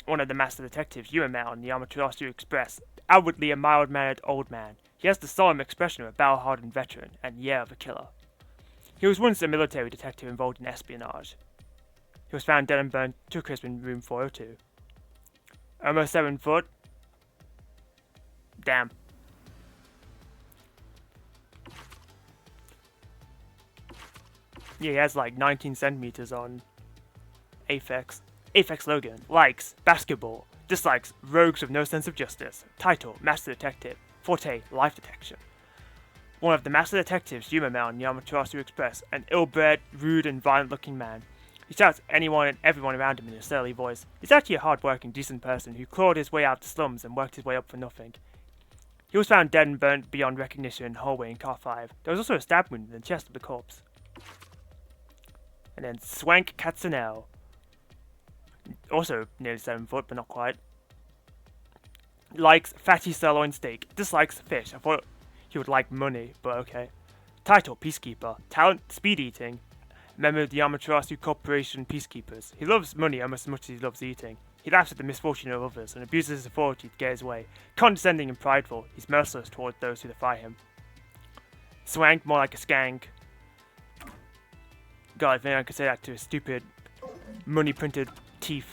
One of the Master Detectives Yuma met on the Amaterasu Express. Outwardly a mild-mannered old man, he has the solemn expression of a battle-hardened veteran and the air of a killer. He was once a military detective involved in espionage. He was found dead and burned to a crisp in room 402. Almost 7 foot. Damn. Yeah, he has like 19 centimeters on Aphex. Aphex Logan. Likes basketball. Dislikes rogues with no sense of justice. Title, Master Detective. Forte, life detection. One of the Master Detectives Yuma met on the Amaterasu Express. An ill-bred, rude and violent-looking man. He shouts at anyone and everyone around him in a surly voice. He's actually a hard-working, decent person who clawed his way out of the slums and worked his way up for nothing. He was found dead and burnt beyond recognition in a hallway in Car 5. There was also a stab wound in the chest of the corpse. And then Swank Katsunel. Also nearly 7 foot, but not quite. Likes fatty sirloin steak. Dislikes fish. I thought he would like money, but okay. Title, Peacekeeper. Talent, speed eating. Member of the Amaterasu Corporation Peacekeepers. He loves money almost as much as he loves eating. He laughs at the misfortune of others and abuses his authority to get his way. Condescending and prideful, he's merciless towards those who defy him. Swank, more like a skank. God, I think I could say that to his stupid, money-printed teeth.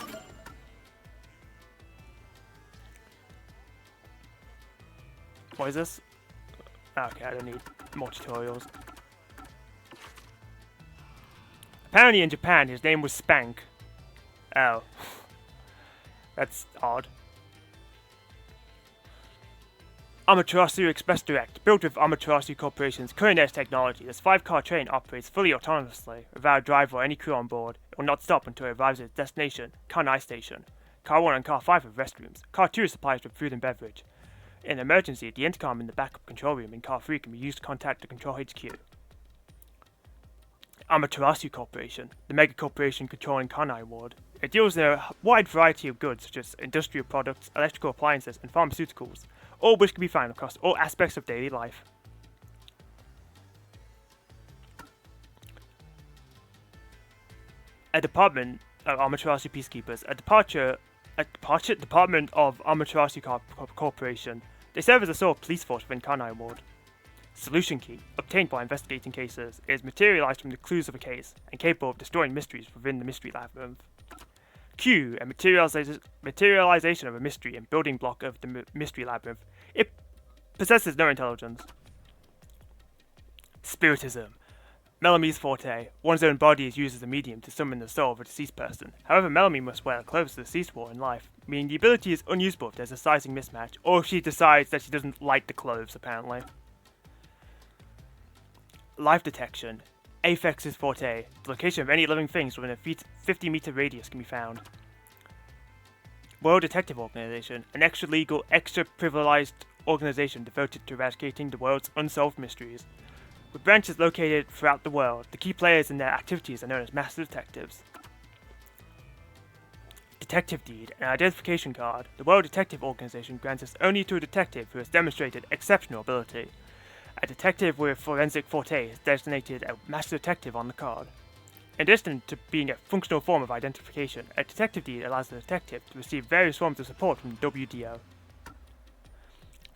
What is this? Okay, I don't need more tutorials. Apparently in Japan, his name was Spank. Oh. That's odd. Amaterasu Express Direct. Built with Amaterasu Corporation's cutting-edge technology, this 5-car train operates fully autonomously, without a driver or any crew on board. It will not stop until it arrives at its destination, Kanai Station. Car 1 and Car 5 have restrooms. Car 2 is supplied with food and beverage. In an emergency, the intercom in the backup control room in Car 3 can be used to contact the Control HQ. Amaterasu Corporation, the mega corporation controlling Kanai Ward. It deals in a wide variety of goods such as industrial products, electrical appliances, and pharmaceuticals, all which can be found across all aspects of daily life. A department of Amaterasu Peacekeepers, a department of Amaterasu Corporation. They serve as a sort of police force within Kanai Ward. Solution Key, obtained by investigating cases, is materialized from the clues of a case and capable of destroying mysteries within the Mystery Labyrinth. Q, a materialization of a mystery and building block of the Mystery Labyrinth. It possesses no intelligence. Spiritism, Melamie's forte. One's own body is used as a medium to summon the soul of a deceased person. However, Melamie must wear the clothes the deceased wore in life, meaning the ability is unusable if there's a sizing mismatch, or if she decides that she doesn't like the clothes, apparently. Life detection. Aphex's forte. The location of any living things within a 50-meter radius can be found. World Detective Organization. An extra-legal, extra-privileged organization devoted to eradicating the world's unsolved mysteries. With branches located throughout the world, the key players in their activities are known as Master Detectives. Detective Deed. An identification card. The World Detective Organization grants this only to a detective who has demonstrated exceptional ability. A detective with forensic forte is designated a Master Detective on the card. In addition to being a functional form of identification, a detective deed allows the detective to receive various forms of support from the WDO.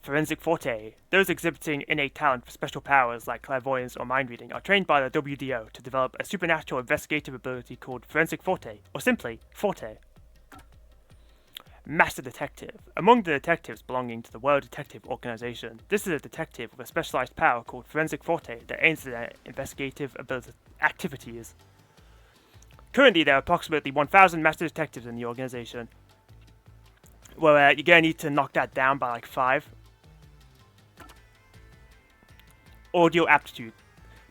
Forensic forte. Those exhibiting innate talent for special powers like clairvoyance or mind reading are trained by the WDO to develop a supernatural investigative ability called forensic forte, or simply forte. Master Detective. Among the detectives belonging to the World Detective Organization, this is a detective with a specialized power called Forensic Forte that aids in their investigative activities. Currently, there are approximately 1,000 Master Detectives in the organization. Well, you're gonna need to knock that down by like 5. Audio Aptitude.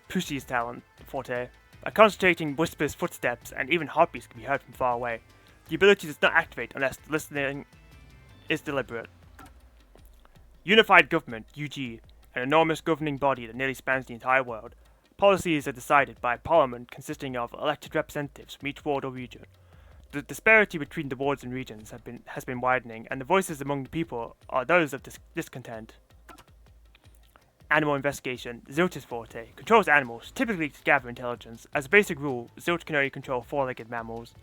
Pussy's talent, Forte. By concentrating, whispers, footsteps, and even heartbeats can be heard from far away. The ability does not activate unless the listening is deliberate. Unified Government, UG, an enormous governing body that nearly spans the entire world. Policies are decided by a parliament consisting of elected representatives from each ward or region. The disparity between the wards and regions has been widening, and the voices among the people are those of discontent. Animal Investigation, Zilch's forte, controls animals, typically to gather intelligence. As a basic rule, Zilch can only control 4-legged mammals.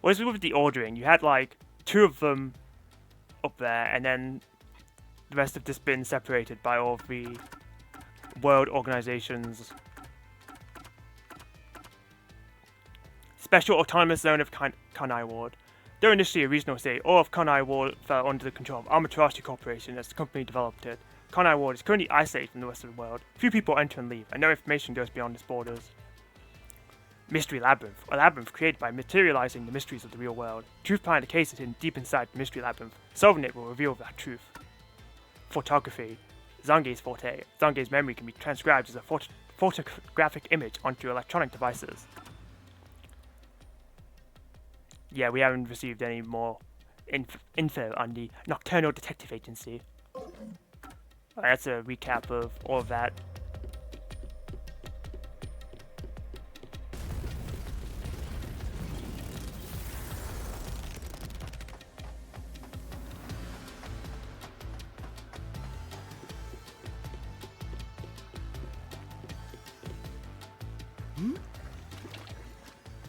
Whereas with the ordering, you had like 2 of them up there, and then the rest have just been separated by all of the world organizations. Special Autonomous Zone of Kanai Ward. Though initially a regional state, all of Kanai Ward fell under the control of Amaterasu Corporation as the company developed it. Kanai Ward is currently isolated from the rest of the world. Few people enter and leave, and no information goes beyond its borders. Mystery Labyrinth, a labyrinth created by materializing the mysteries of the real world. Truth behind the case is hidden deep inside the Mystery Labyrinth. Solving it will reveal that truth. Photography. Zange's forte. Zange's memory can be transcribed as a photographic image onto electronic devices. Yeah, we haven't received any more info on the Nocturnal Detective Agency. That's a recap of all of that.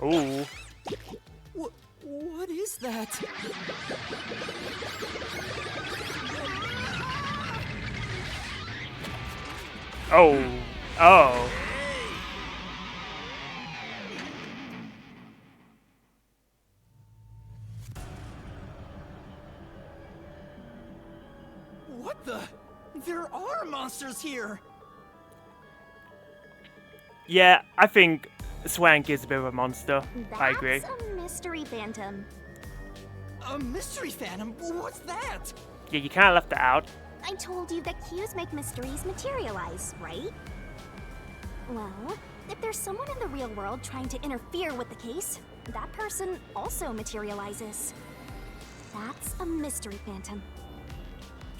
Oh. What is that? Oh. Oh. What the? There are monsters here! Yeah, I think Swank is a bit of a monster. I agree. That's a mystery phantom. A mystery phantom? What's that? Yeah, you kind of left it out. I told you that cues make mysteries materialize, right? Well, if there's someone in the real world trying to interfere with the case, that person also materializes. That's a mystery phantom.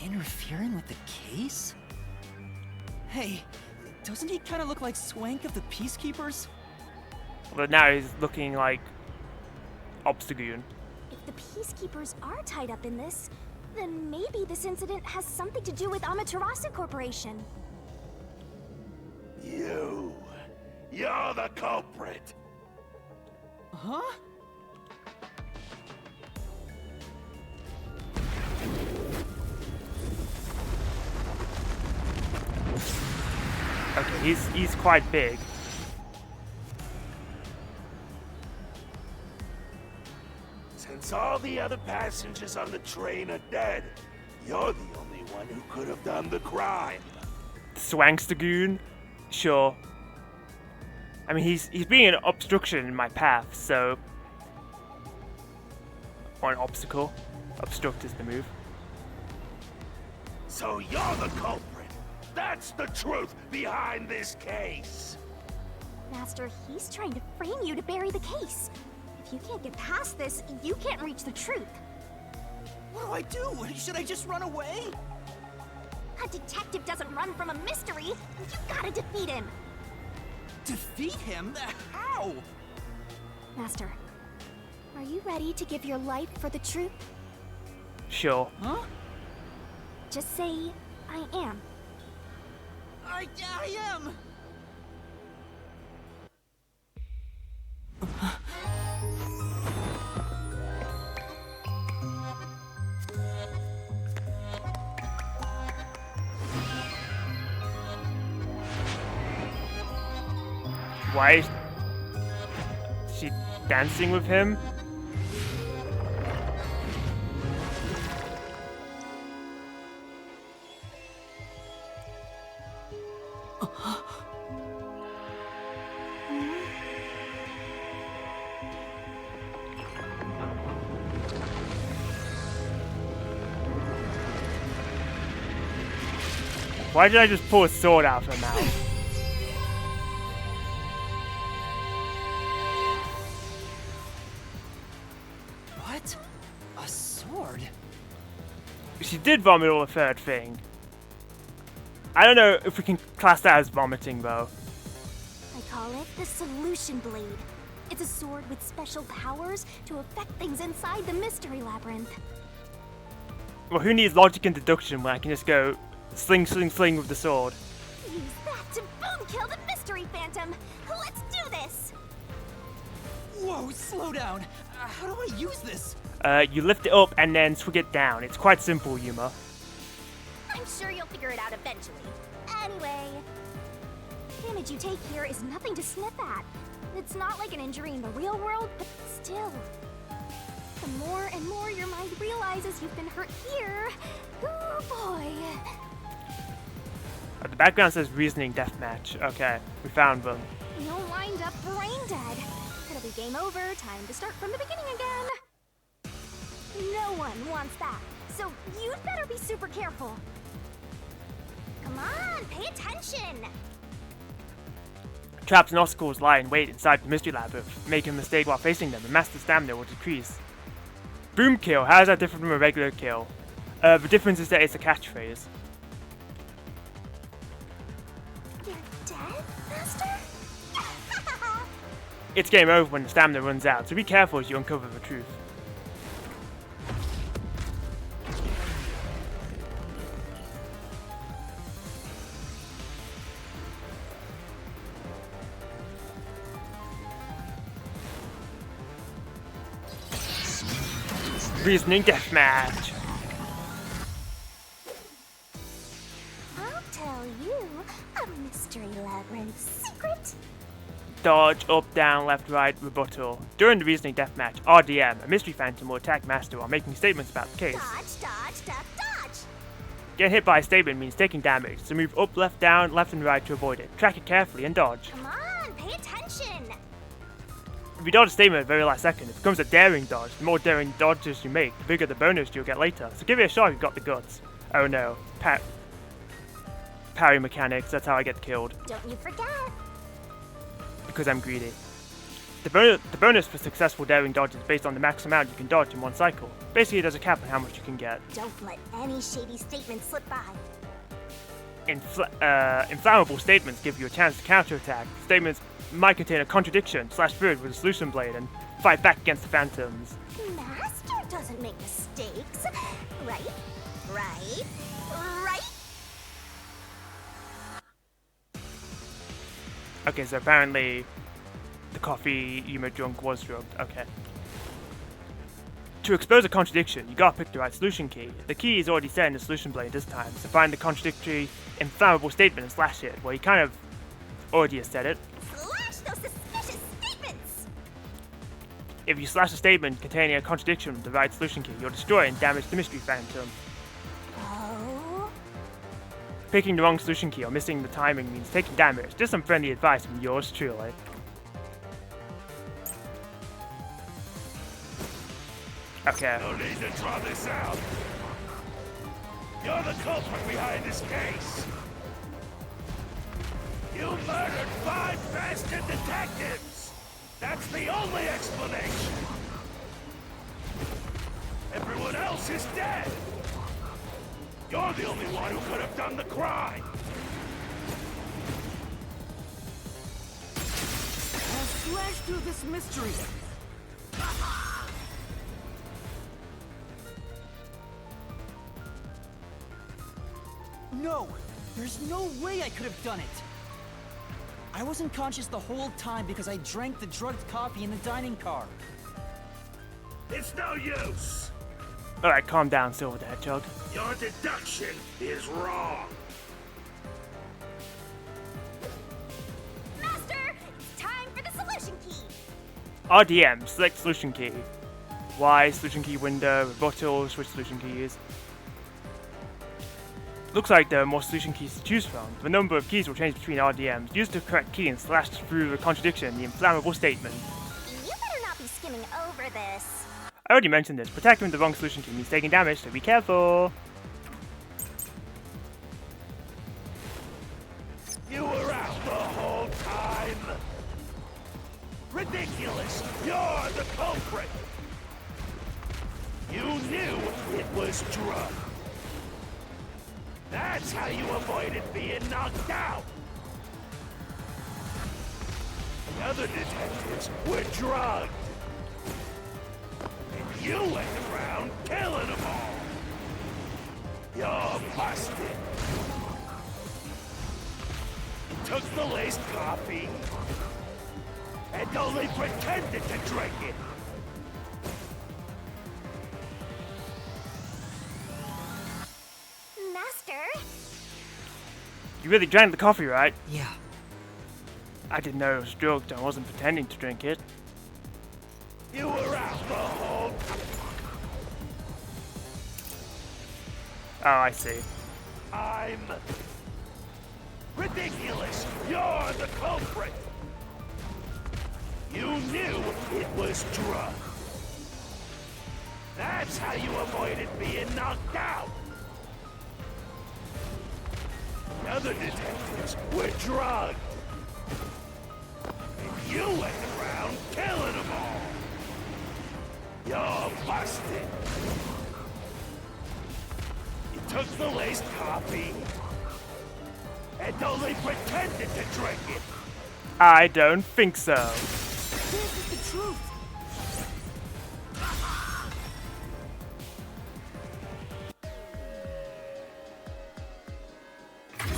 Interfering with the case? Hey, doesn't he kind of look like Swank of the Peacekeepers? But now he's looking like Obstagoon. If the Peacekeepers are tied up in this, then maybe this incident has something to do with Amaterasu Corporation. You're the culprit. Huh? Okay, he's quite big. Since all the other passengers on the train are dead, you're the only one who could have done the crime. Swankstagoon? Sure. I mean, he's being an obstruction in my path, so... Or an obstacle. Obstruct is the move. So you're the culprit. That's the truth behind this case. Master, he's trying to frame you to bury the case. If you can't get past this, you can't reach the truth. What do I do? Should I just run away? A detective doesn't run from a mystery. You gotta defeat him. Defeat him? How? Master, are you ready to give your life for the truth? Sure. Huh? Just say, I am. I am! Why is she dancing with him? Why did I just pull a sword out of her mouth? What? A sword? She did vomit all the third thing. I don't know if we can class that as vomiting, though. I call it the Solution Blade. It's a sword with special powers to affect things inside the Mystery Labyrinth. Well, who needs logic and deduction when I can just go sling, sling, sling with the sword? Use that to boom kill the Mystery Phantom! Let's do this! Whoa, slow down. How do I use this? You lift it up and then swing it down. It's quite simple, Yuma. I'm sure you'll figure it out eventually. Anyway, damage you take here is nothing to sniff at. It's not like an injury in the real world, but still. The more and more your mind realizes you've been hurt here, oh boy. The background says reasoning deathmatch. Okay, we found them. You'll wind up brain dead. It'll be game over, time to start from the beginning again. No one wants that, so you'd better be super careful. Come on, pay attention! Traps and obstacles lie in wait inside the mystery labyrinth. Make a mistake while facing them, and master stamina will decrease. Boom kill, how is that different from a regular kill? The difference is that it's a catchphrase. You're dead, Master? It's game over when the stamina runs out, so be careful as you uncover the truth. Reasoning deathmatch. I'll tell you a mystery labyrinth secret. Dodge, up, down, left, right, rebuttal. During the reasoning deathmatch, RDM, a mystery phantom will attack Master while making statements about the case. Dodge, dodge, duck, dodge. Getting hit by a statement means taking damage, so move up, left, down, left and right to avoid it. Track it carefully and dodge. Come on, pay attention. If you dodge a statement at the very last second, it becomes a daring dodge. The more daring dodges you make, the bigger the bonus you'll get later. So give it a shot if you've got the guts. Oh no. Parry mechanics, that's how I get killed. Don't you forget. Because I'm greedy. The bonus for successful daring dodge is based on the max amount you can dodge in one cycle. Basically, there's a cap on how much you can get. Don't let any shady statement slip by. Inflammable statements give you a chance to counterattack. Statements might contain a contradiction, slash through it with a solution blade, and fight back against the phantoms. Master doesn't make mistakes. Right? Right? Right? Okay, so apparently the coffee you made drunk was drugged. Okay. To expose a contradiction, you gotta pick the right solution key. The key is already set in the solution blade this time, so find the contradictory, inflammable statement and slash it. Well, you kind of already have said it. Slash those suspicious statements! If you slash a statement containing a contradiction with the right solution key, you'll destroy and damage the mystery phantom. Oh? Picking the wrong solution key or missing the timing means taking damage. Just some friendly advice from yours truly. Okay. No need to draw this out. You're the culprit behind this case. You murdered 5 bastard detectives. That's the only explanation. Everyone else is dead. You're the only one who could have done the crime. I'll slash through this mystery. No! There's no way I could have done it! I wasn't conscious the whole time because I drank the drugged coffee in the dining car. It's no use. Alright, calm down, Silver the Hedgehog. Your deduction is wrong. Master, it's time for the solution key. RDM, select solution key. Y, solution key window, rebuttal, switch solution keys. Looks like there are more solution keys to choose from. The number of keys will change between RDMs. Use the correct key and slash through the contradiction in the inflammable statement. You better not be skimming over this. I already mentioned this. Protecting with the wrong solution key means taking damage, so be careful. You were out the whole time. Ridiculous. You're the culprit. You knew it was drugged. That's how you avoided being knocked out. The other detectives were drugged. And you went around killing them all. You're busted. You took the laced coffee and only pretended to drink it. Master? You really drank the coffee, right? Yeah. I didn't know it was drugged. I wasn't pretending to drink it. You were out the whole time. Oh, I see. I'm ridiculous. You're the culprit. You knew it was drugged. That's how you avoided being knocked out. The other detectives were drugged. And you went around killing them all. You're busted. You took the laced coffee and only pretended to drink it. I don't think so. This is the truth!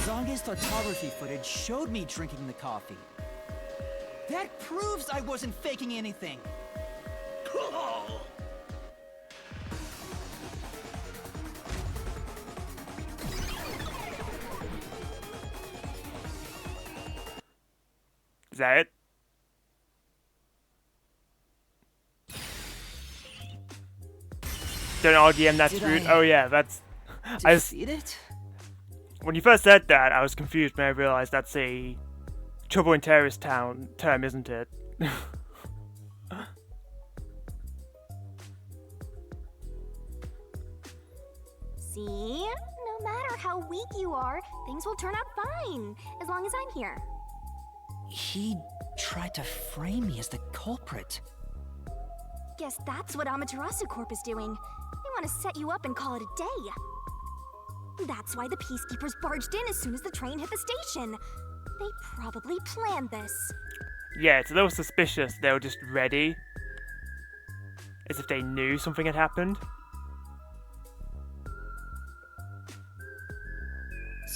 Zonga's photography footage showed me drinking the coffee. That proves I wasn't faking anything! Is that it? Don't RDM, that's Did rude. I Oh yeah, that's... Defeat it? When you first said that, I was confused when I realized that's a Trouble in Terrorist Town term, isn't it? See? No matter how weak you are, things will turn out fine, as long as I'm here. He tried to frame me as the culprit. Guess that's what Amaterasu Corp is doing. They want to set you up and call it a day. That's why the Peacekeepers barged in as soon as the train hit the station. They probably planned this. Yeah, it's a little suspicious they were just ready. As if they knew something had happened.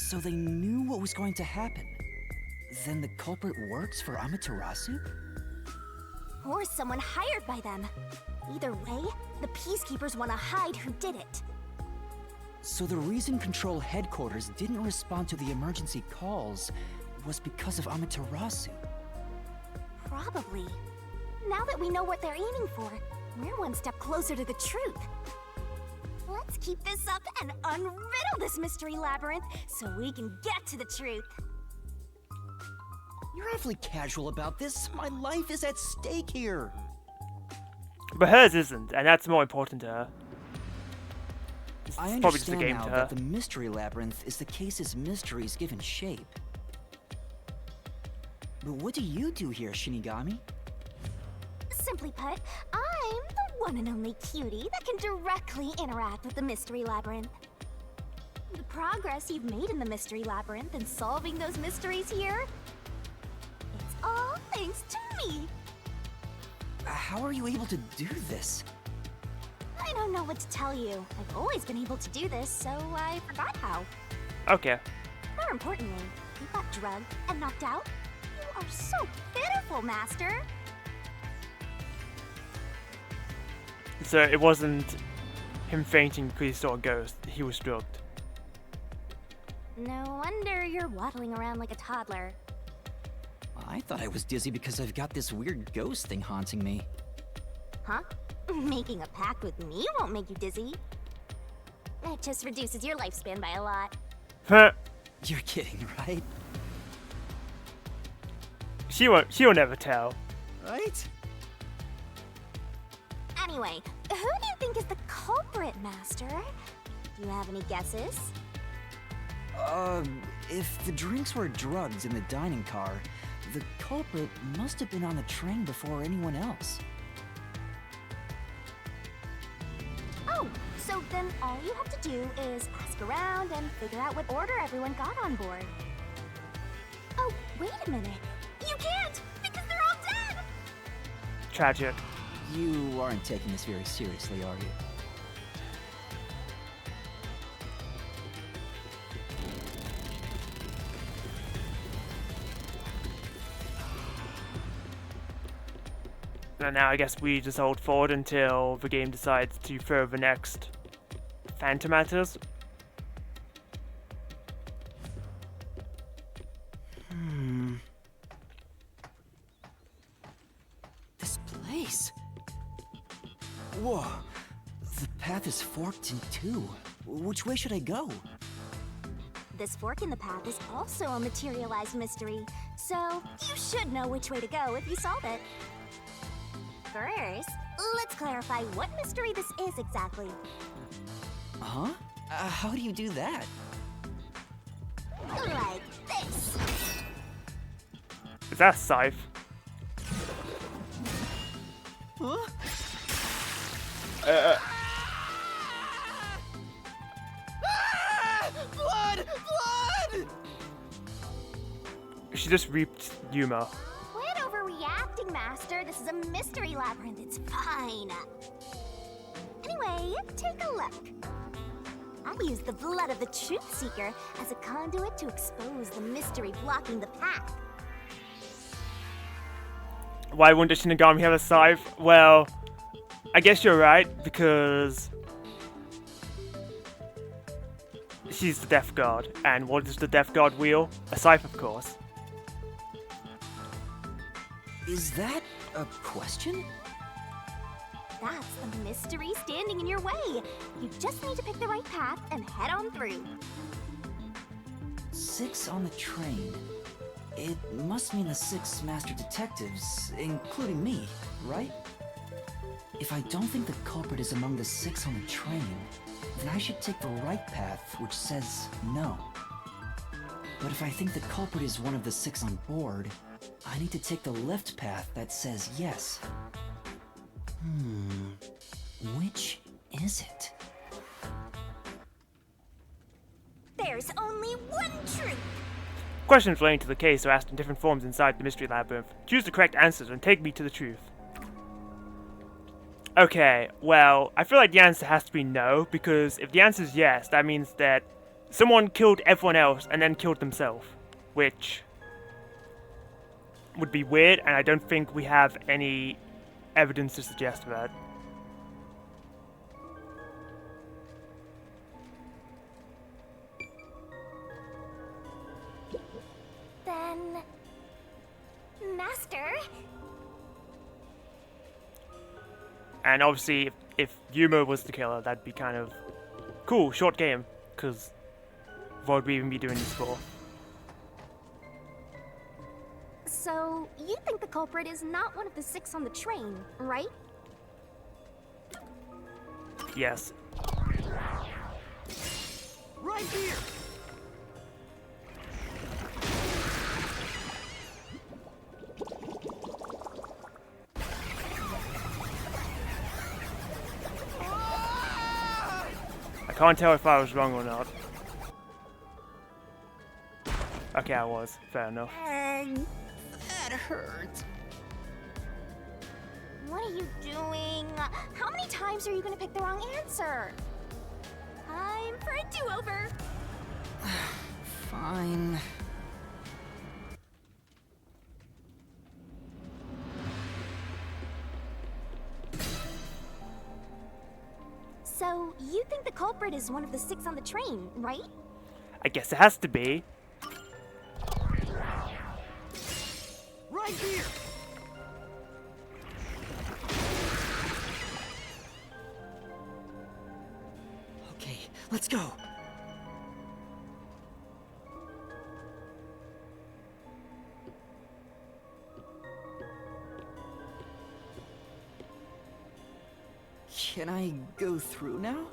So they knew what was going to happen. Then the culprit works for Amaterasu? Or someone hired by them. Either way, the Peacekeepers want to hide who did it. So the reason Control Headquarters didn't respond to the emergency calls was because of Amaterasu. Probably. Now that we know what they're aiming for, we're one step closer to the truth. Let's keep this up and unriddle this mystery labyrinth so we can get to the truth. You're awfully casual about this. My life is at stake here. But hers isn't, and that's more important to her. I Probably just a understand game now to her. that the mystery labyrinth is the case's mysteries given shape. But what do you do here, Shinigami? Simply put, I'm the one and only cutie that can directly interact with the mystery labyrinth. The progress you've made in the mystery labyrinth and solving those mysteries here, it's all thanks to me. How are you able to do this? I don't know what to tell you. I've always been able to do this, so I forgot how. Okay. More importantly, you got drugged and knocked out. You are so pitiful, Master. So it wasn't him fainting because he saw a ghost. He was drugged. No wonder you're waddling around like a toddler. I thought I was dizzy because I've got this weird ghost thing haunting me. Huh? Making a pact with me won't make you dizzy. It just reduces your lifespan by a lot. Huh. You're kidding, right? She'll never tell. Right? Anyway, who do you think is the culprit, Master? Do you have any guesses? If the drinks were drugs in the dining car, the culprit must have been on the train before anyone else. Oh, so then all you have to do is ask around and figure out what order everyone got on board. Oh, wait a minute. You can't, because they're all dead! Tragic. You aren't taking this very seriously, are you? And now I guess we just hold forward until the game decides to throw the next Phantom at us. This place. Whoa. The path is forked in two. Which way should I go? This fork in the path is also a materialized mystery, so you should know which way to go if you solve it. First, let's clarify what mystery this is exactly. Huh? How do you do that? Like this. Is that a scythe? Huh? Blood! Blood! She just reaped Yuma. Quit overreacting, Master. This is a mystery labyrinth. It's fine. Anyway, take a look. I use the blood of the Truth Seeker as a conduit to expose the mystery blocking the path. Why wouldn't a Shinigami have a scythe? Well, I guess you're right, because she's the Death Guard. And what is the Death Guard wheel? A scythe, of course. Is that a question? That's the mystery standing in your way. You just need to pick the right path and head on through. 6 on the train. It must mean the 6 master detectives, including me, right? If I don't think the culprit is among the 6 on the train, then I should take the right path, which says no. But if I think the culprit is one of the 6 on board, I need to take the left path that says yes. Which is it? There's only one truth. Questions relating to the case are asked in different forms inside the Mystery Labyrinth. Choose the correct answers and take me to the truth. Okay, well, I feel like the answer has to be no, because if the answer is yes, that means that someone killed everyone else and then killed themselves, which would be weird, and I don't think we have any evidence to suggest that. Then... Master? And obviously, if Yuma was the killer, that'd be kind of cool, short game, because what would we even be doing this for? So, you think the culprit is not one of the 6 on the train, right? Yes. Right here! I can't tell if I was wrong or not. Okay, I was. Fair enough. That hurt. What are you doing? How many times are you gonna pick the wrong answer? Time for a do-over. Fine. So, you think the culprit is one of the 6 on the train, right? I guess it has to be. Right here! Okay, let's go. Can I go through now?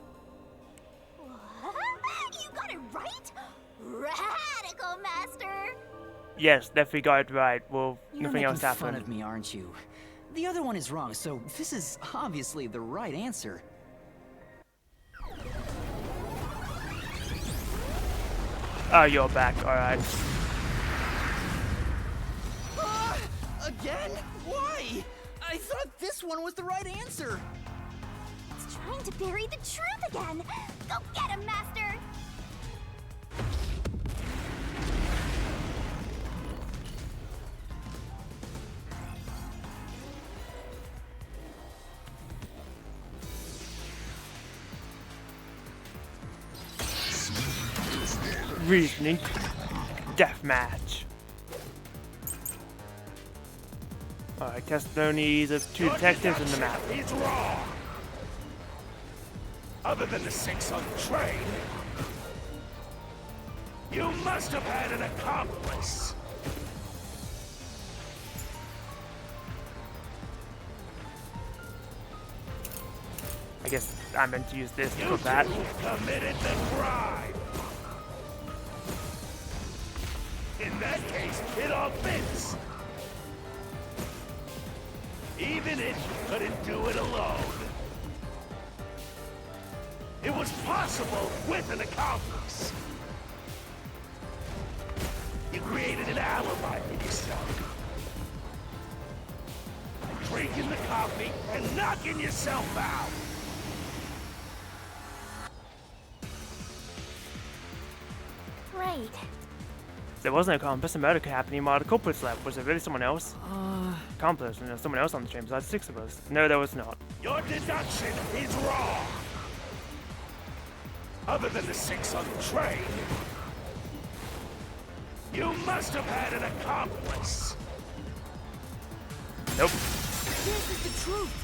What? You got it right? Radical, Master! Yes, definitely got it right. Well, You're nothing else making fun happened. of me, aren't you? The other one is wrong, so this is obviously the right answer. Oh, you're back. Alright. Again? Why? I thought this one was the right answer. It's trying to bury the truth again! Go get him, Master! Reasoning. Deathmatch. Alright, testimonies of 2 detectives in the map. He's wrong. Other than the 6 on the train, you must have had an accomplice. I guess I meant to use this You for that. committed the crime. In that case, it all fits. Even if you couldn't do it alone. It was possible with an accomplice. You created an alibi for yourself. Drinking the coffee and knocking yourself out. Right. There wasn't a accomplice. A murder could happen while the culprits left. Was it really someone else? Accomplice, and there was someone else on the train besides 6 of us. No, there was not. Your deduction is wrong. Other than the 6 on the train, you must have had an accomplice. Nope. This is the truth.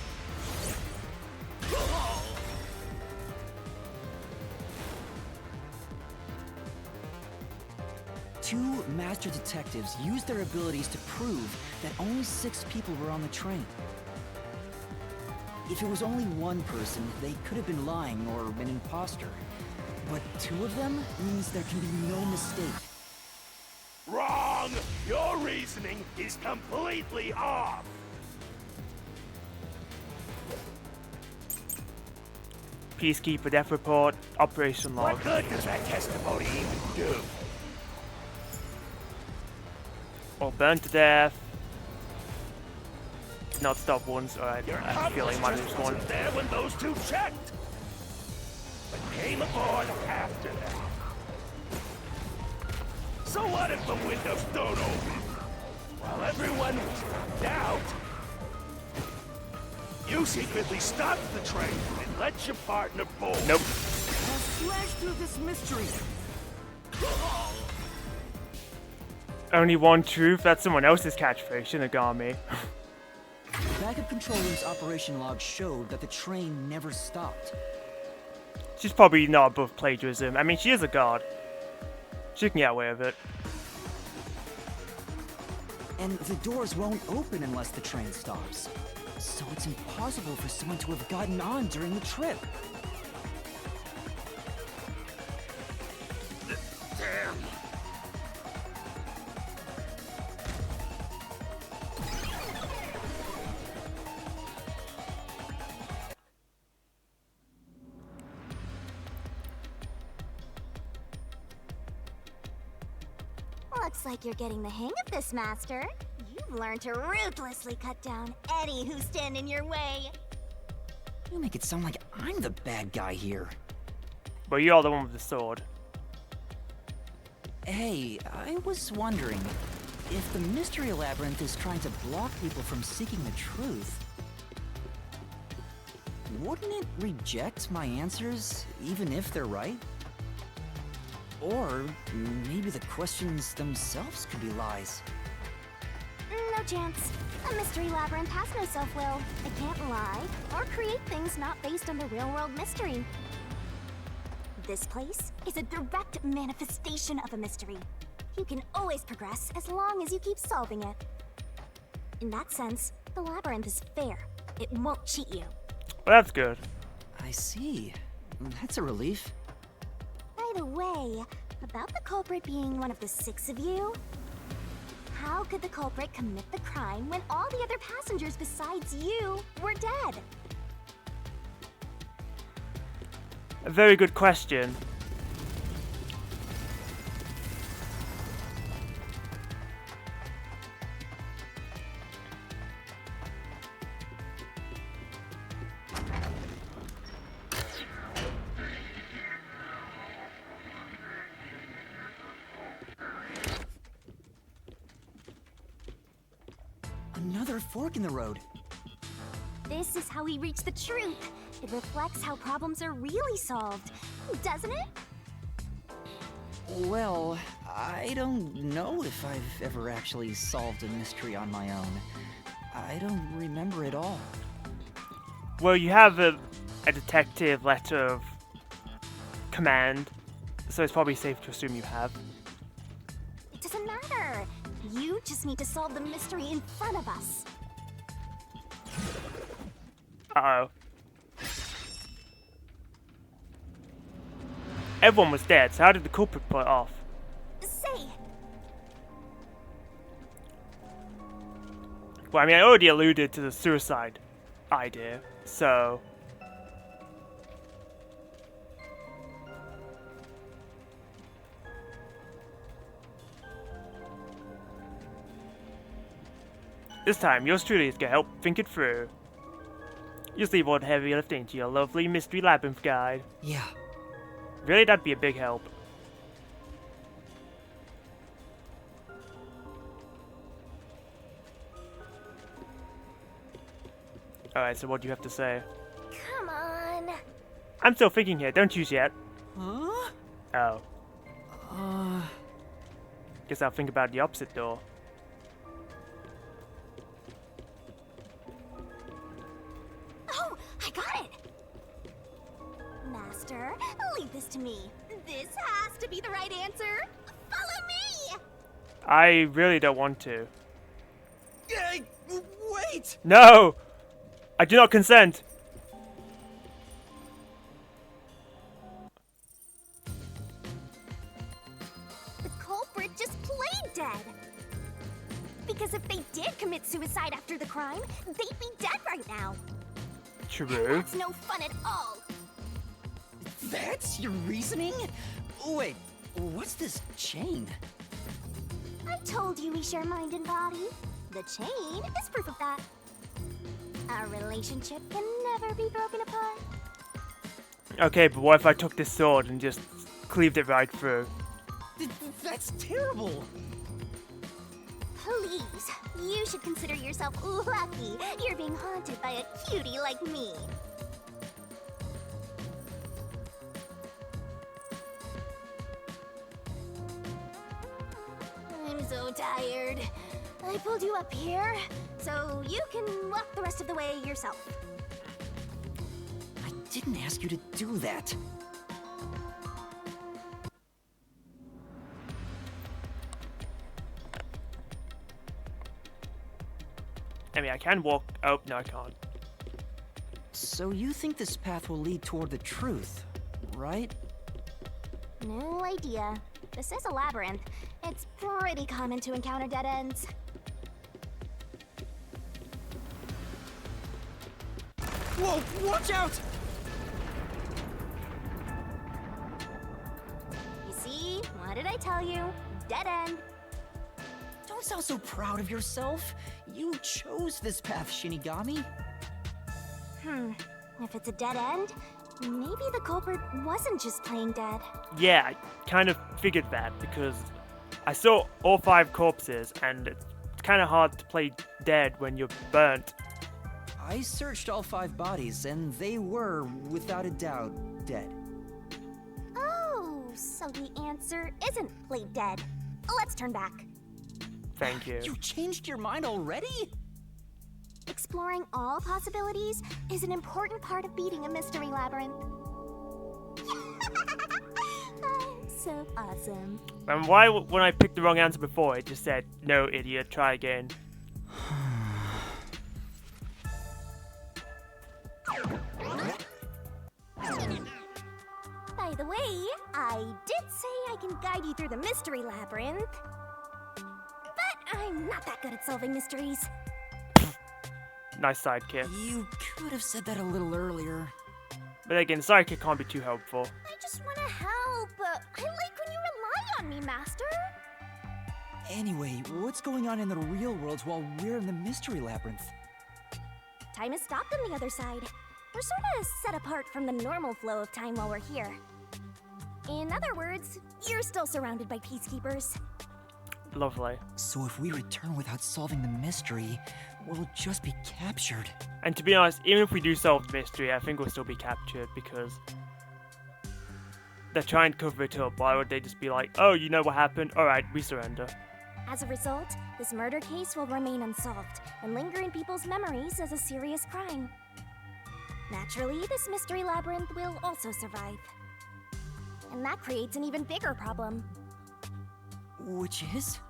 2 master detectives used their abilities to prove that only 6 people were on the train. If it was only one person, they could have been lying or an imposter. But 2 of them means there can be no mistake. Wrong! Your reasoning is completely off! Peacekeeper death report, operation log. What good does that testimony even do? Or burned to death. Not stop once, alright. Your I feel like accomplice mine just was one. wasn't there when those 2 checked, but came aboard after them. So what if the windows don't open? While everyone was knocked out, you secretly stopped the train and let your partner board. Nope. I'll slash through this mystery. Only one truth? That's someone else's catchphrase, shouldn't have got me. Backup control room's operation log showed that the train never stopped. She's probably not above plagiarism. I mean, she is a god. She can get away with it. And the doors won't open unless the train stops. So it's impossible for someone to have gotten on during the trip. Damn. Looks like you're getting the hang of this, Master. You've learned to ruthlessly cut down any who stand in your way. You make it sound like I'm the bad guy here. But you're the one with the sword. Hey, I was wondering, if the Mystery Labyrinth is trying to block people from seeking the truth, wouldn't it reject my answers, even if they're right? Or maybe the questions themselves could be lies. No chance. A mystery labyrinth has no self-will. It can't lie or create things not based on the real-world mystery. This place is a direct manifestation of a mystery. You can always progress as long as you keep solving it. In that sense, the labyrinth is fair. It won't cheat you. Well, that's good. I see. That's a relief. By the way, about the culprit being one of the 6 of you, how could the culprit commit the crime when all the other passengers besides you were dead? A very good question. Another fork in the road. This is how we reach the truth. It reflects how problems are really solved, doesn't it? Well, I don't know if I've ever actually solved a mystery on my own. I don't remember it all. Well, you have a detective letter of command, so it's probably safe to assume you have. It doesn't matter. You just need to solve the mystery in front of us. Uh-oh. Everyone was dead, so how did the culprit pull it off? Say, Well, I mean, I already alluded to the suicide idea, so... This time, yours truly is gonna help think it through. Just leave all the heavy lifting to your lovely mystery labyrinth guide. Yeah. Really, that'd be a big help. Alright, so what do you have to say? come on. I'm still thinking here, don't choose yet. Huh? Oh. Guess I'll think about the opposite door. Oh, I got it! Master, leave this to me. This has to be the right answer. Follow me! I really don't want to. Hey, wait! No! I do not consent! The culprit just played dead. Because if they did commit suicide after the crime, they'd be dead right now. True. That's no fun at all. That's your reasoning? Wait, what's this chain? I told you we share mind and body. The chain is proof of that. Our relationship can never be broken apart. Okay, but what if I took this sword and just cleaved it right through? That's terrible! Please, you should consider yourself lucky you're being haunted by a cutie like me. I'm so tired. I pulled you up here, so you can walk the rest of the way yourself. I didn't ask you to do that. I mean, I can walk. Oh, no, I can't. So you think this path will lead toward the truth, right? No idea. This is a labyrinth. It's pretty common to encounter dead ends. Whoa, watch out! You see? What did I tell you? Dead end. Don't sound so proud of yourself. You chose this path, Shinigami. If it's a dead end, maybe the culprit wasn't just playing dead. Yeah, I kind of figured that because I saw all 5 corpses and it's kind of hard to play dead when you're burnt. I searched all 5 bodies and they were, without a doubt, dead. Oh, so the answer isn't play dead. Let's turn back. Thank you. You changed your mind already? Exploring all possibilities is an important part of beating a mystery labyrinth. So awesome. And why, when I picked the wrong answer before, it just said, no, idiot, try again. By the way, I did say I can guide you through the mystery labyrinth. But I'm not that good at solving mysteries. Nice sidekick. You could have said that a little earlier. But again, sidekick can't be too helpful. I just want to help. I like when you rely on me, Master. Anyway, what's going on in the real world while we're in the mystery labyrinth? Time has stopped on the other side. We're sort of set apart from the normal flow of time while we're here. In other words, you're still surrounded by peacekeepers. Lovely. So if we return without solving the mystery, we'll just be captured. And to be honest, even if we do solve the mystery, I think we'll still be captured because they're trying to cover it up. Why would they just be like, oh, you know what happened? Alright, we surrender. As a result, this murder case will remain unsolved and linger in people's memories as a serious crime. Naturally, this mystery labyrinth will also survive. And that creates an even bigger problem. Which is?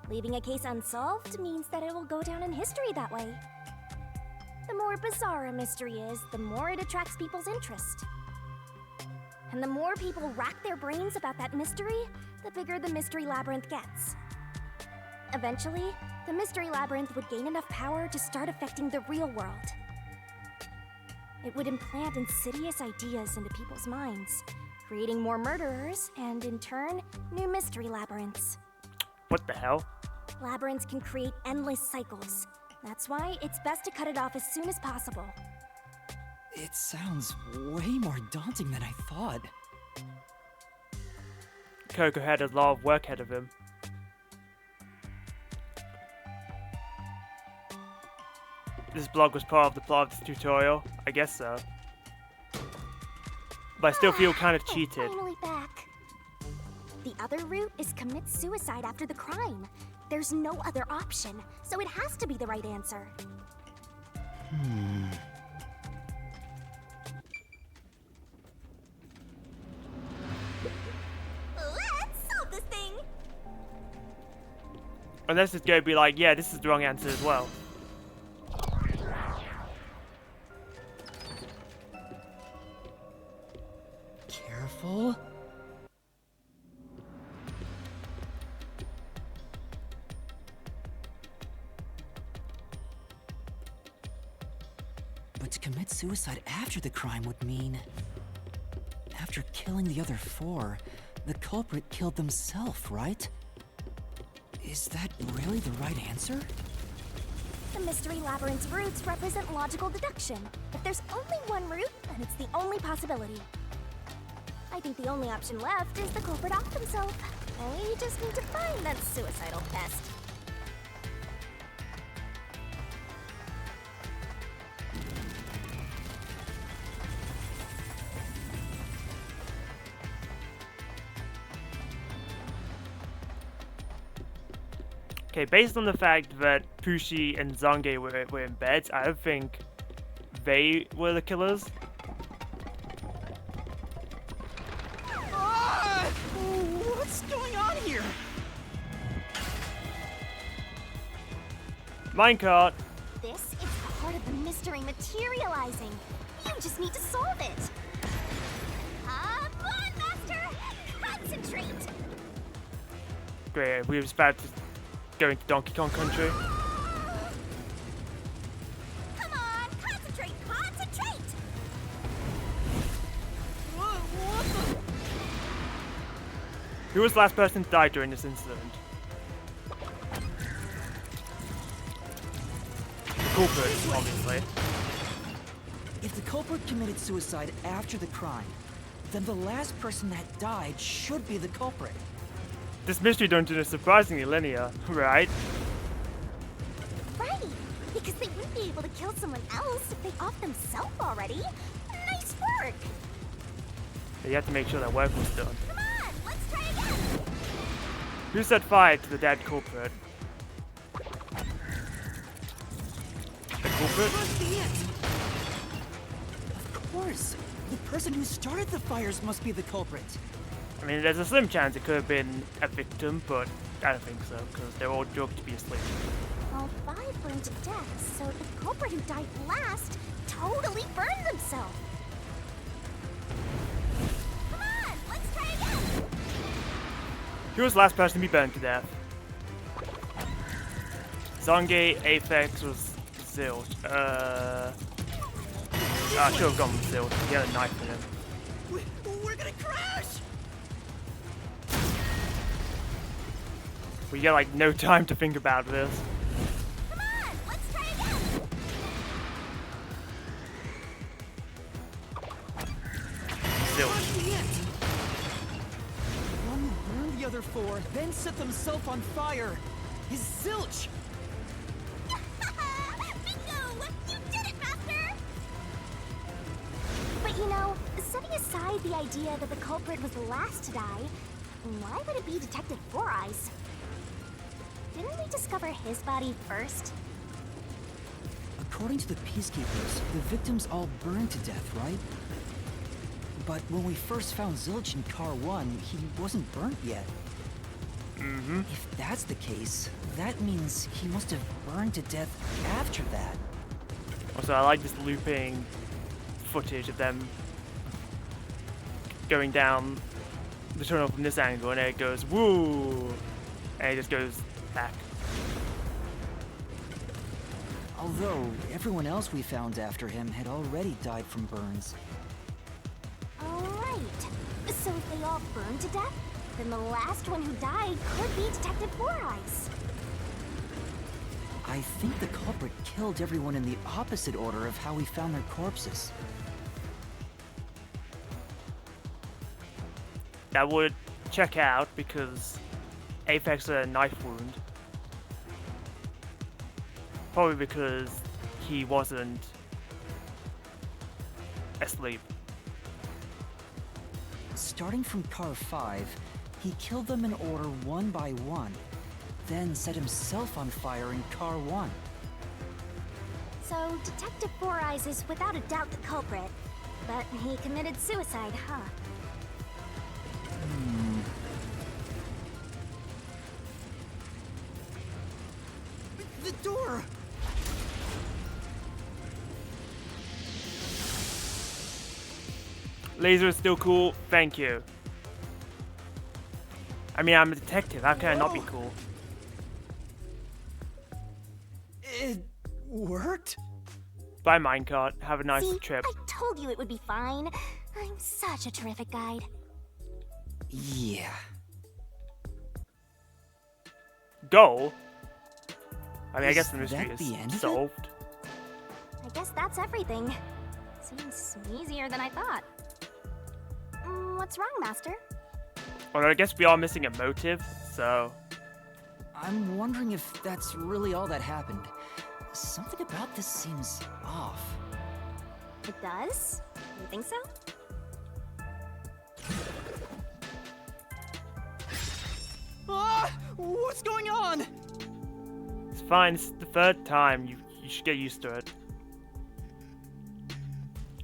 Leaving a case unsolved means that it will go down in history that way. The more bizarre a mystery is, the more it attracts people's interest. And the more people rack their brains about that mystery, the bigger the mystery labyrinth gets. Eventually, the mystery labyrinth would gain enough power to start affecting the real world. It would implant insidious ideas into people's minds, creating more murderers, and in turn, new mystery labyrinths. What the hell? Labyrinths can create endless cycles. That's why it's best to cut it off as soon as possible. It sounds way more daunting than I thought. Coco had a lot of work ahead of him. This blog was part of the plot of this tutorial? I guess so. But I still feel kind of cheated. Finally back. The other route is commit suicide after the crime. There's no other option, so it has to be the right answer. Let's solve this thing! Unless it's going to be like, yeah, this is the wrong answer as well. Careful. But to commit suicide after the crime would mean... After killing the other 4, the culprit killed themselves, right? Is that really the right answer? The Mystery Labyrinth's routes represent logical deduction. If there's only one route, then it's the only possibility. I think the only option left is the culprit off himself. We just need to find that suicidal pest. Okay, based on the fact that Pushi and Zange were in bed, I don't think they were the killers. Ah! What's going on here? Minecart! This is part of the mystery materializing. You just need to solve it. Come on, Master! Concentrate! Great, we were about to go into Donkey Kong Country. Come on, concentrate, concentrate! Who was the last person to die during this incident? The culprit, obviously. If the culprit committed suicide after the crime, then the last person that died should be the culprit. This mystery dungeon is surprisingly linear, right? Right, because they wouldn't be able to kill someone else if they off themselves already. Nice work! But you have to make sure that work was done. Come on, let's try again! Who set fire to the dead culprit? The culprit? Must be it! Of course! The person who started the fires must be the culprit. I mean, there's a slim chance it could have been a victim, but I don't think so, because they're all drugged to be asleep. All 5 burned to death, so the culprit who died last totally burned themselves. Come on, let's try again! Who was the last person to be burned to death? Zange, Aphex, was Zilch. I should have gone with Zilch. He had a knife in him. We're gonna crash! We get like no time to think about this. Come on, let's try again! Zilch. One who burned the other 4, then set themselves on fire. Is Zilch! Bingo! You did it, Master! But you know, setting aside the idea that the culprit was the last to die, why would it be Detective Four Eyes? Didn't we discover his body first? According to the Peacekeepers, the victims all burned to death, right? But when we first found Zilch in Car 1, he wasn't burnt yet. Mm-hmm. If that's the case, that means he must have burned to death after that. Also, I like this looping footage of them going down the tunnel from this angle, and it goes woo, and it just goes back. Although, everyone else we found after him had already died from burns. Alright. So if they all burned to death, then the last one who died could be Detective Four Eyes. I think the culprit killed everyone in the opposite order of how we found their corpses. That would check out because Aphex had a knife wound. Probably because he wasn't asleep. Starting from Car 5, he killed them in order one by one, then set himself on fire in Car 1. So Detective Four Eyes is without a doubt the culprit, but he committed suicide, huh? door! Laser is still cool. Thank you. I mean, I'm a detective. How can I not be cool? It worked? Bye, minecart. Have a nice See, trip. I told you it would be fine. I'm such a terrific guide. Yeah. Goal? I mean, I guess the Is mystery that the end is of it? solved. I guess that's everything. Seems easier than I thought. What's wrong, Master? Well, I guess we are missing a motive, so... I'm wondering if that's really all that happened. Something about this seems off. It does? You think so? Ah! What's going on? It's fine. It's the third time. You should get used to it.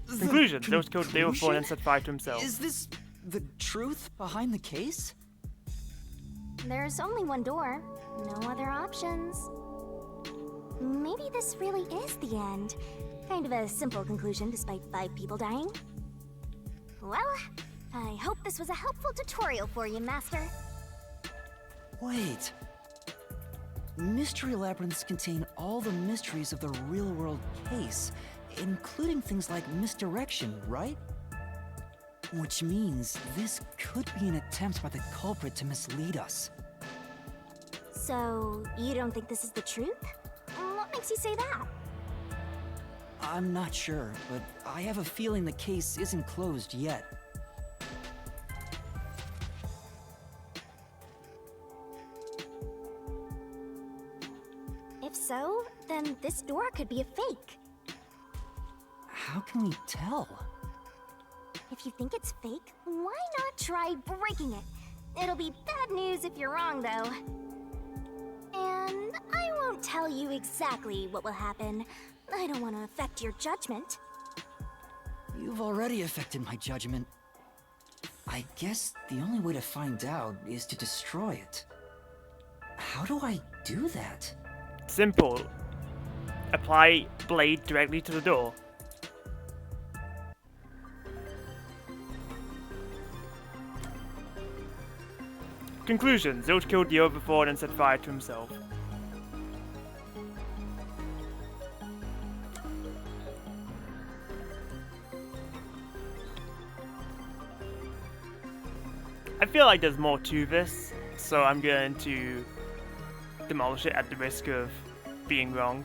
Conclusion. Those killed the day before and then set fire to himself. Is this the truth behind the case? There's only one door. No other options. Maybe this really is the end. Kind of a simple conclusion despite 5 people dying. Well, I hope this was a helpful tutorial for you, Master. Wait. Mystery labyrinths contain all the mysteries of the real-world case, including things like misdirection, right? Which means this could be an attempt by the culprit to mislead us. So, you don't think this is the truth? What makes you say that? I'm not sure, but I have a feeling the case isn't closed yet. If so, then this door could be a fake. How can we tell? If you think it's fake, why not try breaking it? It'll be bad news if you're wrong, though. And I won't tell you exactly what will happen. I don't want to affect your judgment. You've already affected my judgment. I guess the only way to find out is to destroy it. How do I do that? Simple. Apply blade directly to the door. Conclusion. Zilch killed the overboard and set fire to himself. I feel like there's more to this, so I'm going to demolish it at the risk of being wrong.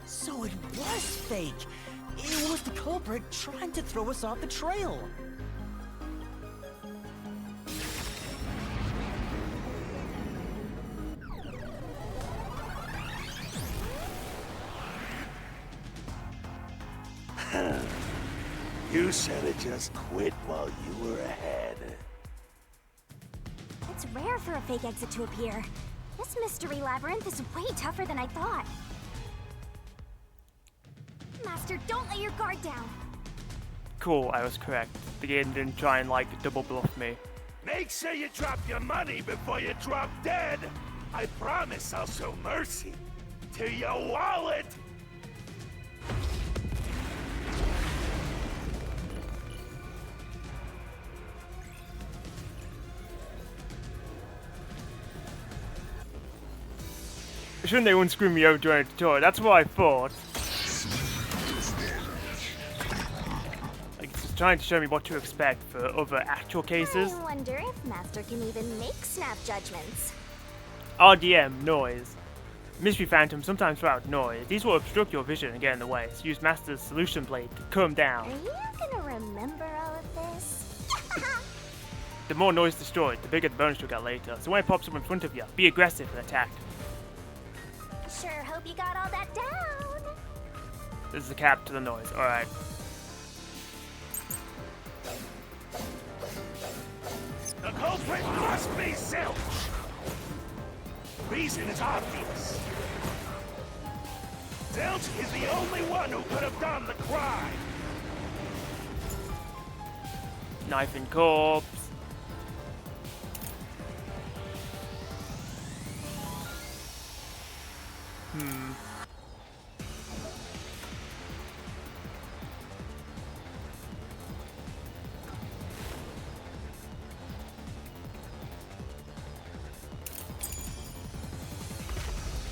So it was fake! It was the culprit trying to throw us off the trail! You should have just quit while you were ahead. It's rare for a fake exit to appear. This mystery labyrinth is way tougher than I thought. Master, don't let your guard down. Cool, I was correct. The game didn't try and like double bluff me. Make sure you drop your money before you drop dead. I promise I'll show mercy to your wallet. Shouldn't they unscrew me over during a tutorial? That's what I thought. Like, it's just trying to show me what to expect for other actual cases. I wonder if Master can even make snap judgments. RDM, noise. Mystery phantoms sometimes throw out noise. These will obstruct your vision and get in the way, so use Master's solution blade to calm down. Are you gonna remember all of this? The more noise destroyed, the bigger the bonus you'll get later. So when it pops up in front of you, be aggressive and attack. Sure hope you got all that down. This is the cap to the noise. Alright. The culprit must be Zilch. Reason is obvious. Zilch is the only one who could have done the crime. Knife and corpse.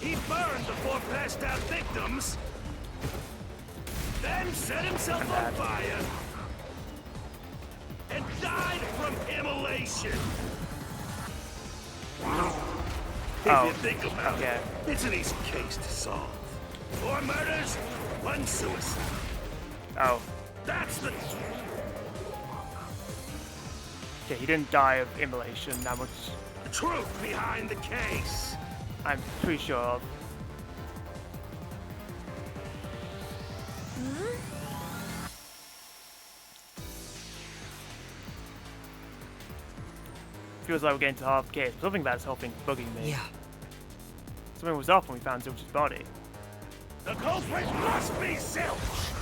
He burned the 4 passed out victims, then set himself on fire, and died from immolation. If you think about it, it's an easy case to solve. 4 murders, 1 suicide. Oh. That's the... Okay, he didn't die of immolation, that much truth behind the case. I'm pretty sure of. Feels like we're getting to the heart of the case. Something about this whole thing bugging me. Yeah. Something was off when we found Zilch's body. The culprit must be Zilch.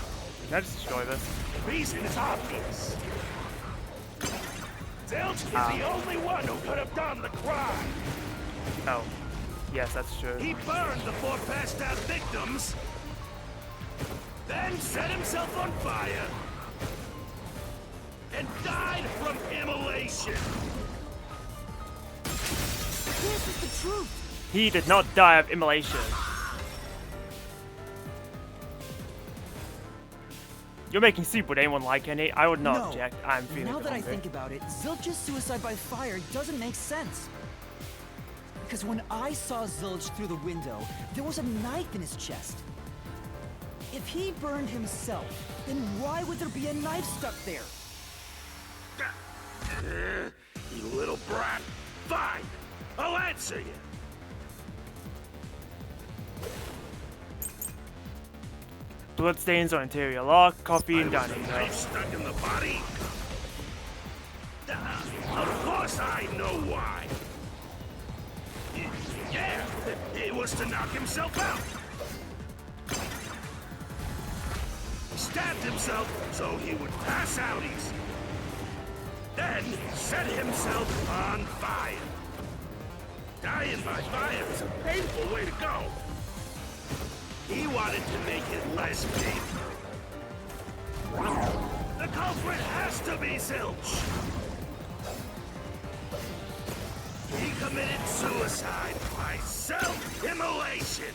Can I just destroy this? The reason is obvious. Zilch is the only one who could have done the crime. Oh. Yes, that's true. He burned the 4 passed out victims, then set himself on fire, and died from immolation. This is the truth. He did not die of immolation. You're making soup. Would anyone like any? I would not object. I'm feeling Now that hungry. I think about it, Zilch's suicide by fire doesn't make sense. Because when I saw Zilch through the window, there was a knife in his chest. If he burned himself, then why would there be a knife stuck there? You little brat. Fine. I'll answer you. Bloodstains on interior lock, coffee, and dining room. Stuck in the body? Of course I know why. Yeah, it was to knock himself out. He stabbed himself so he would pass out easy. Then set himself on fire. Dying by fire is a painful way to go. He wanted to make it less painful. The culprit has to be Zilch. He committed suicide by self-immolation.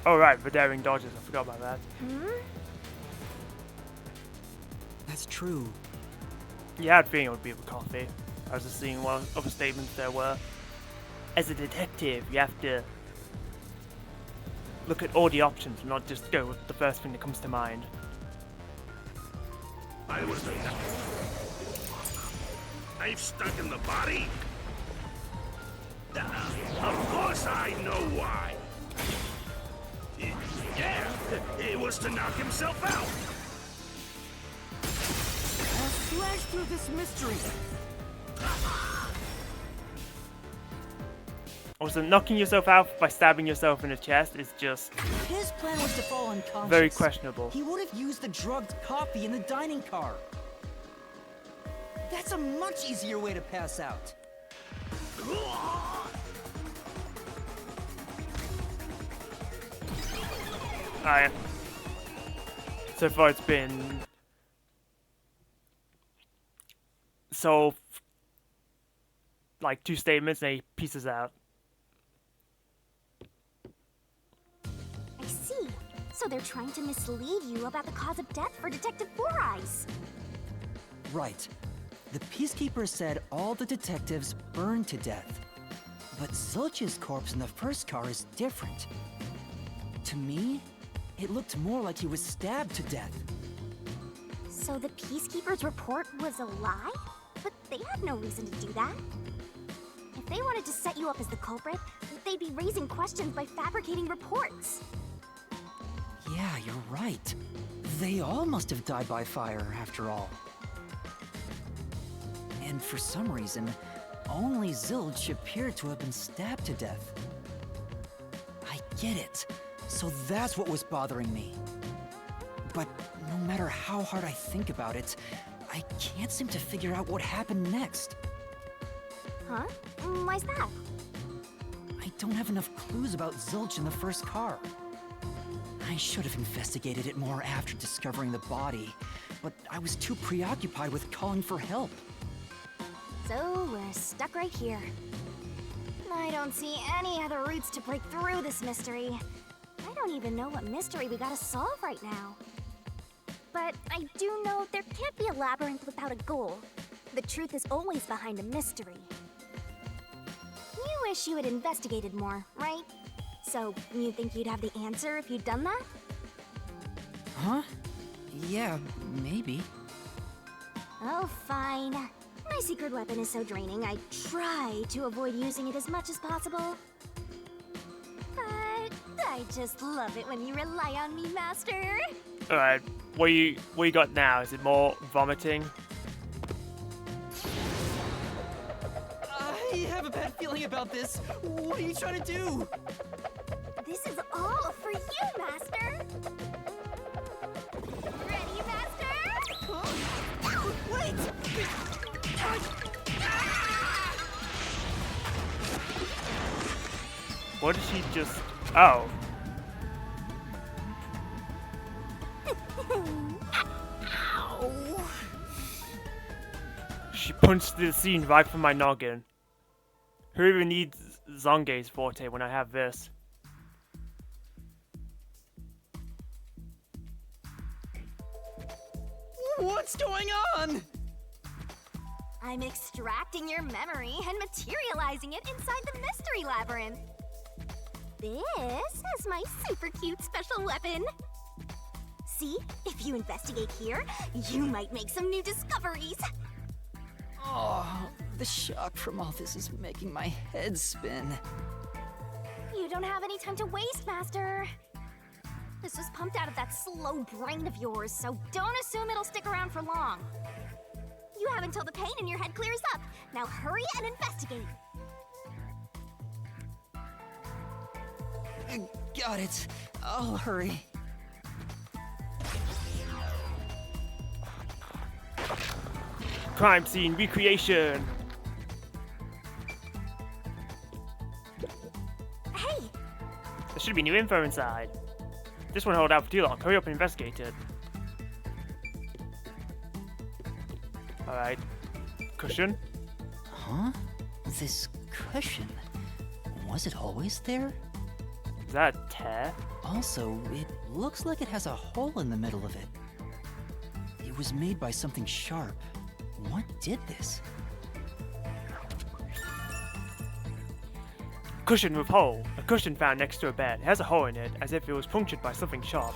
Oh right, the daring dodges. I forgot about that. That's true. Yeah, I had a feeling it would be with coffee. I was just seeing what other statements there were. As a detective, you have to look at all the options and not just go with the first thing that comes to mind. I was the knife stuck in the body? Of course I know why. Yeah, it was to knock himself out. I'll slash through this mystery. Also, knocking yourself out by stabbing yourself in the chest is just His plan was to fall unconscious. very questionable. He would have used the drugged coffee in the dining car. That's a much easier way to pass out. Alright. So far it's been like 2 statements and he pieces out. I see. So they're trying to mislead you about the cause of death for Detective Four Eyes. Right. The Peacekeeper said all the detectives burned to death. But Zilch's corpse in the first car is different. To me, it looked more like he was stabbed to death. So the Peacekeeper's report was a lie? But they had no reason to do that. If they wanted to set you up as the culprit, they'd be raising questions by fabricating reports. Yeah, you're right. They all must have died by fire, after all. And for some reason, only Zilch appeared to have been stabbed to death. I get it. So that's what was bothering me. But no matter how hard I think about it, I can't seem to figure out what happened next. Huh? Why's that? I don't have enough clues about Zilch in the first car. I should have investigated it more after discovering the body, but I was too preoccupied with calling for help. So we're stuck right here. I don't see any other routes to break through this mystery. I don't even know what mystery we gotta solve right now. But I do know there can't be a labyrinth without a goal. The truth is always behind a mystery. You wish you had investigated more, right? So, you think you'd have the answer if you'd done that? Huh? Yeah, maybe. Oh, fine. My secret weapon is so draining, I try to avoid using it as much as possible. But I just love it when you rely on me, Master. Alright, what you got now? Is it more vomiting? I have a bad feeling about this. What are you trying to do? This is all for you, Master. Ready, Master? Huh? Wait! What did she just... Oh. She punched the scene right from my noggin. Who even needs Zonge's forte when I have this? What's going on? I'm extracting your memory and materializing it inside the mystery labyrinth. This is my super cute special weapon. See, if you investigate here, you might make some new discoveries. Oh, the shock from all this is making my head spin. You don't have any time to waste, Master. This was pumped out of that slow brain of yours, so don't assume it'll stick around for long. You have until the pain in your head clears up. Now hurry and investigate. Got it. I'll hurry. Crime scene recreation. Hey! There should be new info inside. This won't hold out for too long. Hurry up and investigate it. Alright. Cushion? Huh? This cushion? Was it always there? Is that a tear? Also, it looks like it has a hole in the middle of it. It was made by something sharp. What did this? Cushion with hole. A cushion found next to a bed. It has a hole in it, as if it was punctured by something sharp.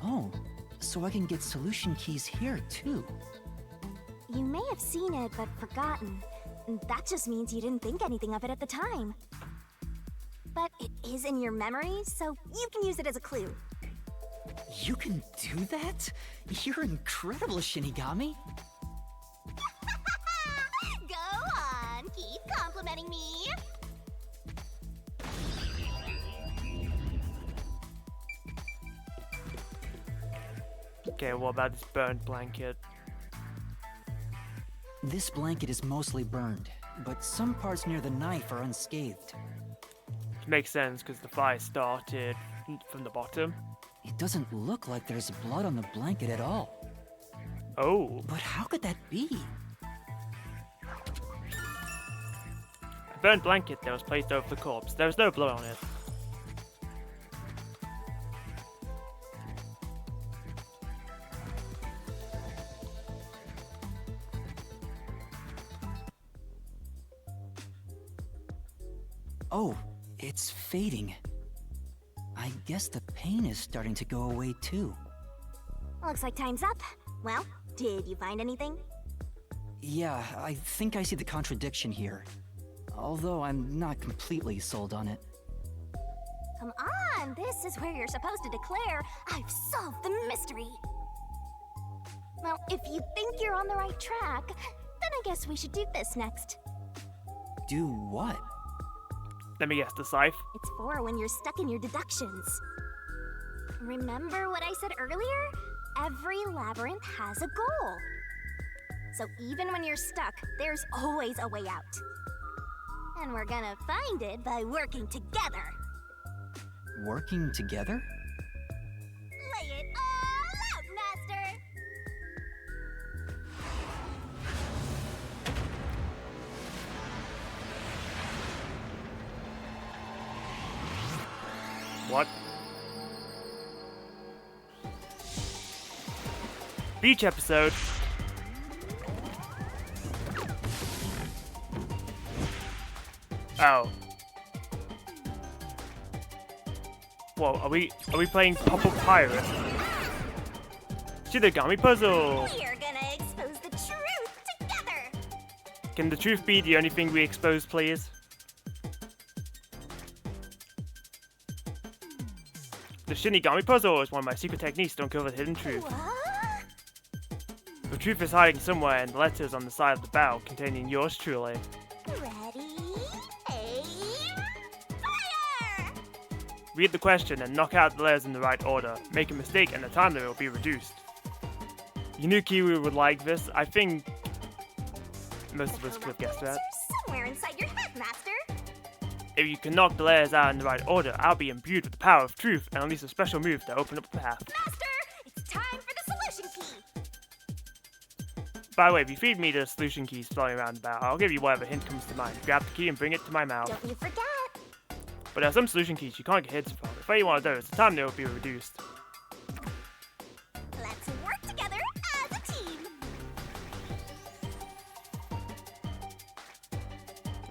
Oh, so I can get solution keys here, too. You may have seen it, but forgotten. That just means you didn't think anything of it at the time. But it is in your memory, so you can use it as a clue. You can do that? You're incredible, Shinigami. Go on, keep complimenting me. Okay, what about this burnt blanket? This blanket is mostly burned, but some parts near the knife are unscathed. It makes sense, because the fire started from the bottom. It doesn't look like there's blood on the blanket at all. Oh. But how could that be? A burnt blanket that was placed over the corpse. There was no blood on it. Oh, it's fading. I guess the pain is starting to go away too. Looks like time's up. Well, did you find anything? Yeah, I think I see the contradiction here. Although I'm not completely sold on it. Come on, this is where you're supposed to declare, I've solved the mystery. Well, if you think you're on the right track, then I guess we should do this next. Do what? Let me guess, the scythe? It's for when you're stuck in your deductions. Remember what I said earlier? Every labyrinth has a goal. So even when you're stuck, there's always a way out. And we're gonna find it by working together. Working together? Lay it all out, Master! What? Beach episode. Oh. Whoa, are we playing Pop-Up Pirate? Shinigami Puzzle! We're gonna expose the truth together! Can the truth be the only thing we expose, please? The Shinigami Puzzle is one of my secret techniques to uncover the hidden truth. What? The truth is hiding somewhere in the letters on the side of the bell containing yours truly. Ready? Aim! Fire! Read the question and knock out the letters in the right order. Make a mistake and the time limit will be reduced. You knew Kiwi would like this. I think most of us could have guessed that. Somewhere inside your head, Master! If you can knock the letters out in the right order, I'll be imbued with the power of truth and unleash a special move to open up the path. Master! It's time for the solution key! By the way, if you feed me the solution keys floating around about, I'll give you whatever hint comes to mind. Grab the key and bring it to my mouth. Don't you forget! But there are some solution keys you can't get hints from. If any one of those, the time limit will be reduced. Let's work together as a team!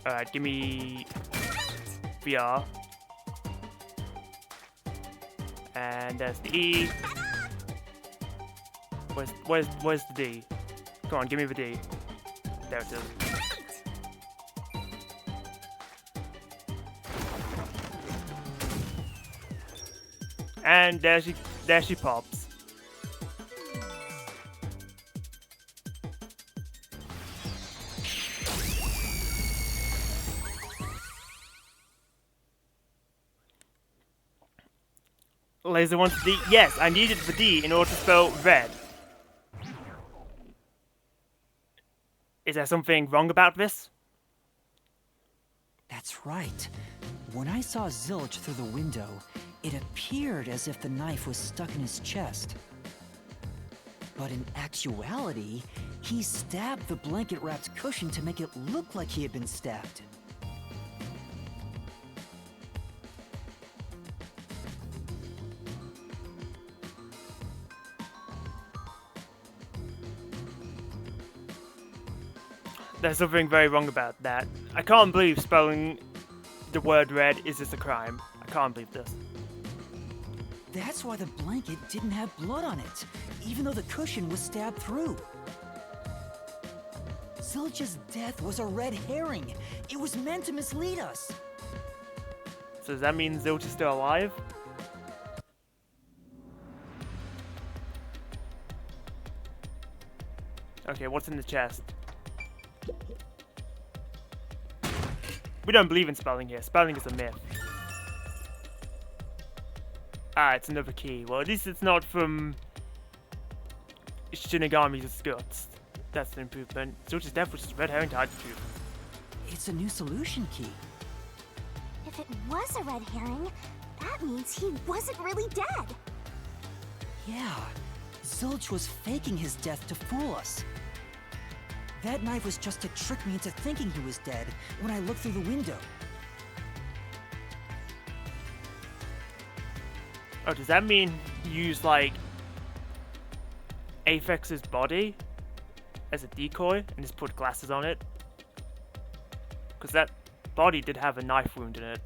Alright, give me VR. And there's the E. Where's the D? Come on, give me the D. There it is. And there she pops. Laser wants the D. Yes, I needed the D in order to spell red. Is there something wrong about this? That's right. When I saw Zilch through the window, it appeared as if the knife was stuck in his chest. But in actuality, he stabbed the blanket-wrapped cushion to make it look like he had been stabbed. There's something very wrong about that. I can't believe spelling the word red is just a crime. I can't believe this. That's why the blanket didn't have blood on it, even though the cushion was stabbed through. Zilch's death was a red herring. It was meant to mislead us. So does that mean Zilch is still alive? Okay, what's in the chest? We don't believe in spelling here. Spelling is a myth. Ah, it's another key. Well, at least it's not from Shinigami's guts. That's an improvement. Zilch's death was just a red herring to hide the truth. It's a new solution key. If it was a red herring, that means he wasn't really dead. Yeah, Zilch was faking his death to fool us. That knife was just to trick me into thinking he was dead when I looked through the window. Oh, does that mean you use, like, Aphex's body as a decoy and just put glasses on it? Because that body did have a knife wound in it.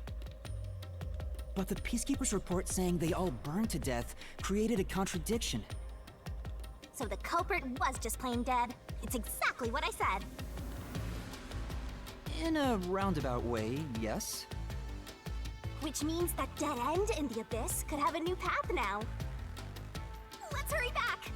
But the Peacekeeper's report saying they all burned to death created a contradiction. So the culprit was just plain dead. It's exactly what I said. In a roundabout way, yes. Which means that dead end in the abyss could have a new path now. Let's hurry back!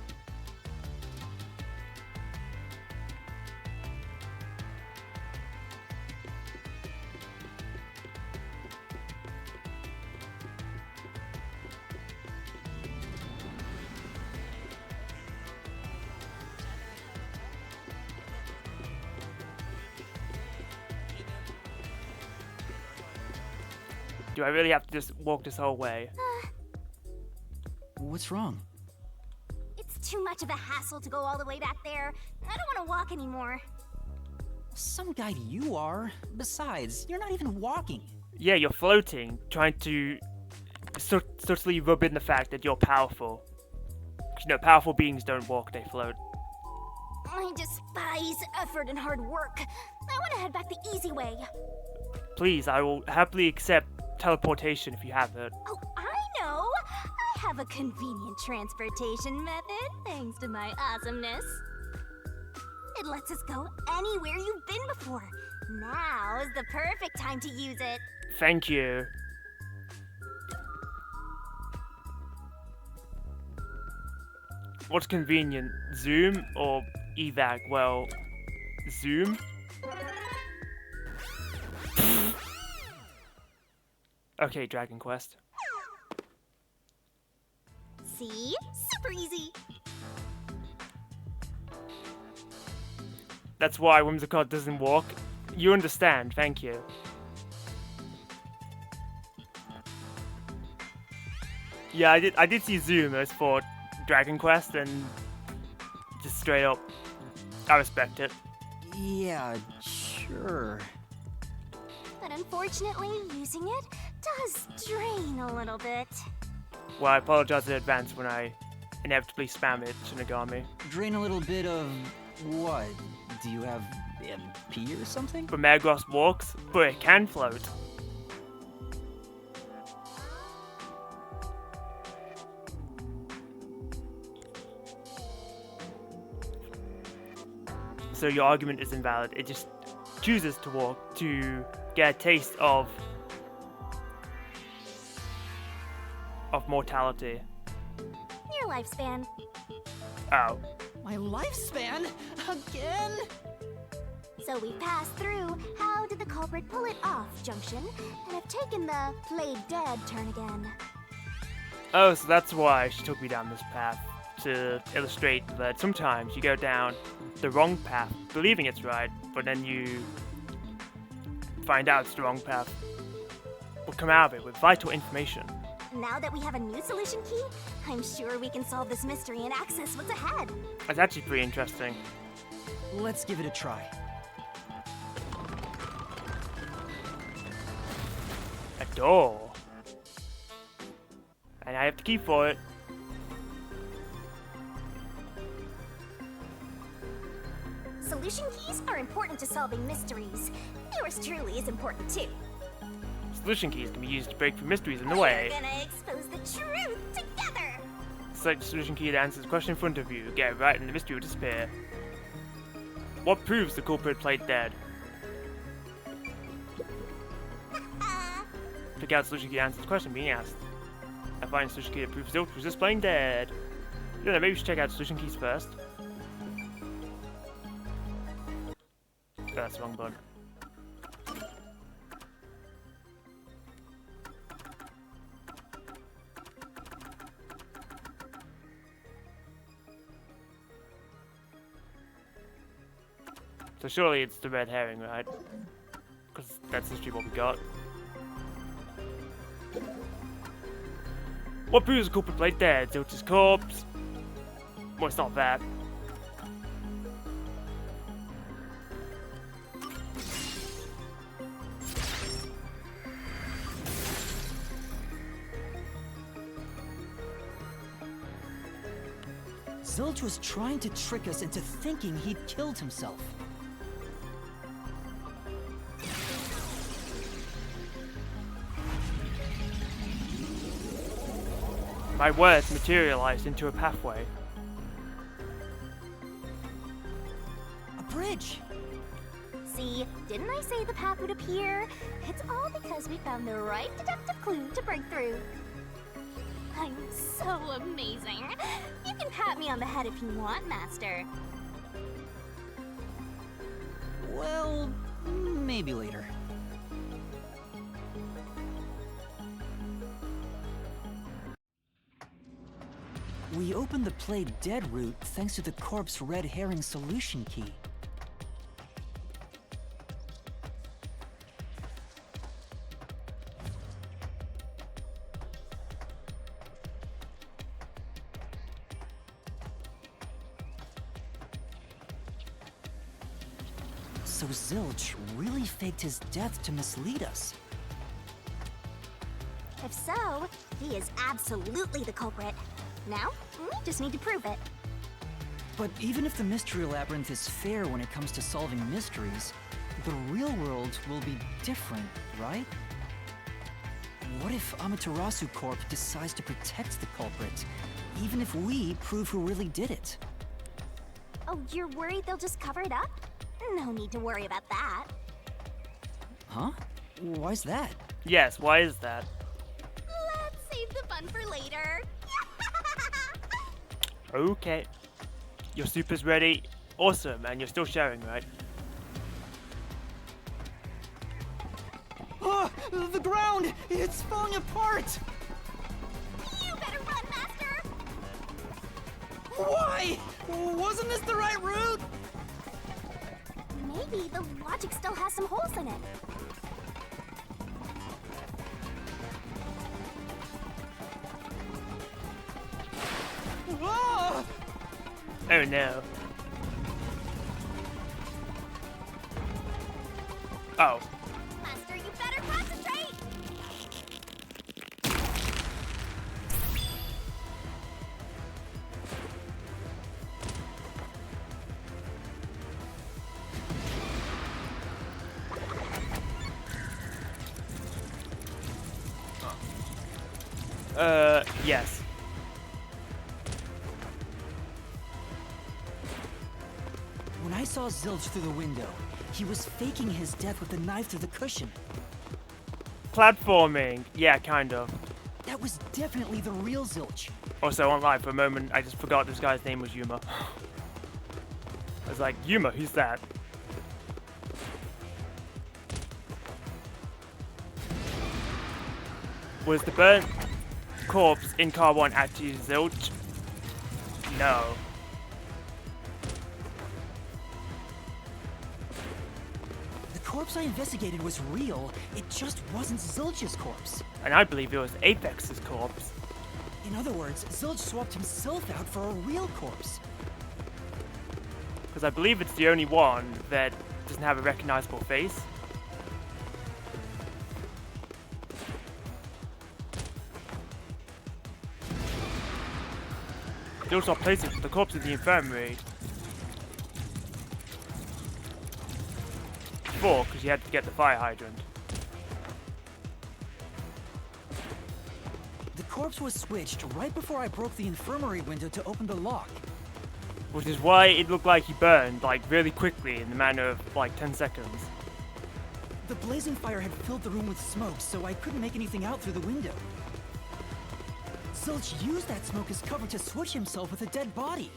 Do I really have to just walk this whole way? What's wrong? It's too much of a hassle to go all the way back there. I don't want to walk anymore. Some guide you are. Besides, you're not even walking. Yeah, you're floating, trying to subtly rub in the fact that you're powerful. You know, powerful beings don't walk, they float. I despise effort and hard work. I want to head back the easy way. Please, I will happily accept teleportation if you have it. Oh, I know! I have a convenient transportation method, thanks to my awesomeness. It lets us go anywhere you've been before. Now is the perfect time to use it. Thank you. What's convenient, Zoom or evac? Well, Zoom? Okay, Dragon Quest. See? Super easy. That's why Whimsicott doesn't walk. You understand, thank you. Yeah, I did see Zoom as for Dragon Quest, and just straight up, I respect it. Yeah, sure. But unfortunately, using it does drain a little bit. Well, I apologize in advance when I inevitably spam it, Shinigami. Drain a little bit of what? Do you have MP or something? But Magros walks, but it can float. So your argument is invalid. It just chooses to walk to get a taste of mortality. Your lifespan. Oh. My lifespan? Again? So we passed through how did the culprit pull it off junction, and have taken the played dead turn again. Oh, so that's why she took me down this path, to illustrate that sometimes you go down the wrong path, believing it's right, but then you find out it's the wrong path. We'll come out of it with vital information. Now that we have a new solution key, I'm sure we can solve this mystery and access what's ahead. That's actually pretty interesting. Let's give it a try. A door. And I have the key for it. Solution keys are important to solving mysteries. Yours truly is important too. Solution keys can be used to break through mysteries in the way. We're gonna expose the truth together! Select the solution key that answers the question in front of you. Get it right and the mystery will disappear. What proves the culprit played dead? Pick out the solution key that answers the question being asked. I find the solution key that proves Zilch was just playing dead. You know, maybe we should check out the solution keys first. Oh, that's the wrong button. So surely it's the red herring, right? Because that's literally what we got. What proves the culprit played dead? Zilch's corpse? Well, it's not that. Zilch was trying to trick us into thinking he'd killed himself. My words materialized into a pathway. A bridge! See, didn't I say the path would appear? It's all because we found the right deductive clue to break through. I'm so amazing. You can pat me on the head if you want, Master. Well, maybe later. We opened the played dead route thanks to the corpse red herring solution key. So Zilch really faked his death to mislead us. If so, he is absolutely the culprit. Now, we just need to prove it. But even if the Mystery Labyrinth is fair when it comes to solving mysteries, the real world will be different, right? What if Amaterasu Corp decides to protect the culprit, even if we prove who really did it? Oh, you're worried they'll just cover it up? No need to worry about that. Huh? Why's that? Yes, why is that? Let's save the fun for later. Okay. Your soup is ready. Awesome, and you're still sharing, right? Oh, the ground! It's falling apart! You better run, Master! Why? Wasn't this the right route? Maybe the logic still has some holes in it. Ah! Oh no. Oh. Master, you better concentrate! Yes. When I saw Zilch through the window, he was faking his death with a knife through the cushion. Platforming. Yeah, kind of. That was definitely the real Zilch. Also, online for a moment, I just forgot this guy's name was Yuma. I was like, Yuma, who's that? Was the burnt corpse in car 1 actually Zilch? No. The corpse I investigated was real, it just wasn't Zilch's corpse. And I believe it was Apex's corpse. In other words, Zilch swapped himself out for a real corpse. Because I believe it's the only one that doesn't have a recognizable face. They also placed the corpse in the infirmary. Before, because you had to get the fire hydrant. The corpse was switched right before I broke the infirmary window to open the lock. Which is why it looked like he burned, like, really quickly in the matter of, like, 10 seconds. The blazing fire had filled the room with smoke, so I couldn't make anything out through the window. Zilch used that smoke as cover to switch himself with a dead body.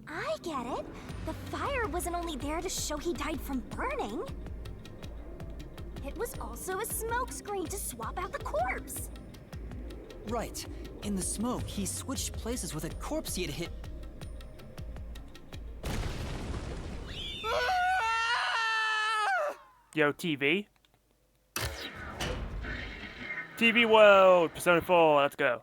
I get it. The fire wasn't only there to show he died from burning. It was also a smoke screen to swap out the corpse. Right. In the smoke, he switched places with a corpse he had hit. Yo, TV. TV World! Persona 4, let's go.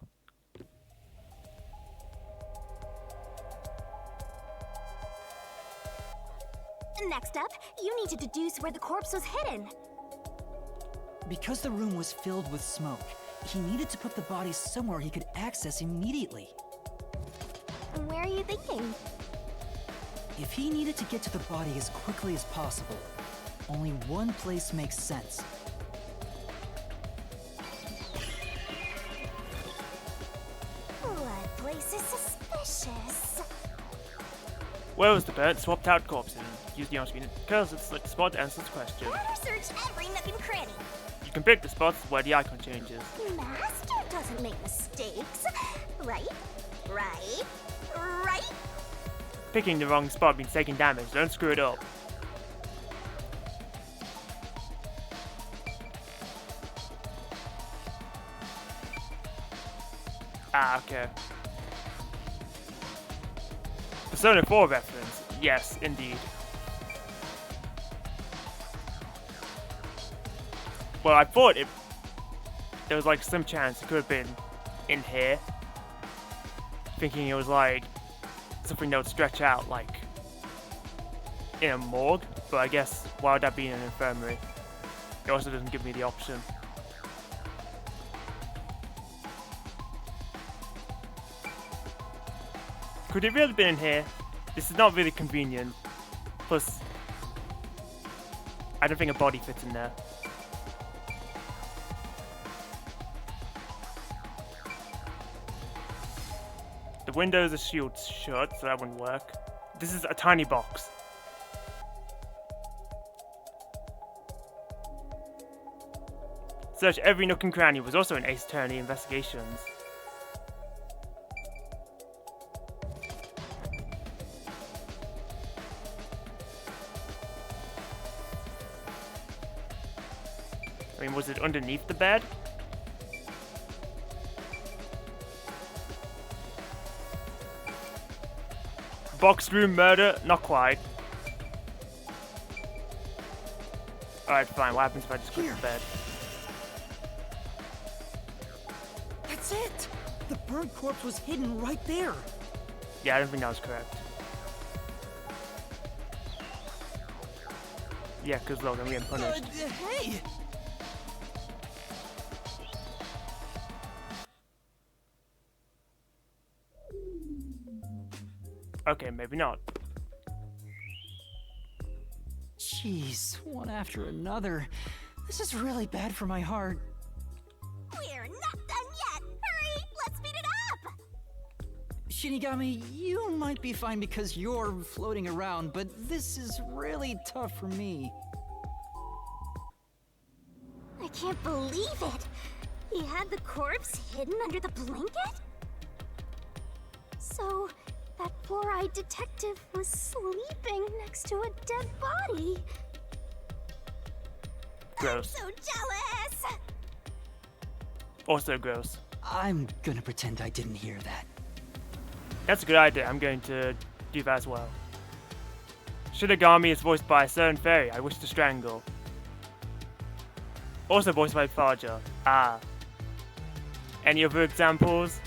Next up, you need to deduce where the corpse was hidden. Because the room was filled with smoke, he needed to put the body somewhere he could access immediately. Where are you thinking? If he needed to get to the body as quickly as possible, only one place makes sense. That place is suspicious. Where was the burnt, swapped out corpse in? Use the on-screen cursor to select the spot to answer this question. Better search every nook and cranny. You can pick the spots where the icon changes. Master doesn't make mistakes. Right? Right? Right? Picking the wrong spot means taking damage, don't screw it up. Ah, okay. Persona 4 reference. Yes, indeed. Well, I thought there was like some chance it could have been in here. Thinking it was like something that would stretch out like in a morgue, but I guess why would that be in an infirmary? It also doesn't give me the option. Could it really have been in here? This is not really convenient. Plus, I don't think a body fits in there. The windows are sealed shut, so that wouldn't work. This is a tiny box. Search every nook and cranny was also in Ace Attorney Investigations. I mean, was it underneath the bed? Box room murder? Not quite. Alright, fine. What happens if I just click the bed? That's it! The bird corpse was hidden right there. Yeah, I don't think that was correct. Yeah, because look, I'm getting punished. Hey! Okay, maybe not. Jeez, one after another. This is really bad for my heart. We're not done yet! Hurry! Let's speed it up! Shinigami, you might be fine because you're floating around, but this is really tough for me. I can't believe it! He had the corpse hidden under the blanket? So, that four-eyed detective was sleeping next to a dead body. Gross. I'm so jealous! Also gross. I'm gonna pretend I didn't hear that. That's a good idea. I'm going to do that as well. Shinigami is voiced by a certain fairy I wish to strangle. Also voiced by Faja. Ah. Any other examples?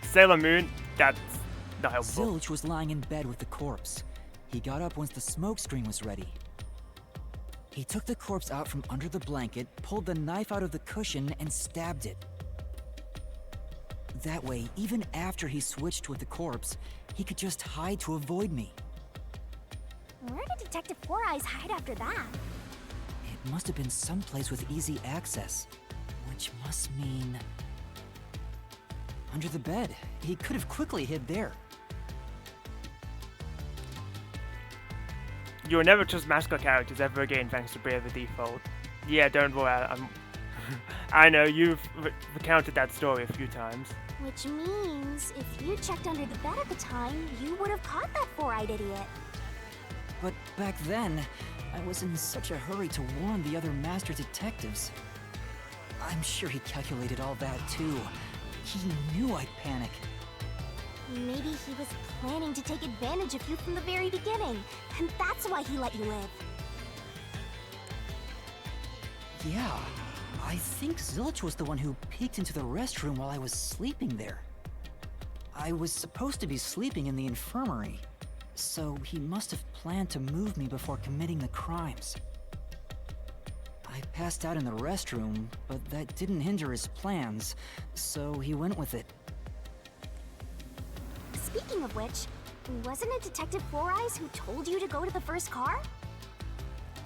Sailor Moon, that's not helpful. Zilch was lying in bed with the corpse. He got up once the smoke screen was ready. He took the corpse out from under the blanket, pulled the knife out of the cushion, and stabbed it. That way, even after he switched with the corpse, he could just hide to avoid me. Where did Detective Four Eyes hide after that? It must have been someplace with easy access, which must mean... under the bed. He could have quickly hid there. You will never trust mascot characters ever again thanks to Brave the Default. Yeah, don't worry, I know, you've recounted that story a few times. Which means, if you checked under the bed at the time, you would have caught that four-eyed idiot. But back then, I was in such a hurry to warn the other master detectives. I'm sure he calculated all that too. He knew I'd panic. Maybe he was planning to take advantage of you from the very beginning, and that's why he let you live. Yeah, I think Zilch was the one who peeked into the restroom while I was sleeping there. I was supposed to be sleeping in the infirmary, so he must have planned to move me before committing the crimes. I passed out in the restroom, but that didn't hinder his plans, so he went with it. Speaking of which, wasn't it Detective Four Eyes who told you to go to the first car?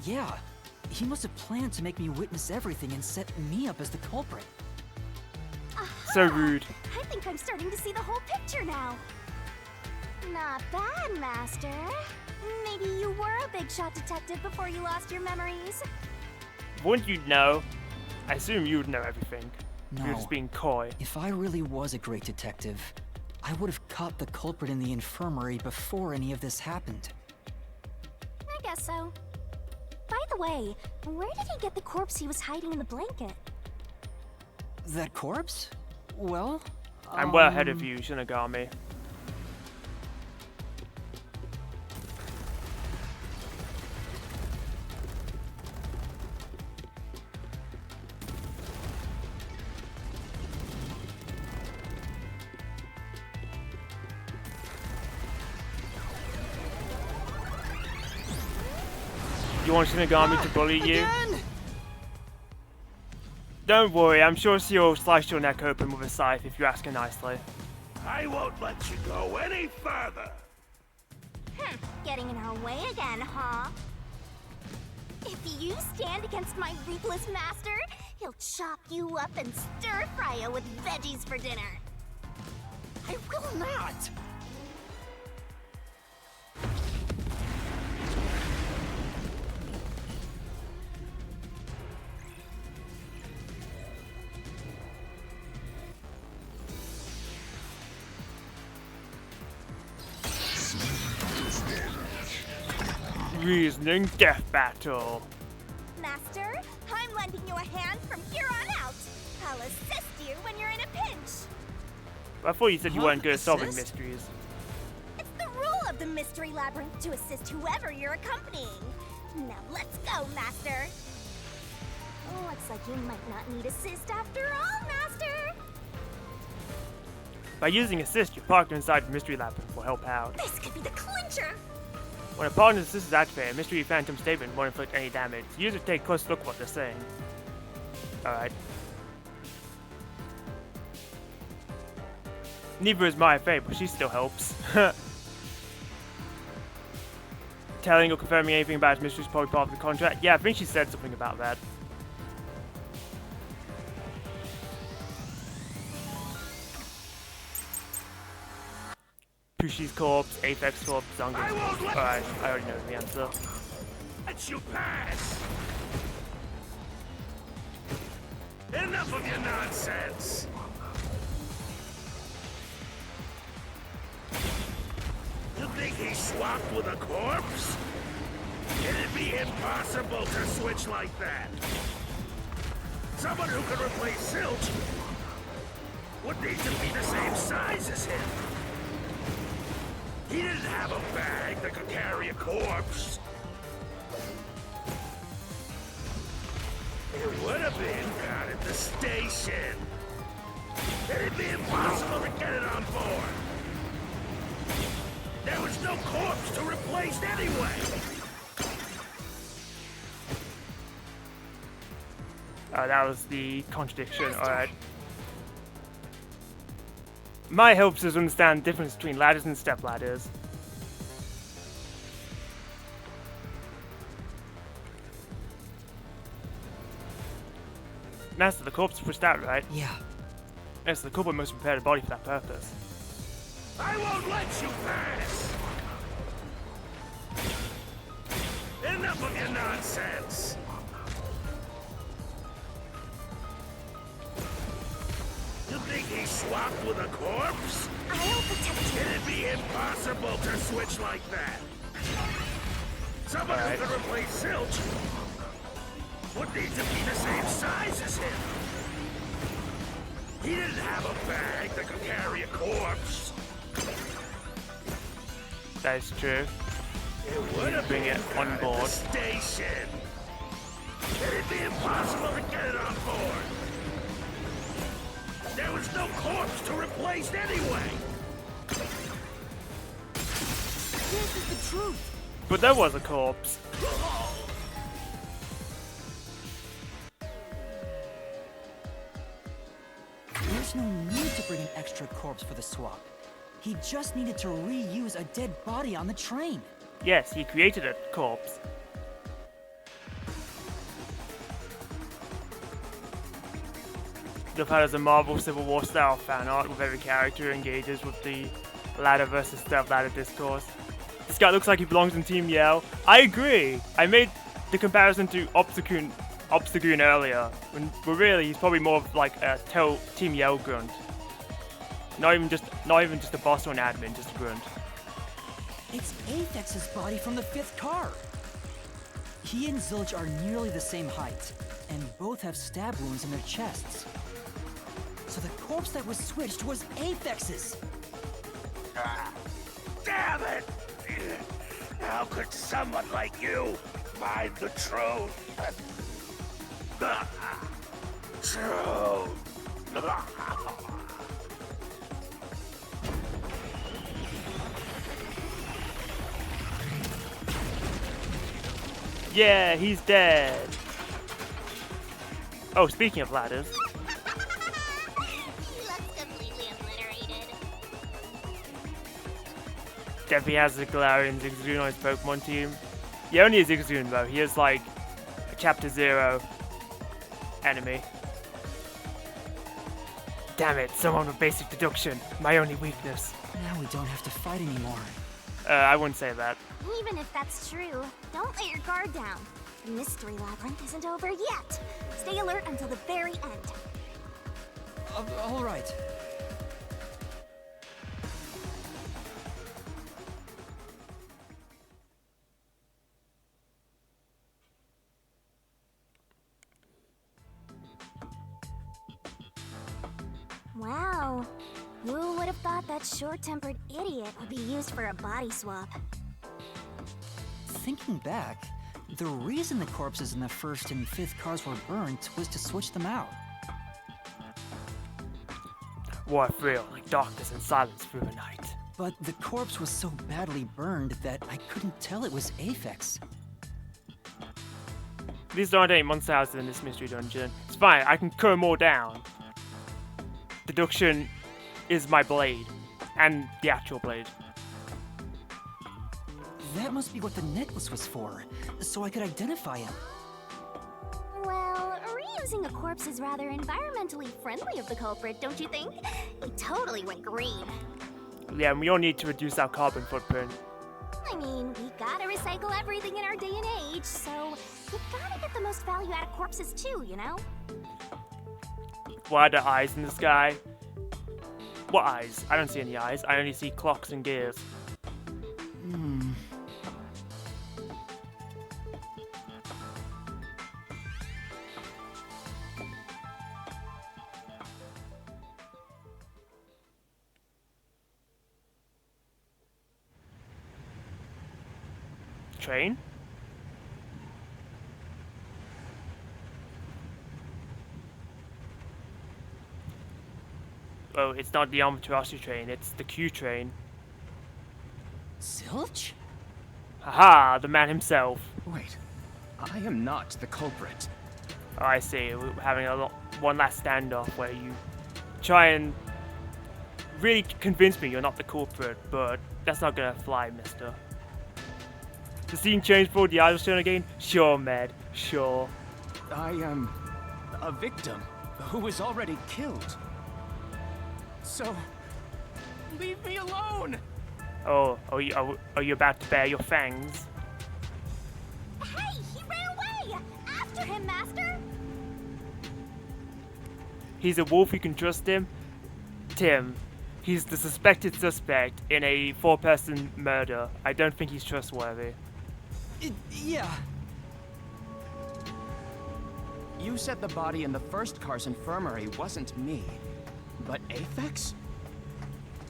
Yeah, he must have planned to make me witness everything and set me up as the culprit. Aha! So rude. I think I'm starting to see the whole picture now. Not bad, Master. Maybe you were a big shot detective before you lost your memories. Wouldn't you know? I assume you'd know everything. No. You're just being coy. If I really was a great detective, I would have caught the culprit in the infirmary before any of this happened. I guess so. By the way, where did he get the corpse he was hiding in the blanket? That corpse? Well, I'm well ahead of you, Shinigami. You want Shinigami to bully you? Again? Don't worry, I'm sure she'll slice your neck open with a scythe if you ask her nicely. I won't let you go any further. Getting in our way again, huh? If you stand against my ruthless master, he'll chop you up and stir-fry you with veggies for dinner. I will not! Reasoning death battle. Master, I'm lending you a hand from here on out. I'll assist you when you're in a pinch. I thought you said you weren't good at solving Assist? mysteries. It's the rule of the Mystery Labyrinth to assist whoever you're accompanying. Now let's go, Master. Looks like you might not need assist after all, Master. By using assist, your partner inside the mystery labyrinth will help out. This could be the clincher. When a partner's assist is activated, a mystery phantom statement won't inflict any damage. The user take a close look at what they're saying. Alright. Neither is my fate, but she still helps. Telling or confirming anything about his mystery is probably part of the contract. Yeah, I think she said something about that. Pushi's corpse, Aphex corpse, Zango's corpse. Alright, I already know the answer. Let you pass. Enough of your nonsense. You think he's swapped with a corpse? It'd be impossible to switch like that. Someone who could replace Silch would need to be the same size as him. He didn't have a bag that could carry a corpse. It would have been down at the station. It'd be impossible to get it on board. There was no corpse to replace anyway. That was the contradiction, alright. My helps us understand the difference between ladders and step ladders. Master, the corpse is pushed out, right? Yeah. Yes, the culprit must prepare the body for that purpose. I won't let you pass! Enough of your nonsense! You think he's swapped with a corpse? I'll protect you. It'd be impossible to switch like that. Someone who could replace Silch would need to be the same size as him. He didn't have a bag that could carry a corpse. That is true. It would have bring been it on at board. the station. It'd be impossible to get it on board. There was no corpse to replace anyway. This is the truth. But there was a corpse. There's no need to bring an extra corpse for the swap. He just needed to reuse a dead body on the train. Yes, he created a corpse. They've had as a Marvel Civil War style fan art with every character engages with the ladder versus step ladder discourse. This guy looks like he belongs in Team Yell. I agree. I made the comparison to Obstagoon earlier, but really he's probably more of like a Team Yell grunt. Not even just a boss or an admin, just a grunt. It's Aphex's body from the 5th car. He and Zilch are nearly the same height, and both have stab wounds in their chests. So the corpse that was switched was Aphex's. Damn it! How could someone like you find the truth? Truth! Yeah, he's dead. Oh, speaking of ladders. He looks completely obliterated. Definitely has a Galarian Zigzagoon on his Pokemon team. Yeah, only a Zigzagoon though. He is like a Chapter 0 enemy. Damn it, someone with basic deduction. My only weakness. Now we don't have to fight anymore. I wouldn't say that. Even if that's true, don't let your guard down. The mystery labyrinth isn't over yet. Stay alert until the very end. All right. Wow. Who would have thought that short-tempered idiot would be used for a body swap? Thinking back, the reason the corpses in the first and fifth cars were burnt was to switch them out. War feel like darkness and silence through the night. But the corpse was so badly burned that I couldn't tell it was Aphex. These aren't any monster houses in this mystery dungeon. It's fine, I can cut them all down. Deduction is my blade. And the actual blade. That must be what the necklace was for, so I could identify him. Well, reusing a corpse is rather environmentally friendly of the culprit, don't you think? He totally went green. Yeah, and we all need to reduce our carbon footprint. I mean, we gotta recycle everything in our day and age, so you gotta get the most value out of corpses too, you know? Why are there eyes in the sky? What eyes? I don't see any eyes. I only see clocks and gears. Train? Oh, it's not the Amaterasu train, it's the Q train. Zilch? Haha, the man himself. Wait, I am not the culprit. Oh, I see, we're having one last standoff where you try and really convince me you're not the culprit, but that's not gonna fly, mister. The scene changed for the idol turn again? Sure, Med, sure. I am a victim who was already killed. So, leave me alone! Oh, are you about to bare your fangs? Hey, he ran away! After him, Master! He's a wolf, you can trust him? Tim, he's the suspected suspect in a 4-person murder. I don't think he's trustworthy. Yeah. You said the body in the first car's infirmary wasn't me, but Aphex?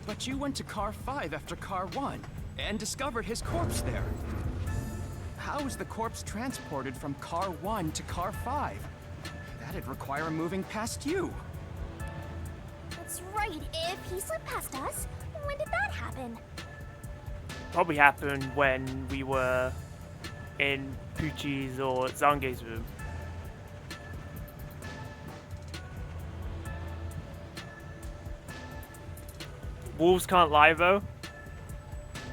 But you went to car 5 after car 1 and discovered his corpse there. How is the corpse transported from car 1 to car 5? That'd require moving past you. That's right, if he slipped past us, when did that happen? Probably happened when we were in Pucci's or Zange's room. Wolves can't lie though.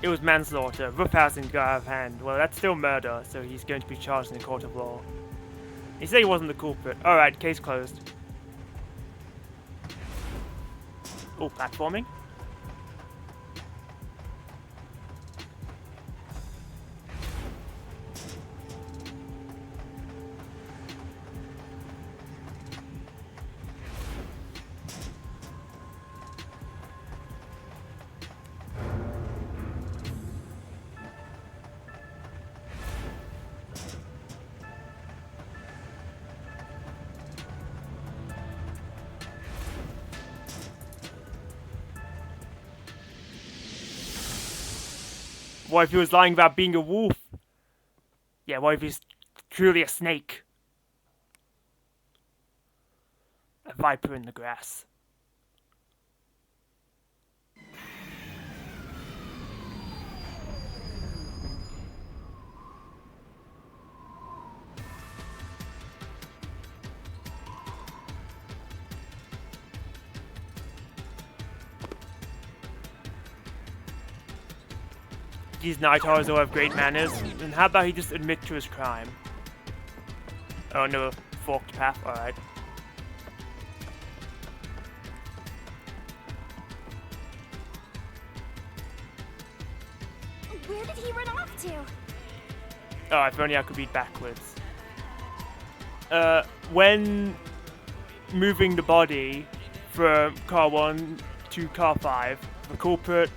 It was manslaughter, roughhousing got out of hand. Well, that's still murder, so he's going to be charged in a court of law. He said he wasn't the culprit. Alright, case closed. Oh, platforming. What if he was lying about being a wolf? Yeah, what if he's truly a snake? A viper in the grass. these night horrors all have great manners, then how about he just admit to his crime? Oh, no, forked path, alright. Where did he run off to? Oh, if only I could read backwards. When moving the body from car 1 to car 5, the culprit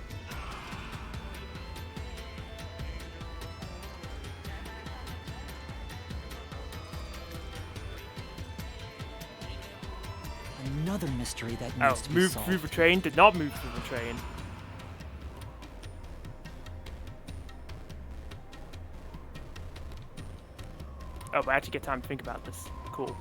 Another mystery that needs to be moved solved. through the train, did not move through the train. Oh, but I actually get time to think about this. Cool.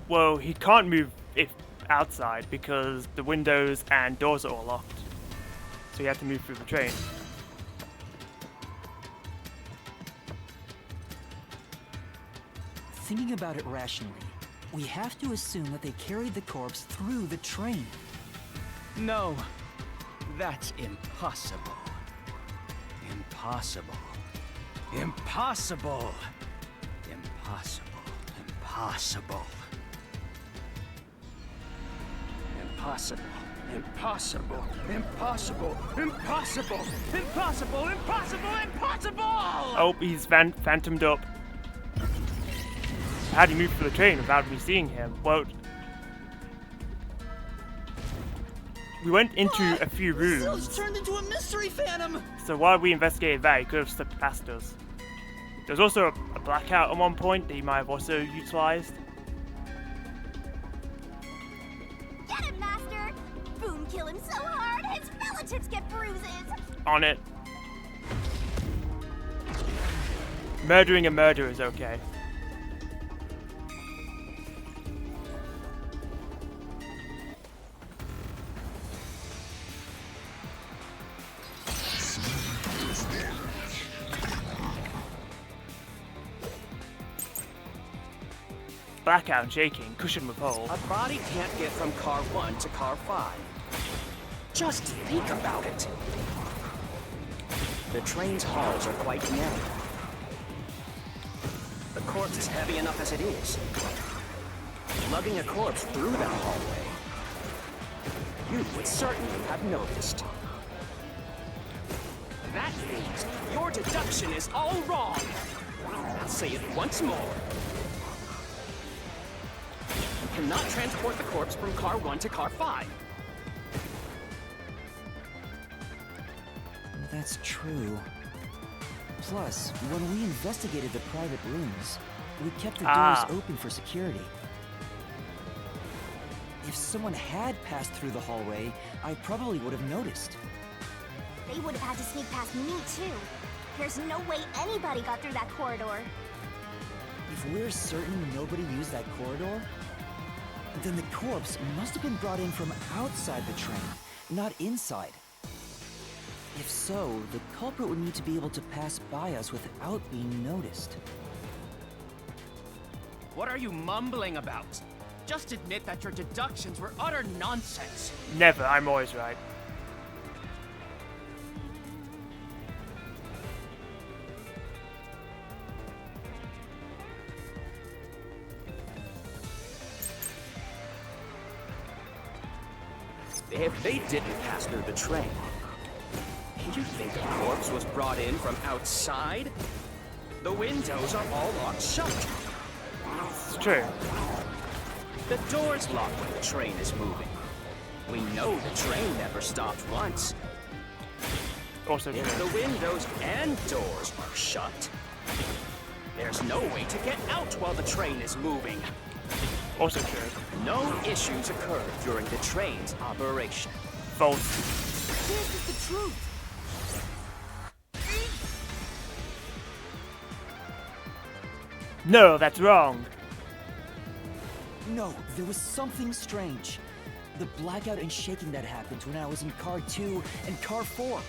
Well, he can't move if outside because the windows and doors are all locked. So he had to move through the train. Thinking about it rationally, we have to assume that they carried the corpse through the train. No, that's impossible. Impossible. Impossible. Impossible. Impossible. Impossible. Impossible. Impossible. Impossible. Impossible. Impossible. Impossible. Oh, he's phantomed up. How do you move through the train without me seeing him? Well, we went into a few Sil's rooms, turned into a mystery phantom! so while we investigated that, he could have slipped past us. There was also a blackout at one point that he might have also utilized. Get him, Master! Boom, kill him so hard, his relatives get bruises! On it. Murdering a murderer is okay. Blackout and shaking, cushion with hole. A body can't get from car 1 to car 5. Just think about it. The train's halls are quite narrow. The corpse is heavy enough as it is. Lugging a corpse through that hallway, you would certainly have noticed. That means your deduction is all wrong. I'll say it once more. You cannot transport the corpse from car 1 to car 5. That's true. Plus, when we investigated the private rooms, we kept the doors open for security. If someone had passed through the hallway, I probably would have noticed. They would have had to sneak past me, too. There's no way anybody got through that corridor. If we're certain nobody used that corridor, then the corpse must have been brought in from outside the train, not inside. If so, the culprit would need to be able to pass by us without being noticed. What are you mumbling about? Just admit that your deductions were utter nonsense. Never, I'm always right. If they didn't pass through the train, you think the corpse was brought in from outside? The windows are all locked shut. It's true. The door's locked when the train is moving. We know the train never stopped once. Also If true. the windows and doors are shut, there's no way to get out while the train is moving. Also true. No issues occurred during the train's operation. False. This is the truth! No, that's wrong. No, there was something strange. The blackout and shaking that happened when I was in car 2 and car 4.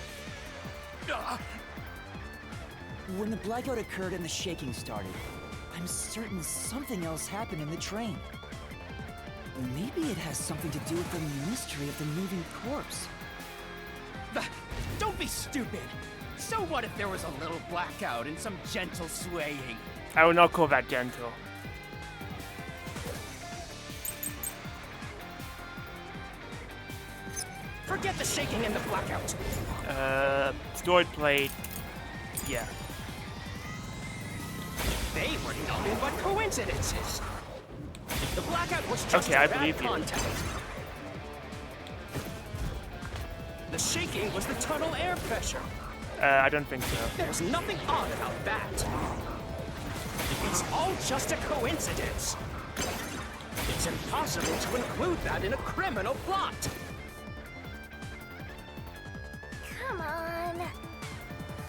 When the blackout occurred and the shaking started, I'm certain something else happened in the train. Maybe it has something to do with the mystery of the moving corpse. Don't be stupid! So what if there was a little blackout and some gentle swaying? I will not call that gentle. Forget the shaking and the blackout. Stored plate. Yeah. They were nothing but coincidences. The blackout was just Okay, I a bad believe you. contact. The shaking was the tunnel air pressure. I don't think so. There's nothing odd about that. It's all just a coincidence. It's impossible to include that in a criminal plot. Come on.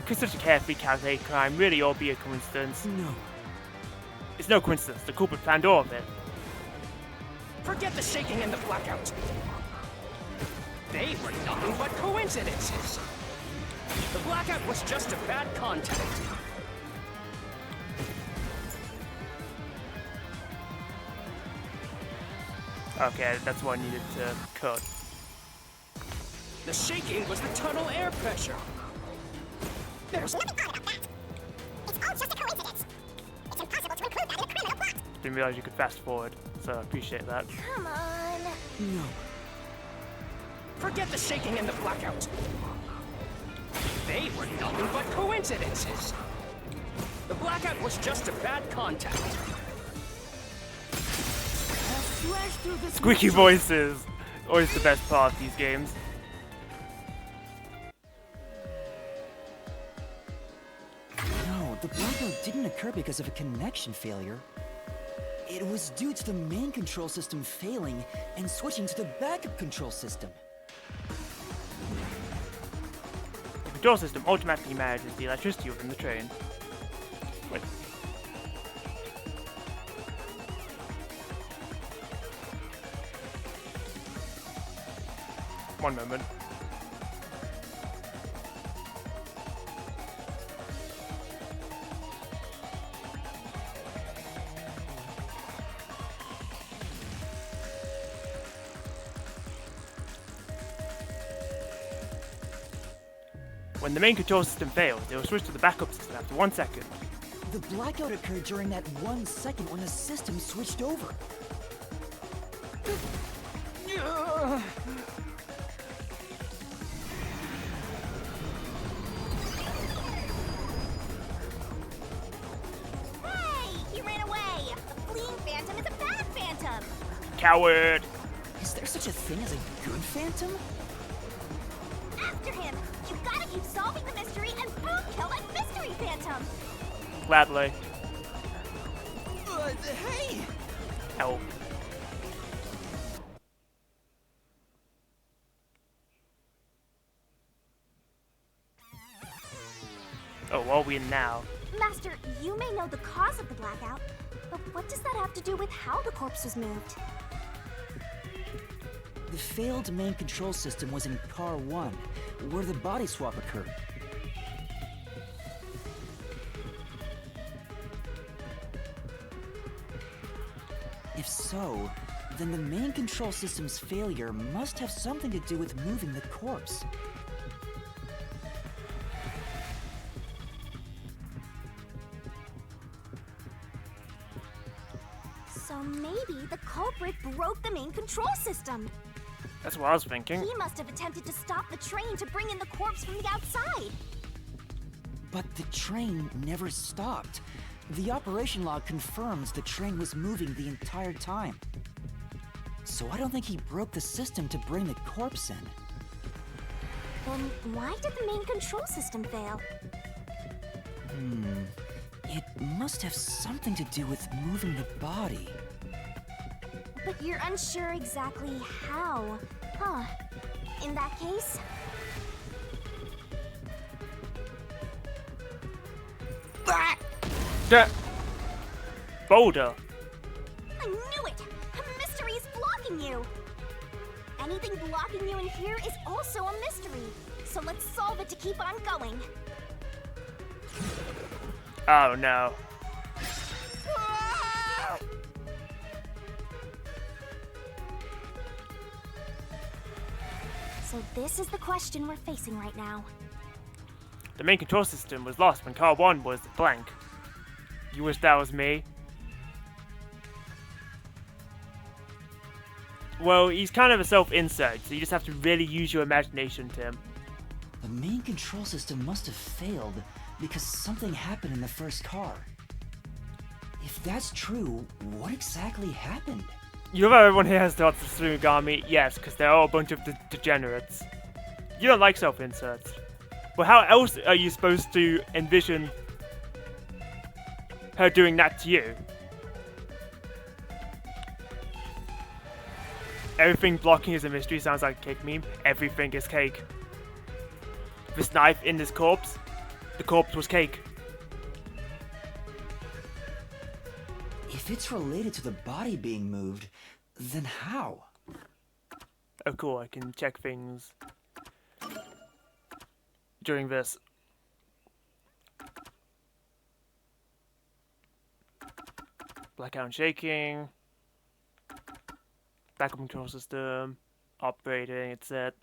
Could such a carefully calculated crime really all be a coincidence? No. It's no coincidence. The culprit planned all of it. Forget the shaking and the blackout. They were nothing but coincidences. The blackout was just a bad contact. Okay, that's what I needed to cut. The shaking was the tunnel air pressure. There's nothing odd about that. It's all just a coincidence. It's impossible to include that in a criminal plot. Didn't realize you could fast forward, so I appreciate that. Come on. No. Forget the shaking and the blackout. They were nothing but coincidences. The blackout was just a bad contact. Squeaky voices! Always the best part of these games. No, the blackout didn't occur because of a connection failure. It was due to the main control system failing and switching to the backup control system. The control system automatically manages the electricity within the train. Wait. One moment. When the main control system fails, it will switch to the backup system after 1 second. The blackout occurred during that 1 second when the system switched over. Hey! He ran away! A fleeing phantom is a bad phantom! Coward! Is there such a thing as a good phantom? After him! You gotta keep solving the mystery and boom kill that mystery phantom! Gladly. Hey! Help. Oh, what are we in now? Master, you may know the cause of the blackout, but what does that have to do with how the corpse was moved? The failed main control system was in Car 1, where the body swap occurred. If so, then the main control system's failure must have something to do with moving the corpse. So maybe the culprit broke the main control system. That's what I was thinking. He must have attempted to stop the train to bring in the corpse from the outside. But the train never stopped. The operation log confirms the train was moving the entire time. So I don't think he broke the system to bring the corpse in. Then why did the main control system fail? It must have something to do with moving the body. But you're unsure exactly how, huh? In that case, Boulder. I knew it! A mystery is blocking you! Anything blocking you in here is also a mystery. So let's solve it to keep on going. Oh no. So this is the question we're facing right now. The main control system was lost when car 1 was blank. You wish that was me? Well, he's kind of a self-insert, so you just have to really use your imagination, Tim. The main control system must have failed because something happened in the first car. If that's true, what exactly happened? You know how everyone here has thoughts of Tsunigami? Yes, because they're all a bunch of degenerates. You don't like self-inserts. Well, how else are you supposed to envision her doing that to you? Everything blocking is a mystery sounds like a cake meme. Everything is cake. This knife in this corpse, the corpse was cake. If it's related to the body being moved, then how? Oh cool, I can check things during this. Blackout and shaking. Backup control system. Operating, it's set.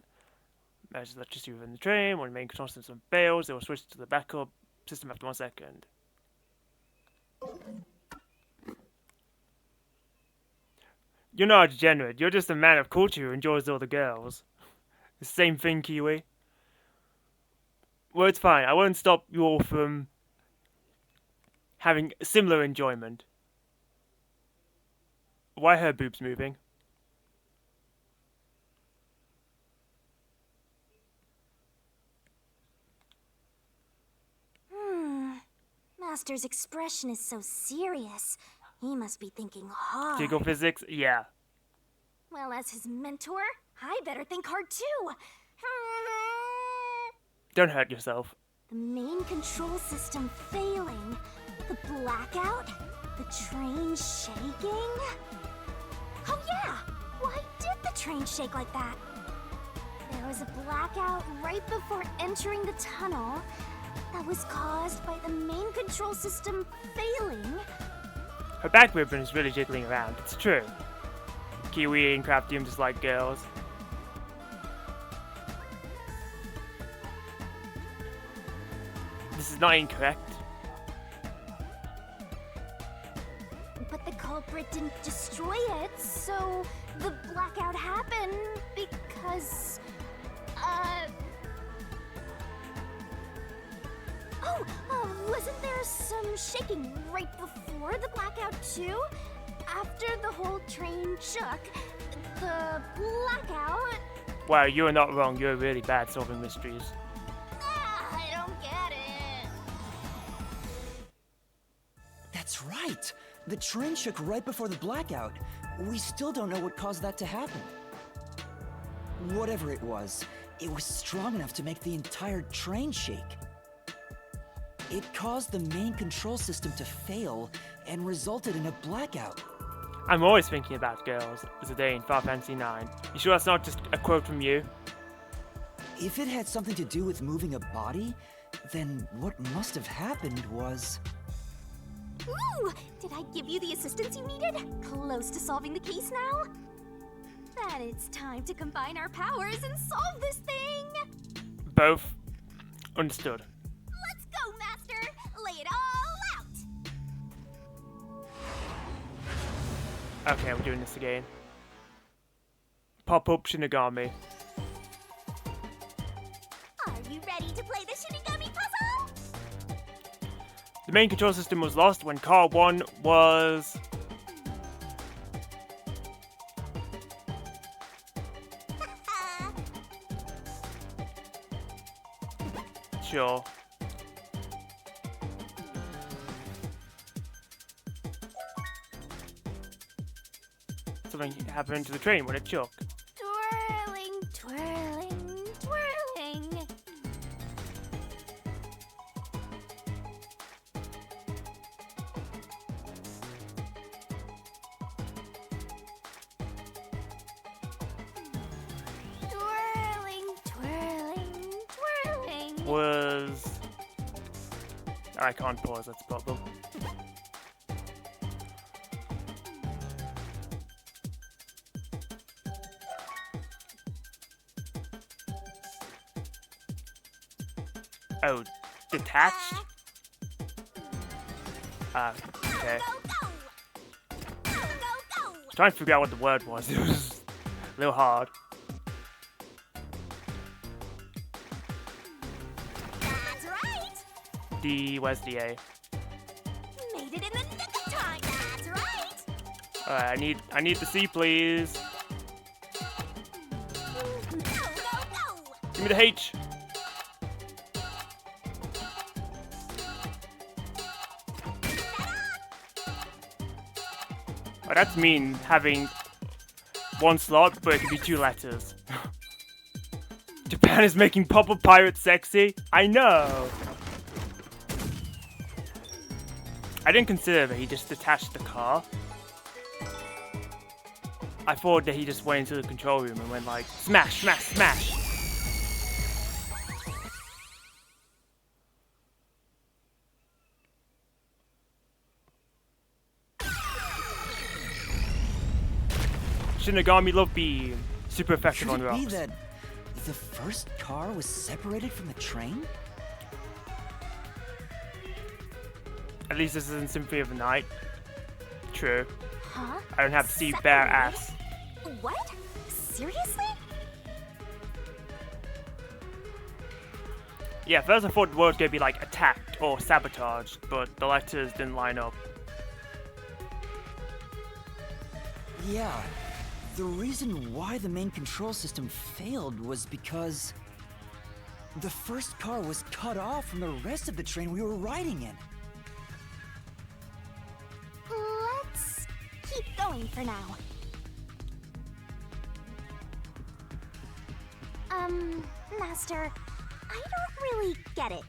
Measures electricity within the train. When the main control system fails, it will switch to the backup system after 1 second. You're not a degenerate, you're just a man of culture who enjoys all the girls. The same thing, Kiwi. Well, it's fine, I won't stop you all from having similar enjoyment. Why are her boobs moving? Master's expression is so serious. He must be thinking hard. Jiggle physics? Yeah. Well, as his mentor, I better think hard too. Don't hurt yourself. The main control system failing. The blackout. The train shaking. Oh yeah! Why did the train shake like that? There was a blackout right before entering the tunnel that was caused by the main control system failing. Her back ribbon is really jiggling around, it's true. Kiwi and Craftium just like girls. This is not incorrect. But the culprit didn't destroy it, so the blackout happened because... wasn't there some shaking right before the blackout too? After the whole train shook, the blackout... Wow, you're not wrong, you're really bad solving mysteries. I don't get it. That's right! The train shook right before the blackout. We still don't know what caused that to happen. Whatever it was strong enough to make the entire train shake. It caused the main control system to fail and resulted in a blackout. I'm always thinking about girls. There's a day in Final Fantasy IX. You sure that's not just a quote from you? If it had something to do with moving a body, then what must have happened was... Ooh! Did I give you the assistance you needed? Close to solving the case now? Then it's time to combine our powers and solve this thing! Both. Understood. Let's go, Master! Lay it all out! Okay, we're doing this again. Pop up Shinigami. Are you ready to play the Shinigami puzzle? The main control system was lost when car 1 was... Sure. Something happened to the train when it shook. Twirling, twirling, twirling. Twirling, twirling, twirling. Was... I can't pause, that's a problem. Oh, detached? Okay. Trying to figure out what the word was. It was a little hard. That's right. D, where's the A? Made it in the nick of time. That's right. Alright, I need the C, please. Give me the H. Oh, that's mean, having one slot, but it could be 2 letters. Japan is making pop-up pirates sexy? I know! I didn't consider that he just detached the car. I thought that he just went into the control room and went like, smash, smash, smash! Shinigami Love Beam. Super effective on rocks. Could it be that the first car was separated from the train? At least this isn't Symphony of the Night. True. Huh? I don't have to see bare ass. What? Seriously? Yeah, first I thought the word was going to be like attacked or sabotaged, but the letters didn't line up. Yeah. The reason why the main control system failed was because the first car was cut off from the rest of the train we were riding in. Let's keep going for now. Master, I don't really get it.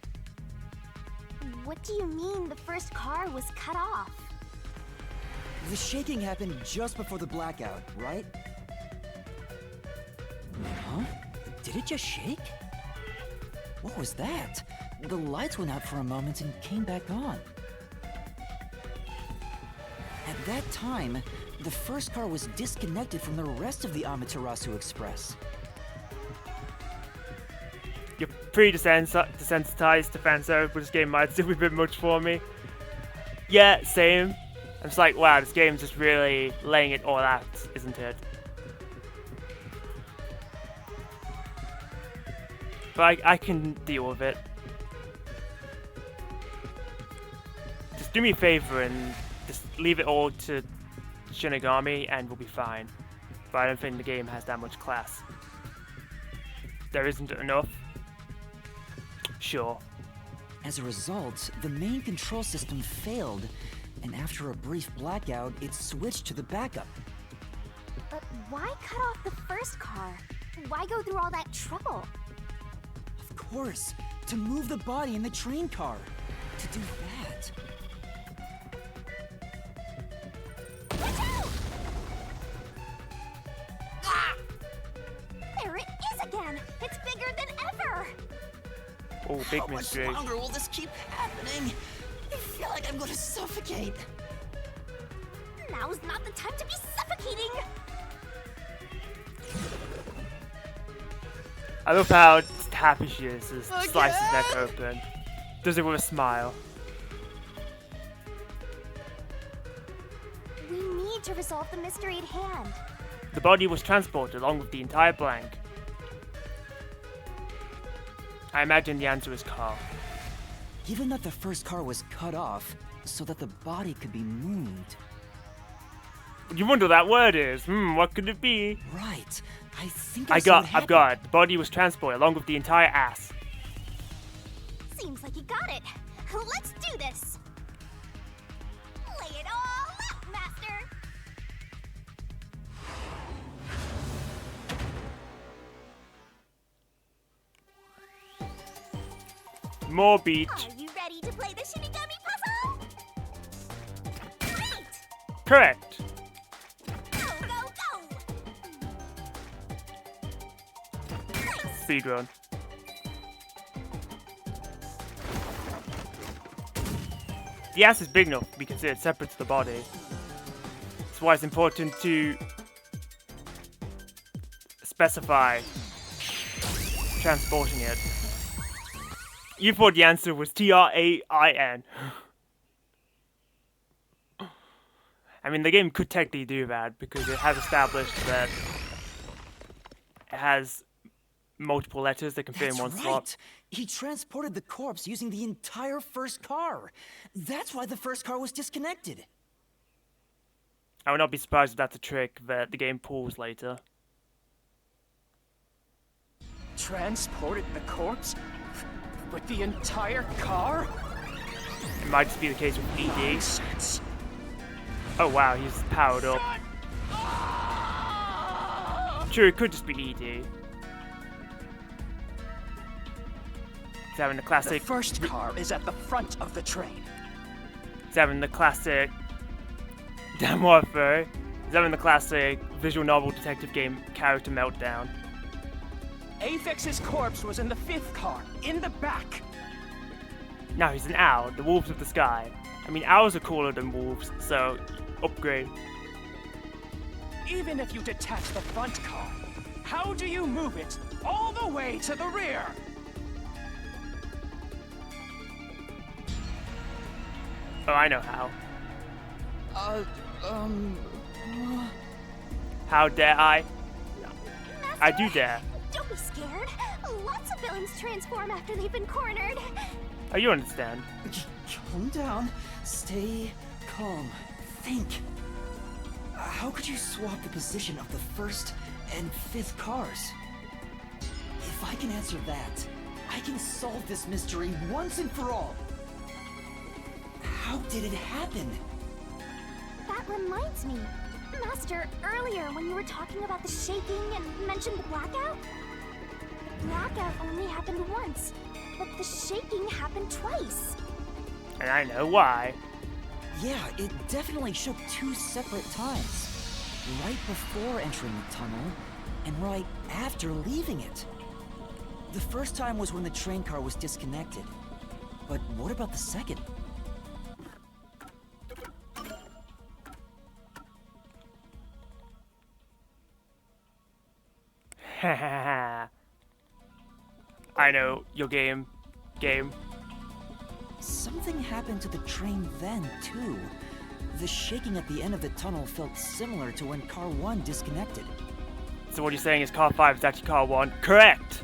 What do you mean the first car was cut off? The shaking happened just before the blackout, right? Huh? Did it just shake? What was that? The lights went out for a moment and came back on. At that time, the first car was disconnected from the rest of the Amaterasu Express. You're pretty desensitized to fan service, but this game might still be a bit much for me. Yeah, same. I'm just like, wow, this game's just really laying it all out, isn't it? But I can deal with it. Just do me a favor and just leave it all to Shinigami and we'll be fine. But I don't think the game has that much class. There isn't enough. Sure. As a result, the main control system failed, and after a brief blackout, it switched to the backup. But why cut off the first car? Why go through all that trouble? Of course, to move the body in the train car. To do that. Watch out! Ah! There it is again! It's bigger than ever! Oh, big mystery. How much longer will this keep happening? I feel like I'm going to suffocate. Now's not the time to be suffocating! I love how happy she is, just slices his neck open. Does it with a smile. We need to resolve the mystery at hand. The body was transported along with the entire blank. I imagine the answer is car. Given that the first car was cut off, so that the body could be moved. You wonder what that word is. What could it be? Right. I think I've got it. The body was transported along with the entire ass. Seems like you got it. Let's do this. Lay it all out, Master. More beat. Are you ready to play the Shinigami puzzle? Great! Correct. Go, go, go! Speedrun. The ass is big enough to be considered separate to the body. That's why it's important to specify transporting it. You thought the answer was Train. I mean, the game could technically do that because it has established that it has multiple letters that can fit in one slot. He transported the corpse using the entire first car. That's why the first car was disconnected. I would not be surprised if that's a trick that the game pulls later. Transported the corpse? With the entire car? It might just be the case with ED. Oh wow, he's powered up. Sure, it could just be ED. He's having the classic... The first car is at the front of the train. He's having the classic... Damn warfare. He's having the classic visual novel detective game character meltdown. Aphex's corpse was in the 5th car, in the back. Now he's an owl, the wolves of the sky. I mean, owls are cooler than wolves, so upgrade. Even if you detach the front car, how do you move it all the way to the rear? Oh, I know how. How dare I? I do dare. Don't be scared. Lots of villains transform after they've been cornered. Oh, you understand. Calm down. Stay calm. Think. How could you swap the position of the 1st and 5th cars? If I can answer that, I can solve this mystery once and for all. How did it happen? That reminds me. Master, earlier when you were talking about the shaking and mentioned the blackout? The blackout only happened once, but the shaking happened twice. And I know why. Yeah, it definitely shook 2 separate times. Right before entering the tunnel, and right after leaving it. The first time was when the train car was disconnected. But what about the second? I know, your game. Something happened to the train then, too. The shaking at the end of the tunnel felt similar to when Car 1 disconnected. So what you're saying is Car 5 is actually Car 1? Correct!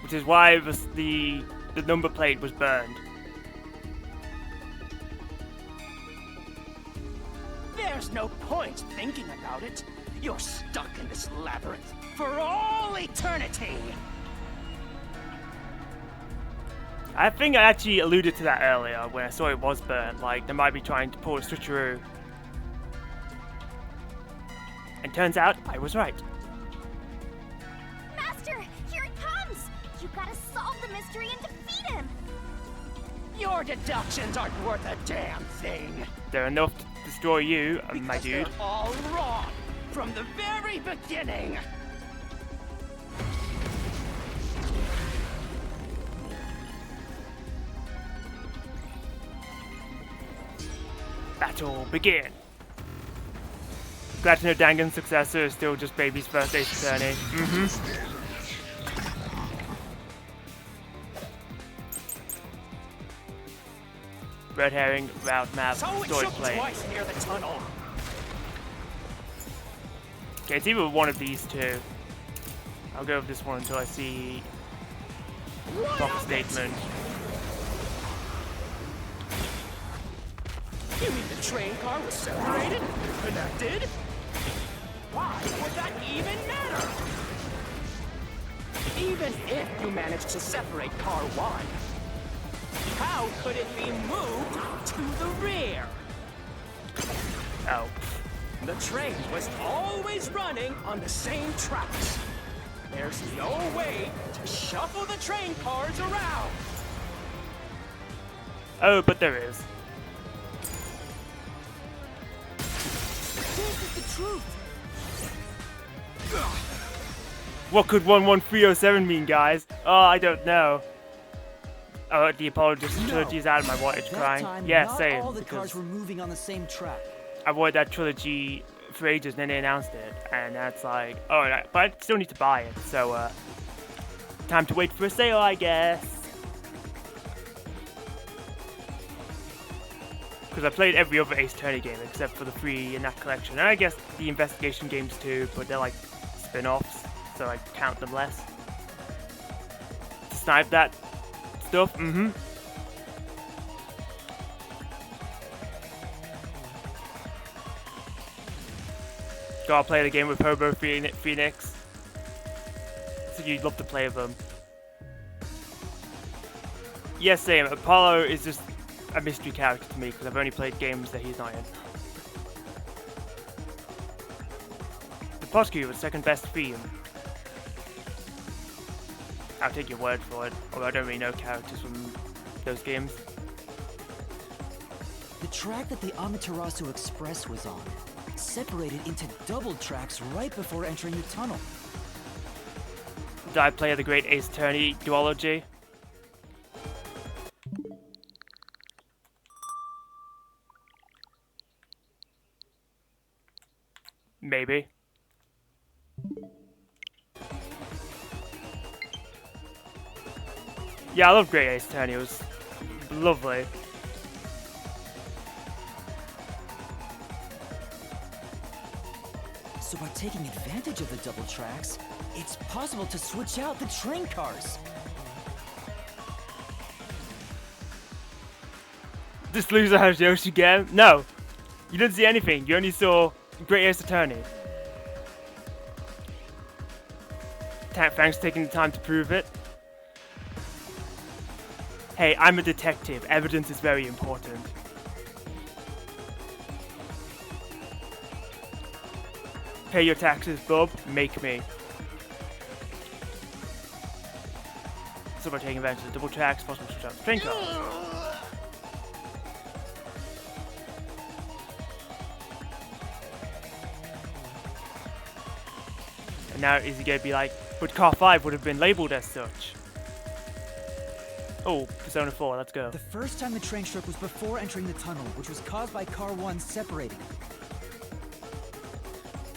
Which is why the number plate was burned. There's no point thinking about it. You're stuck in this labyrinth for all eternity. I think I actually alluded to that earlier when I saw it was burnt, like they might be trying to pull a switcheroo. And turns out I was right. Master, here it comes! You gotta solve the mystery and defeat him! Your deductions aren't worth a damn thing. They're enough to destroy you, my Because dude. they're all wrong from the very beginning. Battle begin. Glad to know Dangan's successor is still just baby's first Ace Attorney. Red herring, route map, So story it shook play. twice near the tunnel. Okay, it's either one of these two. I'll go with this one until I see proper statement. You mean the train car was separated? Connected? Why would that even matter? Even if you managed to separate car 1, how could it be moved to the rear? Oh. The train was always running on the same tracks. There's no way to shuffle the train cars around. Oh, but there is. This is the truth. What could 11307 mean, guys? Oh, I don't know. Oh, the apologist trilogy is out of my wattage crying. Yeah, not same. all the Because cars were moving on the same track. I wanted that trilogy for ages, and then they announced it, and that's like, oh, but I still need to buy it. So, time to wait for a sale, I guess. because I played every other Ace Attorney game except for the 3 in that collection. And I guess the investigation games too, but they're like spin-offs, so I count them less. To snipe that stuff, Gotta play the game with Hobo Phoenix. So you'd love to play with them. Yes, same. Apollo is just a mystery character to me because I've only played games that he's not in. The Prosecutor was second best theme. I'll take your word for it, although I don't really know characters from those games. The track that the Amaterasu Express was on separated into double tracks right before entering the tunnel. Did I play the great Ace Attorney duology? Maybe. Yeah, I love Great Ace Attorney. It was lovely. So by taking advantage of the double tracks, it's possible to switch out the train cars. This loser has Yoshi game? No! You didn't see anything. You only saw Great Ace Attorney. Thanks for taking the time to prove it. Hey, I'm a detective. Evidence is very important. Pay your taxes, bub. Make me. So by taking advantage of the double tracks, possible to switch out the train car. And now is he going to be like, but car 5 would have been labelled as such. Oh, Persona 4, let's go. The first time the train struck was before entering the tunnel, which was caused by car 1 separating.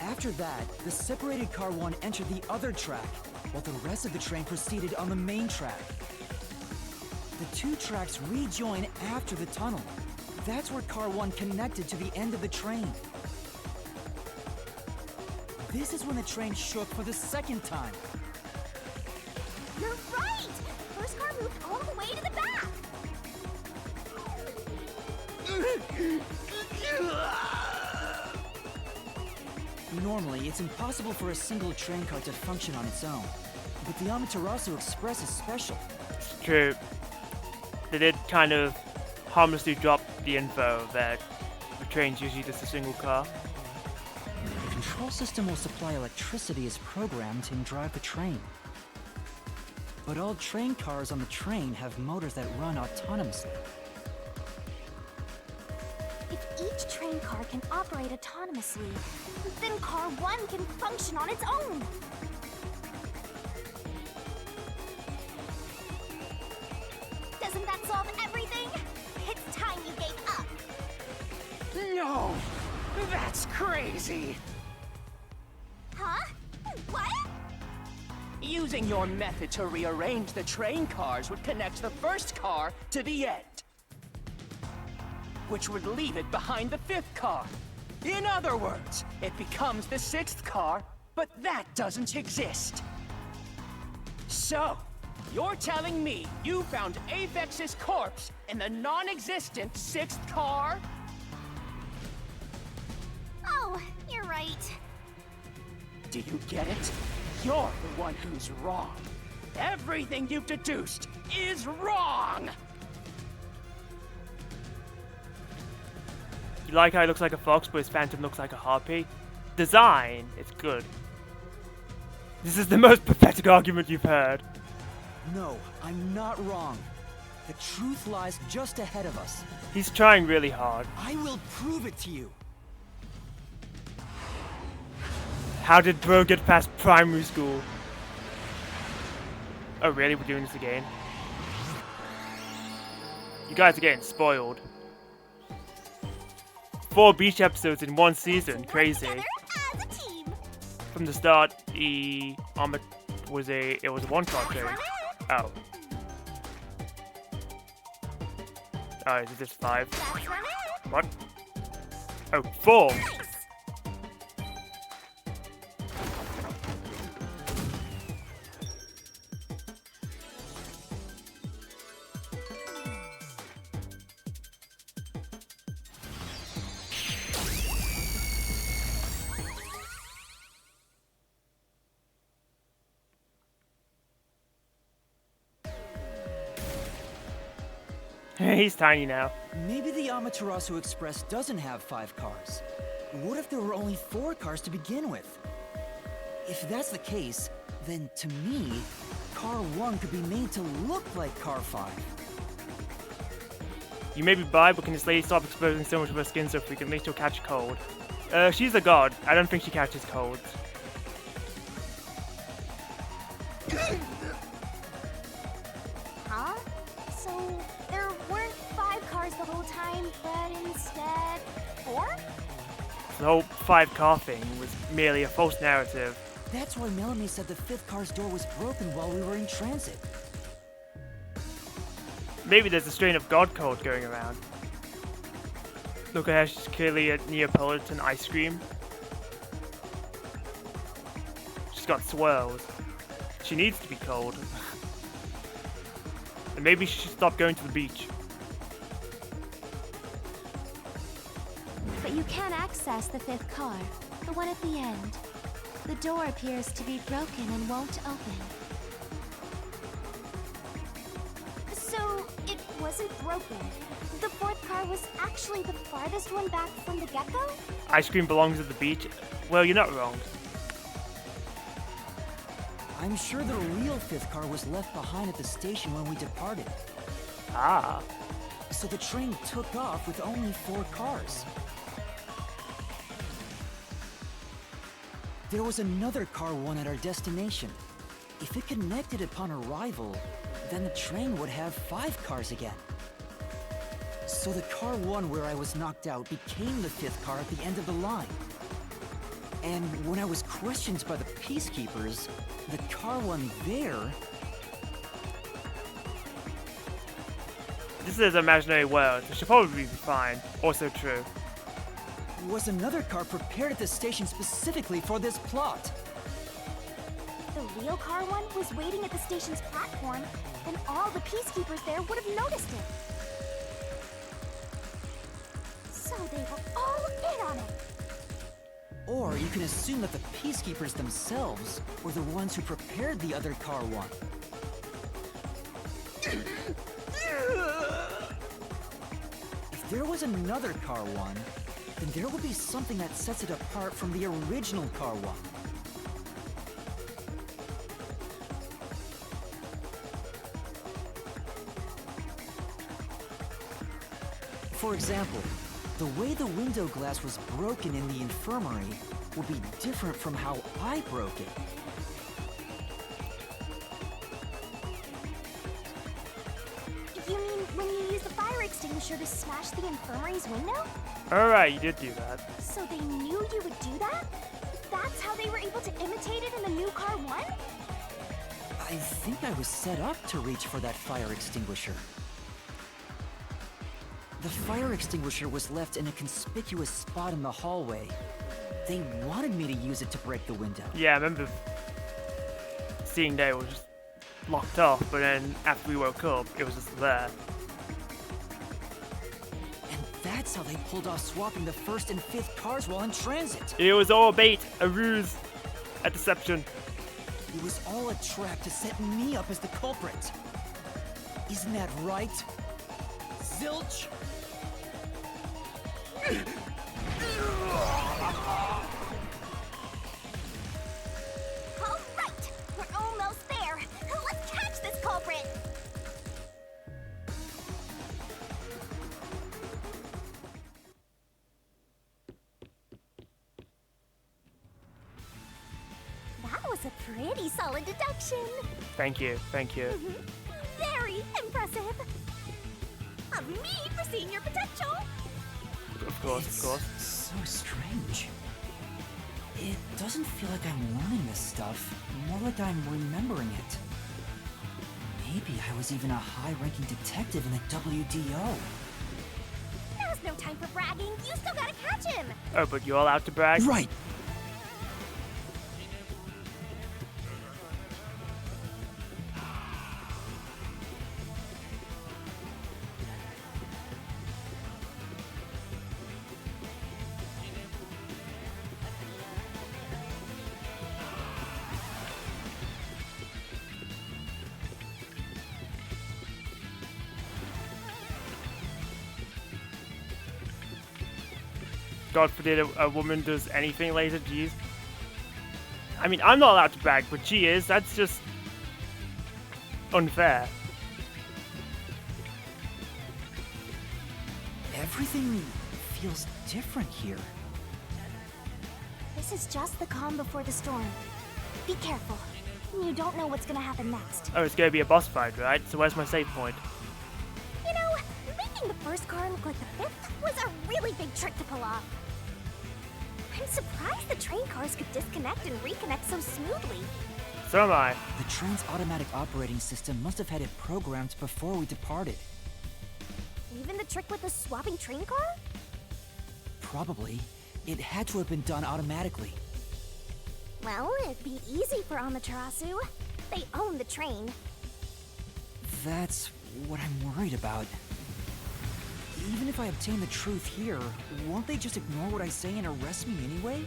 After that, the separated car 1 entered the other track, while the rest of the train proceeded on the main track. The 2 tracks rejoin after the tunnel. That's where car 1 connected to the end of the train. This is when the train shook for the second time. You're right! First car moved all the way to the back! Normally, it's impossible for a single train car to function on its own. But the Amaterasu Express is special. It's true. They did kind of harmlessly drop the info that the train's usually just a single car. The control system will supply electricity as programmed and drive the train. But all train cars on the train have motors that run autonomously. If each train car can operate autonomously, then car 1 can function on its own. Doesn't that solve everything? It's time you gave up. No! That's crazy! Huh? What? Using your method to rearrange the train cars would connect the first car to the end, which would leave it behind the 5th car. In other words, it becomes the 6th car, but that doesn't exist. So, you're telling me you found Avex's corpse in the non-existent 6th car? Oh, you're right. Do you get it? You're the one who's wrong. Everything you've deduced is wrong! You like how he looks like a fox, but his phantom looks like a harpy? Design! It's good. This is the most pathetic argument you've heard. No, I'm not wrong. The truth lies just ahead of us. He's trying really hard. I will prove it to you. How did bro get past primary school? Oh really? We're doing this again? You guys are getting spoiled. 4 beach episodes in 1 season. Crazy. From the start, it was a 1-car train. Oh. Oh, is it just 5? What? Oh, 4. He's tiny now. Maybe the Amaterasu Express doesn't have 5 cars. What if there were only 4 cars to begin with? If that's the case, then to me, Car 1 could be made to look like Car 5. You may be bi, but can this lady stop exposing so much of her skin so frequently she'll catch a cold? She's a god. I don't think she catches colds. Huh? So there weren't 5 cars the whole time, but instead 4? The whole 5-car thing was merely a false narrative. That's why Melanie said the 5th car's door was broken while we were in transit. Maybe there's a strain of god cold going around. Look at her, she's clearly a Neapolitan ice cream. She's got swirls. She needs to be cold. And maybe she should stop going to the beach. But you can access the 5th car, the one at the end. The door appears to be broken and won't open. So it wasn't broken. The 4th car was actually the farthest one back from the get-go? Ice cream belongs at the beach? Well, you're not wrong. I'm sure the real 5th car was left behind at the station when we departed. Ah. So the train took off with only 4 cars. There was another Car 1 at our destination. If it connected upon arrival, then the train would have 5 cars again. So the Car 1 where I was knocked out became the 5th car at the end of the line. And when I was questioned by the Peacekeepers, the Car 1 there... This is an imaginary world, so she'll probably be fine. Also true. was another car prepared at the station specifically for this plot. The real Car 1 was waiting at the station's platform, and all the Peacekeepers there would have noticed it. So they were all in on it. Or you can assume that the Peacekeepers themselves were the ones who prepared the other Car 1. If there was another Car 1, then there would be something that sets it apart from the original Car 1. For example, the way the window glass was broken in the infirmary will be different from how I broke it. You mean when you used the fire extinguisher to smash the infirmary's window? Alright, you did do that. So they knew you would do that? That's how they were able to imitate it in the new Car 1? I think I was set up to reach for that fire extinguisher. The fire extinguisher was left in a conspicuous spot in the hallway. They wanted me to use it to break the window. Yeah, I remember seeing that it was just locked off, but then after we woke up, it was just there. And that's how they pulled off swapping the 1st and 5th cars while in transit. It was all a bait, a ruse, a deception. It was all a trap to set me up as the culprit. Isn't that right? Zilch? All right, we're almost there. Let's catch this culprit. That was a pretty solid deduction. Thank you, thank you. Very impressive. Of me for seeing your potential. Of course, It's of course. so strange. It doesn't feel like I'm learning this stuff, more like I'm remembering it. Maybe I was even a high-ranking detective in the WDO. Now's no time for bragging. You still gotta catch him. Oh, but you're allowed to brag? Right. God forbid a woman does anything later, jeez. I mean, I'm not allowed to brag, but she is. That's just unfair. Everything feels different here. This is just the calm before the storm. Be careful. You don't know what's gonna happen next. Oh, it's gonna be a boss fight, right? So where's my save point? You know, making the first car look like the fifth was a really big trick to pull off. I'm surprised the train cars could disconnect and reconnect so smoothly. So am I. The train's automatic operating system must have had it programmed before we departed. Even the trick with the swapping train car? Probably. It had to have been done automatically. Well, it'd be easy for Amaterasu. They own the train. That's what I'm worried about. Even if I obtain the truth here, won't they just ignore what I say and arrest me anyway?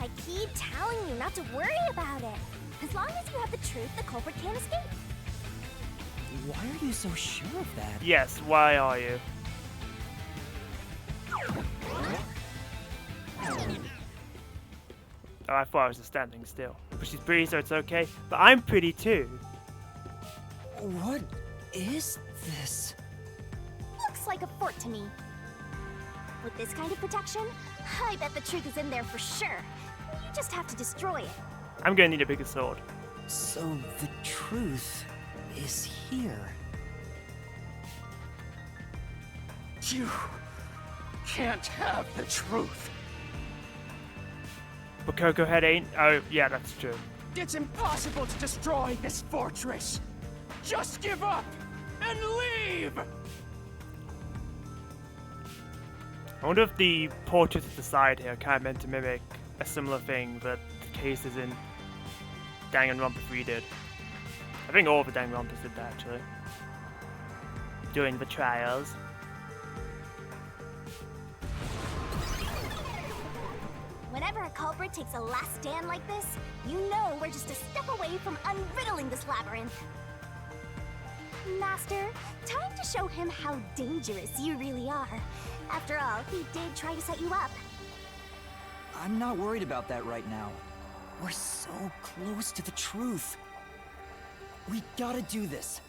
I keep telling you not to worry about it. As long as you have the truth, the culprit can't escape. Why are you so sure of that? Yes, why are you? Oh, I thought I was just standing still. But she's pretty, so it's okay. But I'm pretty too. What is this? Looks like a fort to me. With this kind of protection, I bet the truth is in there for sure. You just have to destroy it. I'm gonna need a bigger sword. So the truth is here. You can't have the truth. But Coco Head ain't. Oh, yeah, that's true. It's impossible to destroy this fortress. Just give up and leave. I wonder if the portraits at the side here are kind of meant to mimic a similar thing that the cases in Danganronpa 3 did. I think all the Danganronpas did that, actually. During the trials. Whenever a culprit takes a last stand like this, you know we're just a step away from unriddling this labyrinth. Master, time to show him how dangerous you really are. After all, he did try to set you up. I'm not worried about that right now. We're so close to the truth. We gotta do this.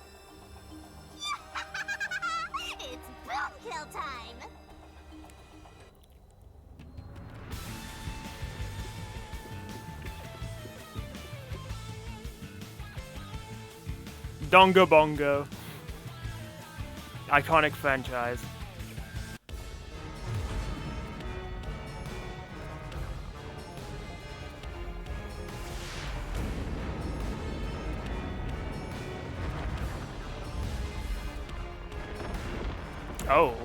It's boom kill time! Dongo Bongo. Iconic franchise. Oh.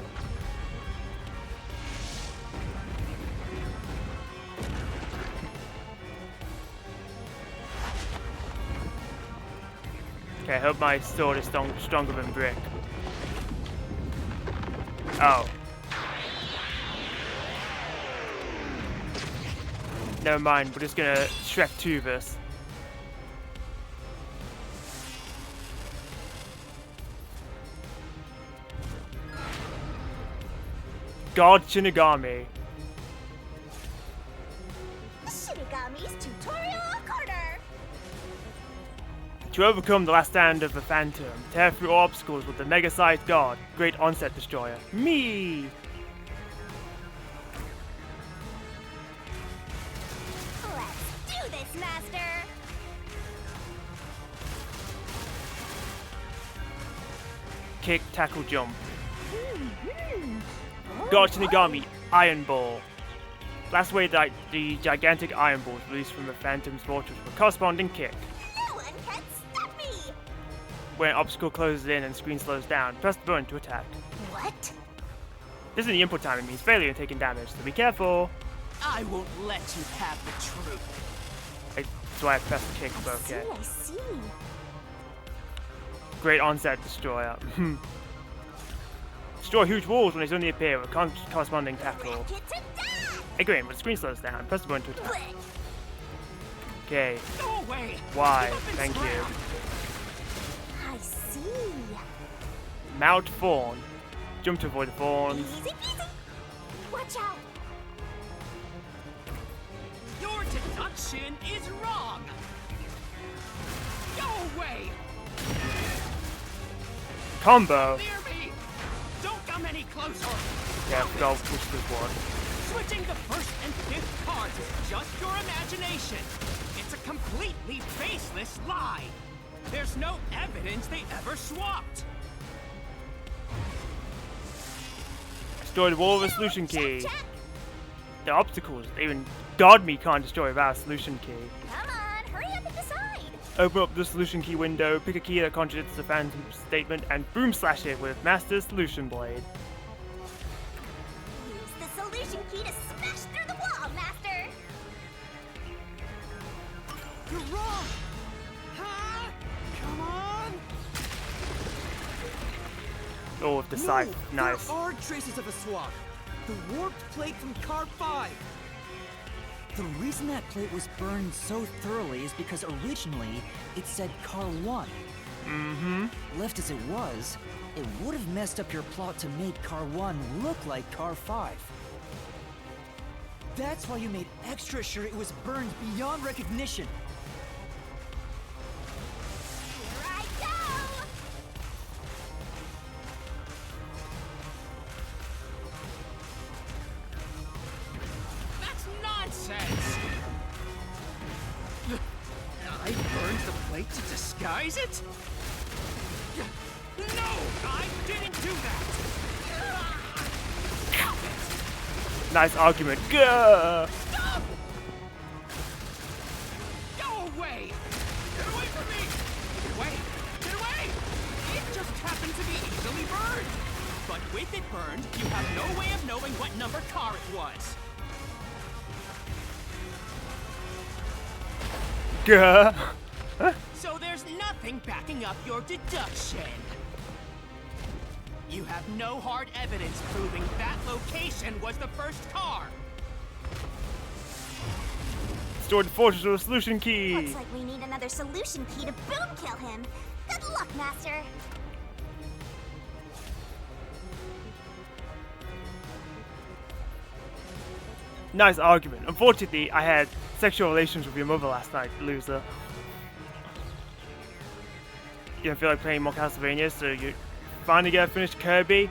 Okay, I hope my sword is stronger than brick. Oh. Never mind, we're just gonna Shrek 2 this. God Shinigami. Shinigami's tutorial corner! To overcome the last stand of the Phantom, tear through all obstacles with the mega-sized god, Great Onset Destroyer. Me! Let's do this, Master! Kick, tackle, jump. God Shinigami, Iron Ball. Last way that the gigantic iron balls released from the Phantom's fortress with a corresponding kick. No one can stop me! When an obstacle closes in and screen slows down, press the button to attack. What? This in the input timing means failure and taking damage, so be careful. I won't let you have the truth. That's why I pressed the kick, but okay. I see. Great onset destroyer. Destroy huge walls when they suddenly appear with corresponding tackle. Again, when the screen slows down, press the button to attack. Okay. Go away. Why? Thank you. I see. Mount Fawn. Jump to avoid the thorns. Easy peasy. Watch out. Your deduction is wrong. Go away. Combo. Near me. Don't come any closer. Yeah, I forgot which was one. Switching the first and fifth cards is just your imagination. It's a completely baseless lie. There's no evidence they ever swapped. Destroy the wall with a solution key. The obstacles that even God me can't destroy without a solution key. Come on, hurry up and decide. Open up the solution key window, pick a key that contradicts the phantom statement, and boom slash it with Master Solution Blade. Use the solution key to smash through the wall, Master. You're wrong! Huh? Come on! Oh, with the scythe. No, Nice. there are traces of a swap. The warped plate from Car 5. The reason that plate was burned so thoroughly is because originally it said Car 1. Mm-hmm. Left as it was, it would have messed up your plot to make Car 1 look like Car 5. That's why you made extra sure it was burned beyond recognition. Here I go. That's nonsense. I burned the plate to disguise it? No, I didn't do that. Stop it. Nice argument. Gah! Stop! Go away! Get away from me! Get away! Get away! It just happened to be easily burned. But with it burned, you have no way of knowing what number car it was. Gah! So there's nothing backing up your deduction. You have no hard evidence proving that location was the first car. Destroy the fortress with a solution key. Looks like we need another solution key to boom kill him. Good luck, Master. Nice argument. Unfortunately, I had sexual relations with your mother last night, loser. You don't feel like playing more Castlevania, so you finally get finished Kirby?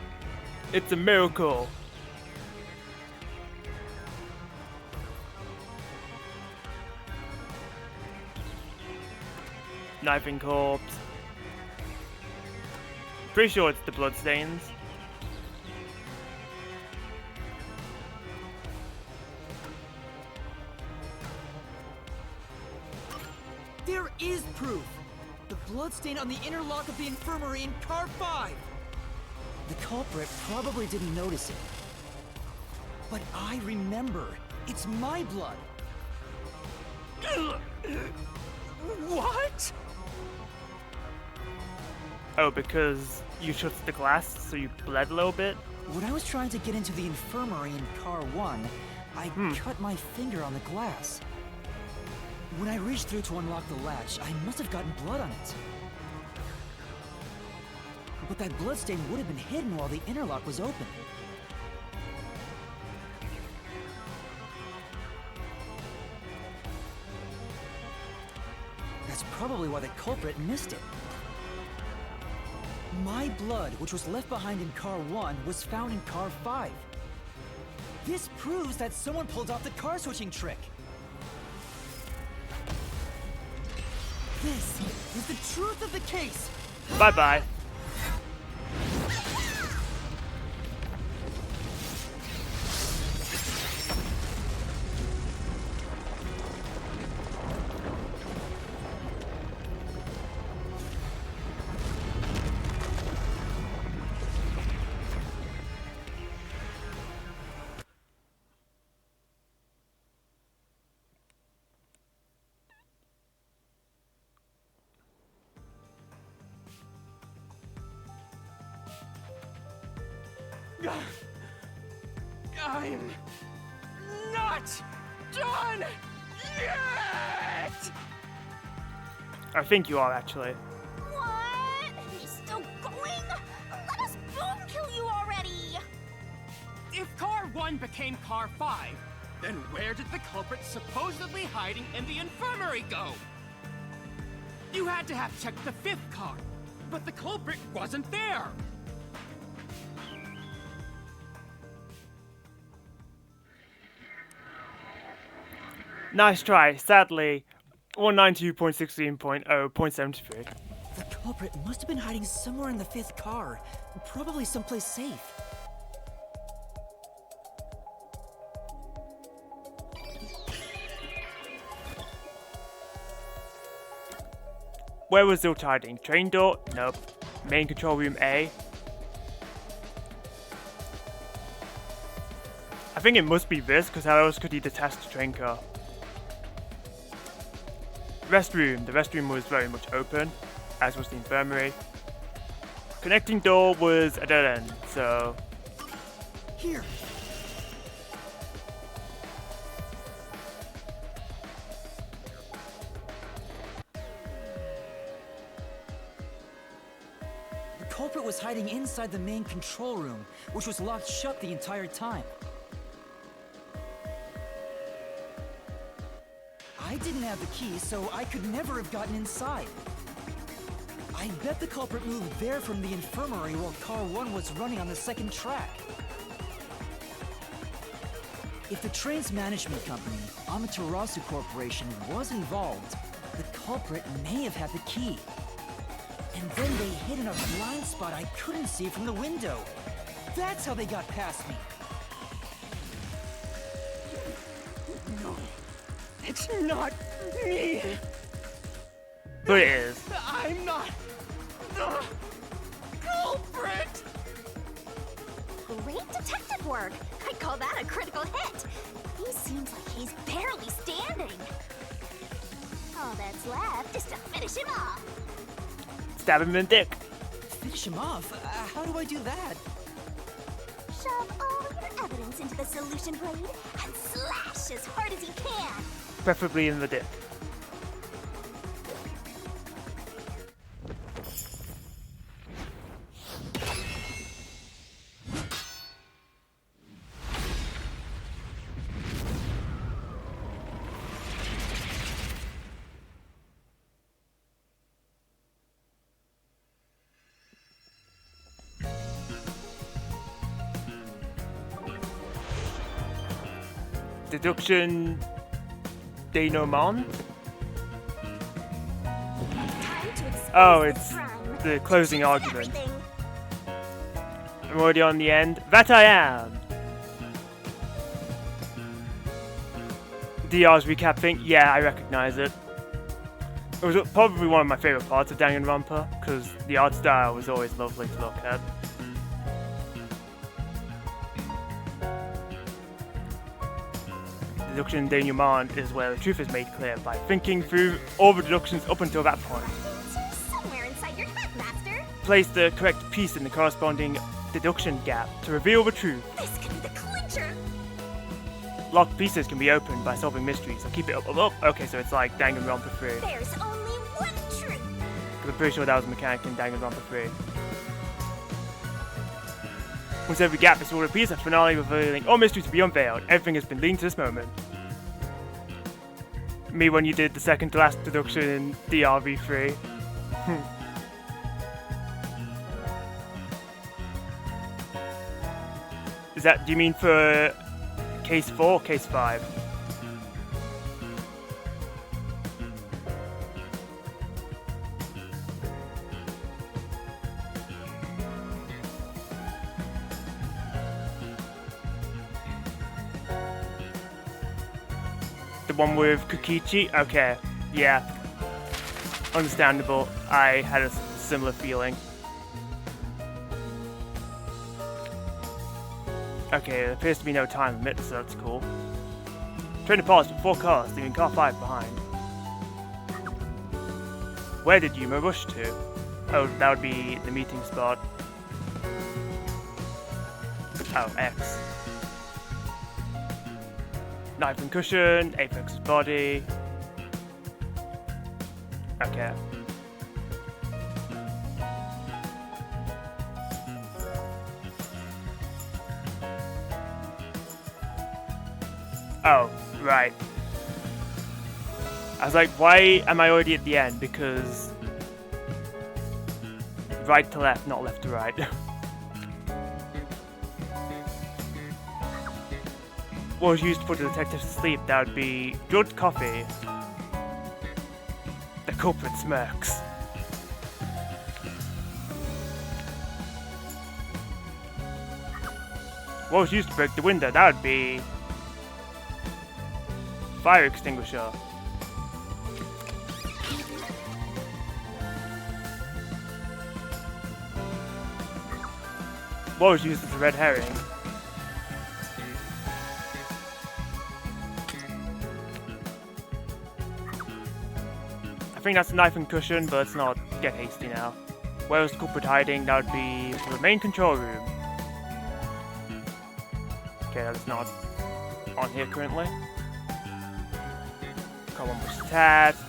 It's a miracle. Knifing corpse. Pretty sure it's the bloodstains. There is proof! The bloodstain on the inner lock of the infirmary in Car 5! The culprit probably didn't notice it. But I remember. It's my blood. What? Oh, because you shut the glass, so you bled a little bit? When I was trying to get into the infirmary in Car 1, I cut my finger on the glass. When I reached through to unlock the latch, I must have gotten blood on it. But that bloodstain would have been hidden while the interlock was open. That's probably why the culprit missed it. My blood, which was left behind in Car 1, was found in Car 5. This proves that someone pulled off the car switching trick. This is the truth of the case! Bye-bye. I'm not done yet! I think you are, actually. What? He's still going? Let us boom kill you already! If Car 1 became Car 5, then where did the culprit supposedly hiding in the infirmary go? You had to have checked the 5th car, but the culprit wasn't there! Nice try. Sadly, 192.16.0.73. The culprit must have been hiding somewhere in the 5th car, probably someplace safe. Where was Zilt hiding? Train door? Nope. Main control room A? I think it must be this, because how else could he detach the train car? Restroom. The restroom was very much open, as was the infirmary. Connecting door was a dead end, so... Here. The culprit was hiding inside the main control room, which was locked shut the entire time. I didn't have the key, so I could never have gotten inside. I bet the culprit moved there from the infirmary while Car 1 was running on the 2nd track. If the train's management company, Amaterasu Corporation, was involved, the culprit may have had the key. And then they hid in a blind spot I couldn't see from the window. That's how they got past me. No. It's not me! But it is. I'm not the culprit! Great detective work! I'd call that a critical hit! He seems like he's barely standing. All that's left is to finish him off. Stab him in the dick. Finish him off? How do I do that? Shove all your evidence into the solution blade and slash as hard as you can. Preferably in the dick. Deduction denouement? Oh, it's the closing argument. I'm already on the end. That I am! DR's recap thing? Yeah, I recognize it. It was probably one of my favourite parts of Danganronpa, because the art style was always lovely to look at. Deduction denouement is where the truth is made clear by thinking through all the deductions up until that point. Somewhere inside your head, Master. Place the correct piece in the corresponding deduction gap to reveal the truth. This could be the clincher. Locked pieces can be opened by solving mysteries, so keep it up. Okay, so it's like Danganronpa 3. There's only one truth. I'm pretty sure that was a mechanic in Danganronpa 3. Once every gap is all repeats, a finale revealing all mysteries to be unveiled. Everything has been leading to this moment. Me when you did the second to last deduction in DRV3. Is that, do you mean for case 4 or case 5? The one with Kukichi? Okay, yeah. Understandable. I had a similar feeling. Okay, there appears to be no time limit, so that's cool. Train departs with 4 cars, leaving car 5 behind. Where did Yuma rush to? Oh, that would be the meeting spot. Oh, X. Knife and cushion, Apex's body. Okay. Oh, right. I was like, why am I already at the end? Because right to left, not left to right. What was used to put the detectives to sleep? That would be drugged coffee. The culprit smirks. What was used to break the window? That would be fire extinguisher. What was used as a red herring? I think that's a knife and cushion, but let's not get hasty now. Where was the culprit hiding? That would be the main control room. Okay, that's not on here currently. Car 1 was attacked.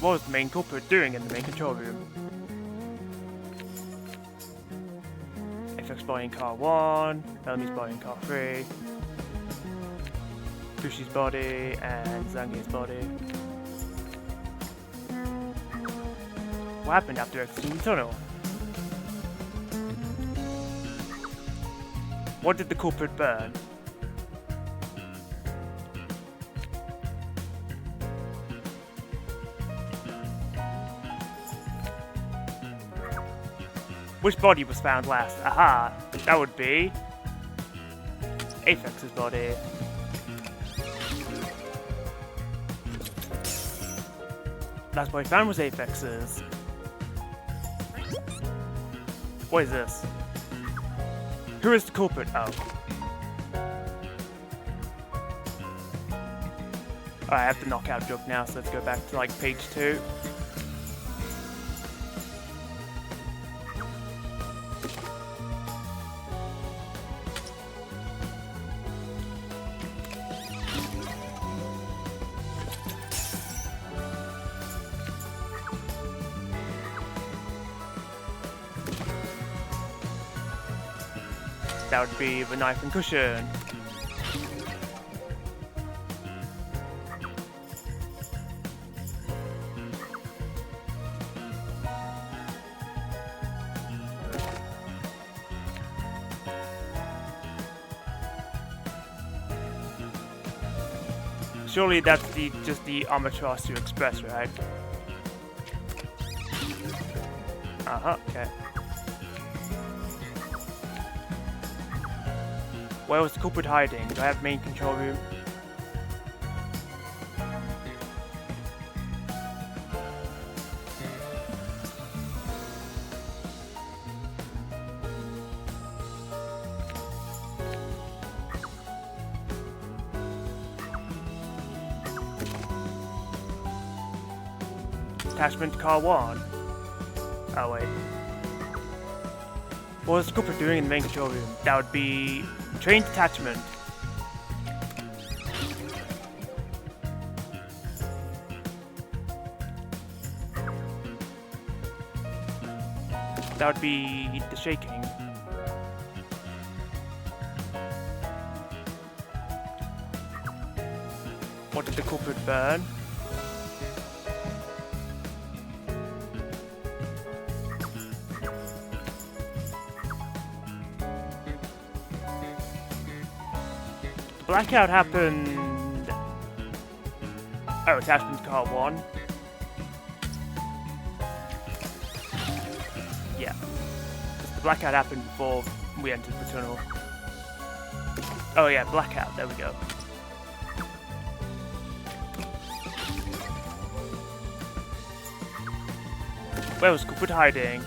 What was the main culprit doing in the main control room? Apex body in car 1, Bellamy's body in car 3, Bushi's body, and Zangief's body. What happened after exiting the tunnel? What did the culprit burn? Which body was found last? Aha! That would be Apex's body. Last body found was Apex's. What is this? Who is the culprit? Oh. I have the knockout joke now, so let's go back to like page 2. That would be the knife and cushion. Surely that's just the Amaterasu Express, right? Uh-huh, okay. Where was the culprit hiding? Do I have main control room? Attachment to car 1. Oh wait. What was the culprit doing in the main control room? That would be train detachment. That would be the shaking. What did the culprit burn? Blackout happened... Oh, attachment to car 1. Yeah. The blackout happened before we entered the tunnel. Oh yeah, blackout, there we go. Where was culprit hiding?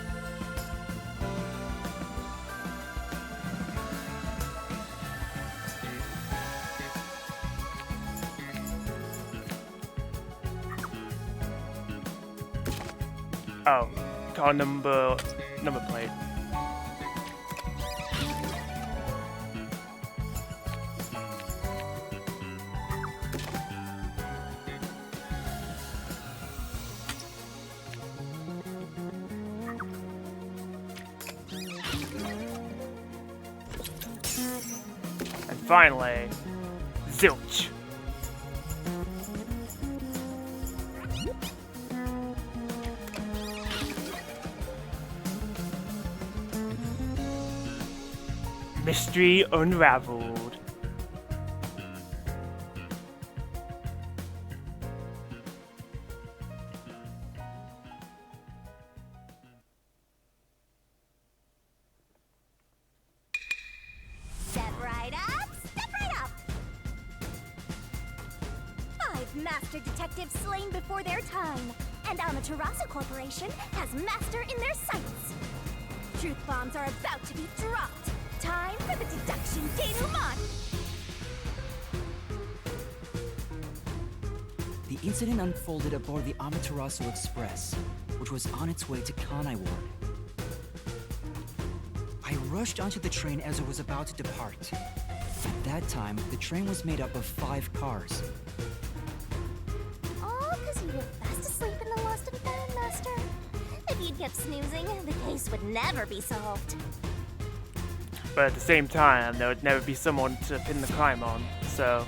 Oh, car number plate. finally, zilch. Mystery unraveled. Step right up, step right up. 5 master detectives slain before their time, and Amaterasu Corporation has master in their sights. Truth bombs are about to be dropped. Time for the deduction denouement. The incident unfolded aboard the Amaterasu Express, which was on its way to Kanai Ward. I rushed onto the train as it was about to depart. At that time, the train was made up of 5 cars. All because you were fast asleep in the lost and found, Master. If you'd kept snoozing, the case would never be solved. But at the same time, there would never be someone to pin the crime on, so...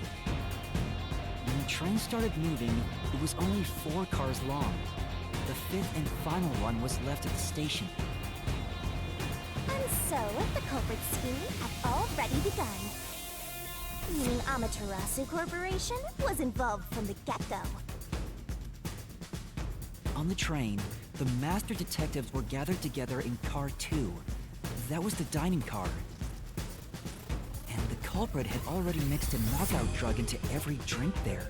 When the train started moving, it was only 4 cars long. The 5th and final one was left at the station. And so, the culprit scheme had already begun. Meaning Amaterasu Corporation was involved from the get-go. On the train, the master detectives were gathered together in car 2. That was the dining car. And the culprit had already mixed a knockout drug into every drink there.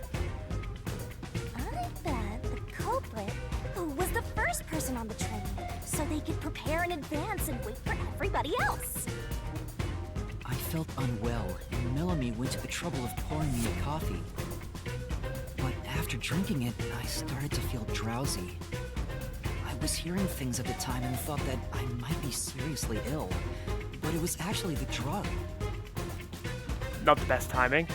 I bet the culprit was the first person on the train, so they could prepare in advance and wait for everybody else. I felt unwell, and Melanie went to the trouble of pouring me a coffee. But after drinking it, I started to feel drowsy. I was hearing things at the time and thought that I might be seriously ill, but it was actually the drug. Not the best timing.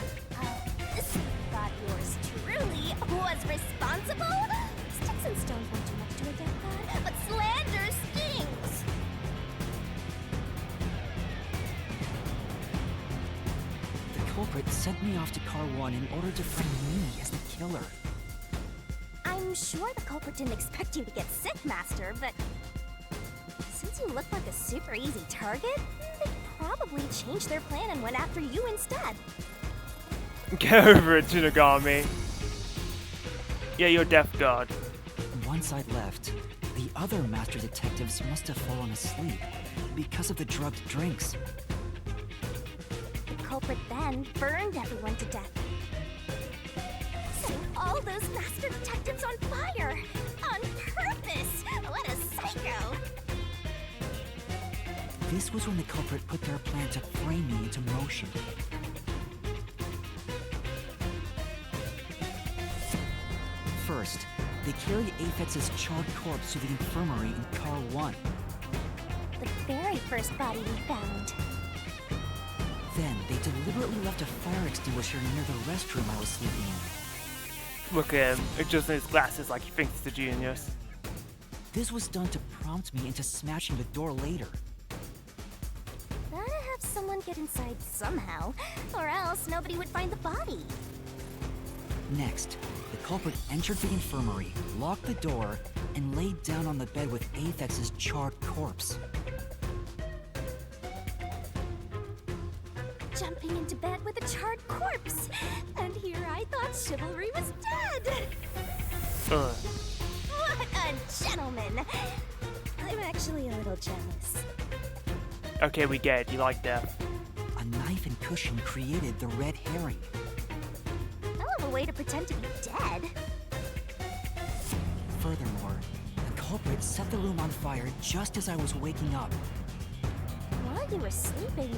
This thought yours truly was responsible? Sticks and stones won't do much to a dead god, but slander stings! The culprit sent me off to car 1 in order to frame me as the killer. I'm sure the culprit didn't expect you to get sick, Master, but... since you look like a super easy target, they probably changed their plan and went after you instead. Get over it, Tsunagami. Yeah, you're deaf god. Once I'd left, the other master detectives must have fallen asleep because of the drugged drinks. The culprit then burned everyone to death. Setting all those master detectives on fire! On purpose! What a psycho! This was when the culprit put their plan to frame me into motion. First, they carried Aphex's charred corpse to the infirmary in car 1. The very first body we found. Then, they deliberately left a fire extinguisher near the restroom I was sleeping in. Look at him, adjusting his glasses like he thinks he's a genius. This was done to prompt me into smashing the door later. Gotta have someone get inside somehow, or else nobody would find the body. Next, the culprit entered the infirmary, locked the door, and laid down on the bed with Aphex's charred corpse. Jumping into bed with a charred corpse! And here I thought chivalry was dead! Ugh. What a gentleman! I'm actually a little jealous. Okay, we get it, you like death. A knife and cushion created the red herring. Hell of a way to pretend to be dead. Furthermore, the culprit set the room on fire just as I was waking up. While you were sleeping,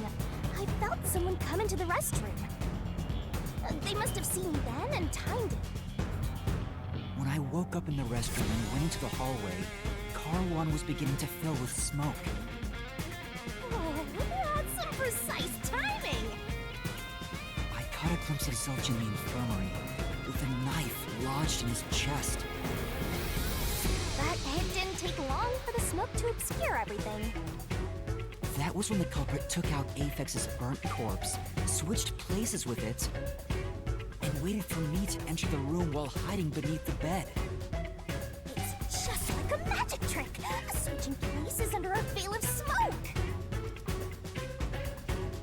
I felt someone come into the restroom. They must have seen me then and timed it. When I woke up in the restroom and went into the hallway, car 1 was beginning to fill with smoke. Oh, that's some precise timing! I caught a glimpse of Zilch in the infirmary, with a knife lodged in his chest. But it didn't take long for the smoke to obscure everything. That was when the culprit took out Aphex's burnt corpse, switched places with it, and waited for me to enter the room while hiding beneath the bed. It's just like a magic trick, switching places under a veil of smoke.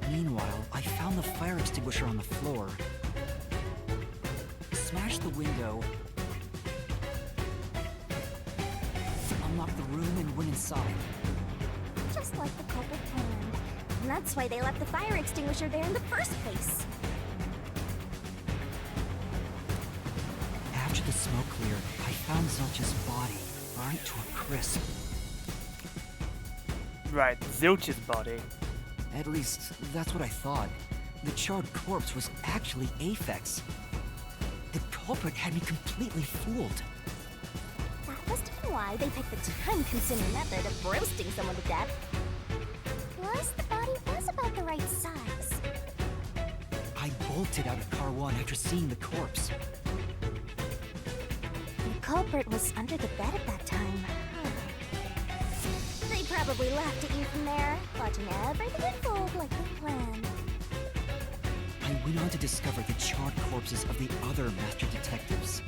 Meanwhile, I found the fire extinguisher on the floor, smashed the window, unlocked the room, and went inside. Just like the culprit planned. And that's why they left the fire extinguisher there in the first place. After the smoke cleared, I found Zilch's body, burnt to a crisp. Right, Zilch's body. At least, that's what I thought. The charred corpse was actually Aphex. The culprit had me completely fooled. That must have been why they picked the time-consuming method of roasting someone to death. Plus, the body was about the right size. I bolted out of Car 1 after seeing the corpse. The culprit was under the bed at that time. They probably laughed at you from there, watching everything unfold like they planned. I went on to discover the charred corpses of the other master detectives.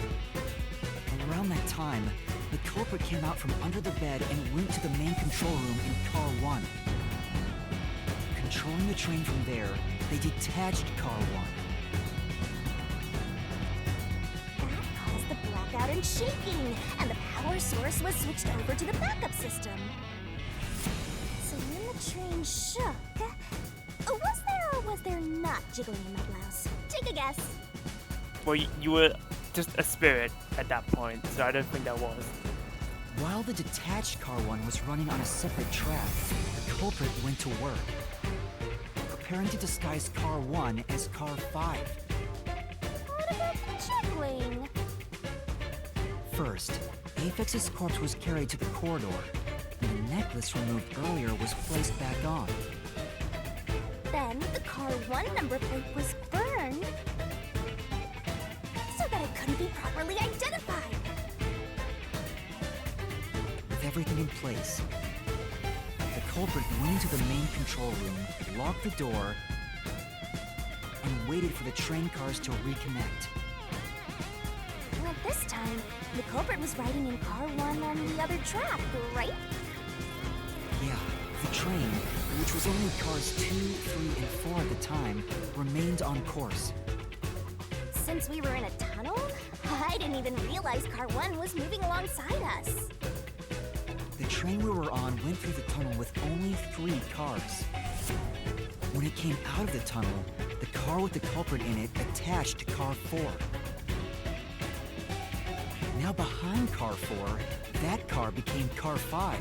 Around that time, the culprit came out from under the bed and went to the main control room in Car 1. Controlling the train from there, they detached Car 1. That caused the blackout and shaking, and the power source was switched over to the backup system. So when the train shook, was there not jiggling in my blouse? Take a guess. Well, you were just a spirit at that point, so I don't think that was. While the detached Car 1 was running on a separate track, the culprit went to work, preparing to disguise Car 1 as Car 5. What about the jiggling? First, Aphex's corpse was carried to the corridor, and the necklace removed earlier was placed back on. Then the Car 1 number plate was burned, so that it couldn't be properly identified. With everything in place, the culprit went into the main control room, locked the door, and waited for the train cars to reconnect. At this time, the culprit was riding in Car 1 on the other track, right? Yeah, the train, which was only cars 2, 3, and 4 at the time, remained on course. Since we were in a tunnel, I didn't even realize Car 1 was moving alongside us. The train we were on went through the tunnel with only 3 cars. When it came out of the tunnel, the car with the culprit in it attached to Car 4. Now behind Car 4, that car became Car 5.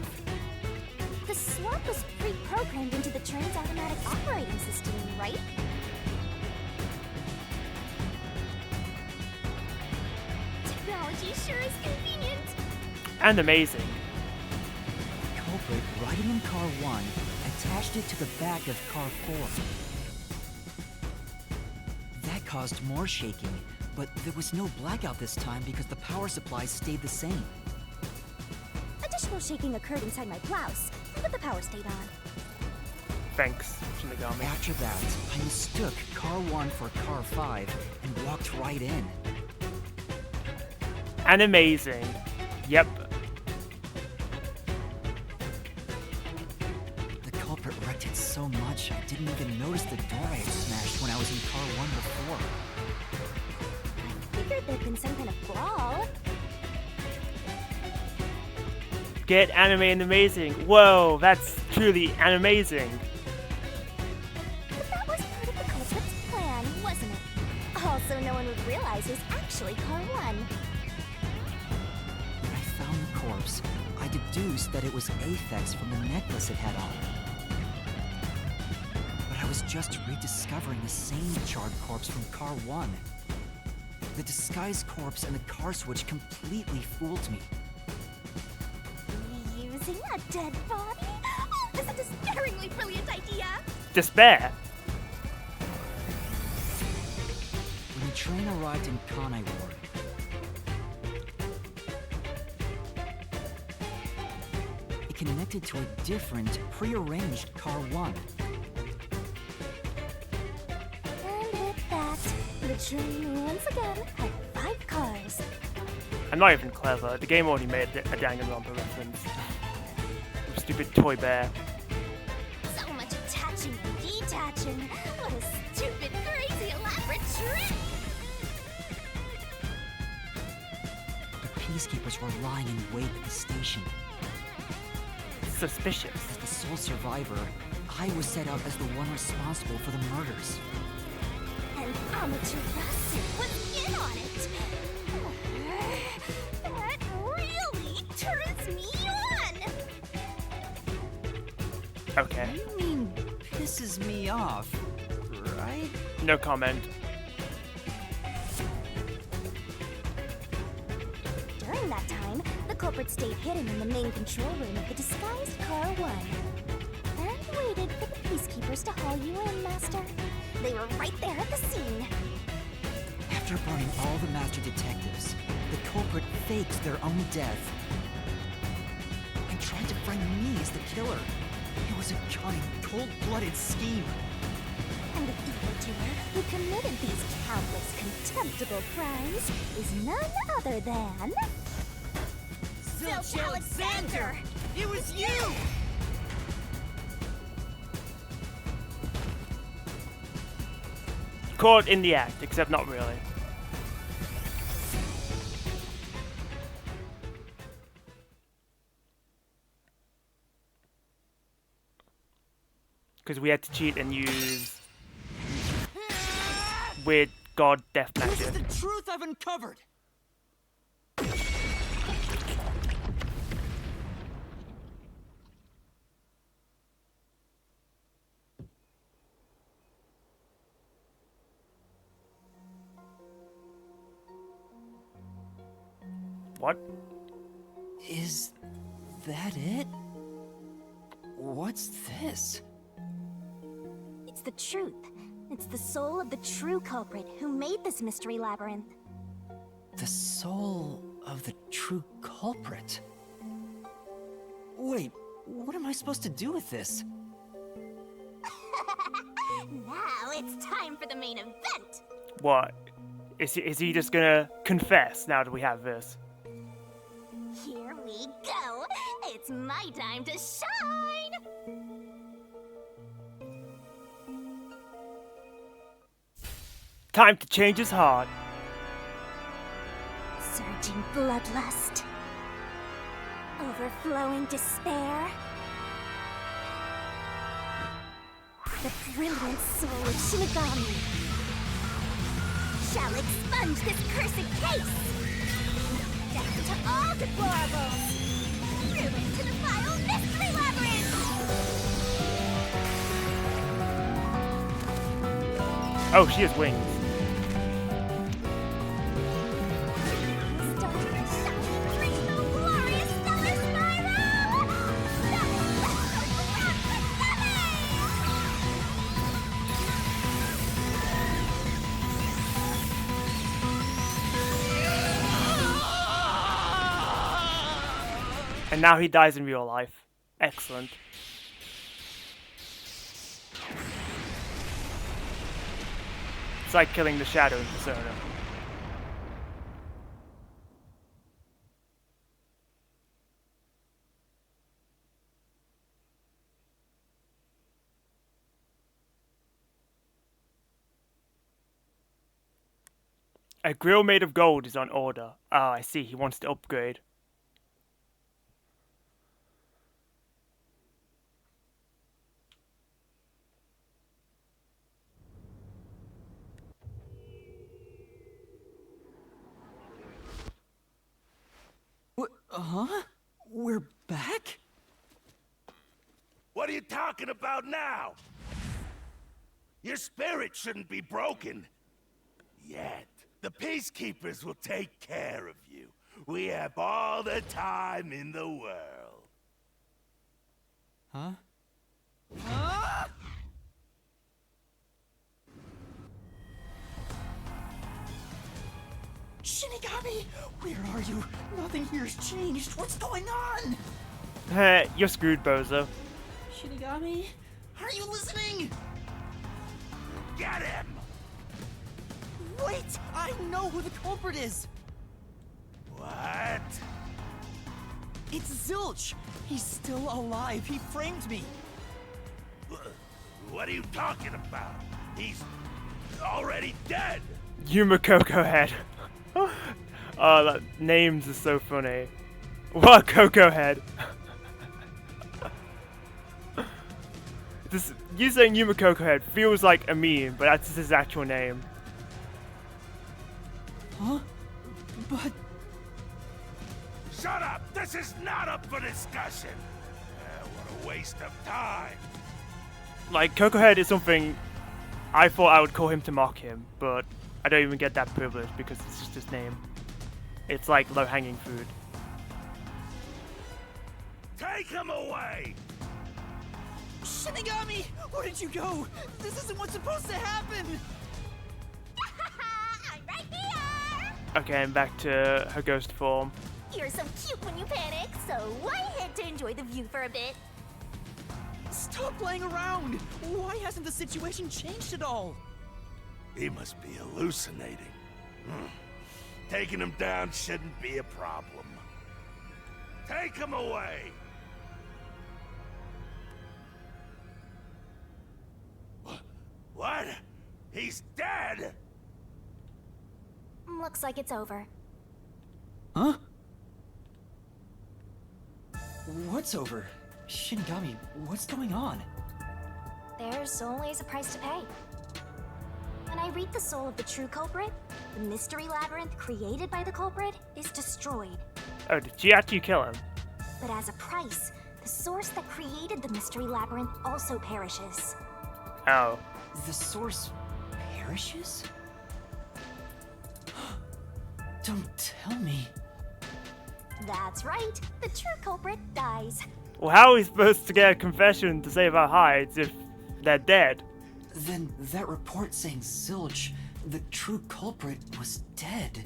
The swap was pre-programmed into the train's automatic operating system, right? Technology sure is convenient. And amazing. The culprit, riding in Car 1, attached it to the back of Car 4. That caused more shaking, but there was no blackout this time because the power supply stayed the same. Additional shaking occurred inside my blouse, but the power stayed on. Thanks, Shinigami. After that, I mistook Car 1 for Car 5 and walked right in. And amazing. Yep. The culprit wrecked it so much I didn't even notice the door I had smashed when I was in Car 1 before. Figured there'd been some kind of brawl. Get anime and amazing. Whoa, that's truly amazing. But that was part of the culprit's plan, wasn't it? Also, no one would realize it was actually Car 1. When I found the corpse, I deduced that it was Aphex from the necklace it had on. But I was just rediscovering the same charred corpse from Car 1. The disguised corpse and the car switch completely fooled me. Using a dead body? Oh, this is a despairingly brilliant idea! Despair. When the train arrived in Kanai Ward, it connected to a different, prearranged car 1. And with that, the train once again had 5 cars. I'm not even clever. The game already made a Danganronpa reference. Stupid toy bear. So much attaching and detaching. What a stupid, crazy, elaborate trick! The peacekeepers were lying in wait at the station. Suspicious. As the sole survivor, I was set up as the one responsible for the murders. And Amaterasu was in on it! That really turns me on! Okay. You mean pisses me off, right? No comment. During that time, the culprit stayed hidden in the main control room of the disguised Car 1. And waited for the peacekeepers to haul you in, Master. They were right there at the scene. After burning all the master detectives, the culprit faked their own death and tried to frame me as the killer. It was a cunning, cold-blooded scheme. And the evildoer who committed these countless contemptible crimes is none other than... Zilch Alexander! It was you! Caught in the act, except not really. Because we had to cheat and use weird god death This is magic. the truth I've uncovered! What? Is that it? What's this? It's the truth. It's the soul of the true culprit who made this mystery labyrinth. The soul of the true culprit? Wait, what am I supposed to do with this? Now it's time for the main event! What? Is he just gonna confess now that we have this? Here we go! It's my time to shine! Time to change his heart. Surging bloodlust. Overflowing despair. The brilliant soul of Shinigami Shall expunge this cursed case! Death to all deplorables! Ruin to the vile mystery labyrinth! Oh, she has wings. And now he dies in real life. Excellent. It's like killing the Shadow in Persona. A grill made of gold is on order. Ah, I see. He wants to upgrade. Huh? We're back? What are you talking about now? Your spirit shouldn't be broken. Yet. The peacekeepers will take care of you. We have all the time in the world. Huh? Shinigami! Where are you? Nothing here's changed. What's going on? You're screwed, bozo. Shinigami? Are you listening? Get him! Wait! I know who the culprit is! What? It's Zilch! He's still alive. He framed me. What are you talking about? He's already dead. Yuma Coco Head. Oh, that names are so funny. What, Coco Head? This, you saying Yuma Coco Head feels like a meme, but that's his actual name. Huh? But... Shut up! This is not up for discussion! What a waste of time! Like, Coco Head is something I thought I would call him to mock him, but I don't even get that privilege because it's just his name. It's like low-hanging fruit. Take him away! Shinigami! Where did you go? This isn't what's supposed to happen! I'm right here! Okay, I'm back to her ghost form. You're so cute when you panic, so why head to enjoy the view for a bit? Stop playing around! Why hasn't the situation changed at all? He must be hallucinating. Taking him down shouldn't be a problem. Take him away! What? He's dead? Looks like it's over. Huh? What's over? Shinigami, what's going on? There's always a price to pay. When I read the soul of the true culprit, the mystery labyrinth created by the culprit is destroyed. Oh, did she actually kill him? But as a price, the source that created the mystery labyrinth also perishes. Oh. The source perishes? Don't tell me. That's right. The true culprit dies. Well, how are we supposed to get a confession to save our hides if they're dead? Then that report saying Zilch, the true culprit, was dead.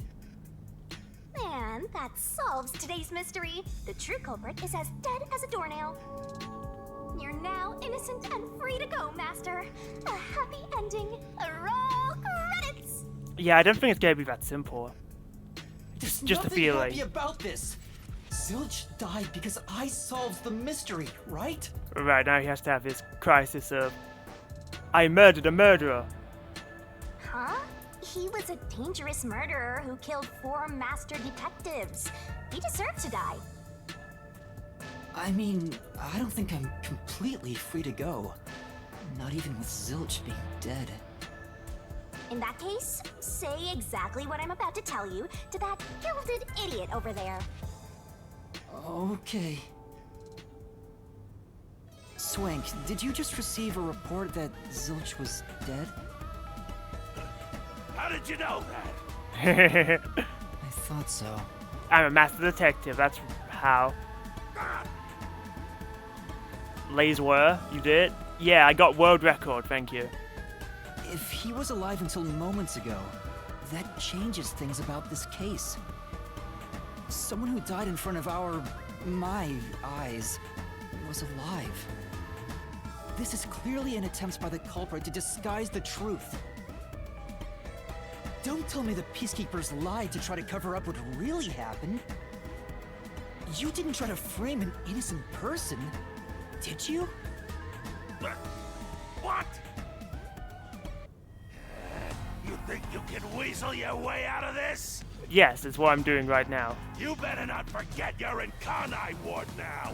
And that solves today's mystery. The true culprit is as dead as a doornail. You're now innocent and free to go, Master. A happy ending. Roll credits. Yeah, I don't think it's gonna be that simple. There's Just a nothing feeling. happy about this. Zilch died because I solved the mystery, right? Right, now he has to have his crisis of, I murdered a murderer. Huh? He was a dangerous murderer who killed 4 master detectives. He deserved to die. I mean, I don't think I'm completely free to go. Not even with Zilch being dead. In that case, say exactly what I'm about to tell you to that gilded idiot over there. Okay. Swank, did you just receive a report that Zilch was dead? How did you know that? I thought so. I'm a master detective, that's how. Laser, you did? Yeah, I got world record, thank you. If he was alive until moments ago, that changes things about this case. Someone who died in front of my eyes, was alive. This is clearly an attempt by the culprit to disguise the truth. Don't tell me the Peacekeepers lied to try to cover up what really happened. You didn't try to frame an innocent person, did you? What? You think you can weasel your way out of this? Yes, it's what I'm doing right now. You better not forget you're in Kanai Ward now.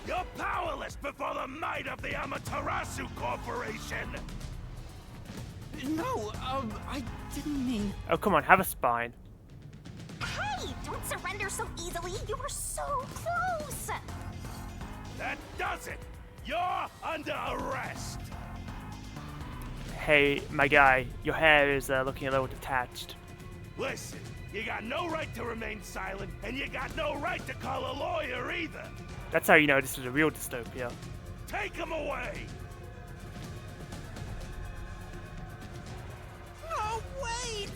You're powerless before the might of the Amaterasu Corporation. No, I didn't mean... Oh, come on, have a spine. Hey, don't surrender so easily. You were so close. That does it. You're under arrest. Hey, my guy, your hair is looking a little detached. Listen, you got no right to remain silent, and you got no right to call a lawyer either. That's how you know this is a real dystopia. Take him away. No, wait!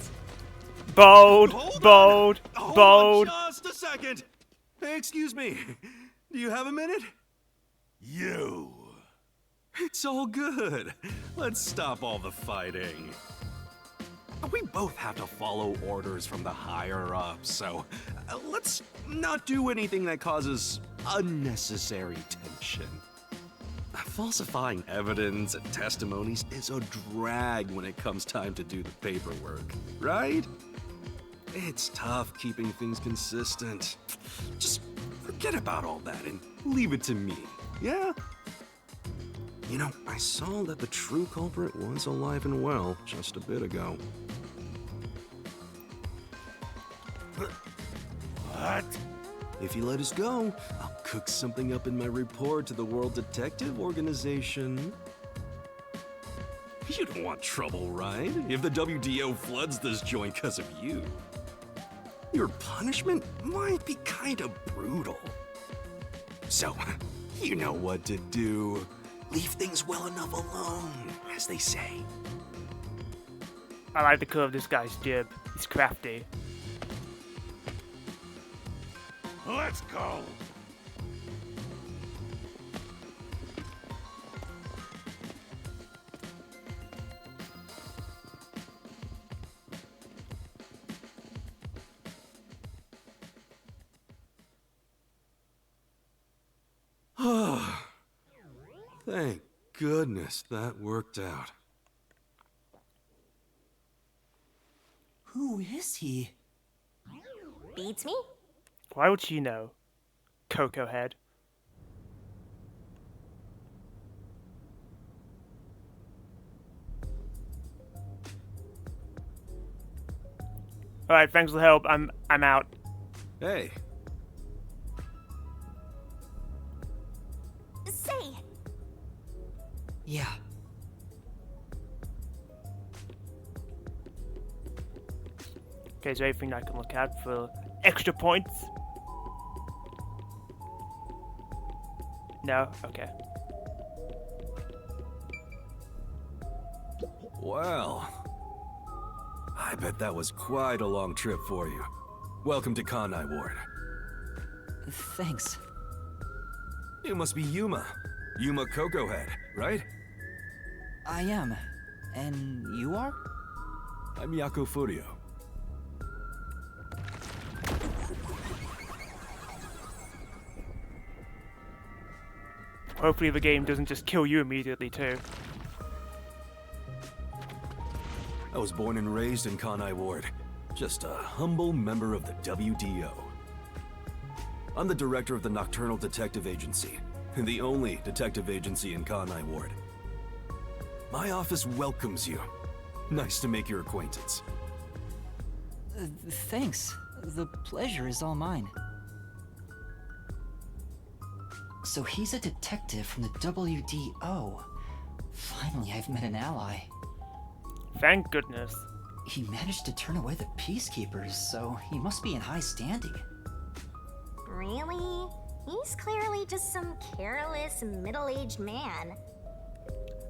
Bold, Hold bold, on. bold. Hold on just a second. Excuse me. Do you have a minute? You. It's all good. Let's stop all the fighting. We both have to follow orders from the higher-ups, so let's not do anything that causes unnecessary tension. Falsifying evidence and testimonies is a drag when it comes time to do the paperwork, right? It's tough keeping things consistent. Just forget about all that and leave it to me, yeah? You know, I saw that the true culprit was alive and well just a bit ago. What? If you let us go, I'll cook something up in my report to the World Detective Organization. You don't want trouble, right? If the WDO floods this joint because of you. Your punishment might be kind of brutal. So, you know what to do. Leave things well enough alone, as they say. I like the color of this guy's jib. He's crafty. Let's go. Thank goodness that worked out. Who is he? Beats me? Why would she know? Cocoa Head. Alright, thanks for the help. I'm out. Hey. Say. Yeah. Okay, is there anything I can look at for extra points? No? Okay. Well, I bet that was quite a long trip for you. Welcome to Kanai Ward. Thanks. You must be Yuma. Yuma Cocoa Head, right? I am. And you are? I'm Yako Furio. Hopefully the game doesn't just kill you immediately too. I was born and raised in Kanai Ward. Just a humble member of the WDO. I'm the director of the Nocturnal Detective Agency, the only detective agency in Kanai Ward. My office welcomes you. Nice to make your acquaintance. Thanks. The pleasure is all mine. So he's a detective from the WDO. Finally, I've met an ally. Thank goodness. He managed to turn away the Peacekeepers, so he must be in high standing. Really? He's clearly just some careless, middle-aged man.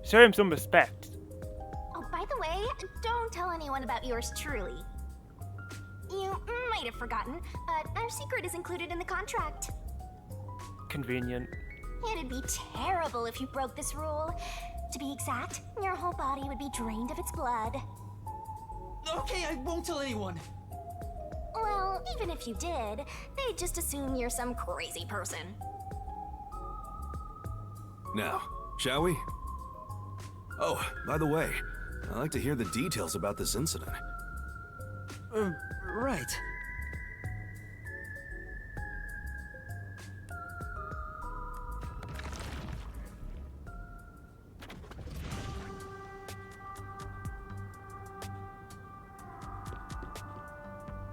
Show him some respect. Oh, by the way, don't tell anyone about yours truly. You might have forgotten, but our secret is included in the contract. Convenient. It'd be terrible if you broke this rule. To be exact, your whole body would be drained of its blood. Okay, I won't tell anyone. Well, even if you did, they'd just assume you're some crazy person. Now, shall we? Oh, by the way, I'd like to hear the details about this incident. Right.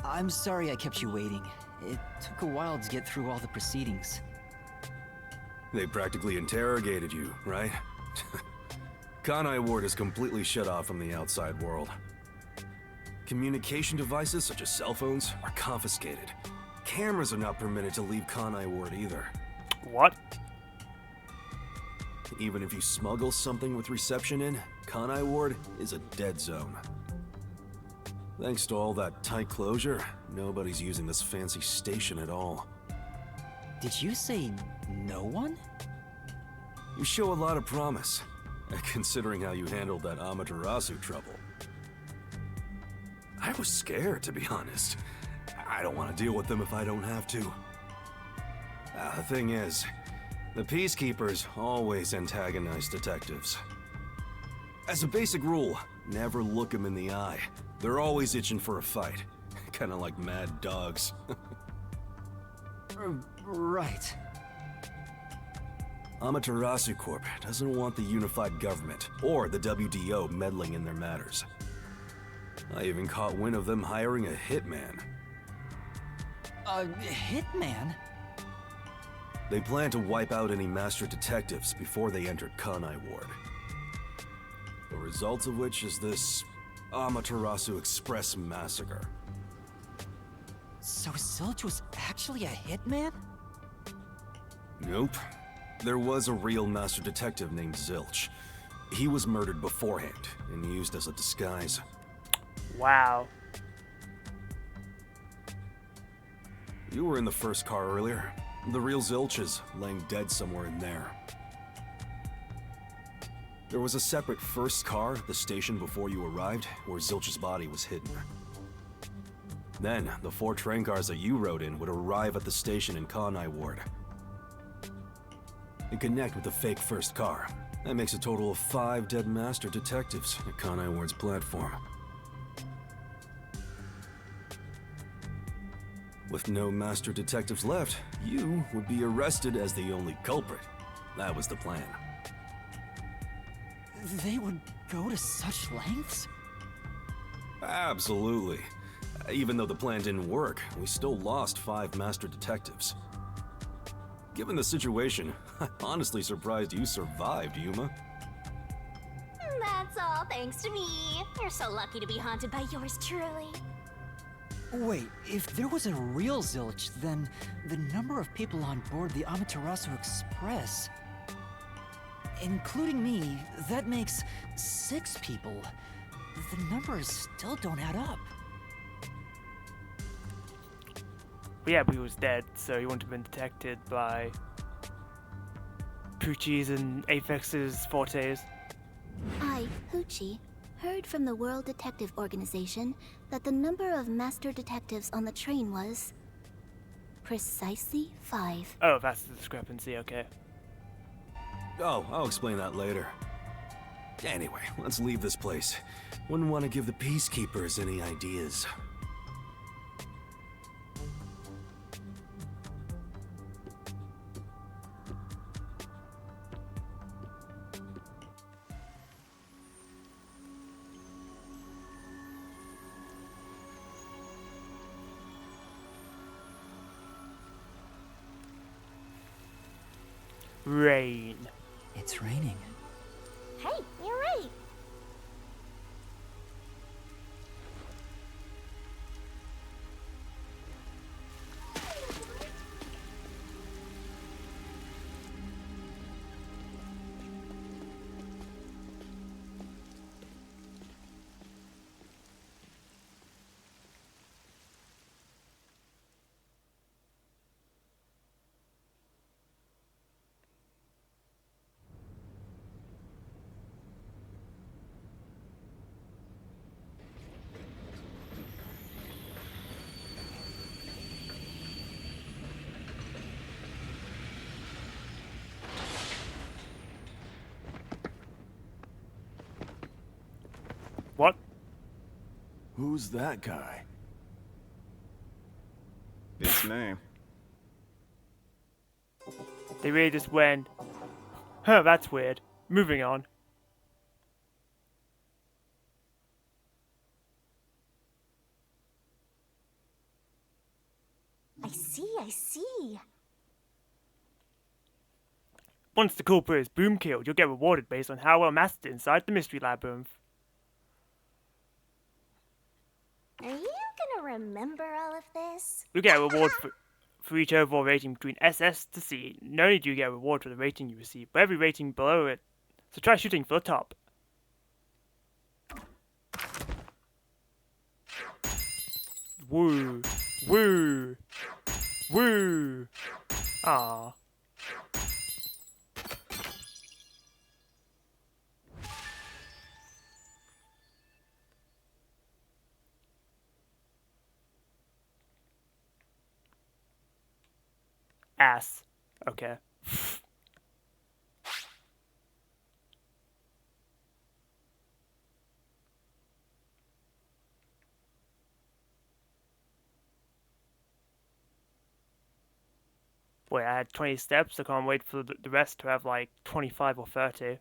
I'm sorry I kept you waiting. It took a while to get through all the proceedings. They practically interrogated you, right? Kanai Ward is completely shut off from the outside world. Communication devices such as cell phones are confiscated. Cameras are not permitted to leave Kanai Ward either. What? Even if you smuggle something with reception in, Kanai Ward is a dead zone. Thanks to all that tight closure, nobody's using this fancy station at all. Did you say no one? You show a lot of promise, considering how you handled that Amaterasu trouble. I was scared, to be honest. I don't want to deal with them if I don't have to. The thing is, the Peacekeepers always antagonize detectives. As a basic rule, never look them in the eye. They're always itching for a fight. Kinda like mad dogs. Right. Amaterasu Corp doesn't want the unified government or the WDO meddling in their matters. I even caught wind of them hiring a hitman. A hitman? They plan to wipe out any master detectives before they entered Kanai Ward. The result of which is this Amaterasu Express massacre. So Zilch was actually a hitman? Nope. There was a real master detective named Zilch. He was murdered beforehand and used as a disguise. Wow. You were in the first car earlier. The real Zilch is laying dead somewhere in there. There was a separate first car at the station before you arrived, where Zilch's body was hidden. Then, the 4 train cars that you rode in would arrive at the station in Kanai Ward and connect with the fake first car. That makes a total of 5 dead master detectives at Kanai Ward's platform. With no master detectives left, you would be arrested as the only culprit. That was the plan. They would go to such lengths? Absolutely. Even though the plan didn't work, we still lost 5 master detectives. Given the situation, I'm honestly surprised you survived, Yuma. That's all thanks to me. You're so lucky to be haunted by yours truly. Wait, if there was a real Zilch, then the number of people on board the Amaterasu Express, including me, that makes 6 people. The numbers still don't add up. Yeah, but he was dead, so he wouldn't have been detected by Poochie's and Apex's fortes. I, Poochie, heard from the World Detective Organization that the number of master detectives on the train was precisely 5. Oh, that's the discrepancy, okay. Oh, I'll explain that later. Anyway, let's leave this place. Wouldn't want to give the Peacekeepers any ideas. Rain. It's raining. Hey, you're right. What? Who's that guy? It's me. They really just went, huh, that's weird. Moving on. I see. Once the culprit is boom killed, you'll get rewarded based on how well mastered inside the mystery labyrinth. Are you gonna remember all of this? You'll get a reward for each overall rating between SS to C. Not only do you get a reward for the rating you receive, but every rating below it. So try shooting for the top. Woo. Woo. Woo. Ah. Ass. Okay. Wait, I had 20 steps. I can't wait for the rest to have like 25 or 30.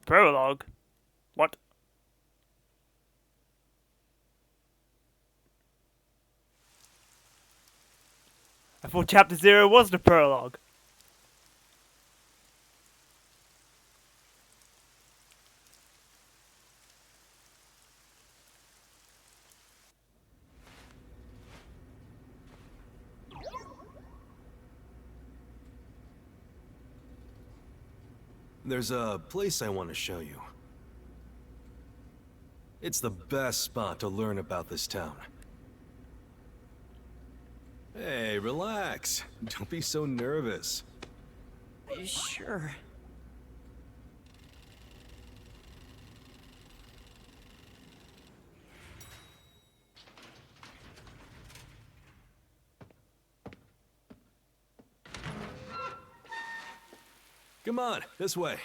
Prologue? What? I thought Chapter 0 was the prologue. There's a place I want to show you. It's the best spot to learn about this town. Hey, relax. Don't be so nervous. Sure. Come on, this way.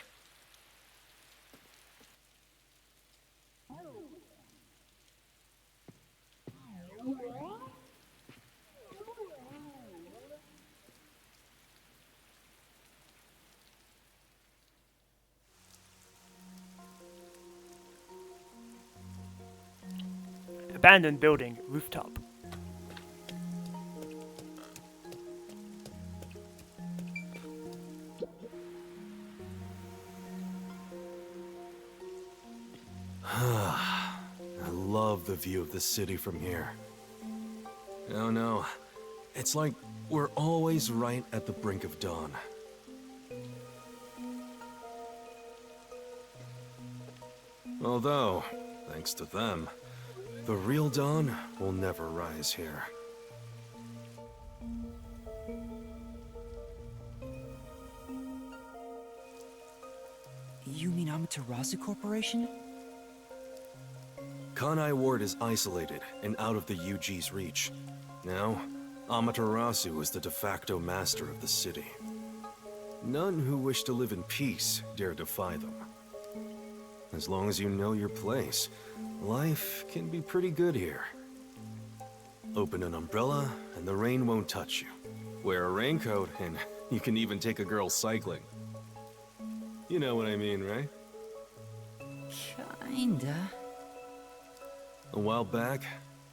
Abandoned building, rooftop. I love the view of the city from here. Oh no, it's like we're always right at the brink of dawn. Although, thanks to them, the real dawn will never rise here. You mean Amaterasu Corporation? Kanai Ward is isolated and out of the UG's reach. Now, Amaterasu is the de facto master of the city. None who wish to live in peace dare defy them. As long as you know your place, life can be pretty good here. Open an umbrella and the rain won't touch you. Wear a raincoat and you can even take a girl cycling. You know what I mean, right? Kinda. A while back,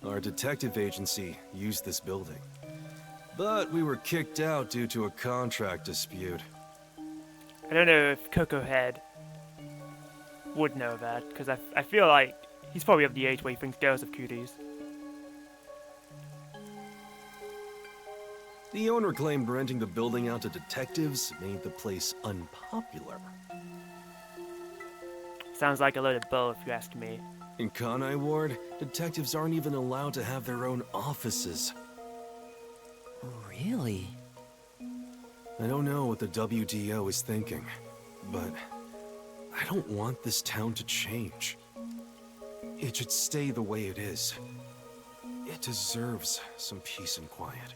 our detective agency used this building. But we were kicked out due to a contract dispute. I don't know if Coco Head would know that, because I feel like he's probably of the age where he thinks girls have cuties. The owner claimed renting the building out to detectives made the place unpopular. Sounds like a load of bull, if you ask me. In Kanai Ward, detectives aren't even allowed to have their own offices. Really? I don't know what the WDO is thinking, but I don't want this town to change. It should stay the way it is. It deserves some peace and quiet.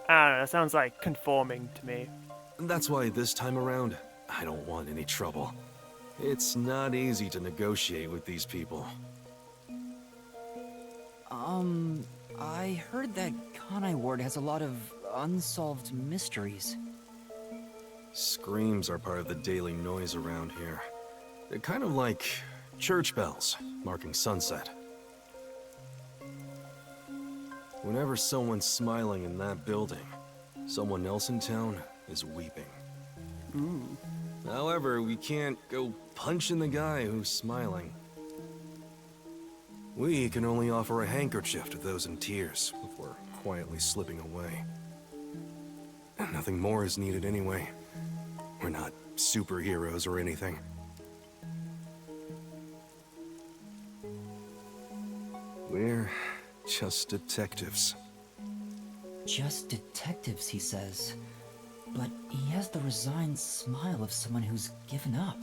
I don't know, that sounds like conforming to me. That's why this time around, I don't want any trouble. It's not easy to negotiate with these people. I heard that Kanai Ward has a lot of unsolved mysteries. Screams are part of the daily noise around here. They're kind of like church bells marking sunset. Whenever someone's smiling in that building, someone else in town is weeping. Ooh. However, we can't go punching the guy who's smiling. We can only offer a handkerchief to those in tears before quietly slipping away. Nothing more is needed anyway. We're not superheroes or anything. We're just detectives. Just detectives, he says. But he has the resigned smile of someone who's given up.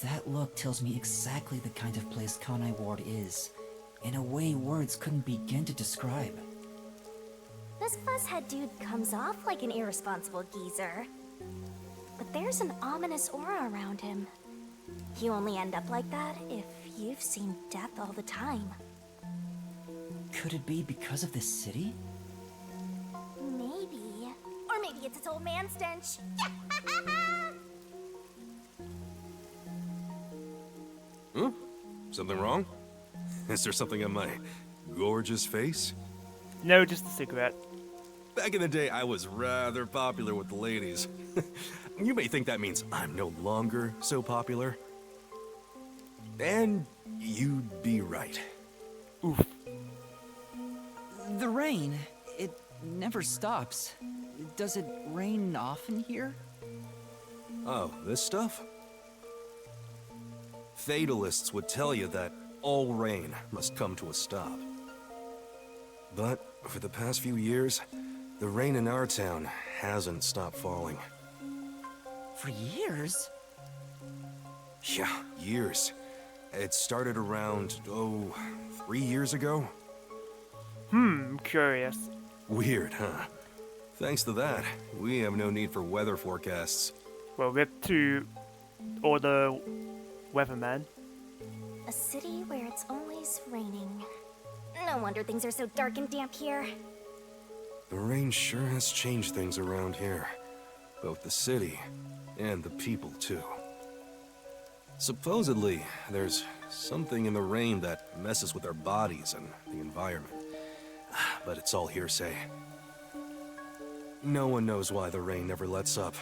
That look tells me exactly the kind of place Kanai Ward is, in a way words couldn't begin to describe. This fuzzhead dude comes off like an irresponsible geezer. But there's an ominous aura around him. You only end up like that if you've seen death all the time. Could it be because of this city? Maybe. Or maybe it's its old man stench. Huh? Something wrong? Is there something on my gorgeous face? No, just a cigarette. Back in the day, I was rather popular with the ladies. You may think that means I'm no longer so popular. And you'd be right. Oof. The rain, it never stops. Does it rain often here? Oh, this stuff? Fatalists would tell you that all rain must come to a stop. But for the past few years, the rain in our town hasn't stopped falling. For years? Yeah, years. It started around, 3 years ago? Curious. Weird, huh? Thanks to that, we have no need for weather forecasts. Well, rip to all the weatherman. A city where it's always raining. No wonder things are so dark and damp here. The rain sure has changed things around here. Both the city and the people, too. Supposedly, there's something in the rain that messes with our bodies and the environment. But it's all hearsay. No one knows why the rain never lets up.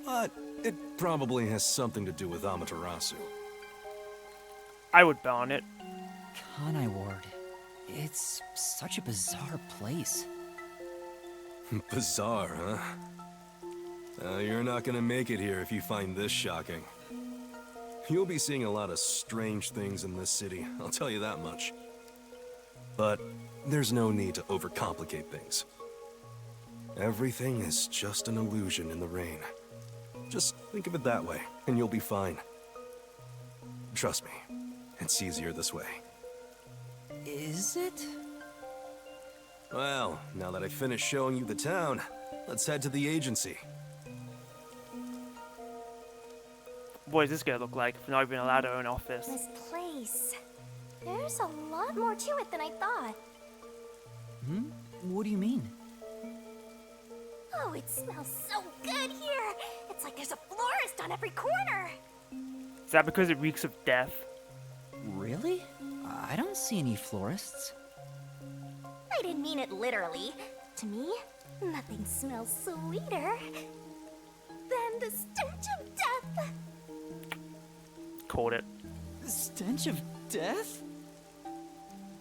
But it probably has something to do with Amaterasu. I would bet on it. Kanai Ward. It's such a bizarre place. Bizarre, huh? You're not gonna make it here if you find this shocking. You'll be seeing a lot of strange things in this city, I'll tell you that much. But there's no need to overcomplicate things. Everything is just an illusion in the rain. Just think of it that way, and you'll be fine. Trust me, it's easier this way. Is it? Well, now that I've finished showing you the town, let's head to the agency. What is this gonna look like if we're not even allowed our own office? This place. There's a lot more to it than I thought. What do you mean? Oh, it smells so good here. It's like there's a florist on every corner. Is that because it reeks of death? Really? I don't see any florists. I didn't mean it literally. To me, nothing smells sweeter than the stench of death. Called it. The stench of death?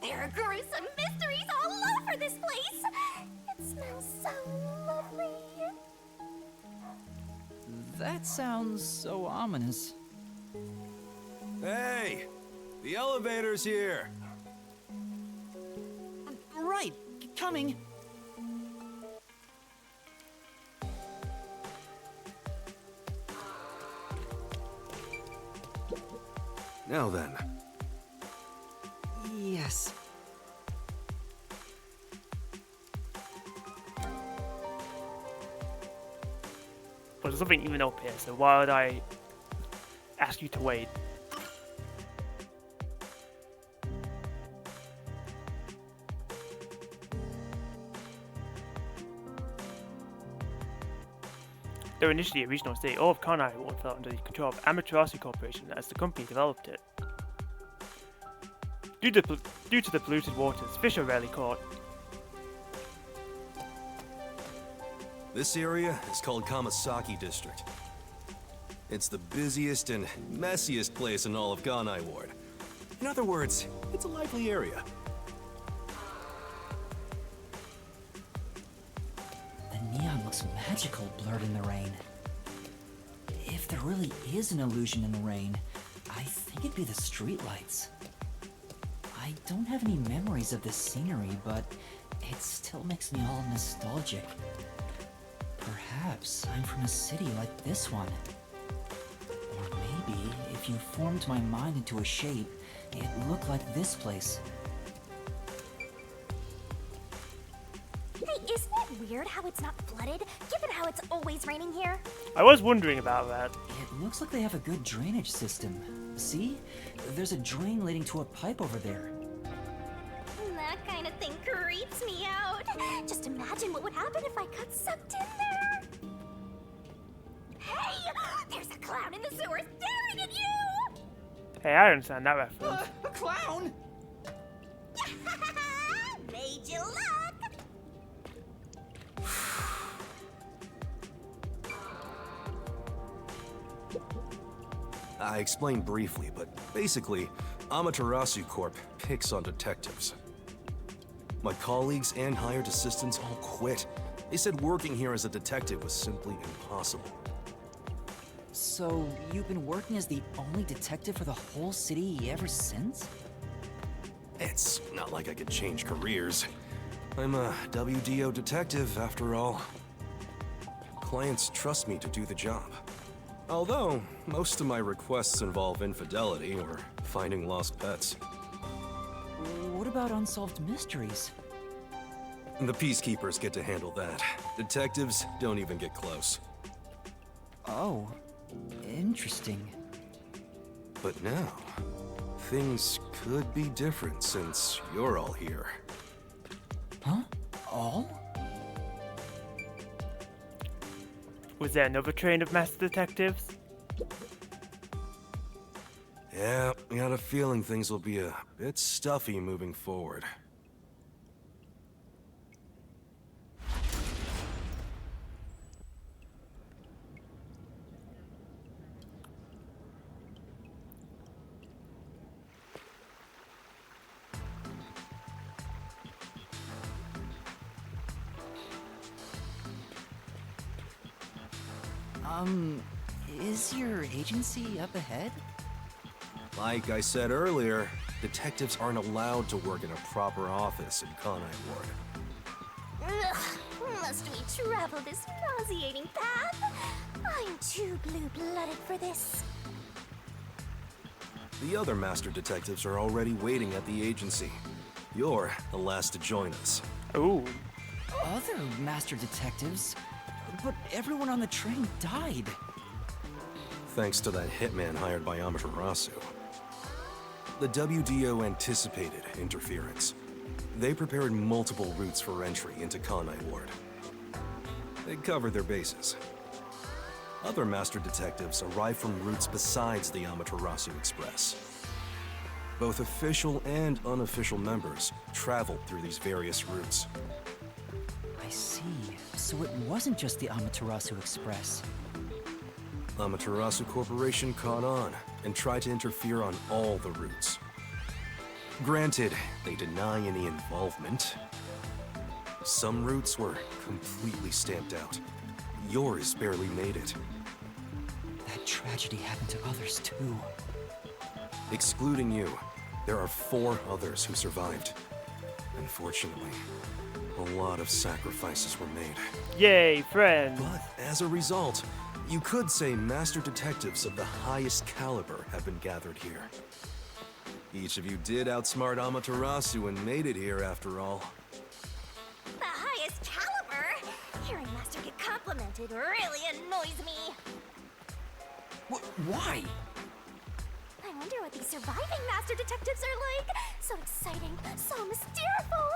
There are gruesome mysteries all over this place. It smells so lovely. That sounds so ominous. Hey! The elevator's here! Right, coming. Now then. Yes. But there's nothing even up here, so why would I ask you to wait? Though initially a regional state, all of Kanai Ward fell under the control of Amaterasu Corporation as the company developed it. Due to the polluted waters, fish are rarely caught. This area is called Kamasaki District. It's the busiest and messiest place in all of Kanai Ward. In other words, it's a lively area. The neon looks magical blurred in the rain. If there really is an illusion in the rain, I think it'd be the streetlights. I don't have any memories of this scenery, but it still makes me all nostalgic. Perhaps I'm from a city like this one. Or maybe, if you formed my mind into a shape, it'd look like this place. Hey, isn't it weird how it's not flooded, given how it's always raining here? I was wondering about that. It looks like they have a good drainage system. See? There's a drain leading to a pipe over there. That kind of thing creeps me out. Just imagine what would happen if I got sucked in there. Hey! There's a clown in the sewer staring at you! Hey, I understand that reference. A clown? Made you look! I explained briefly, but basically, Amaterasu Corp picks on detectives. My colleagues and hired assistants all quit. They said working here as a detective was simply impossible. So, you've been working as the only detective for the whole city ever since? It's not like I could change careers. I'm a WDO detective, after all. Clients trust me to do the job. Although, most of my requests involve infidelity or finding lost pets. What about unsolved mysteries? The peacekeepers get to handle that. Detectives don't even get close. Oh, interesting. But now, things could be different since you're all here. Huh? All? Was there another train of master detectives? Yeah, I got a feeling things will be a bit stuffy moving forward. Is your agency up ahead? Like I said earlier, detectives aren't allowed to work in a proper office in Kanai Ward. Ugh, must we travel this nauseating path? I'm too blue-blooded for this. The other master detectives are already waiting at the agency. You're the last to join us. Ooh. Other master detectives? But everyone on the train died. Thanks to that hitman hired by Amaterasu. The WDO anticipated interference. They prepared multiple routes for entry into Kanai Ward. They covered their bases. Other master detectives arrived from routes besides the Amaterasu Express. Both official and unofficial members traveled through these various routes. I see. So it wasn't just the Amaterasu Express. Amaterasu Corporation caught on and tried to interfere on all the routes. Granted, they deny any involvement. Some routes were completely stamped out. Yours barely made it. That tragedy happened to others too. Excluding you, there are 4 others who survived. Unfortunately, a lot of sacrifices were made. Yay, friend! But as a result, you could say master detectives of the highest caliber have been gathered here. Each of you did outsmart Amaterasu and made it here after all. The highest caliber? Hearing Master get complimented really annoys me. Why? I wonder what these surviving master detectives are like. So exciting, so mysteriful.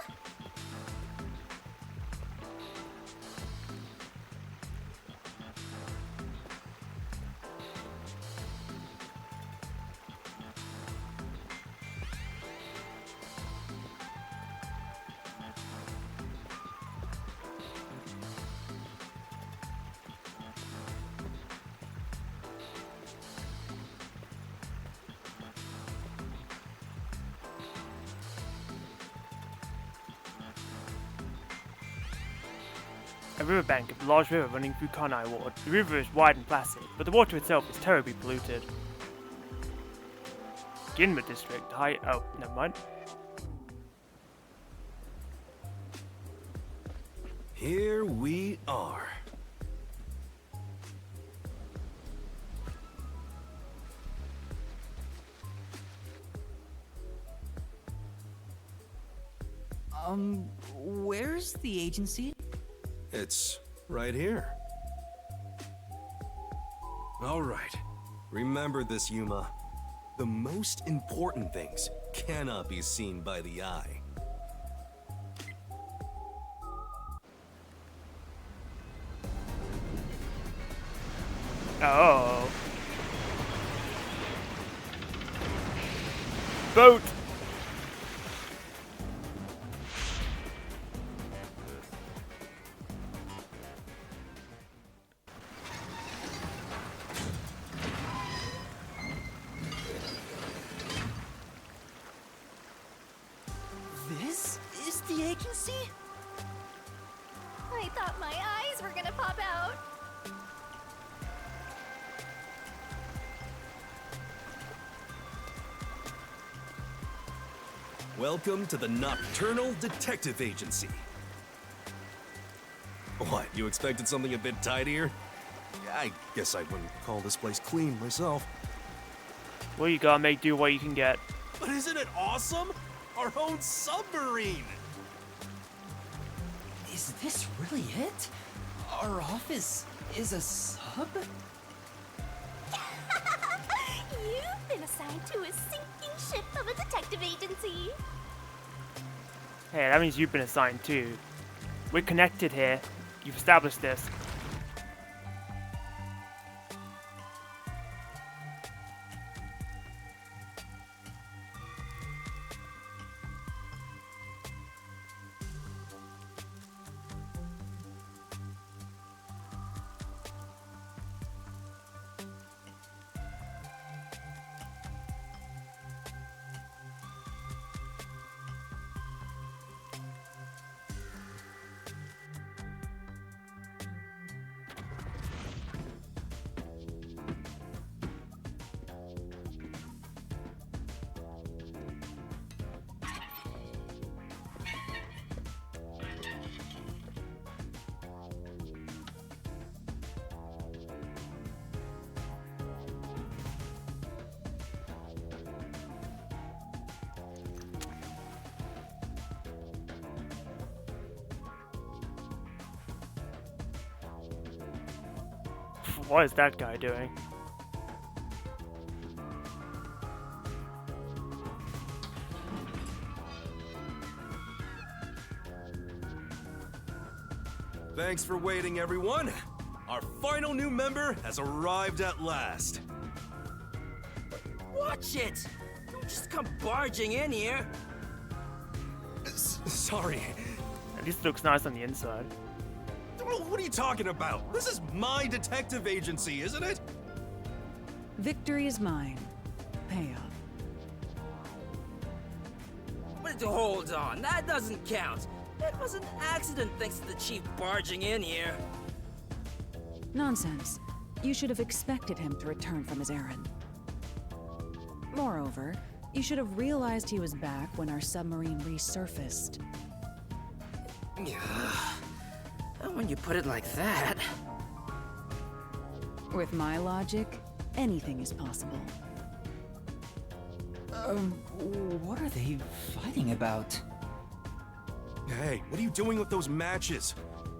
riverbank of a large river running through Kanai Ward. The river is wide and placid, but the water itself is terribly polluted. Ginma District, oh, never mind. Here we are. Where's the agency? It's right here. All right. Remember this, Yuma. The most important things cannot be seen by the eye. Oh. Boat! This is the agency? I thought my eyes were gonna pop out. Welcome to the Nocturnal Detective Agency. What, you expected something a bit tidier? I guess I wouldn't call this place clean myself. Well, you gotta make do what you can get. But isn't it awesome? Our own submarine! Is this really it? Our office is a sub? You've been assigned to a sinking ship of a detective agency. Hey, that means you've been assigned too. We're connected here. You've established this. What is that guy doing? Thanks for waiting, everyone. Our final new member has arrived at last. Watch it! Don't just come barging in here. Sorry. At least it looks nice on the inside. What are you talking about? This is my detective agency, isn't it? Victory is mine. Payoff. But hold on, that doesn't count. It was an accident thanks to the chief barging in here. Nonsense. You should have expected him to return from his errand. Moreover, you should have realized he was back when our submarine resurfaced. When you put it like that... With my logic, anything is possible. What are they fighting about? Hey, what are you doing with those matches?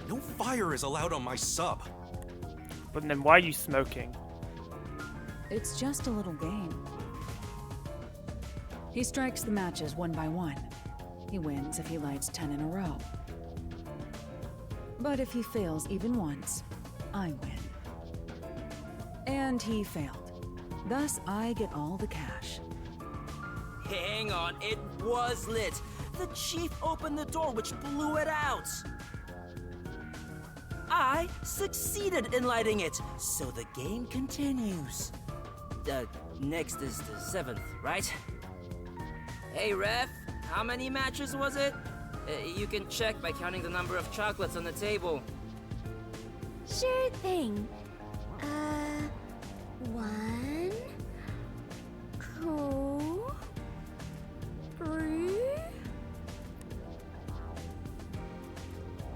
No fire is allowed on my sub. But then why are you smoking? It's just a little game. He strikes the matches one by one. He wins if he lights 10 in a row. But if he fails even once, I win. And he failed. Thus, I get all the cash. Hang on, it was lit. The chief opened the door, which blew it out. I succeeded in lighting it, so the game continues. Next is the 7th, right? Hey, ref, how many matches was it? You can check by counting the number of chocolates on the table. Sure thing. 1, 2, 3.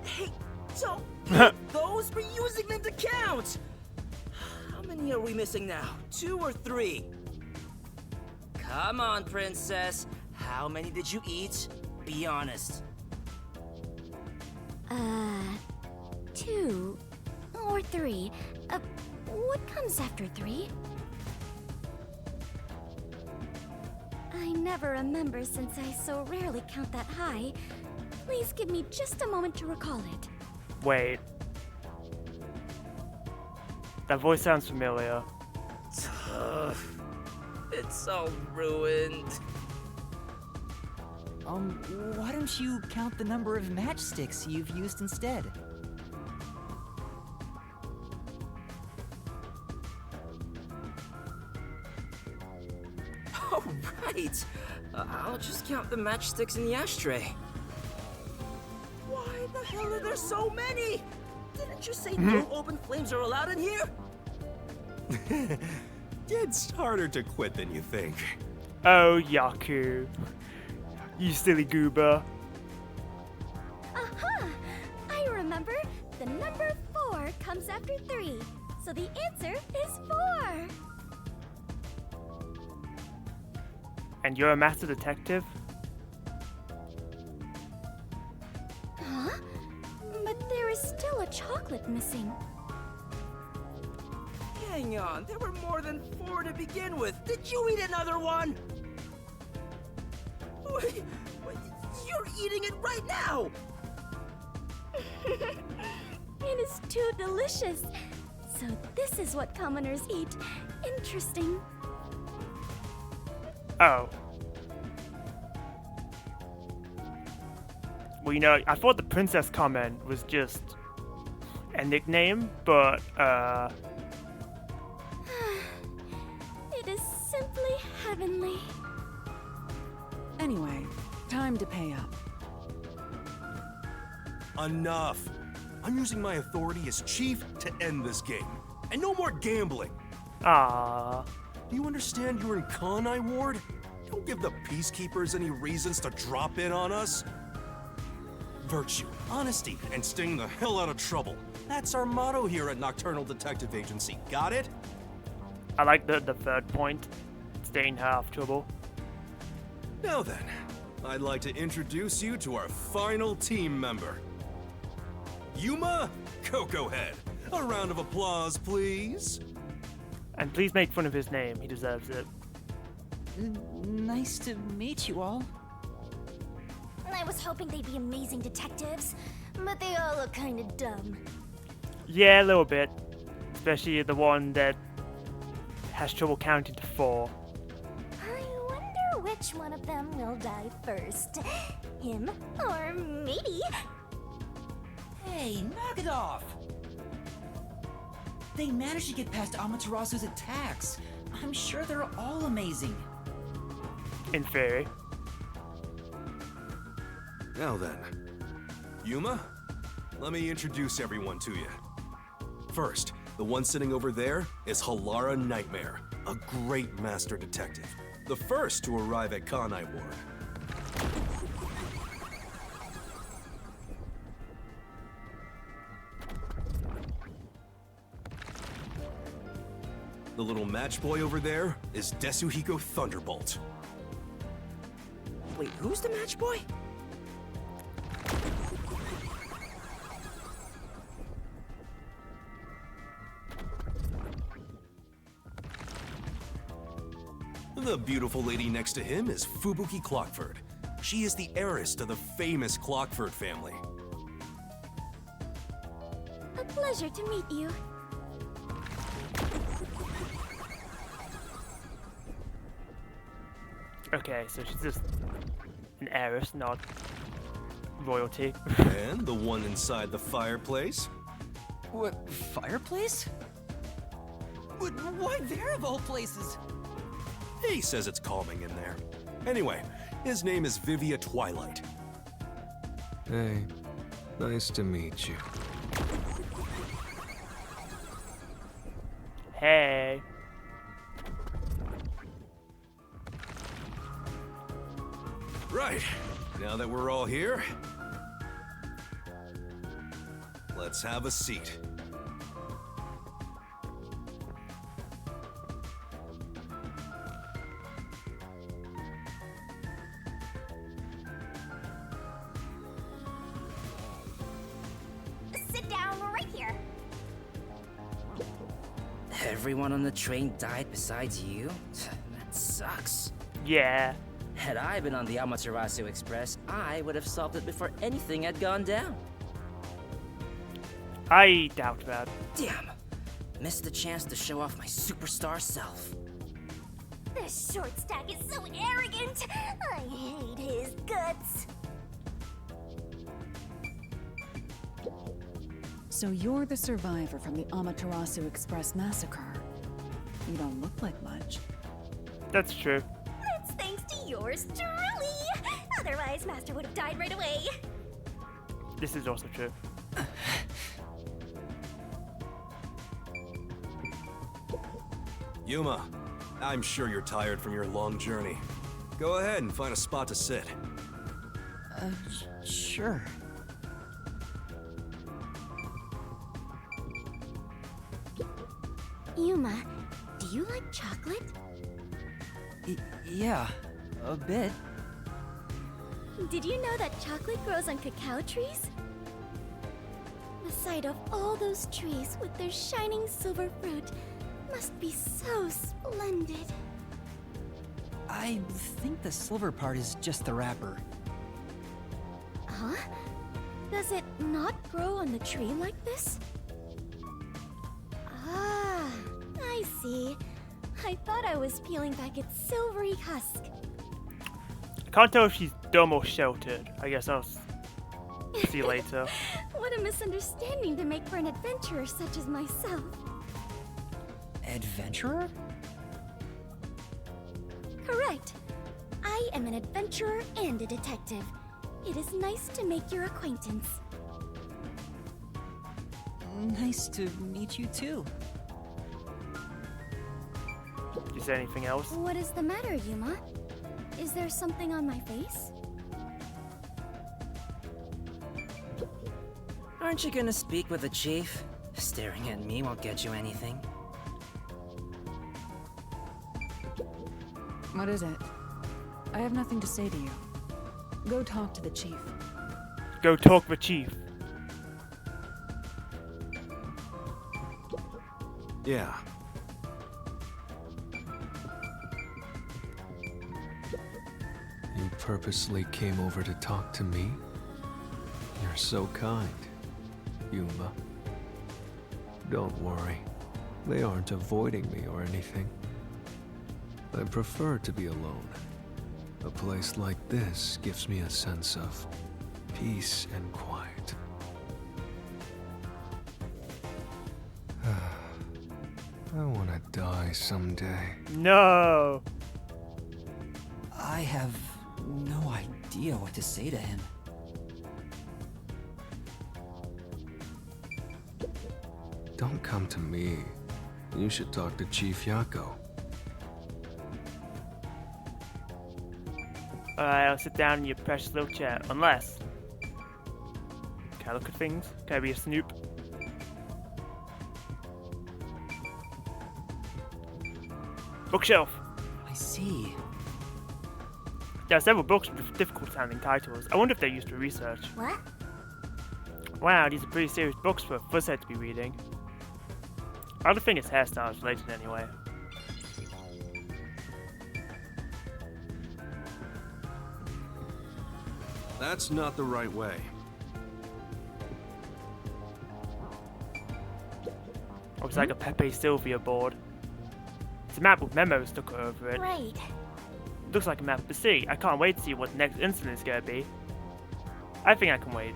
Hey, don't eat those! We're using them to count! How many are we missing now? 2 or 3? Come on, princess. How many did you eat? Be honest. 2 or 3. What comes after 3? I never remember since I so rarely count that high. Please give me just a moment to recall it. Wait. That voice sounds familiar. It's all ruined. Why don't you count the number of matchsticks you've used instead? Oh, right. I'll just count the matchsticks in the ashtray. Why the hell are there so many? Didn't you say no open flames are allowed in here? It's harder to quit than you think. Oh, Yaku. You silly goober. Aha! I remember. The number 4 comes after 3. So the answer is 4. And you're a master detective? Huh? But there is still a chocolate missing. Hang on, there were more than 4 to begin with. Did you eat another one? Wait, you're eating it right now! It is too delicious. So this is what commoners eat. Interesting. Oh. Well, you know, I thought the princess comment was just a nickname, but, It is simply heavenly. Anyway, time to pay up. Enough! I'm using my authority as chief to end this game. And no more gambling! ah. Do you understand you're in Kanai Ward? Don't give the Peacekeepers any reasons to drop in on us. Virtue, honesty, and staying the hell out of trouble. That's our motto here at Nocturnal Detective Agency. Got it? I like the third point. Staying out of trouble. Now then, I'd like to introduce you to our final team member. Yuma Cocoa Head. A round of applause, please. And please make fun of his name. He deserves it. Nice to meet you all. I was hoping they'd be amazing detectives, but they all look kinda dumb. Yeah, a little bit. Especially the one that has trouble counting to 4. I wonder which one of them will die first. Him or maybe... Hey, knock it off! They managed to get past Amaterasu's attacks. I'm sure they're all amazing. In theory. Now then, Yuma, let me introduce everyone to you. First, the one sitting over there is Halara Nightmare, a great master detective. The first to arrive at Kanai Ward. The little match boy over there is Desuhiko Thunderbolt. Wait, who's the match boy? The beautiful lady next to him is Fubuki Clockford. She is the heiress to the famous Clockford family. A pleasure to meet you. Okay, so she's just an heiress, not royalty. And the one inside the fireplace? What, fireplace? Why there of all places? He says it's calming in there. Anyway, his name is Vivia Twilight. Hey, nice to meet you. Hey. Right. Now that we're all here, let's have a seat. Sit down right here. Everyone on the train died besides you? That sucks. Yeah. Had I been on the Amaterasu Express, I would have solved it before anything had gone down. I doubt that. Damn. Missed the chance to show off my superstar self. This short stack is so arrogant. I hate his guts. So you're the survivor from the Amaterasu Express massacre. You don't look like much. That's true. That's thanks to yours truly. Otherwise, Master would have died right away. This is also true. Yuma, I'm sure you're tired from your long journey. Go ahead and find a spot to sit. Sure. Yuma, do you like chocolate? Yeah, a bit. Did you know that chocolate grows on cacao trees? The sight of all those trees with their shining silver fruit must be so splendid. I think the silver part is just the wrapper. Huh? Does it not grow on the tree like this? Ah, I see. I thought I was peeling back its silvery husk. I can't tell if she's dumb or sheltered. I guess I'll see you later. What a misunderstanding to make for an adventurer such as myself. Adventurer? Correct. I am an adventurer and a detective. It is nice to make your acquaintance. Nice to meet you too. Did you say anything else? What is the matter, Yuma? Is there something on my face? Aren't you gonna speak with the chief? Staring at me won't get you anything. What is it? I have nothing to say to you. Go talk to the chief. Go talk with Chief. Yeah. You purposely came over to talk to me? You're so kind, Yuma. Don't worry. They aren't avoiding me or anything. I prefer to be alone. A place like this gives me a sense of peace and quiet. I want to die someday. No. I have no idea what to say to him. Don't come to me. You should talk to Chief Yako. Alright, I'll sit down in your precious little chair. Unless... Can I look at things? Can I be a snoop? Bookshelf! I see. There are several books with difficult sounding titles. I wonder if they're used for research. What? Wow, these are pretty serious books for a fuzzhead to be reading. I don't think his hairstyle is related anyway. That's not the right way. Looks like a Pepe Sylvia board. It's a map with memos stuck over it. Right. Looks like a map of the city. I can't wait to see what the next incident is gonna be. I think I can wait.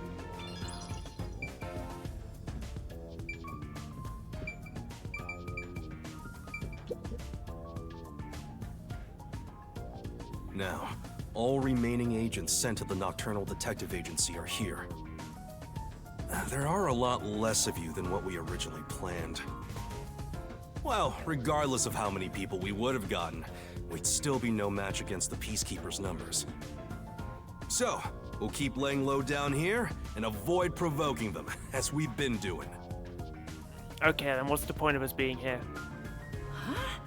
Now, all remaining agents sent to the Nocturnal Detective Agency are here. There are a lot less of you than what we originally planned. Well, regardless of how many people we would have gotten, we'd still be no match against the Peacekeepers' numbers. So, we'll keep laying low down here and avoid provoking them, as we've been doing. Okay, then what's the point of us being here? Huh?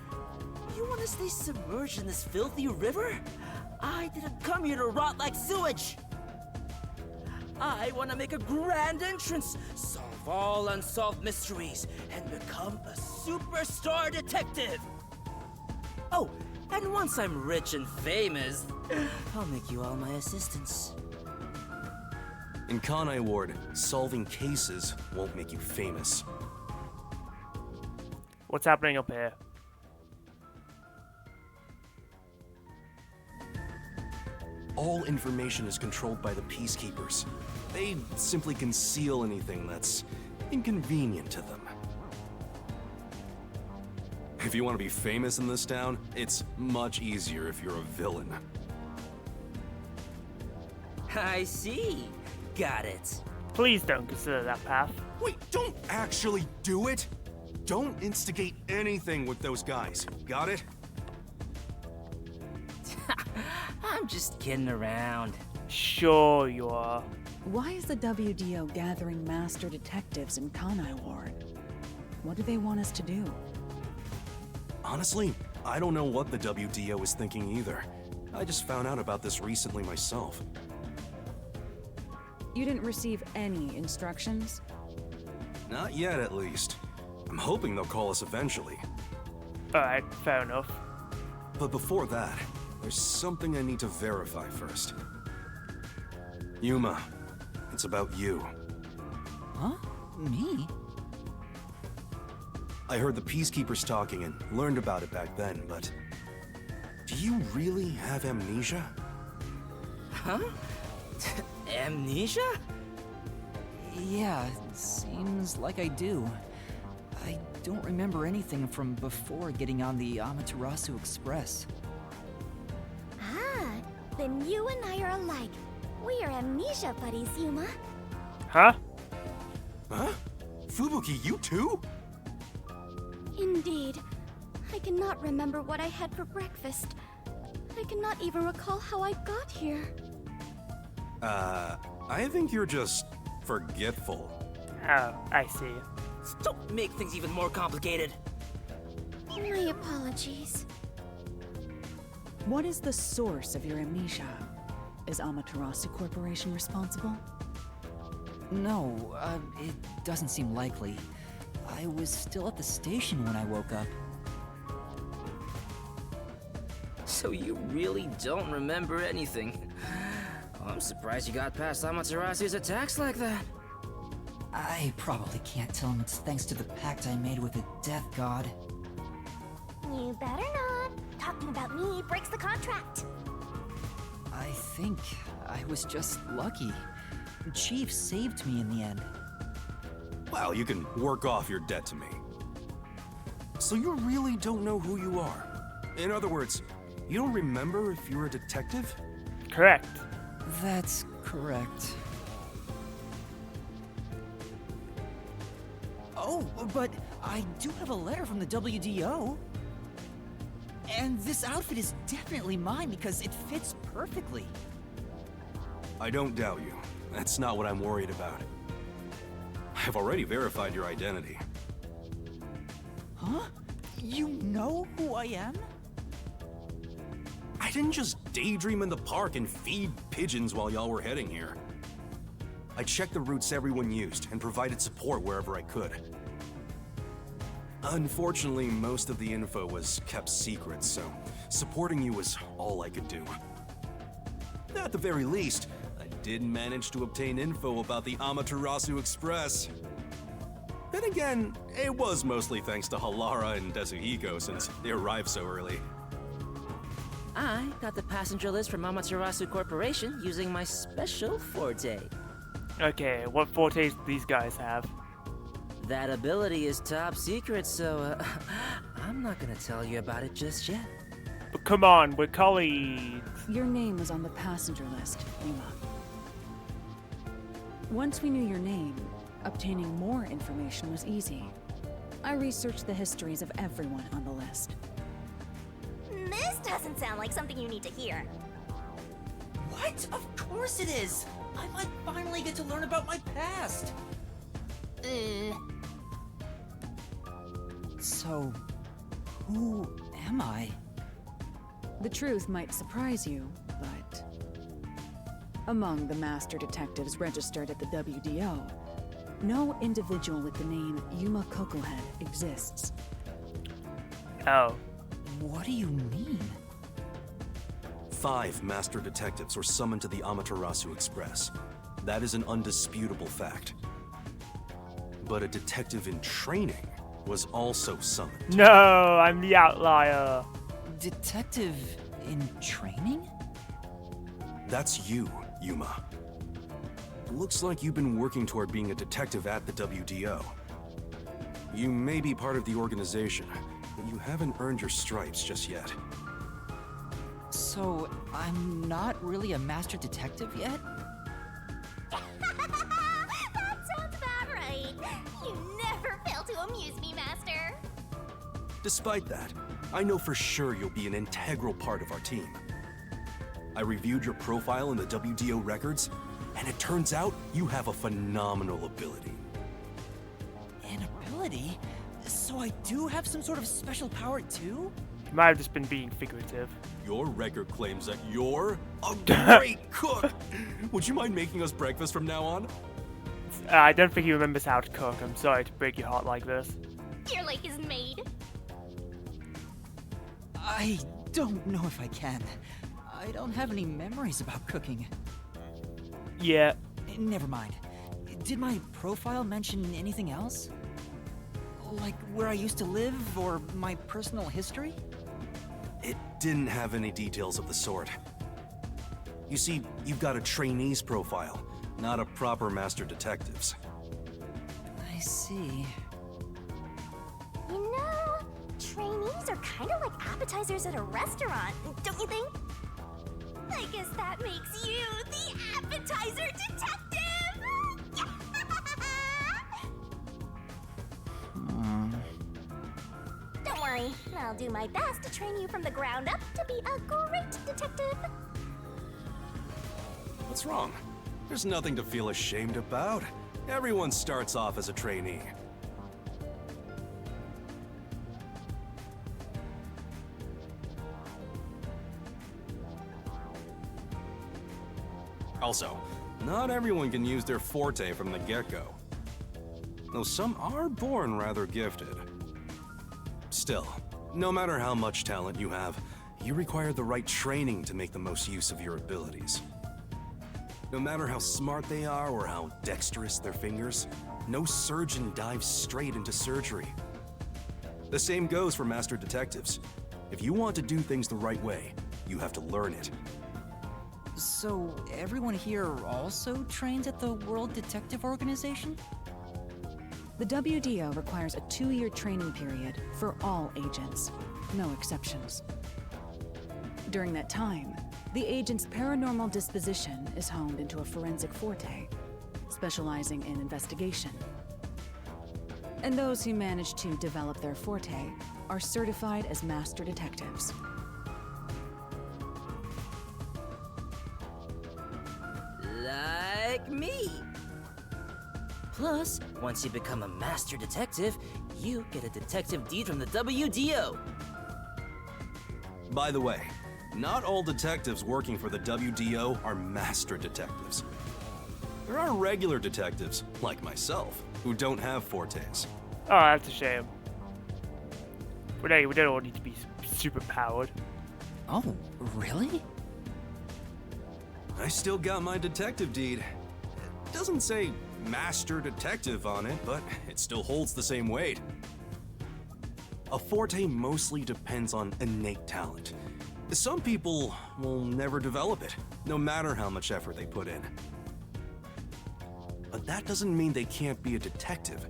You want to stay submerged in this filthy river? I didn't come here to rot like sewage! I want to make a grand entrance, solve all unsolved mysteries, and become a superstar detective! Oh, and once I'm rich and famous, I'll make you all my assistants. In Kanai Ward, solving cases won't make you famous. What's happening up here? All information is controlled by the Peacekeepers. They simply conceal anything that's inconvenient to them. If you want to be famous in this town, it's much easier if you're a villain. I see. Got it. Please don't consider that path. Wait, don't actually do it! Don't instigate anything with those guys. Got it? I'm just kidding around. Sure you are. Why is the WDO gathering master detectives in Kanai Ward? What do they want us to do? Honestly, I don't know what the WDO is thinking either. I just found out about this recently myself. You didn't receive any instructions? Not yet, at least. I'm hoping they'll call us eventually. Alright, fair enough. But before that, there's something I need to verify first. Yuma, it's about you. Huh? Me? I heard the Peacekeepers talking and learned about it back then, but... do you really have amnesia? Huh? Amnesia? Yeah, seems like I do. I don't remember anything from before getting on the Amaterasu Express. Ah, then you and I are alike. We are amnesia buddies, Yuma. Huh? Huh? Fubuki, you too? Indeed. I cannot remember what I had for breakfast. I cannot even recall how I got here. I think you're just forgetful. Oh, I see. Don't make things even more complicated. My apologies. What is the source of your amnesia? Is Amaterasu Corporation responsible? No, it doesn't seem likely. I was still at the station when I woke up. So you really don't remember anything? I'm surprised you got past Amaterasu's attacks like that. I probably can't tell him it's thanks to the pact I made with the Death God. You better not. Talking about me breaks the contract. I think I was just lucky. Chief saved me in the end. Well, you can work off your debt to me. So you really don't know who you are? In other words, you don't remember if you're a detective? Correct. That's correct. Oh, but I do have a letter from the WDO. And this outfit is definitely mine because it fits perfectly. I don't doubt you. That's not what I'm worried about. I've already verified your identity. Huh? You know who I am? I didn't just daydream in the park and feed pigeons while y'all were heading here. I checked the routes everyone used and provided support wherever I could. Unfortunately, most of the info was kept secret, so supporting you was all I could do. At the very least, I did manage to obtain info about the Amaterasu Express. Then again, it was mostly thanks to Halara and Desuhiko since they arrived so early. I got the passenger list from Amaterasu Corporation using my special forte. Okay, what fortes do these guys have? That ability is top secret, so I'm not gonna tell you about it just yet. But come on, we're colleagues. Your name was on the passenger list, Yuma. Once we knew your name, obtaining more information was easy. I researched the histories of everyone on the list. This doesn't sound like something you need to hear. What? Of course it is! I might finally get to learn about my past! So, who am I? The truth might surprise you, but among the master detectives registered at the WDO, no individual with the name Yuma Cocohead exists. Oh. What do you mean? 5 master detectives were summoned to the Amaterasu Express. That is an undisputable fact. But a detective in training was also summoned. No, I'm the outlier. Detective in training? That's you, Yuma. Looks like you've been working toward being a detective at the WDO. You may be part of the organization, but you haven't earned your stripes just yet. So, I'm not really a master detective yet? That sounds about right. You never fail to amuse me, Master. Despite that, I know for sure you'll be an integral part of our team. I reviewed your profile in the WDO records, and it turns out you have a phenomenal ability. An ability? So I do have some sort of special power too? You might have just been being figurative. Your record claims that you're a great cook! Would you mind making us breakfast from now on? I don't think he remembers how to cook. I'm sorry to break your heart like this. Your lake is made. I don't know if I can. I don't have any memories about cooking. Yeah. Never mind. Did my profile mention anything else? Like where I used to live or my personal history? It didn't have any details of the sort. You see, you've got a trainee's profile, not a proper master detective's. I see. You know, trainees are kind of like appetizers at a restaurant, don't you think? I guess that makes you the appetizer detective! Don't worry, I'll do my best to train you from the ground up to be a great detective. What's wrong? There's nothing to feel ashamed about. Everyone starts off as a trainee. Also, not everyone can use their forte from the get-go. Though some are born rather gifted. Still, no matter how much talent you have, you require the right training to make the most use of your abilities. No matter how smart they are or how dexterous their fingers, no surgeon dives straight into surgery. The same goes for master detectives. If you want to do things the right way, you have to learn it. So, everyone here also trains at the World Detective Organization? The WDO requires a 2-year training period for all agents, no exceptions. During that time, the agent's paranormal disposition is honed into a forensic forte, specializing in investigation. And those who manage to develop their forte are certified as master detectives. Like me. Plus, once you become a master detective, you get a detective deed from the WDO. By the way, not all detectives working for the WDO are master detectives. There are regular detectives, like myself, who don't have fortes. Oh, that's a shame. But hey, we don't all need to be super powered. Oh, really? I still got my detective deed. It doesn't say master detective on it, but it still holds the same weight. A forte mostly depends on innate talent. Some people will never develop it, no matter how much effort they put in. But that doesn't mean they can't be a detective.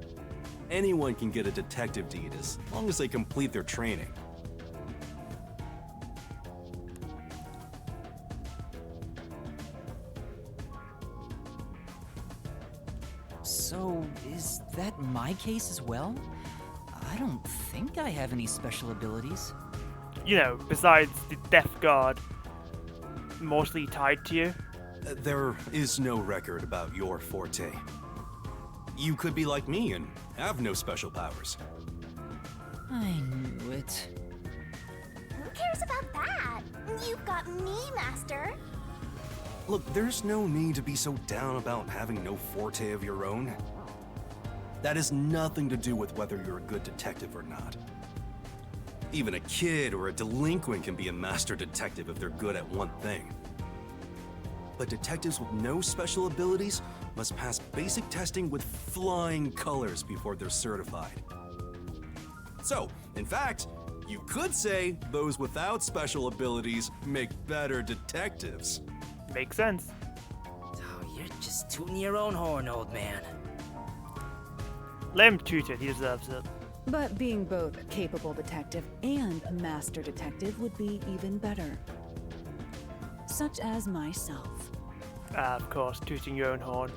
Anyone can get a detective deed as long as they complete their training. So, is that my case as well? I I don't think I have any special abilities. You know, besides the Death Guard mostly tied to you. There is no record about your forte. You could be like me and have no special powers. I knew it. Who cares about that? You've got me, Master. Look, there's no need to be so down about having no forte of your own. That has nothing to do with whether you're a good detective or not. Even a kid or a delinquent can be a master detective if they're good at one thing. But detectives with no special abilities must pass basic testing with flying colors before they're certified. So, in fact, you could say those without special abilities make better detectives. Makes sense. Oh, you're just tooting your own horn, old man. Let him toot it, he deserves it. But being both a capable detective and master detective would be even better. Such as myself. Of course, tooting your own horn.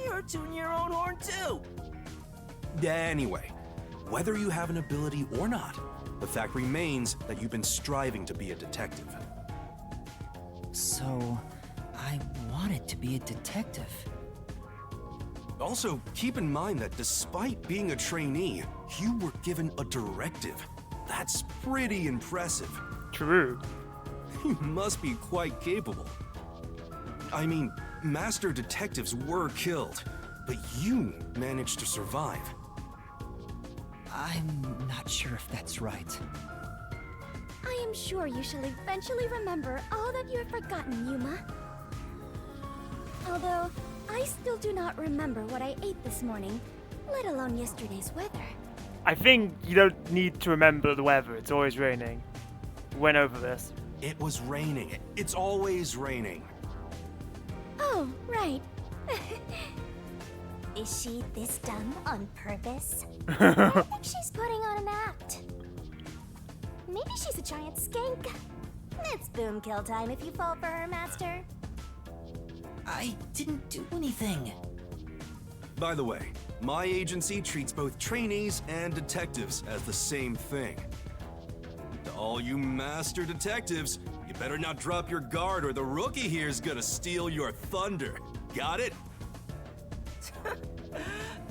You're tooting your own horn too! Anyway, whether you have an ability or not, the fact remains that you've been striving to be a detective. So, I wanted to be a detective. Also, keep in mind that despite being a trainee, you were given a directive. That's pretty impressive. True. You must be quite capable. I mean, master detectives were killed, but you managed to survive. I'm not sure if that's right. I am sure you shall eventually remember all that you have forgotten, Yuma. Although, I still do not remember what I ate this morning, let alone yesterday's weather. I think you don't need to remember the weather, it's always raining. We went over this. It was raining. It's always raining. Oh, right. Is she this dumb on purpose? I think she's putting on an act. Maybe she's a giant skink. It's boom kill time if you fall for her, Master. I didn't do anything. By the way, my agency treats both trainees and detectives as the same thing. To all you master detectives, you better not drop your guard or the rookie here's gonna steal your thunder. Got it?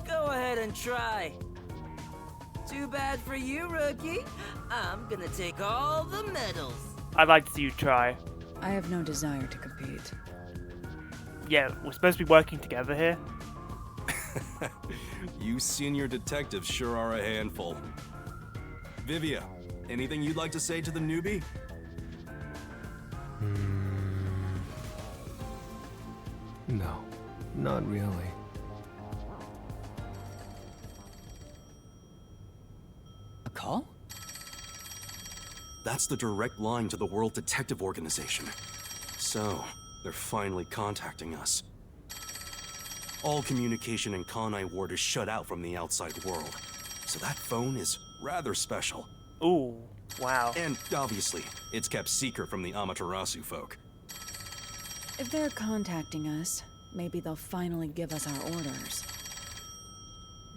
Go ahead and try. Too bad for you, rookie. I'm gonna take all the medals. I'd like to see you try. I have no desire to compete. Yeah, we're supposed to be working together here. You senior detectives sure are a handful. Vivia, anything you'd like to say to the newbie? No, not really. A call? That's the direct line to the World Detective Organization. So, they're finally contacting us. All communication in Kanai Ward is shut out from the outside world. So that phone is rather special. Ooh, wow. And obviously, it's kept secret from the Amaterasu folk. If they're contacting us, maybe they'll finally give us our orders.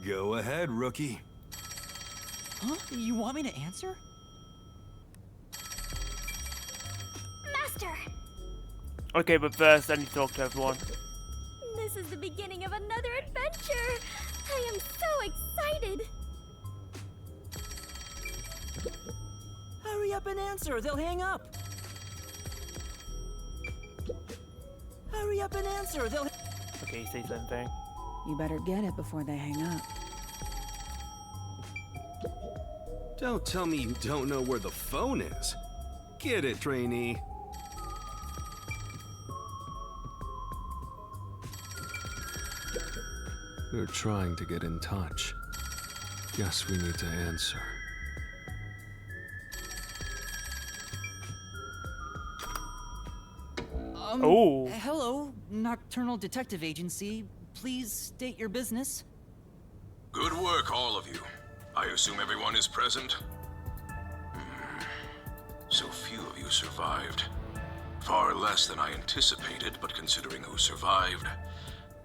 Go ahead, rookie. Huh? You want me to answer? Master! Okay, but first I need to talk to everyone. This is the beginning of another adventure! I am so excited! Hurry up and answer, they'll hang up. Hurry up and answer, they'll... Okay, say something. You better get it before they hang up. Don't tell me you don't know where the phone is. Get it, trainee. They're trying to get in touch. Guess we need to answer. Oh. Hello, Nocturnal Detective Agency. Please state your business. Good work, all of you. I assume everyone is present? So few of you survived. Far less than I anticipated, but considering who survived,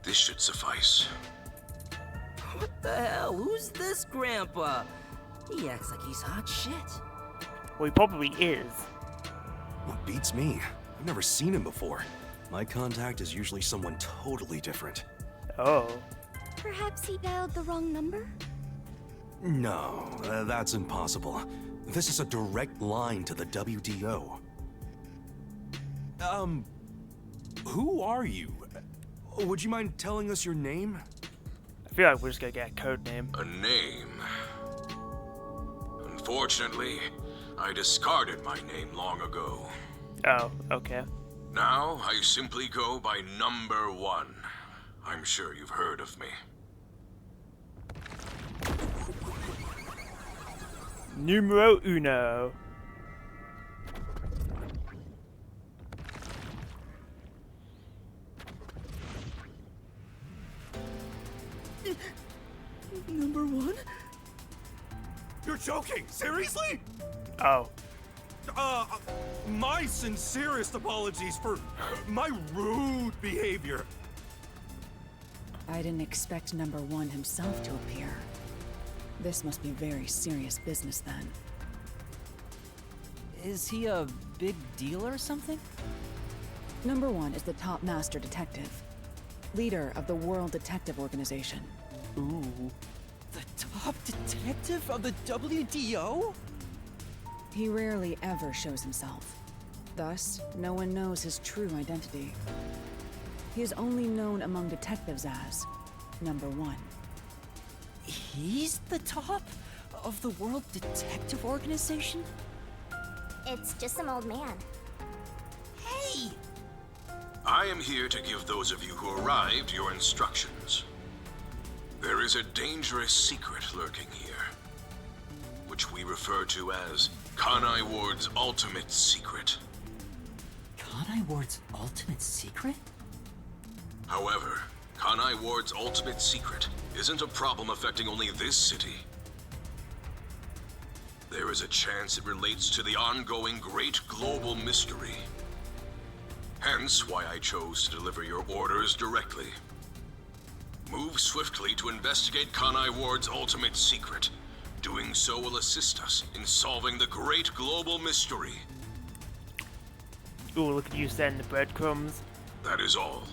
this should suffice. What the hell? Who's this grandpa? He acts like he's hot shit. Well, he probably is. What beats me? I've never seen him before. My contact is usually someone totally different. Oh. Perhaps he dialed the wrong number? No, that's impossible. This is a direct line to the WDO. Who are you? Would you mind telling us your name? I feel like we're just gonna get a code name. A name? Unfortunately, I discarded my name long ago. Oh, okay. Now, I simply go by Number 1. I'm sure you've heard of me. Numero uno. Number 1? You're joking? Seriously? Oh. My sincerest apologies for my rude behavior. I didn't expect Number 1 himself to appear. This must be very serious business then. Is he a big deal or something? Number 1 is the top master detective, leader of the World Detective Organization. Ooh. The top detective of the WDO? He rarely ever shows himself. Thus, no one knows his true identity. He is only known among detectives as Number 1. He's the top of the World Detective Organization? It's just some old man. Hey! I am here to give those of you who arrived your instructions. There is a dangerous secret lurking here, which we refer to as Kanai Ward's ultimate secret. Kanai Ward's ultimate secret? However, Kanai Ward's ultimate secret isn't a problem affecting only this city. There is a chance it relates to the ongoing great global mystery. Hence why I chose to deliver your orders directly. Move swiftly to investigate Kanai Ward's ultimate secret. Doing so will assist us in solving the great global mystery. Ooh, look at you sending the breadcrumbs. That is all.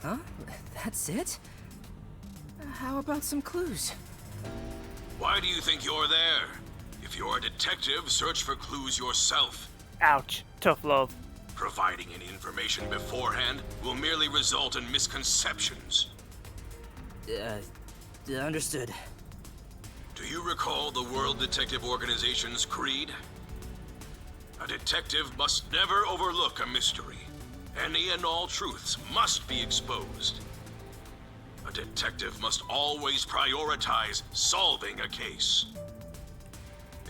Huh? That's it? How about some clues? Why do you think you're there? If you're a detective, search for clues yourself. Ouch. Tough love. Providing any information beforehand will merely result in misconceptions. Understood. Do you recall the World Detective Organization's creed? A detective must never overlook a mystery. Any and all truths must be exposed. A detective must always prioritize solving a case.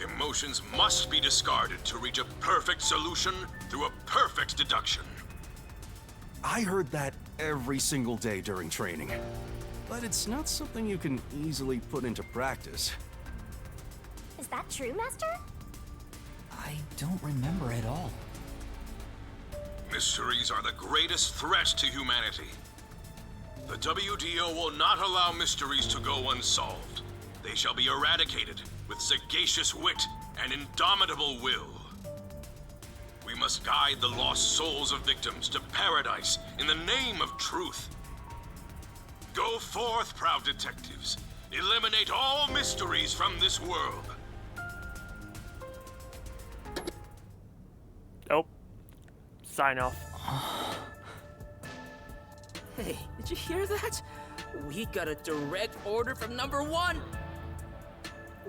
Emotions must be discarded to reach a perfect solution through a perfect deduction. I heard that every single day during training. But it's not something you can easily put into practice. Is that true, Master? I don't remember at all. Mysteries are the greatest threat to humanity. The WDO will not allow mysteries to go unsolved. They shall be eradicated with sagacious wit and indomitable will. We must guide the lost souls of victims to paradise in the name of truth. Go forth, proud detectives. Eliminate all mysteries from this world. Oh. Sign off. Hey, did you hear that? We got a direct order from Number 1.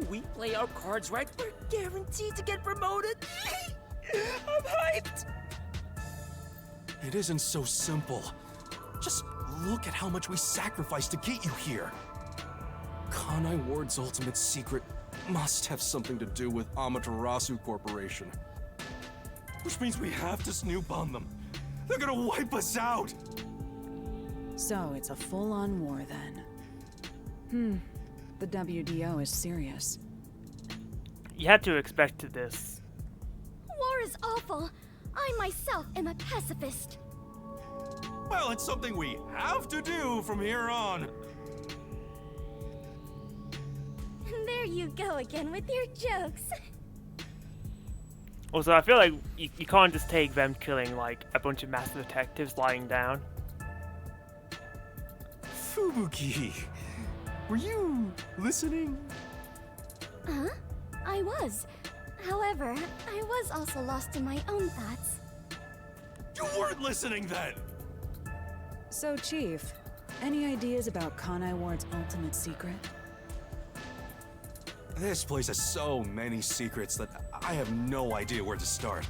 We play our cards right, we're guaranteed to get promoted. I'm hyped. It isn't so simple. Just look at how much we sacrificed to get you here. Kanai Ward's ultimate secret must have something to do with Amaterasu Corporation. Which means we have to snoop on them. They're gonna wipe us out! So it's a full-on war then. The WDO is serious. You had to expect this. War is awful. I myself am a pacifist. Well, it's something we have to do from here on. There you go again with your jokes. Also, I feel like you can't just take them killing like a bunch of master detectives lying down. Fubuki, were you listening? Huh? I was. However, I was also lost in my own thoughts. You weren't listening then! So, Chief, any ideas about Kanai Ward's ultimate secret? This place has so many secrets that I have no idea where to start.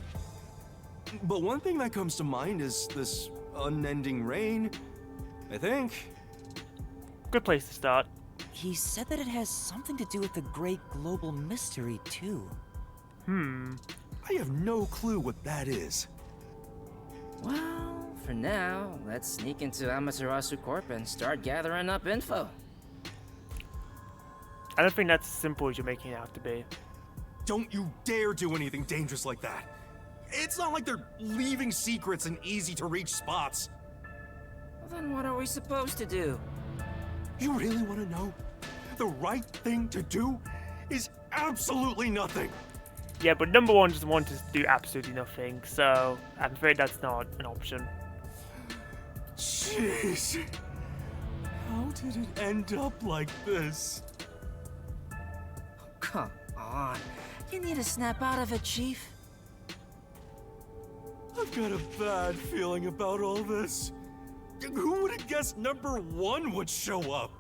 But one thing that comes to mind is this unending rain, I think. Good place to start. He said that it has something to do with the great global mystery, too. I have no clue what that is. Well, for now, let's sneak into Amaterasu Corp and start gathering up info. I don't think that's as simple as you're making it out to be. Don't you dare do anything dangerous like that. It's not like they're leaving secrets in easy-to-reach spots. Well, then what are we supposed to do? You really want to know? The right thing to do is absolutely nothing. Yeah, but number one just wanted to do absolutely nothing, so I'm afraid that's not an option. Jeez. How did it end up like this? Come on. You need to snap out of it, Chief. I've got a bad feeling about all this. Who would have guessed number one would show up?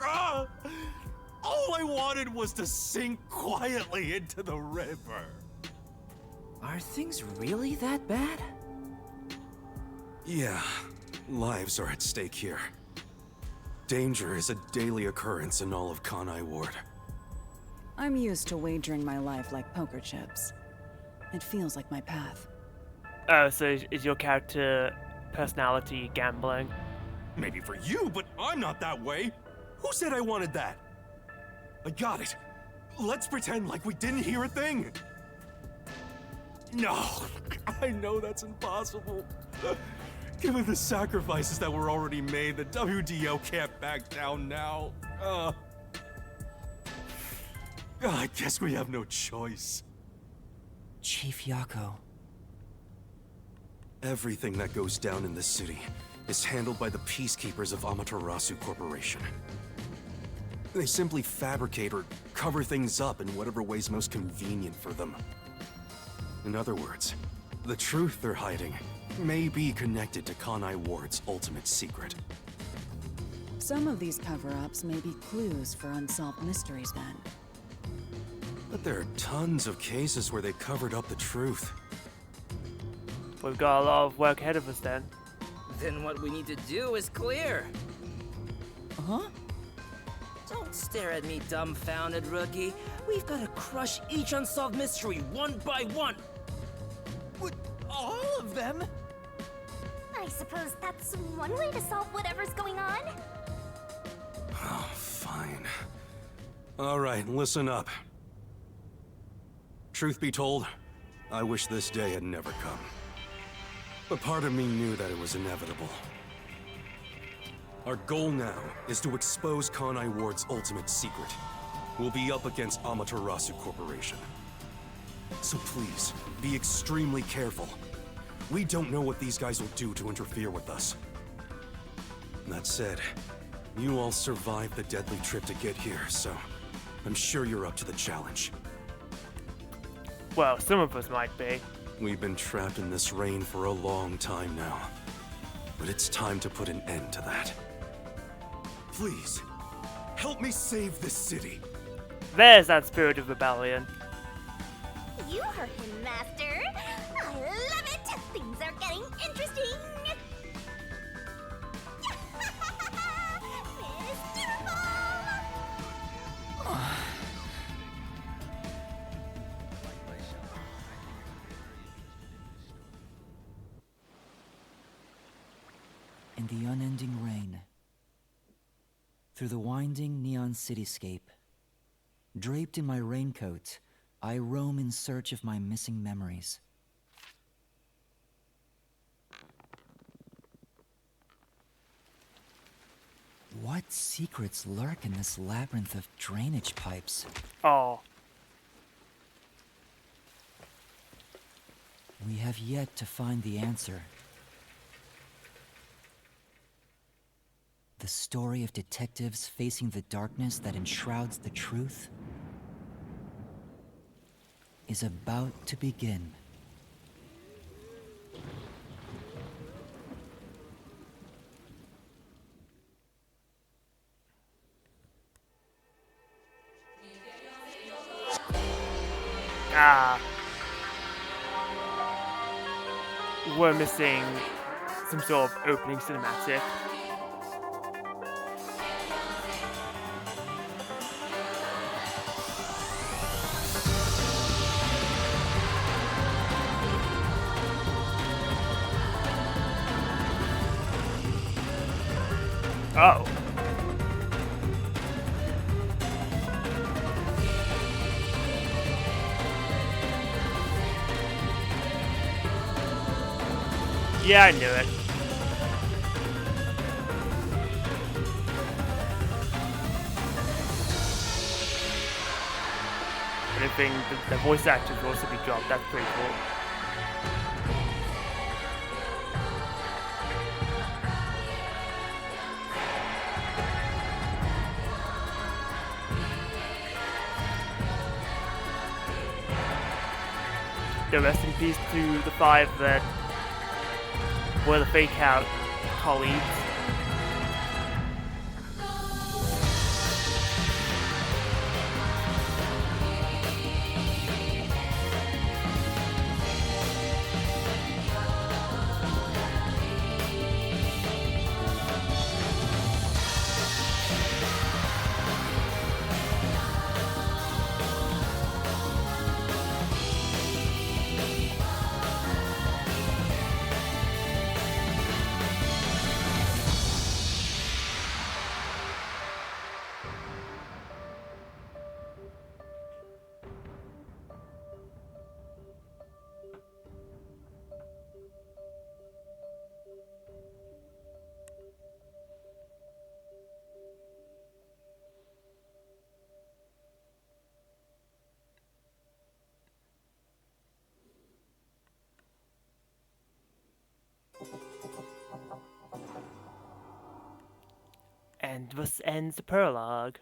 Ah! All I wanted was to sink quietly into the river. Are things really that bad? Yeah, lives are at stake here. Danger is a daily occurrence in all of Kanai Ward. I'm used to wagering my life like poker chips. It feels like my path. Oh, so is your character personality gambling? Maybe for you, but I'm not that way. Who said I wanted that? I got it. Let's pretend like we didn't hear a thing. No, I know that's impossible. Given the sacrifices that were already made, the WDO can't back down now. I guess we have no choice. Chief Yako. Everything that goes down in this city is handled by the peacekeepers of Amaterasu Corporation. They simply fabricate or cover things up in whatever way's most convenient for them. In other words, the truth they're hiding may be connected to Kanai Ward's ultimate secret. Some of these cover-ups may be clues for unsolved mysteries then. But there are tons of cases where they covered up the truth. We've got a lot of work ahead of us then. Then what we need to do is clear. Huh? Don't stare at me, dumbfounded rookie. We've got to crush each unsolved mystery one by one. What? All of them? I suppose that's one way to solve whatever's going on. Oh, fine. All right, listen up. Truth be told, I wish this day had never come. But part of me knew that it was inevitable. Our goal now is to expose Kanai Ward's ultimate secret. We'll be up against Amaterasu Corporation. So please, be extremely careful. We don't know what these guys will do to interfere with us. That said, you all survived the deadly trip to get here, so I'm sure you're up to the challenge. Well, some of us might be. We've been trapped in this rain for a long time now. But it's time to put an end to that. Please, help me save this city. There's that spirit of rebellion. You heard him, Master. I love it. Things are getting interesting. In the unending rain, through the winding neon cityscape, draped in my raincoat, I roam in search of my missing memories. What What secrets lurk in this labyrinth of drainage pipes? Oh. We have yet to find the answer. The story of detectives facing the darkness that enshrouds the truth is about to begin. Ah. We're missing some sort of opening cinematic. Oh. Yeah, I knew it. Anything, the voice actors will also be dropped. That's pretty cool. The rest in peace to the 5 that were the fake out colleagues. And thus ends the prologue.